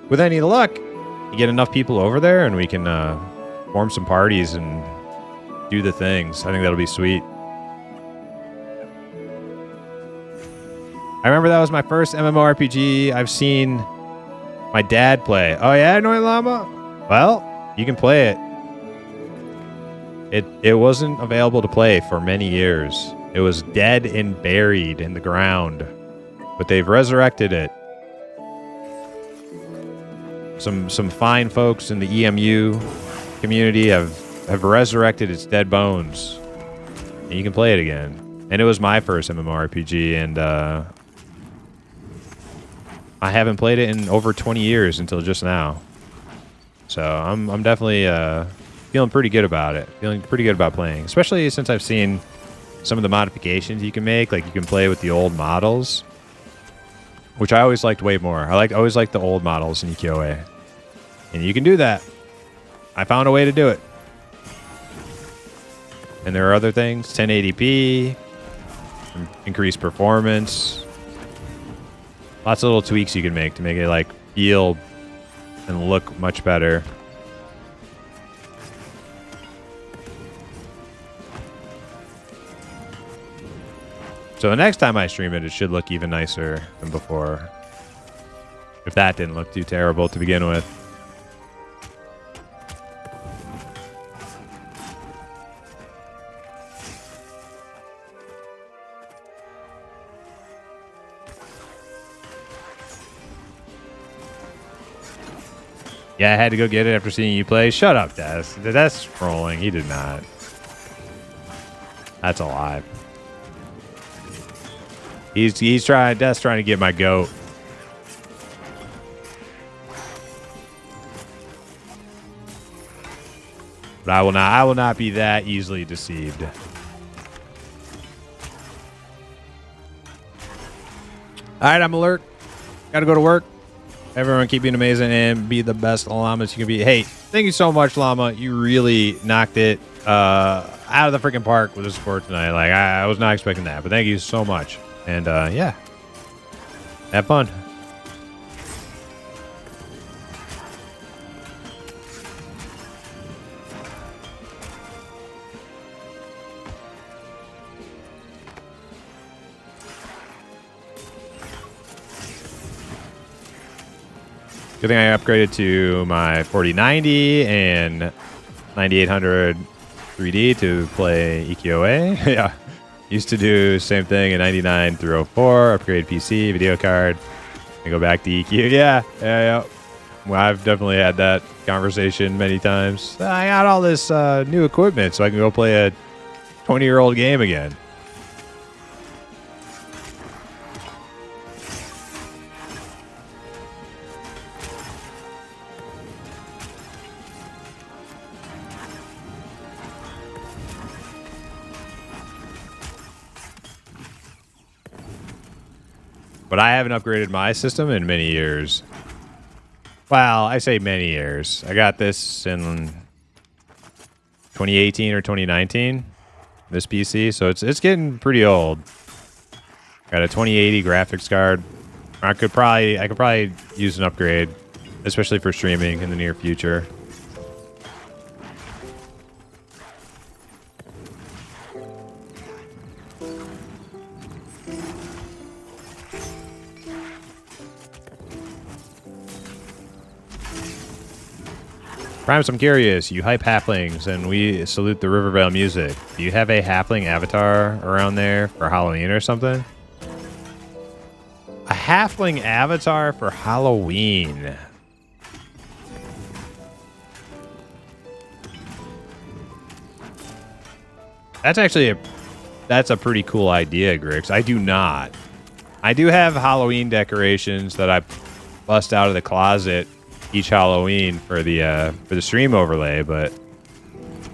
with any luck, you get enough people over there, and we can form some parties and do the things. I think that'll be sweet. I remember that was my first MMORPG I've seen my dad play. Oh yeah, Annoying Llama? Well, you can play it. It wasn't available to play for many years. It was dead and buried in the ground. But they've resurrected it. Some fine folks in the EMU community have resurrected its dead bones. And you can play it again. And it was my first MMORPG, and I haven't played it in over 20 years until just now. So I'm definitely feeling pretty good about it. Feeling pretty good about playing, especially since I've seen some of the modifications you can make. Like you can play with the old models, which I always liked way more. I always liked the old models in EQOA, and you can do that. I found a way to do it. And there are other things, 1080p, increased performance, lots of little tweaks you can make to make it like feel and look much better. So the next time I stream it, it should look even nicer than before. If that didn't look too terrible to begin with. Yeah, I had to go get it after seeing you play. Shut up, Des. That's trolling. He did not. That's a lie. He's trying. Des trying to get my goat. But I will not be that easily deceived. All right, I'm alert. Got to go to work. Everyone keep being amazing and be the best llamas you can be. Hey, thank you so much, llama. You really knocked it out of the freaking park with the sport tonight. Like I was not expecting that, but thank you so much. And yeah, have fun. Good thing I upgraded to my 4090 and 9800 3D to play EQOA. Yeah. Used to do the same thing in 99 through 04, upgrade PC, video card, and go back to EQ. Yeah. Well, I've definitely had that conversation many times. I got all this new equipment so I can go play a 20-year-old game again. But I haven't upgraded my system in many years. Well, I say many years. I got this in 2018 or 2019, this PC, so it's getting pretty old. Got a 2080 graphics card. I could probably use an upgrade, especially for streaming in the near future. Primes, I'm curious. You hype halflings, and we salute the Rivervale music. Do you have a halfling avatar around there for Halloween or something? A halfling avatar for Halloween. That's a pretty cool idea, Grix. I do not. I do have Halloween decorations that I bust out of the closet each Halloween for the stream overlay, but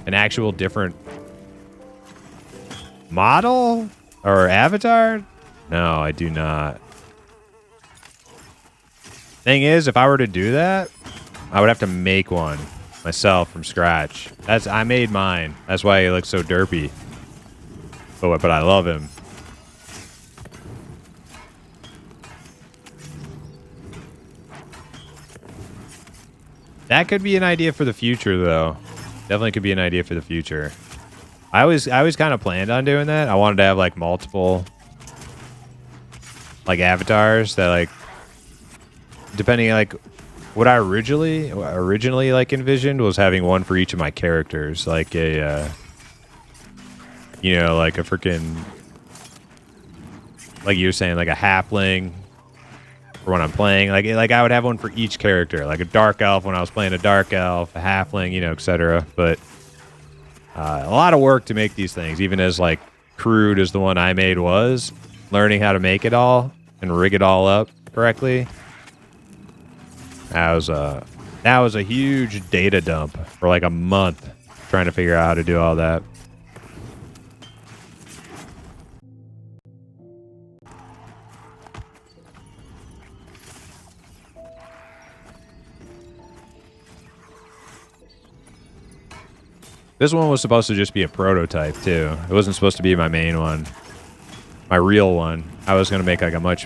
an actual different model or avatar? No, I do not. Thing is, if I were to do that, I would have to make one myself from scratch. I made mine. That's why he looks so derpy. But I love him. That could be an idea for the future, though. Definitely could be an idea for the future. I always kind of planned on doing that. I wanted to have like multiple like avatars that like, depending like what I originally like envisioned was having one for each of my characters, like a you know, like a freaking, like you were saying, like a halfling for when I'm playing, like I would have one for each character, like a dark elf when I was playing a dark elf, a halfling, you know, etc. But a lot of work to make these things, even as like crude as the one I made was, learning how to make it all and rig it all up correctly, that was a huge data dump for like a month trying to figure out how to do all that. This one was supposed to just be a prototype, too. It wasn't supposed to be my main one. My real one. I was going to make like a much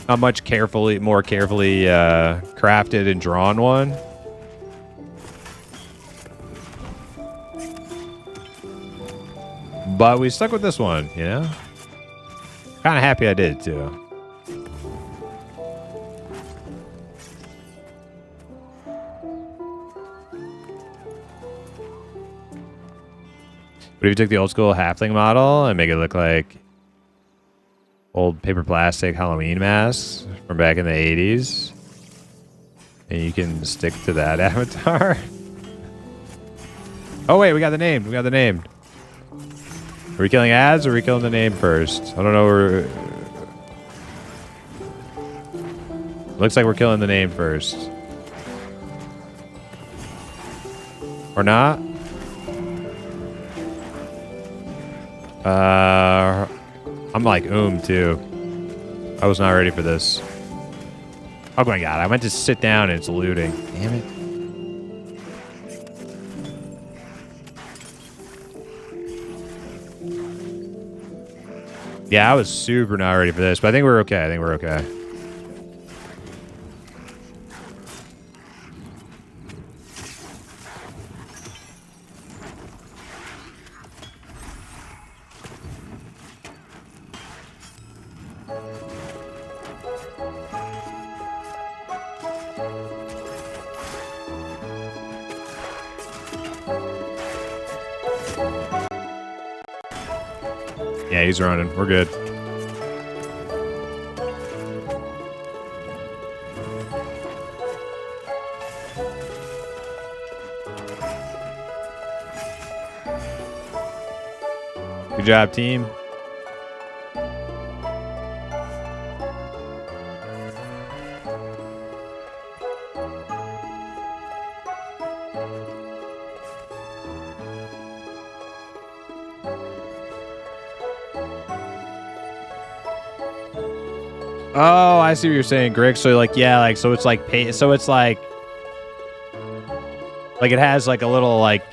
more carefully crafted and drawn one. But we stuck with this one, you know? Kind of happy I did, too. But if you took the old school halfling model and make it look like old paper plastic Halloween masks from back in the 80s, and you can stick to that avatar. Oh wait, we got the name. We got the name. Are we killing ads or are we killing the name first? I don't know. Looks like we're killing the name first. Or not? I'm like, too. I was not ready for this. Oh my god, I went to sit down and it's looting. Damn it. Yeah, I was super not ready for this, but I think we're okay. I think we're okay. Yeah, he's running. We're good. Good job, team. Oh, I see what you're saying, Greg. So like, yeah, like, so it's like, so it's like it has like a little like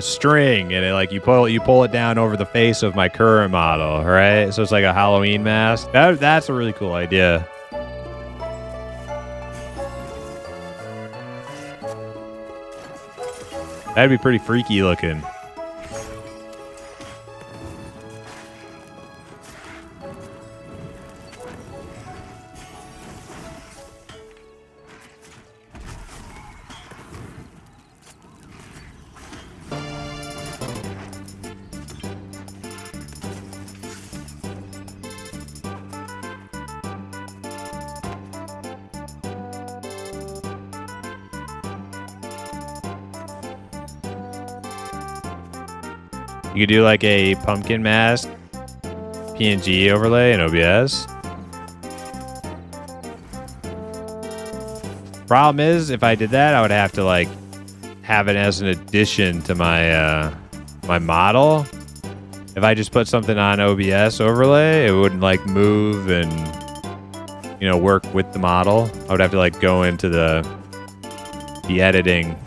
string, and it like you pull it down over the face of my current model, right? So it's like a Halloween mask. That's a really cool idea. That'd be pretty freaky looking. You could do like a pumpkin mask PNG overlay in OBS. Problem is, if I did that, I would have to like have it as an addition to my my model. If I just put something on OBS overlay, it wouldn't like move and, you know, work with the model. I would have to like go into the editing,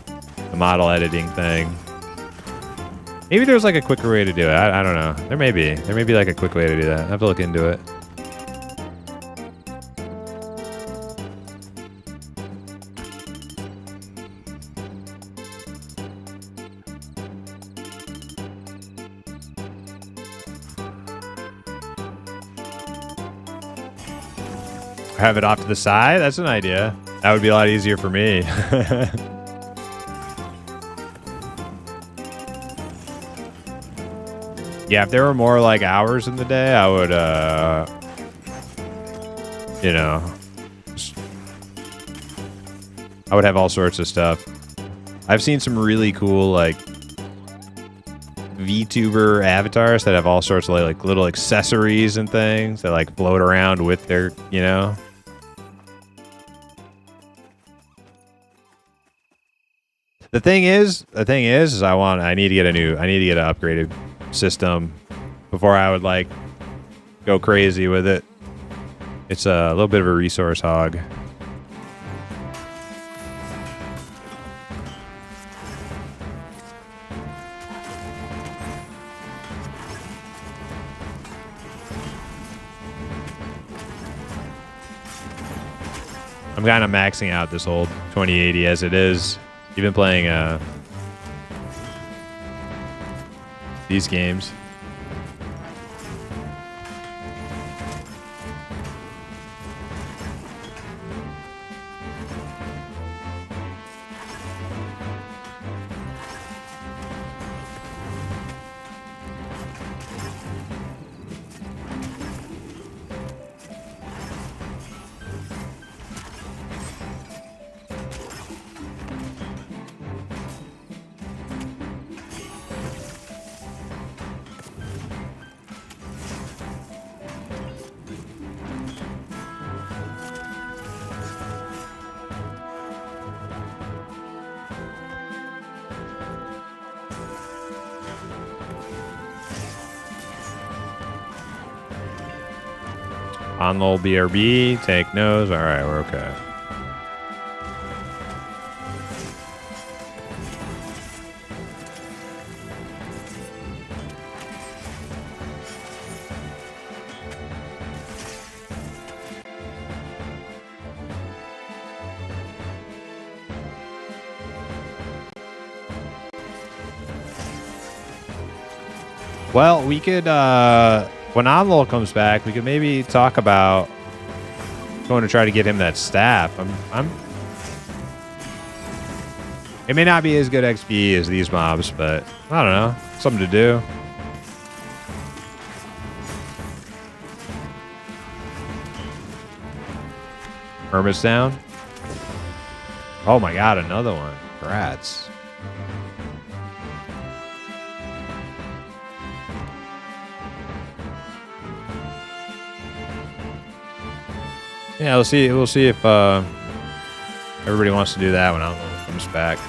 the model editing thing. Maybe there's like a quicker way to do it. I don't know. There may be. There may be like a quick way to do that. I have to look into it. Have it off to the side? That's an idea. That would be a lot easier for me. Yeah, if there were more like hours in the day, I would, you know, I would have all sorts of stuff. I've seen some really cool like VTuber avatars that have all sorts of like little accessories and things that like float around with their, you know. The thing is I need to get an upgraded system before I would like go crazy with it. It's a little bit of a resource hog. I'm kind of maxing out this old 2080 as it is. You've been playing these games. On the old BRB, take nose. All right, we're okay. Well, we could, when Onlol comes back, we could maybe talk about going to try to get him that staff. It may not be as good XP as these mobs, but I don't know. Something to do. Hermit's down. Oh my god, another one. Rats. Yeah, we'll see. We'll see if everybody wants to do that when Onlol comes back.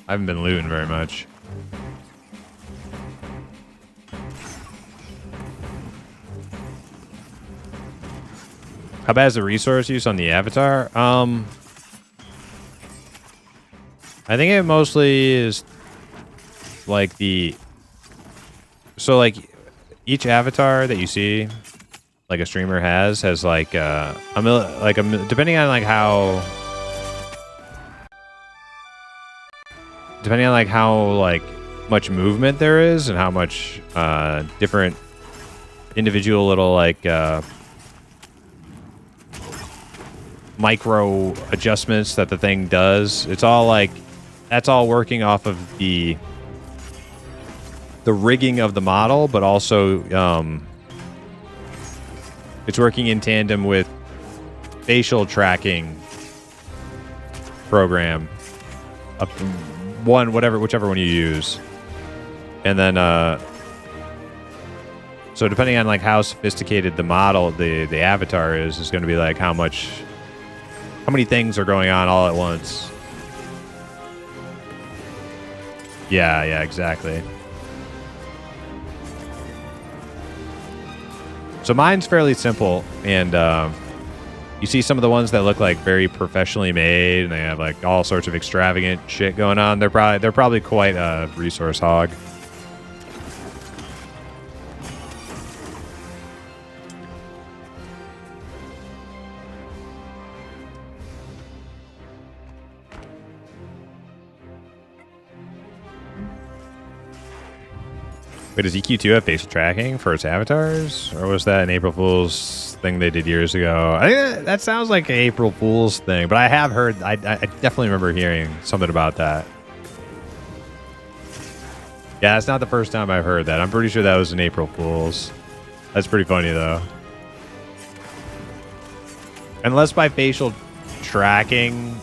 I haven't been looting very much. How bad is the resource use on the avatar? I think it mostly is like like each avatar that you see, like a streamer has like depending on like how. Depending on like how like much movement there is and how much different individual little like micro adjustments that the thing does, it's all like that's all working off of the rigging of the model, but also it's working in tandem with facial tracking program up whichever one you use. And then so depending on like how sophisticated the model the avatar is going to be like how many things are going on all at once. Yeah, exactly. So mine's fairly simple, and you see some of the ones that look like very professionally made, and they have like all sorts of extravagant shit going on. They're probably quite a resource hog. Wait, does EQ2 have facial tracking for its avatars? Or was that an April Fool's thing they did years ago? I think that sounds like an April Fool's thing, but I have heard, I definitely remember hearing something about that. Yeah, it's not the first time I've heard that. I'm pretty sure that was an April Fool's. That's pretty funny, though. Unless by facial tracking,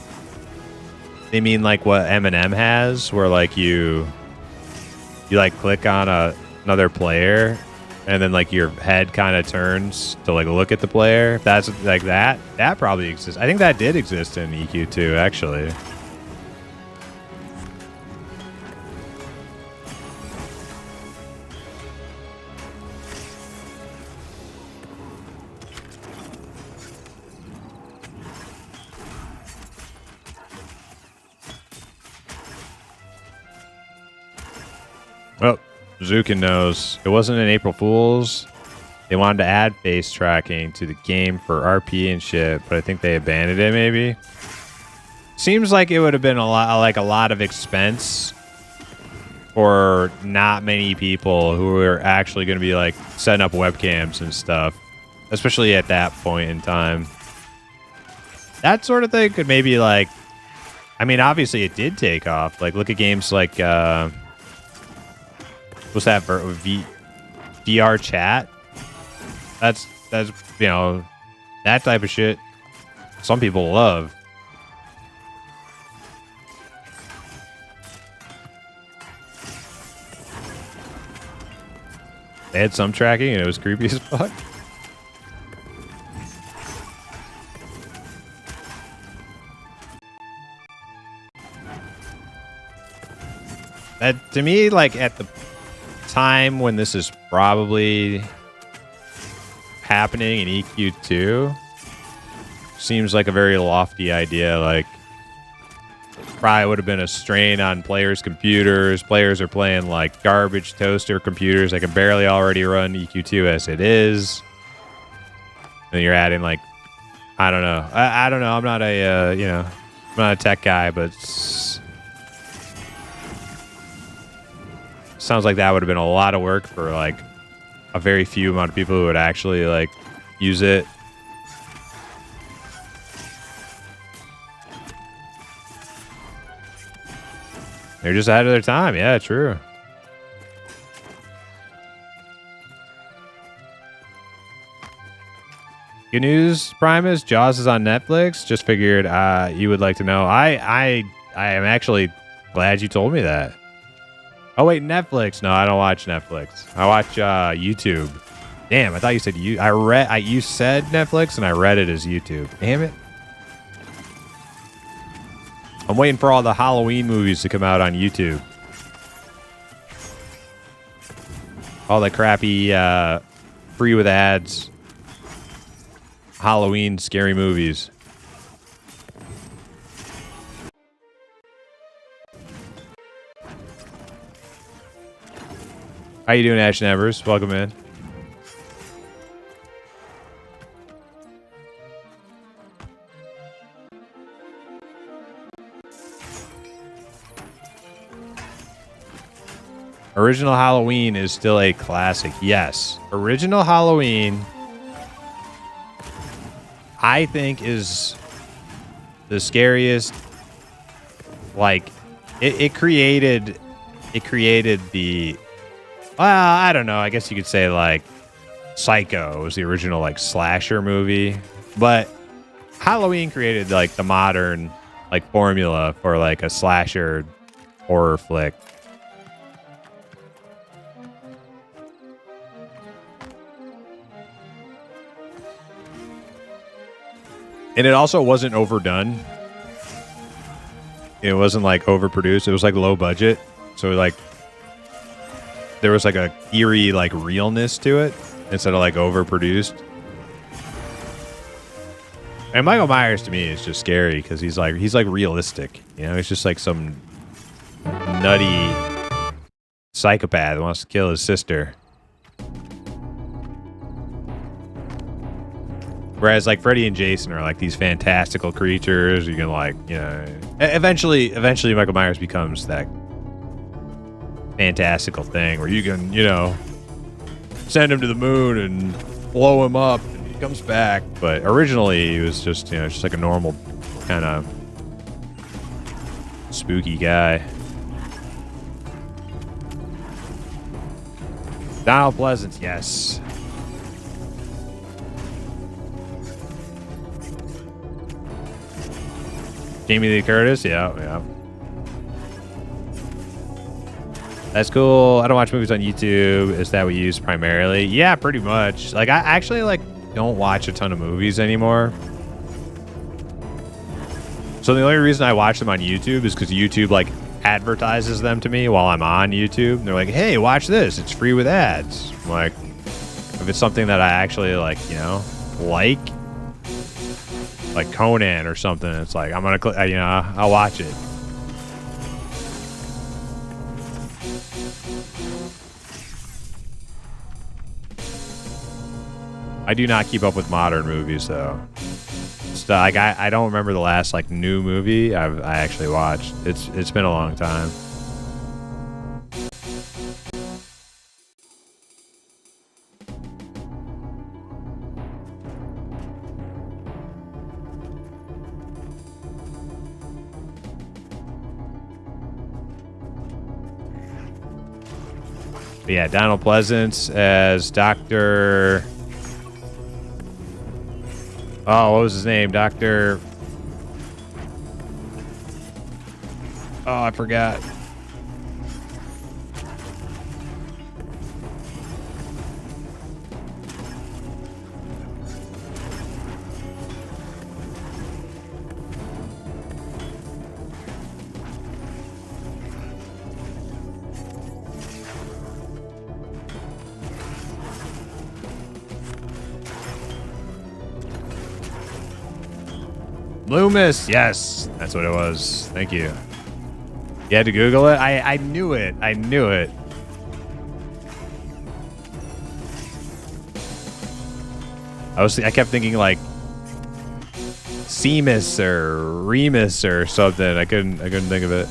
they mean like what Eminem has, where like you like click on another player, and then like your head kind of turns to like look at the player. If that's like that probably exists. I think that did exist in EQ2, actually. Well, Zukin knows. It wasn't an April Fool's. They wanted to add face tracking to the game for RP and shit, but I think they abandoned it, maybe. Seems like it would have been a lot of expense for not many people who were actually going to be like setting up webcams and stuff, especially at that point in time. That sort of thing could maybe like, I mean, obviously it did take off. Like, look at games like, what's that for VR chat? That's you know, that type of shit some people love. They had some tracking and it was creepy as fuck. That to me, like at the time when this is probably happening in EQ2, seems like a very lofty idea. Like, probably would have been a strain on players' computers. Players are playing like garbage toaster computers that can barely already run EQ2 as it is. And you're adding like, I don't know. I don't know. I'm not a I'm not a tech guy, but sounds like that would have been a lot of work for like a very few amount of people who would actually like use it. They're just ahead of their time. Yeah, true. Good news, Primus. Jaws is on Netflix. Just figured you would like to know. I am actually glad you told me that. Oh wait, Netflix. No, I don't watch Netflix. I watch YouTube. Damn, I thought you said you said Netflix and I read it as YouTube. Damn it. I'm waiting for all the Halloween movies to come out on YouTube. All the crappy free with ads Halloween scary movies. How you doing, Ash Nevers? Welcome in. Original Halloween is still a classic. Yes. Original Halloween, I think, is the scariest. Like, it created the... Well, I don't know. I guess you could say like Psycho was the original like slasher movie, but Halloween created like the modern like formula for like a slasher horror flick. And it also wasn't overdone. It wasn't like overproduced. It was like low budget. So like there was like a eerie like realness to it instead of like overproduced. And Michael Myers to me is just scary because he's like realistic. You know, he's just like some nutty psychopath who wants to kill his sister. Whereas like Freddy and Jason are like these fantastical creatures. You can like, you know, eventually Michael Myers becomes that. fantastical thing where you can, you know, send him to the moon and blow him up and he comes back. But originally he was just, you know, just like a normal kind of spooky guy. Donald Pleasance, yes. Jamie Lee Curtis, yeah. That's cool. I don't watch movies on YouTube. Is that what you use primarily? Yeah, pretty much. Like, I actually, like, don't watch a ton of movies anymore. So the only reason I watch them on YouTube is because YouTube, like, advertises them to me while I'm on YouTube. And they're like, hey, watch this. It's free with ads. I'm like, if it's something that I actually, like, you know, like Conan or something, it's like, I'm going to click, you know, I'll watch it. I do not keep up with modern movies, though. Like, I don't remember the last, like, new movie I actually watched. It's been a long time. But yeah, Donald Pleasance as Dr. Oh, what was his name? Dr. Oh, I forgot. Loomis, yes, that's what it was. Thank you. You had to Google it? I knew it. I knew it. I kept thinking like Seamus or Remus or something. I couldn't think of it.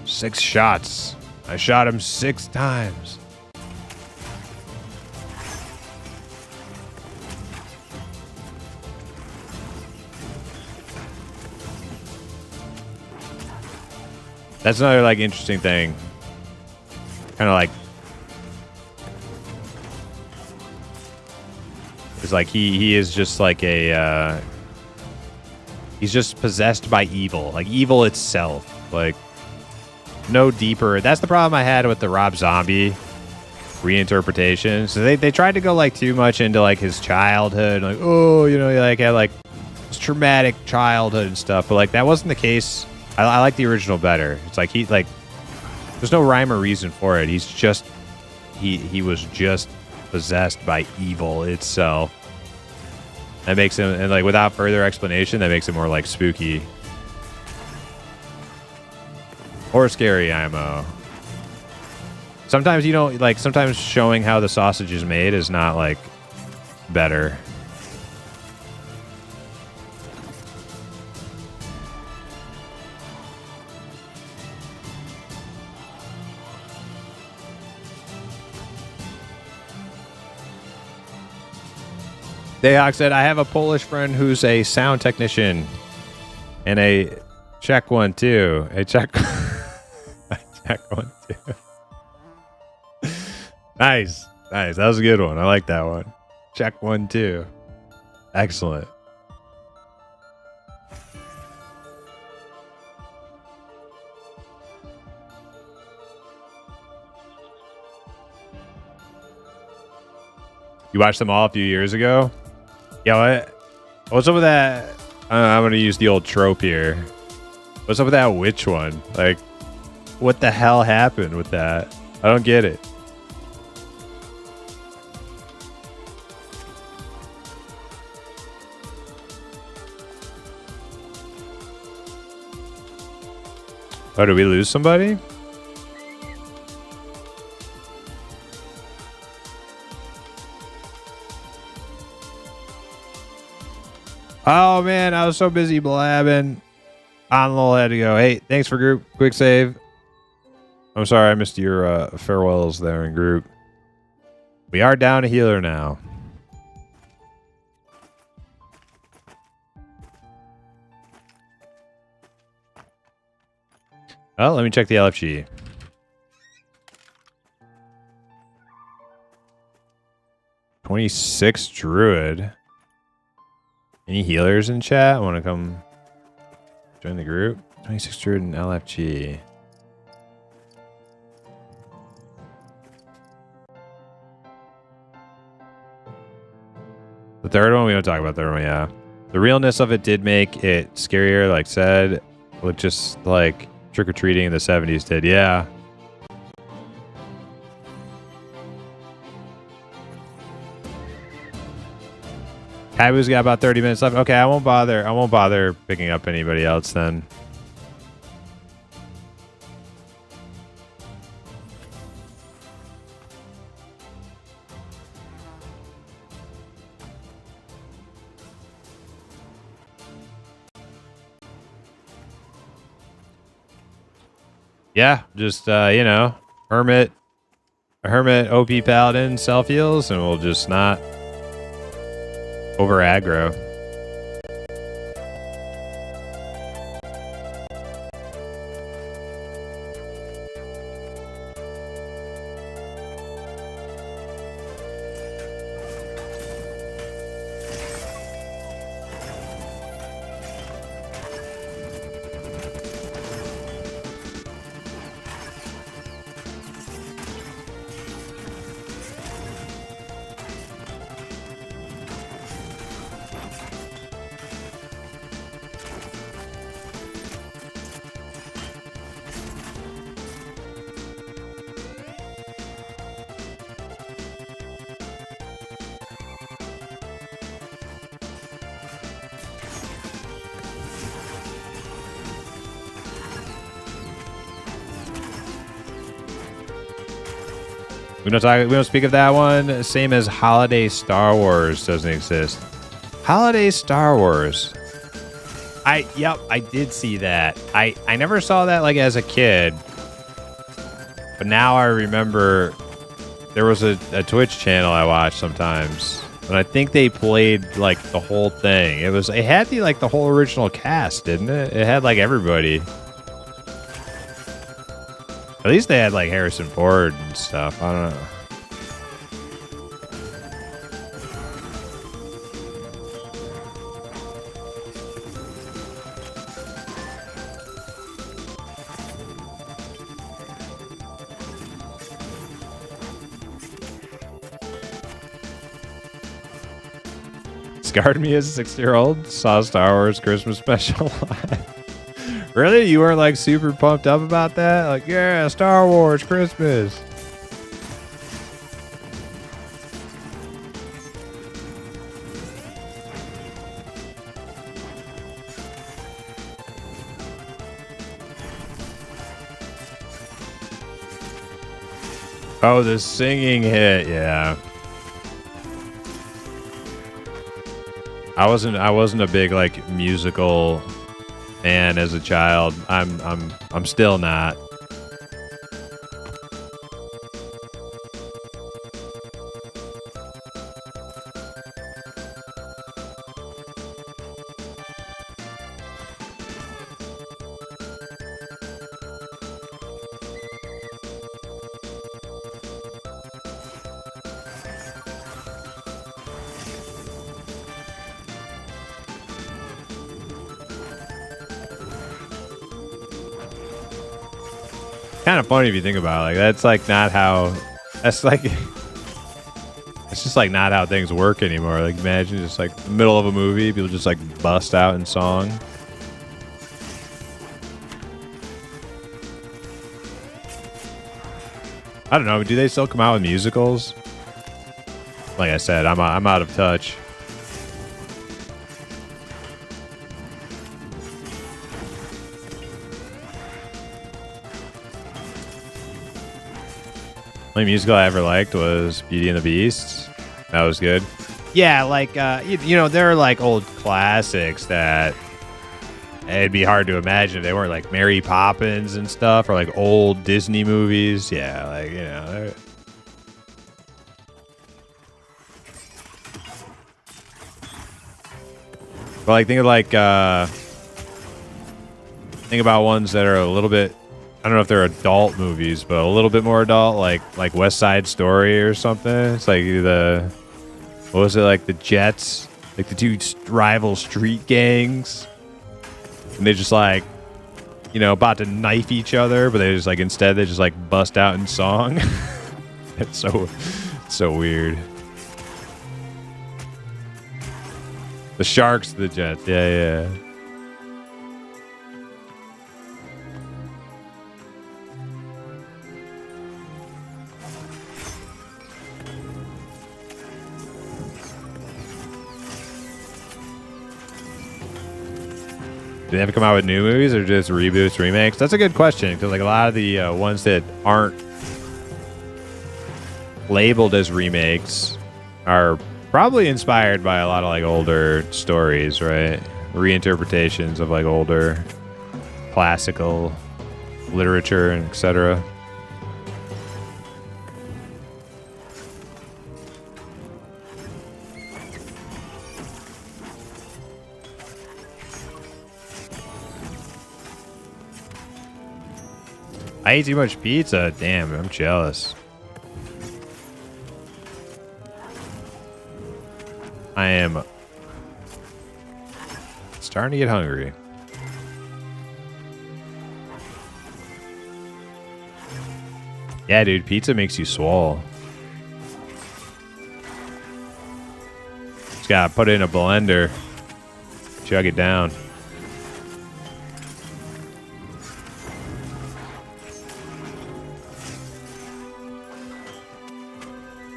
Six shots. I shot him 6 times. That's another like interesting thing. Kind of like it's like he is just like a he's just possessed by evil, like evil itself. Like no deeper. That's the problem I had with the Rob Zombie reinterpretation. So they tried to go like too much into like his childhood, like, oh, you know, he like had like this traumatic childhood and stuff. But like that wasn't the case. I like the original better. It's like he like there's no rhyme or reason for it. He's just he was just possessed by evil itself. That makes him, and like without further explanation, that makes it more like spooky. Or scary IMO. Sometimes you don't like. Sometimes showing how the sausage is made is not like better. Dayhawk said, "I have a Polish friend who's a sound technician and a Czech one too. A Czech." Check 1, 2. Nice. That was a good one. I like that one. Check 1, 2. Excellent. You watched them all a few years ago? Yeah, what's up with that? I'm going to use the old trope here. What's up with that witch one? Like, what the hell happened with that? I don't get it. Oh, did we lose somebody? Oh man, I was so busy blabbing. Onlol had to go. Hey, thanks for group. Quick save. I'm sorry I missed your farewells there in group. We are down a healer now. Oh, let me check the LFG. $26 Druid. Any healers in chat? Want to come join the group? 26 Druid and LFG. The third one, we don't talk about the third one, yeah. The realness of it did make it scarier, like said, with just like trick-or-treating in the 70s did, yeah. Habu's got about 30 minutes left. Okay, I won't bother picking up anybody else then. Yeah, just you know, hermit OP paladin self heals, and we'll just not over aggro. We don't speak of that one. Same as Holiday Star Wars doesn't exist. Holiday Star Wars. Yep, I did see that. I never saw that like as a kid. But now I remember there was a Twitch channel I watched sometimes. And I think they played like the whole thing. It had the whole original cast, didn't it? It had like everybody. At least they had like Harrison Ford and stuff. I don't know. Scarred me as a 6-year-old. Saw Star Wars Christmas special. Really? You weren't like super pumped up about that? Like, yeah, Star Wars Christmas. Oh, the singing hit, yeah. I wasn't a big like musical fan as a child. I'm still not. Kind of funny if you think about it. Like that's like not how. That's like. It's just like not how things work anymore. Like imagine just like the middle of a movie, people just like bust out in song. I don't know. Do they still come out with musicals? Like I said, I'm out of touch. Only musical I ever liked was Beauty and the Beast. That was good. Yeah, like you know, there are like old classics that it'd be hard to imagine if they weren't, like Mary Poppins and stuff, or like old Disney movies. Yeah, like, you know. But like, think about ones that are a little bit, I don't know if they're adult movies, but a little bit more adult, like West Side Story or something. It's like what was it, like the Jets, like the two rival street gangs, and they just like, you know, about to knife each other, but they just like, instead they just like bust out in song. It's so weird. The Sharks, the Jets, yeah. Do they ever come out with new movies or just reboots, remakes? That's a good question, because like a lot of the ones that aren't labeled as remakes are probably inspired by a lot of like older stories, right? Reinterpretations of like older classical literature and etc. I ate too much pizza. Damn, I'm jealous. I am starting to get hungry. Yeah, dude, pizza makes you swole. Just gotta put it in a blender. Chug it down.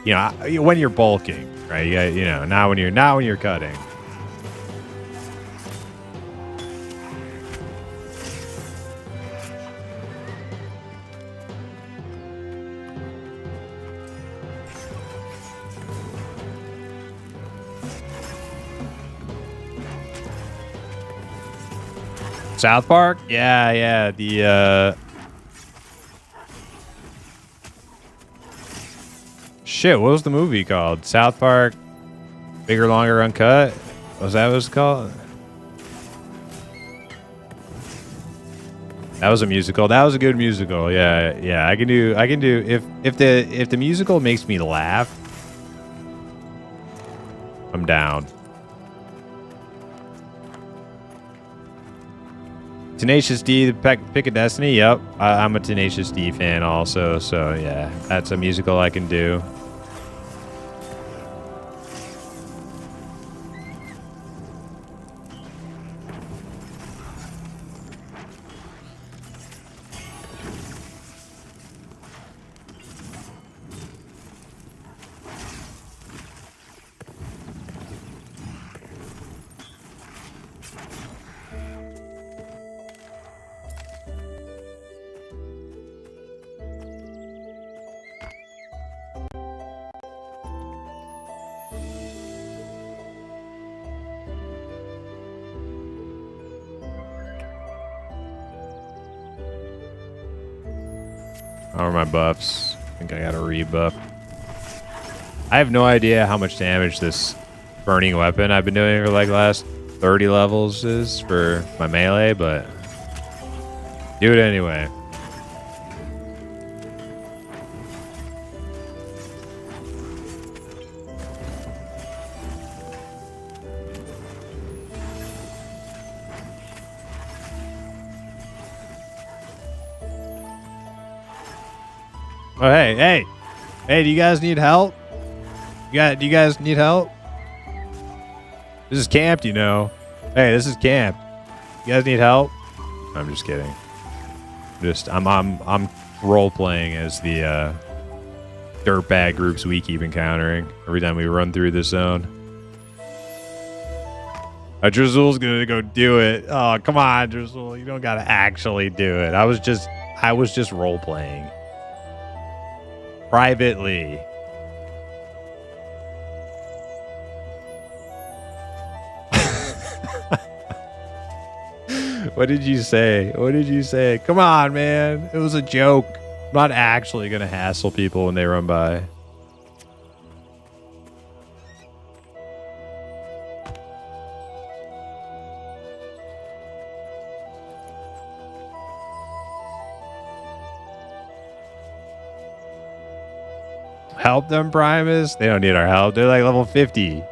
You know, when you're bulking, right? You know, not when you're cutting. South Park? Yeah, the shit, what was the movie called? South Park Bigger, Longer, Uncut? Was that what it's called? That was a musical. That was a good musical. Yeah. I can do if the musical makes me laugh, I'm down. Tenacious D, the Pick of Destiny. Yep, I'm a Tenacious D fan also. So yeah, that's a musical I can do. How are my buffs? I think I got a rebuff. I have no idea how much damage this burning weapon I've been doing for like last 30 levels is for my melee, but do it anyway. Oh, hey, do you guys need help? Do you guys need help? This is camped, you know. Hey, this is camped. You guys need help? I'm just kidding. I'm role playing as the dirtbag groups we keep encountering every time we run through this zone. Drizzle's gonna go do it. Oh, come on, Drizzle. You don't gotta actually do it. I was just role playing. privately. What did you say? What did you say? Come on, man. It was a joke. I'm not actually going to hassle people when they run by. Help them, Primus? They don't need our help. They're like level 50. You're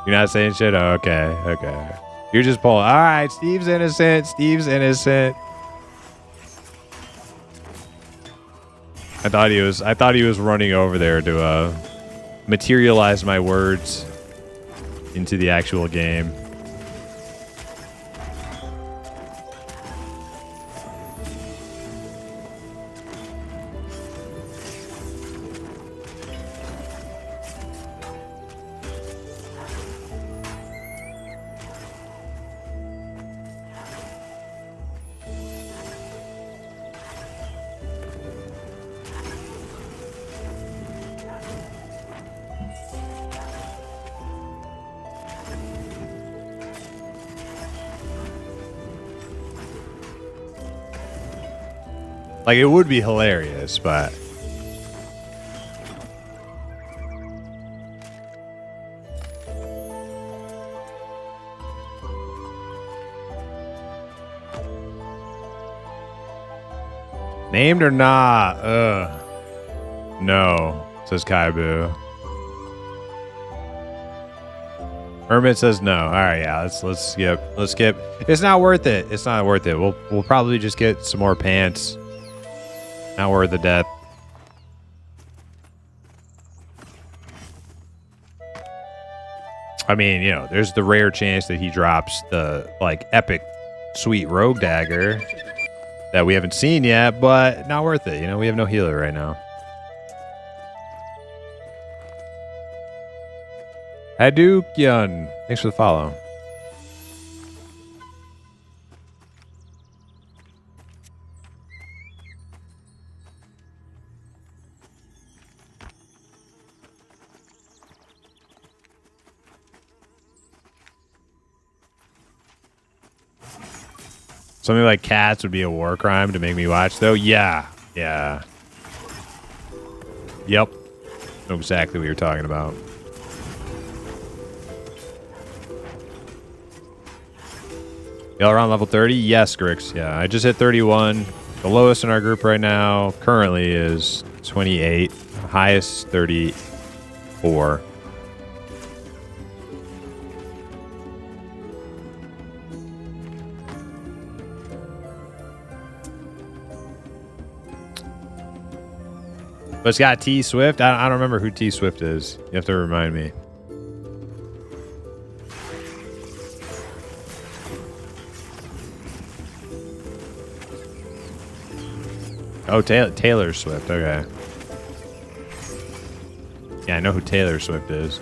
not saying shit? Oh, okay. Okay. You're just pulling. All right. Steve's innocent. Steve's innocent. I thought he was running over there to materialize my words into the actual game. Like, it would be hilarious, but... Named or not? Ugh. No, says Kaibu. Hermit says no. All right, yeah, let's skip. Let's skip. It's not worth it. It's not worth it. We'll probably just get some more pants. Not worth the death. I mean, you know, there's the rare chance that he drops the, like, epic sweet rogue dagger that we haven't seen yet, but not worth it. You know, we have no healer right now. Hadouken. Thanks for the follow. Something like cats would be a war crime to make me watch, though. Yeah. Yeah. Yep. Know exactly what you're talking about. Y'all around level 30? Yes, Grix. Yeah, I just hit 31. The lowest in our group right now currently is 28. Highest 34. But it's got T Swift. I don't remember who T Swift is. You have to remind me. Oh, Taylor Swift. Okay. Yeah, I know who Taylor Swift is.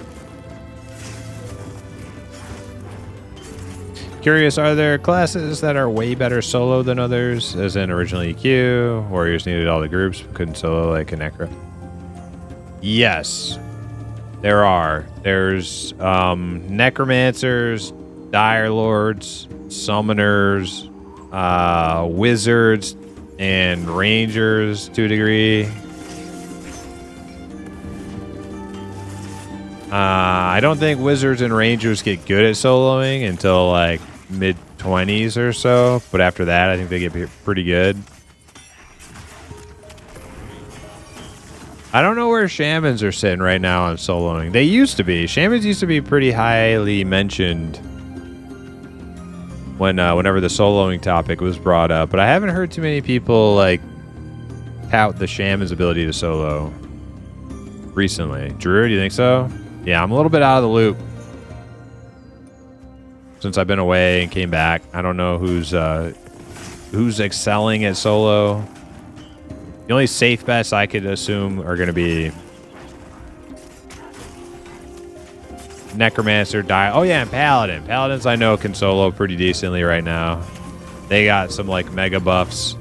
Curious, are there classes that are way better solo than others? As in original EQ, warriors needed all the groups, but couldn't solo like a Necro? Yes, there are. There's necromancers, dire lords, summoners, wizards, and rangers to a degree. I don't think wizards and rangers get good at soloing until like mid-20s or so, but after that I think they get pretty good. I don't know where shamans are sitting right now on soloing. They used to be. Shamans used to be pretty highly mentioned when whenever the soloing topic was brought up, but I haven't heard too many people like tout the shaman's ability to solo recently. Drew, do you think so? Yeah, I'm a little bit out of the loop since I've been away and came back. I don't know who's excelling at solo. The only safe bets I could assume are going to be Necromancer, Oh yeah, and Paladin. Paladins I know can solo pretty decently right now. They got some like mega buffs.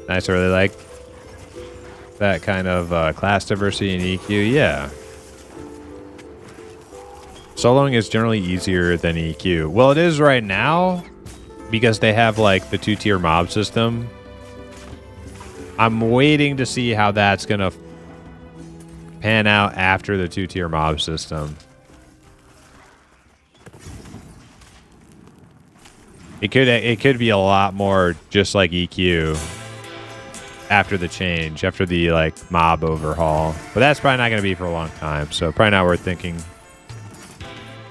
Nice. I really like that kind of class diversity in EQ. Yeah. Soloing is generally easier than EQ. Well, it is right now because they have like the 2-tier mob system. I'm waiting to see how that's going to pan out after the 2-tier mob system. It could be a lot more just like EQ after the change, after the like mob overhaul. But that's probably not going to be for a long time, so probably not worth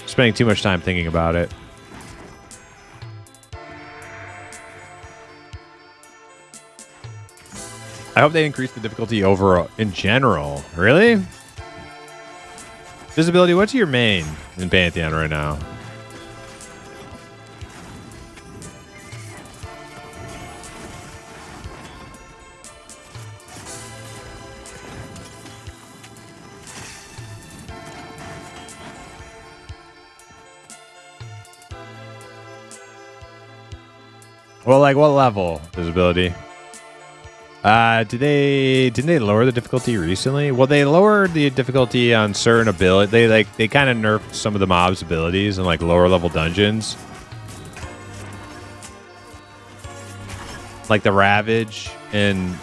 spending too much time thinking about it. I hope they increase the difficulty overall in general. Really? Visibility, what's your main in Pantheon right now? Well, like what level visibility? Didn't they lower the difficulty recently? Well, they lowered the difficulty on certain ability. They kind of nerfed some of the mobs' abilities in like lower level dungeons. Like the Ravage in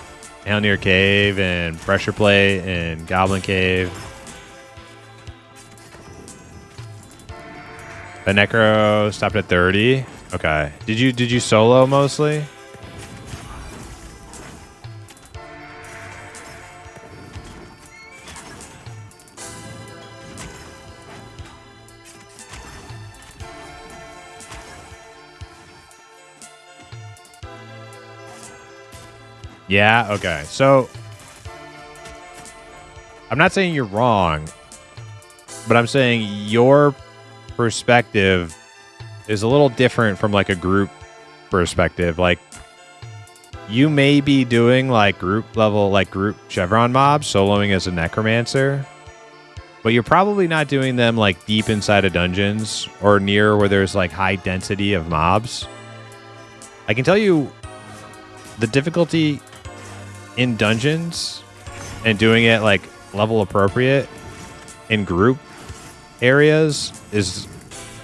Hellnear Cave and Pressure Plate and Goblin Cave. The Necro stopped at 30. Okay. Did you solo mostly? Yeah, okay. So I'm not saying you're wrong, but I'm saying your perspective is a little different from like a group perspective. Like you may be doing like group level, like group Chevron mobs, soloing as a necromancer, but you're probably not doing them like deep inside of dungeons or near where there's like high density of mobs. I can tell you the difficulty in dungeons and doing it like level appropriate in group areas is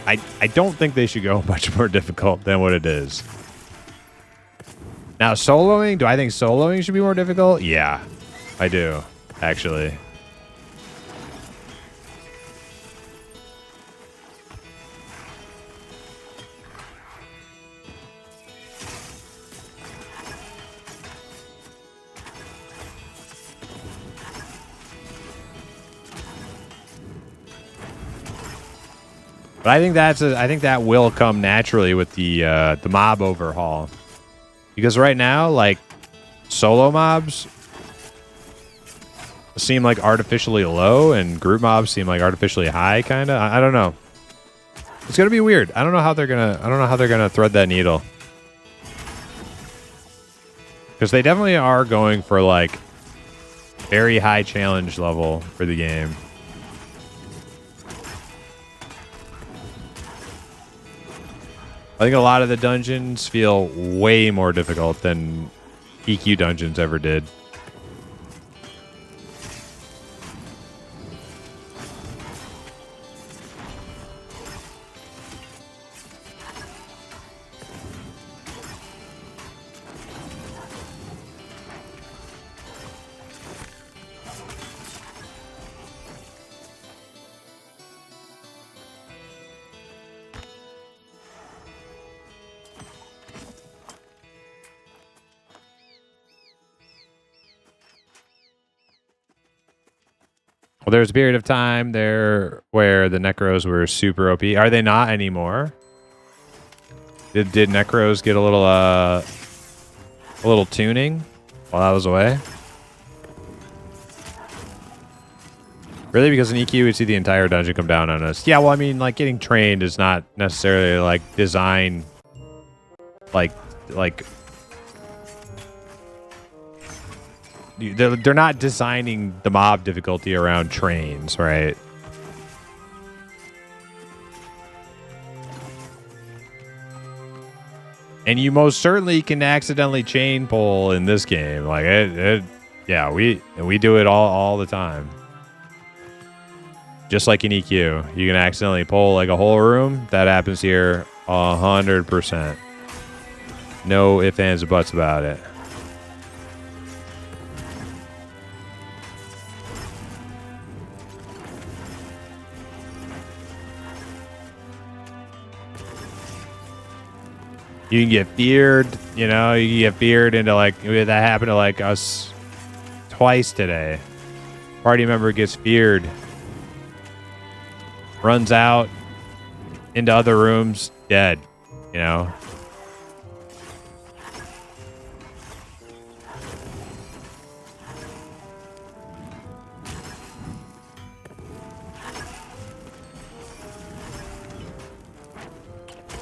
I don't think they should go much more difficult than what it is. Now soloing, do I think soloing should be more difficult? Yeah, I do, actually. But I think that will come naturally with the mob overhaul, because right now, like solo mobs seem like artificially low, and group mobs seem like artificially high. Kind of, I don't know. It's gonna be weird. I don't know how they're gonna thread that needle, because they definitely are going for like very high challenge level for the game. I think a lot of the dungeons feel way more difficult than EQ dungeons ever did. Well, there was a period of time there where the Necros were super OP. Are they not anymore? Did Necros get a little tuning while I was away? Really? Because in EQ, we see the entire dungeon come down on us. Yeah, well, I mean, like, getting trained is not necessarily, like, design, like... They're not designing the mob difficulty around trains, right? And you most certainly can accidentally chain pull in this game. Like yeah, we do it all the time. Just like in EQ, you can accidentally pull like a whole room. That happens here 100%. No ifs, ands, or buts about it. You can get feared, you know, you can get feared into like, that happened to like us twice today. Party member gets feared, runs out into other rooms, dead, you know.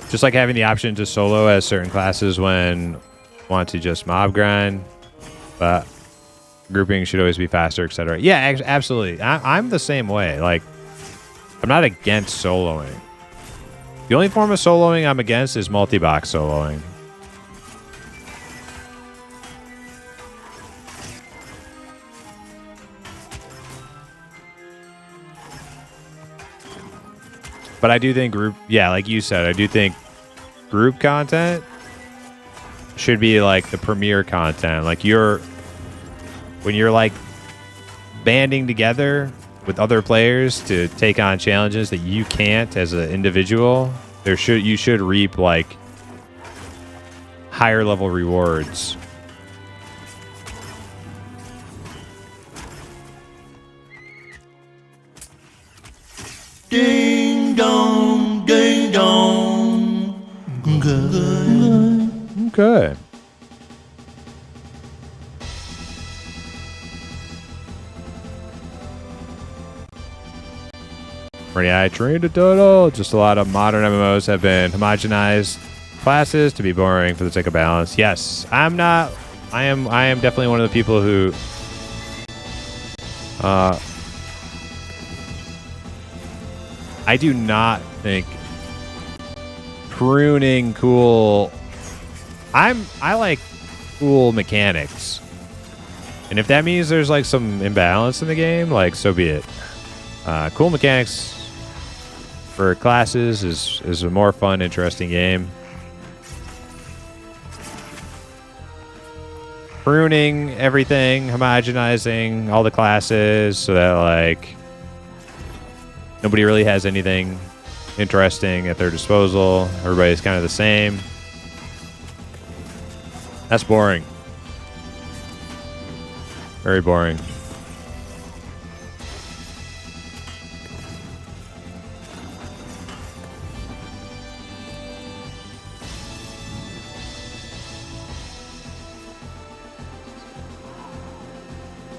Just like having the option to solo as certain classes when want to just mob grind, but grouping should always be faster, etc. Yeah, absolutely. I'm the same way. Like, I'm not against soloing. The only form of soloing I'm against is multi-box soloing. But I do think group, yeah, like you said, I do think group content should be like the premier content. Like when you're like banding together with other players to take on challenges that you can't as an individual, you should reap like higher level rewards. Ding dong, ding dong. Okay. I trained a total. Just a lot of modern MMOs have been homogenized classes to be boring for the sake of balance. Yes, I am definitely one of the people who I do not think pruning cool. I like cool mechanics. And if that means there's like some imbalance in the game, like so be it. Cool mechanics for classes is a more fun, interesting game. Pruning everything, homogenizing all the classes so that like nobody really has anything interesting at their disposal. Everybody's kind of the same. That's boring. Very boring.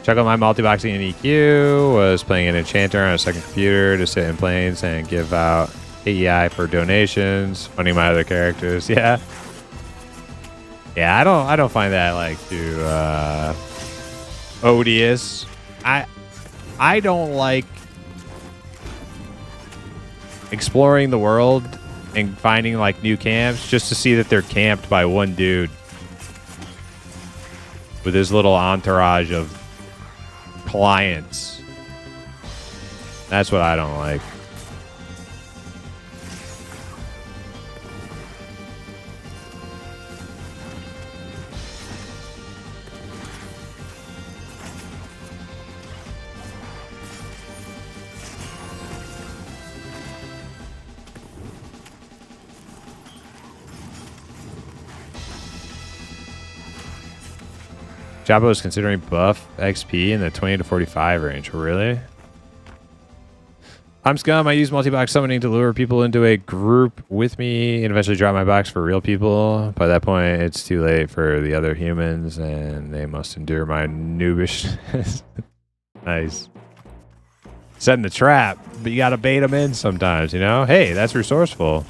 Check out my multi-boxing in EQ. Was playing an enchanter on a second computer to sit in planes and give out AEI for donations, funding my other characters. Yeah. Yeah, I don't find that like too odious. I don't like exploring the world and finding like new camps just to see that they're camped by one dude with his little entourage of clients. That's what I don't like. Jabba is considering buff XP in the 20 to 45 range. Really? I'm Scum. I use multi-box summoning to lure people into a group with me and eventually drop my box for real people. By that point, it's too late for the other humans and they must endure my noobishness. Nice. Setting the trap, but you gotta bait them in sometimes, you know? Hey, that's resourceful.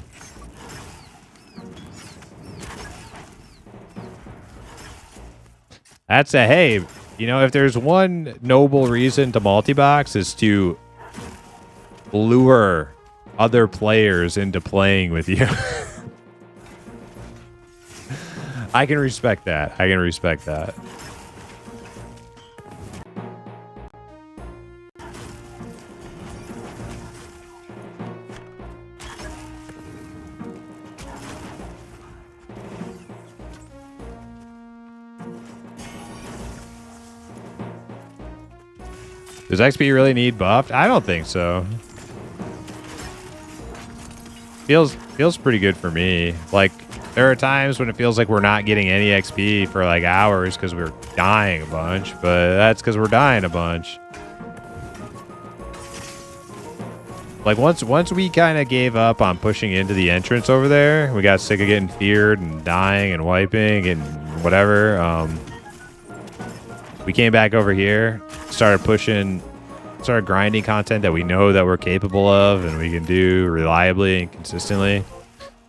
That's a hey, you know, if there's one noble reason to multi-box is to lure other players into playing with you. I can respect that. I can respect that. Does XP really need buffed? I don't think so. Feels pretty good for me. Like, there are times when it feels like we're not getting any XP for like hours because we're dying a bunch, but that's because we're dying a bunch. Like once we kind of gave up on pushing into the entrance over there, we got sick of getting feared and dying and wiping and whatever. We came back over here, started grinding content that we know that we're capable of and we can do reliably and consistently.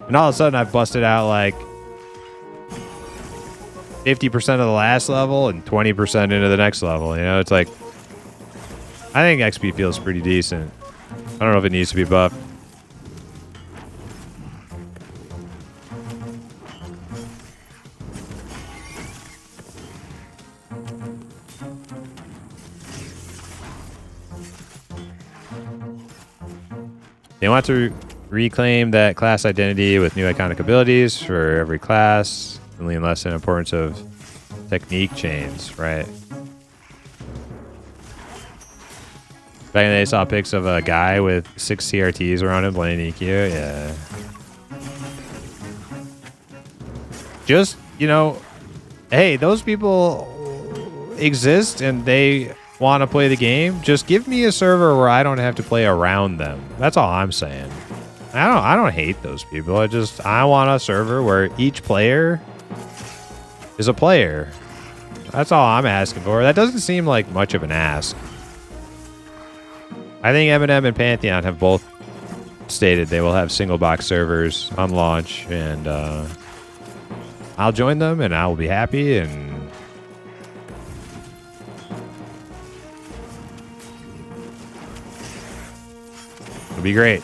And all of a sudden I've busted out like 50% of the last level and 20% into the next level. You know, it's like, I think XP feels pretty decent. I don't know if it needs to be buffed. They want to reclaim that class identity with new iconic abilities for every class and lean less in the importance of technique chains, right? Back in the day, I saw pics of a guy with 6 CRTs around him playing EQ. Yeah. Just, you know, hey, those people exist and they want to play the game. Just give me a server where I don't have to play around them. That's all I'm saying. I don't hate those people. I want a server where each player is a player. That's all I'm asking for. That doesn't seem like much of an ask. I think Eminem and Pantheon have both stated they will have single box servers on launch, and I'll join them and I will be happy, and it'll be great.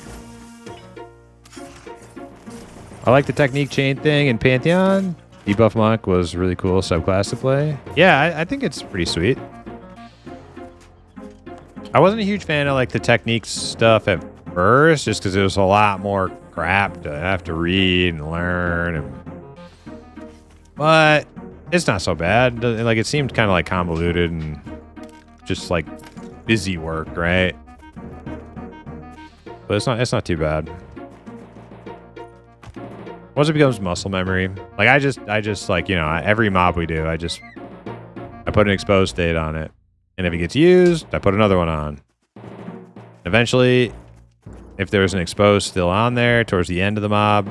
I like the technique chain thing in Pantheon. Debuff Monk was really cool subclass to play. Yeah, I think it's pretty sweet. I wasn't a huge fan of like the technique stuff at first, just because it was a lot more crap to have to read and learn. But it's not so bad. Like, it seemed kind of like convoluted and just like busy work, right? But it's not too bad. Once it becomes muscle memory, like I just like, you know, every mob we do, I put an exposed state on it. And if it gets used, I put another one on. Eventually, if there's an exposed still on there towards the end of the mob,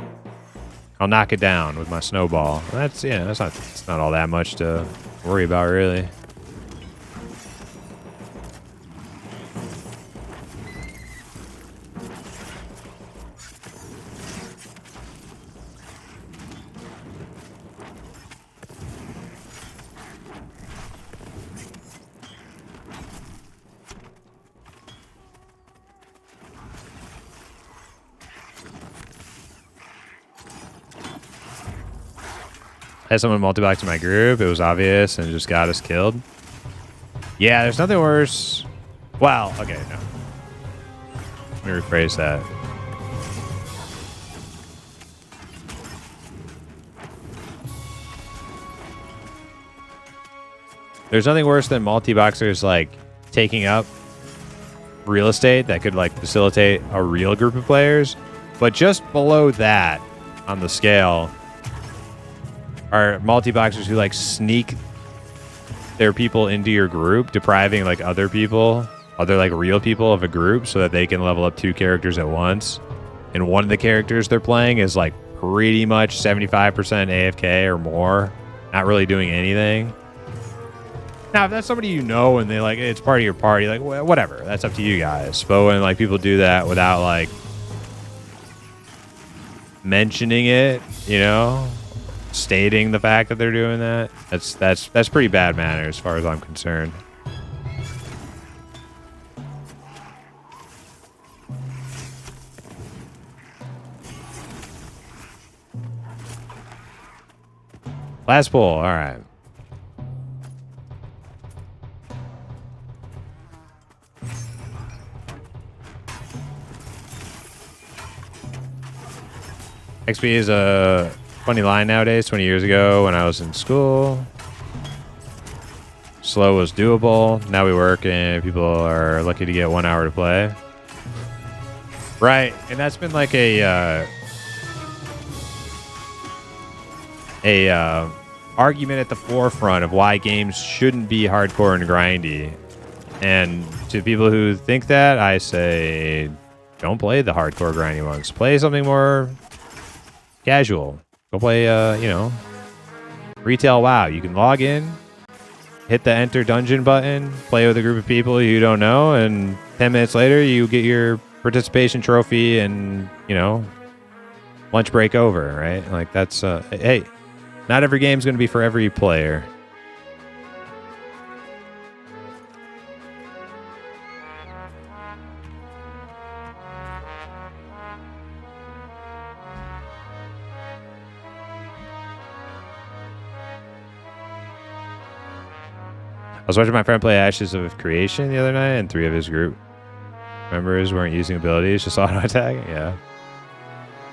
I'll knock it down with my snowball. That's, yeah, it's not all that much to worry about, really. I had someone multi-box in my group. It was obvious and it just got us killed. Yeah, there's nothing worse. Well, okay, no. Let me rephrase that. There's nothing worse than multi-boxers like taking up real estate that could like facilitate a real group of players. But just below that on the scale are multi-boxers who like sneak their people into your group, depriving like other like real people of a group so that they can level up 2 characters at once. And one of the characters they're playing is like pretty much 75% AFK or more, not really doing anything. Now, if that's somebody you know and they like, it's part of your party, like whatever, that's up to you guys. But when like people do that without like mentioning it, you know, stating the fact that they're doing that, that's pretty bad manners as far as I'm concerned. Last pull. All right. XP is a funny line nowadays. 20 years ago when I was in school, slow was doable. Now we work and people are lucky to get 1 hour to play. Right, and that's been like a argument at the forefront of why games shouldn't be hardcore and grindy. And to people who think that, I say, don't play the hardcore grindy ones. Play something more casual. Go play, retail WoW. You can log in, hit the enter dungeon button, play with a group of people you don't know, and 10 minutes later you get your participation trophy and, lunch break over, right? Like that's, hey, not every game's going to be for every player. I was watching my friend play Ashes of Creation the other night, and 3 of his group members weren't using abilities, just auto attacking. Yeah.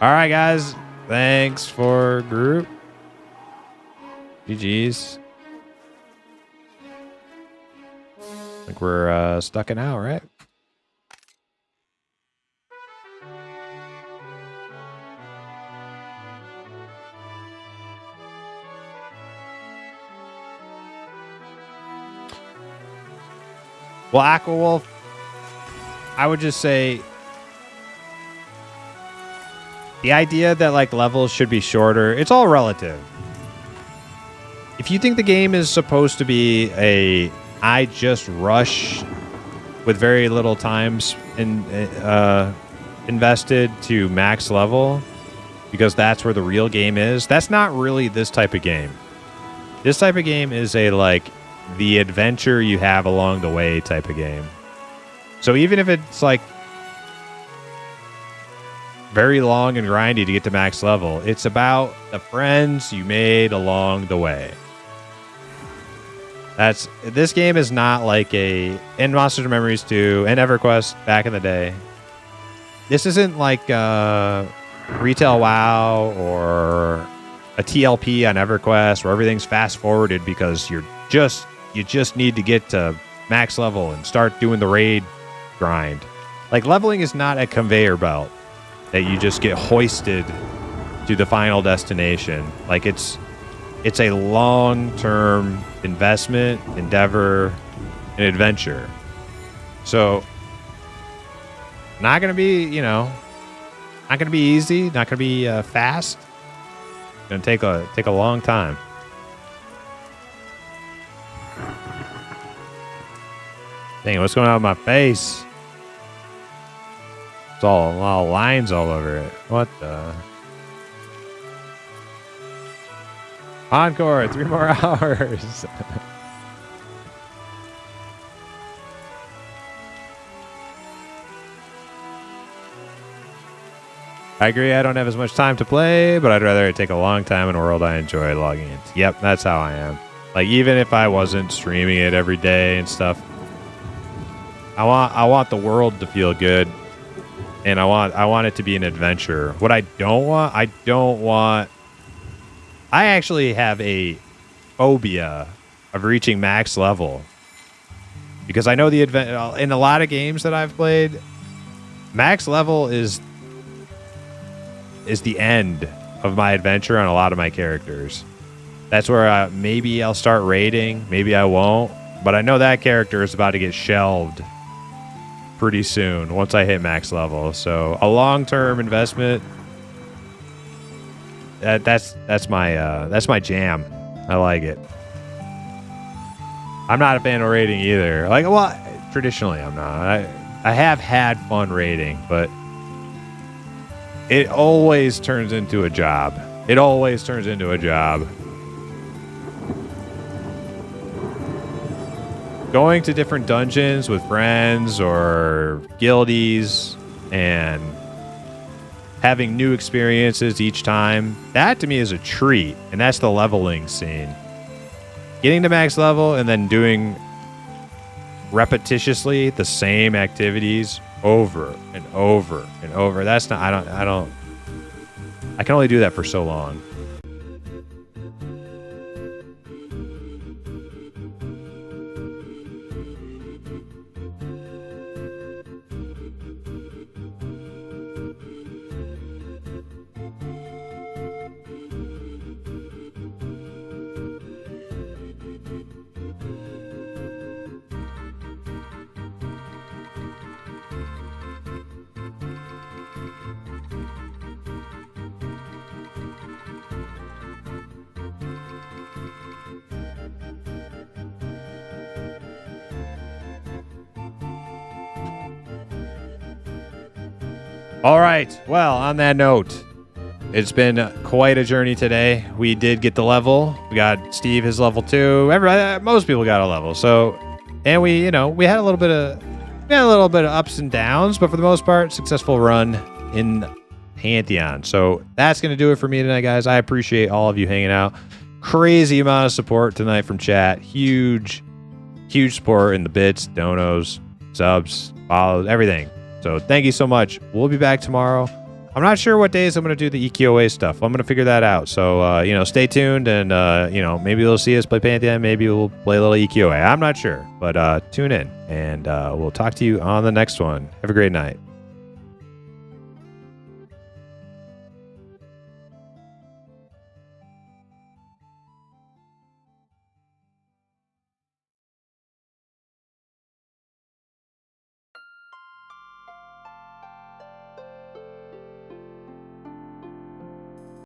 All right, guys. Thanks for group. GG's. I think we're stuck it out, right? Well, Aquawolf, I would just say the idea that like levels should be shorter, it's all relative. If you think the game is supposed to be I just rush with very little times invested to max level because that's where the real game is, that's not really this type of game. This type of game is the adventure you have along the way type of game. So even if it's like very long and grindy to get to max level, it's about the friends you made along the way. This game is not like and Monsters and Memories 2 and EverQuest back in the day. This isn't like retail WoW or a TLP on EverQuest where everything's fast forwarded because you just need to get to max level and start doing the raid grind. Like leveling is not a conveyor belt that you just get hoisted to the final destination. Like it's a long-term investment, endeavor, and adventure. So not going to be, not going to be easy, not going to be fast. It's going to take a long time. Dang, what's going on with my face? It's all a lot of lines all over it. What the? Encore, 3 more hours. I agree, I don't have as much time to play, but I'd rather it take a long time in a world I enjoy logging into. Yep, that's how I am. Like, even if I wasn't streaming it every day and stuff, I want the world to feel good, and I want it to be an adventure. What I don't want, I actually have a phobia of reaching max level because I know in a lot of games that I've played, max level is the end of my adventure on a lot of my characters. That's where maybe I'll start raiding, maybe I won't, but I know that character is about to get shelved pretty soon once I hit max level. So a long-term investment, that's my jam. I like it. I'm not a fan of raiding either. Like, well, traditionally I'm not. I have had fun raiding, but it always turns into a job. It always turns into a job. Going to different dungeons with friends or guildies and having new experiences each time, that to me is a treat. And that's the leveling scene. Getting to max level and then doing repetitiously the same activities over and over and over. That's not, I can only do that for so long. All right. Well, on that note, it's been quite a journey today. We did get the level. We got Steve his level 2. Most people got a level. So, and we had a little bit of ups and downs, but for the most part, successful run in Pantheon. So that's going to do it for me tonight, guys. I appreciate all of you hanging out. Crazy amount of support tonight from chat. Huge support in the bits, donos, subs, follows, everything. So thank you so much. We'll be back tomorrow. I'm not sure what days I'm going to do the EQOA stuff. I'm going to figure that out. So, stay tuned and, maybe you'll see us play Pantheon. Maybe we'll play a little EQOA. I'm not sure, but tune in and we'll talk to you on the next one. Have a great night.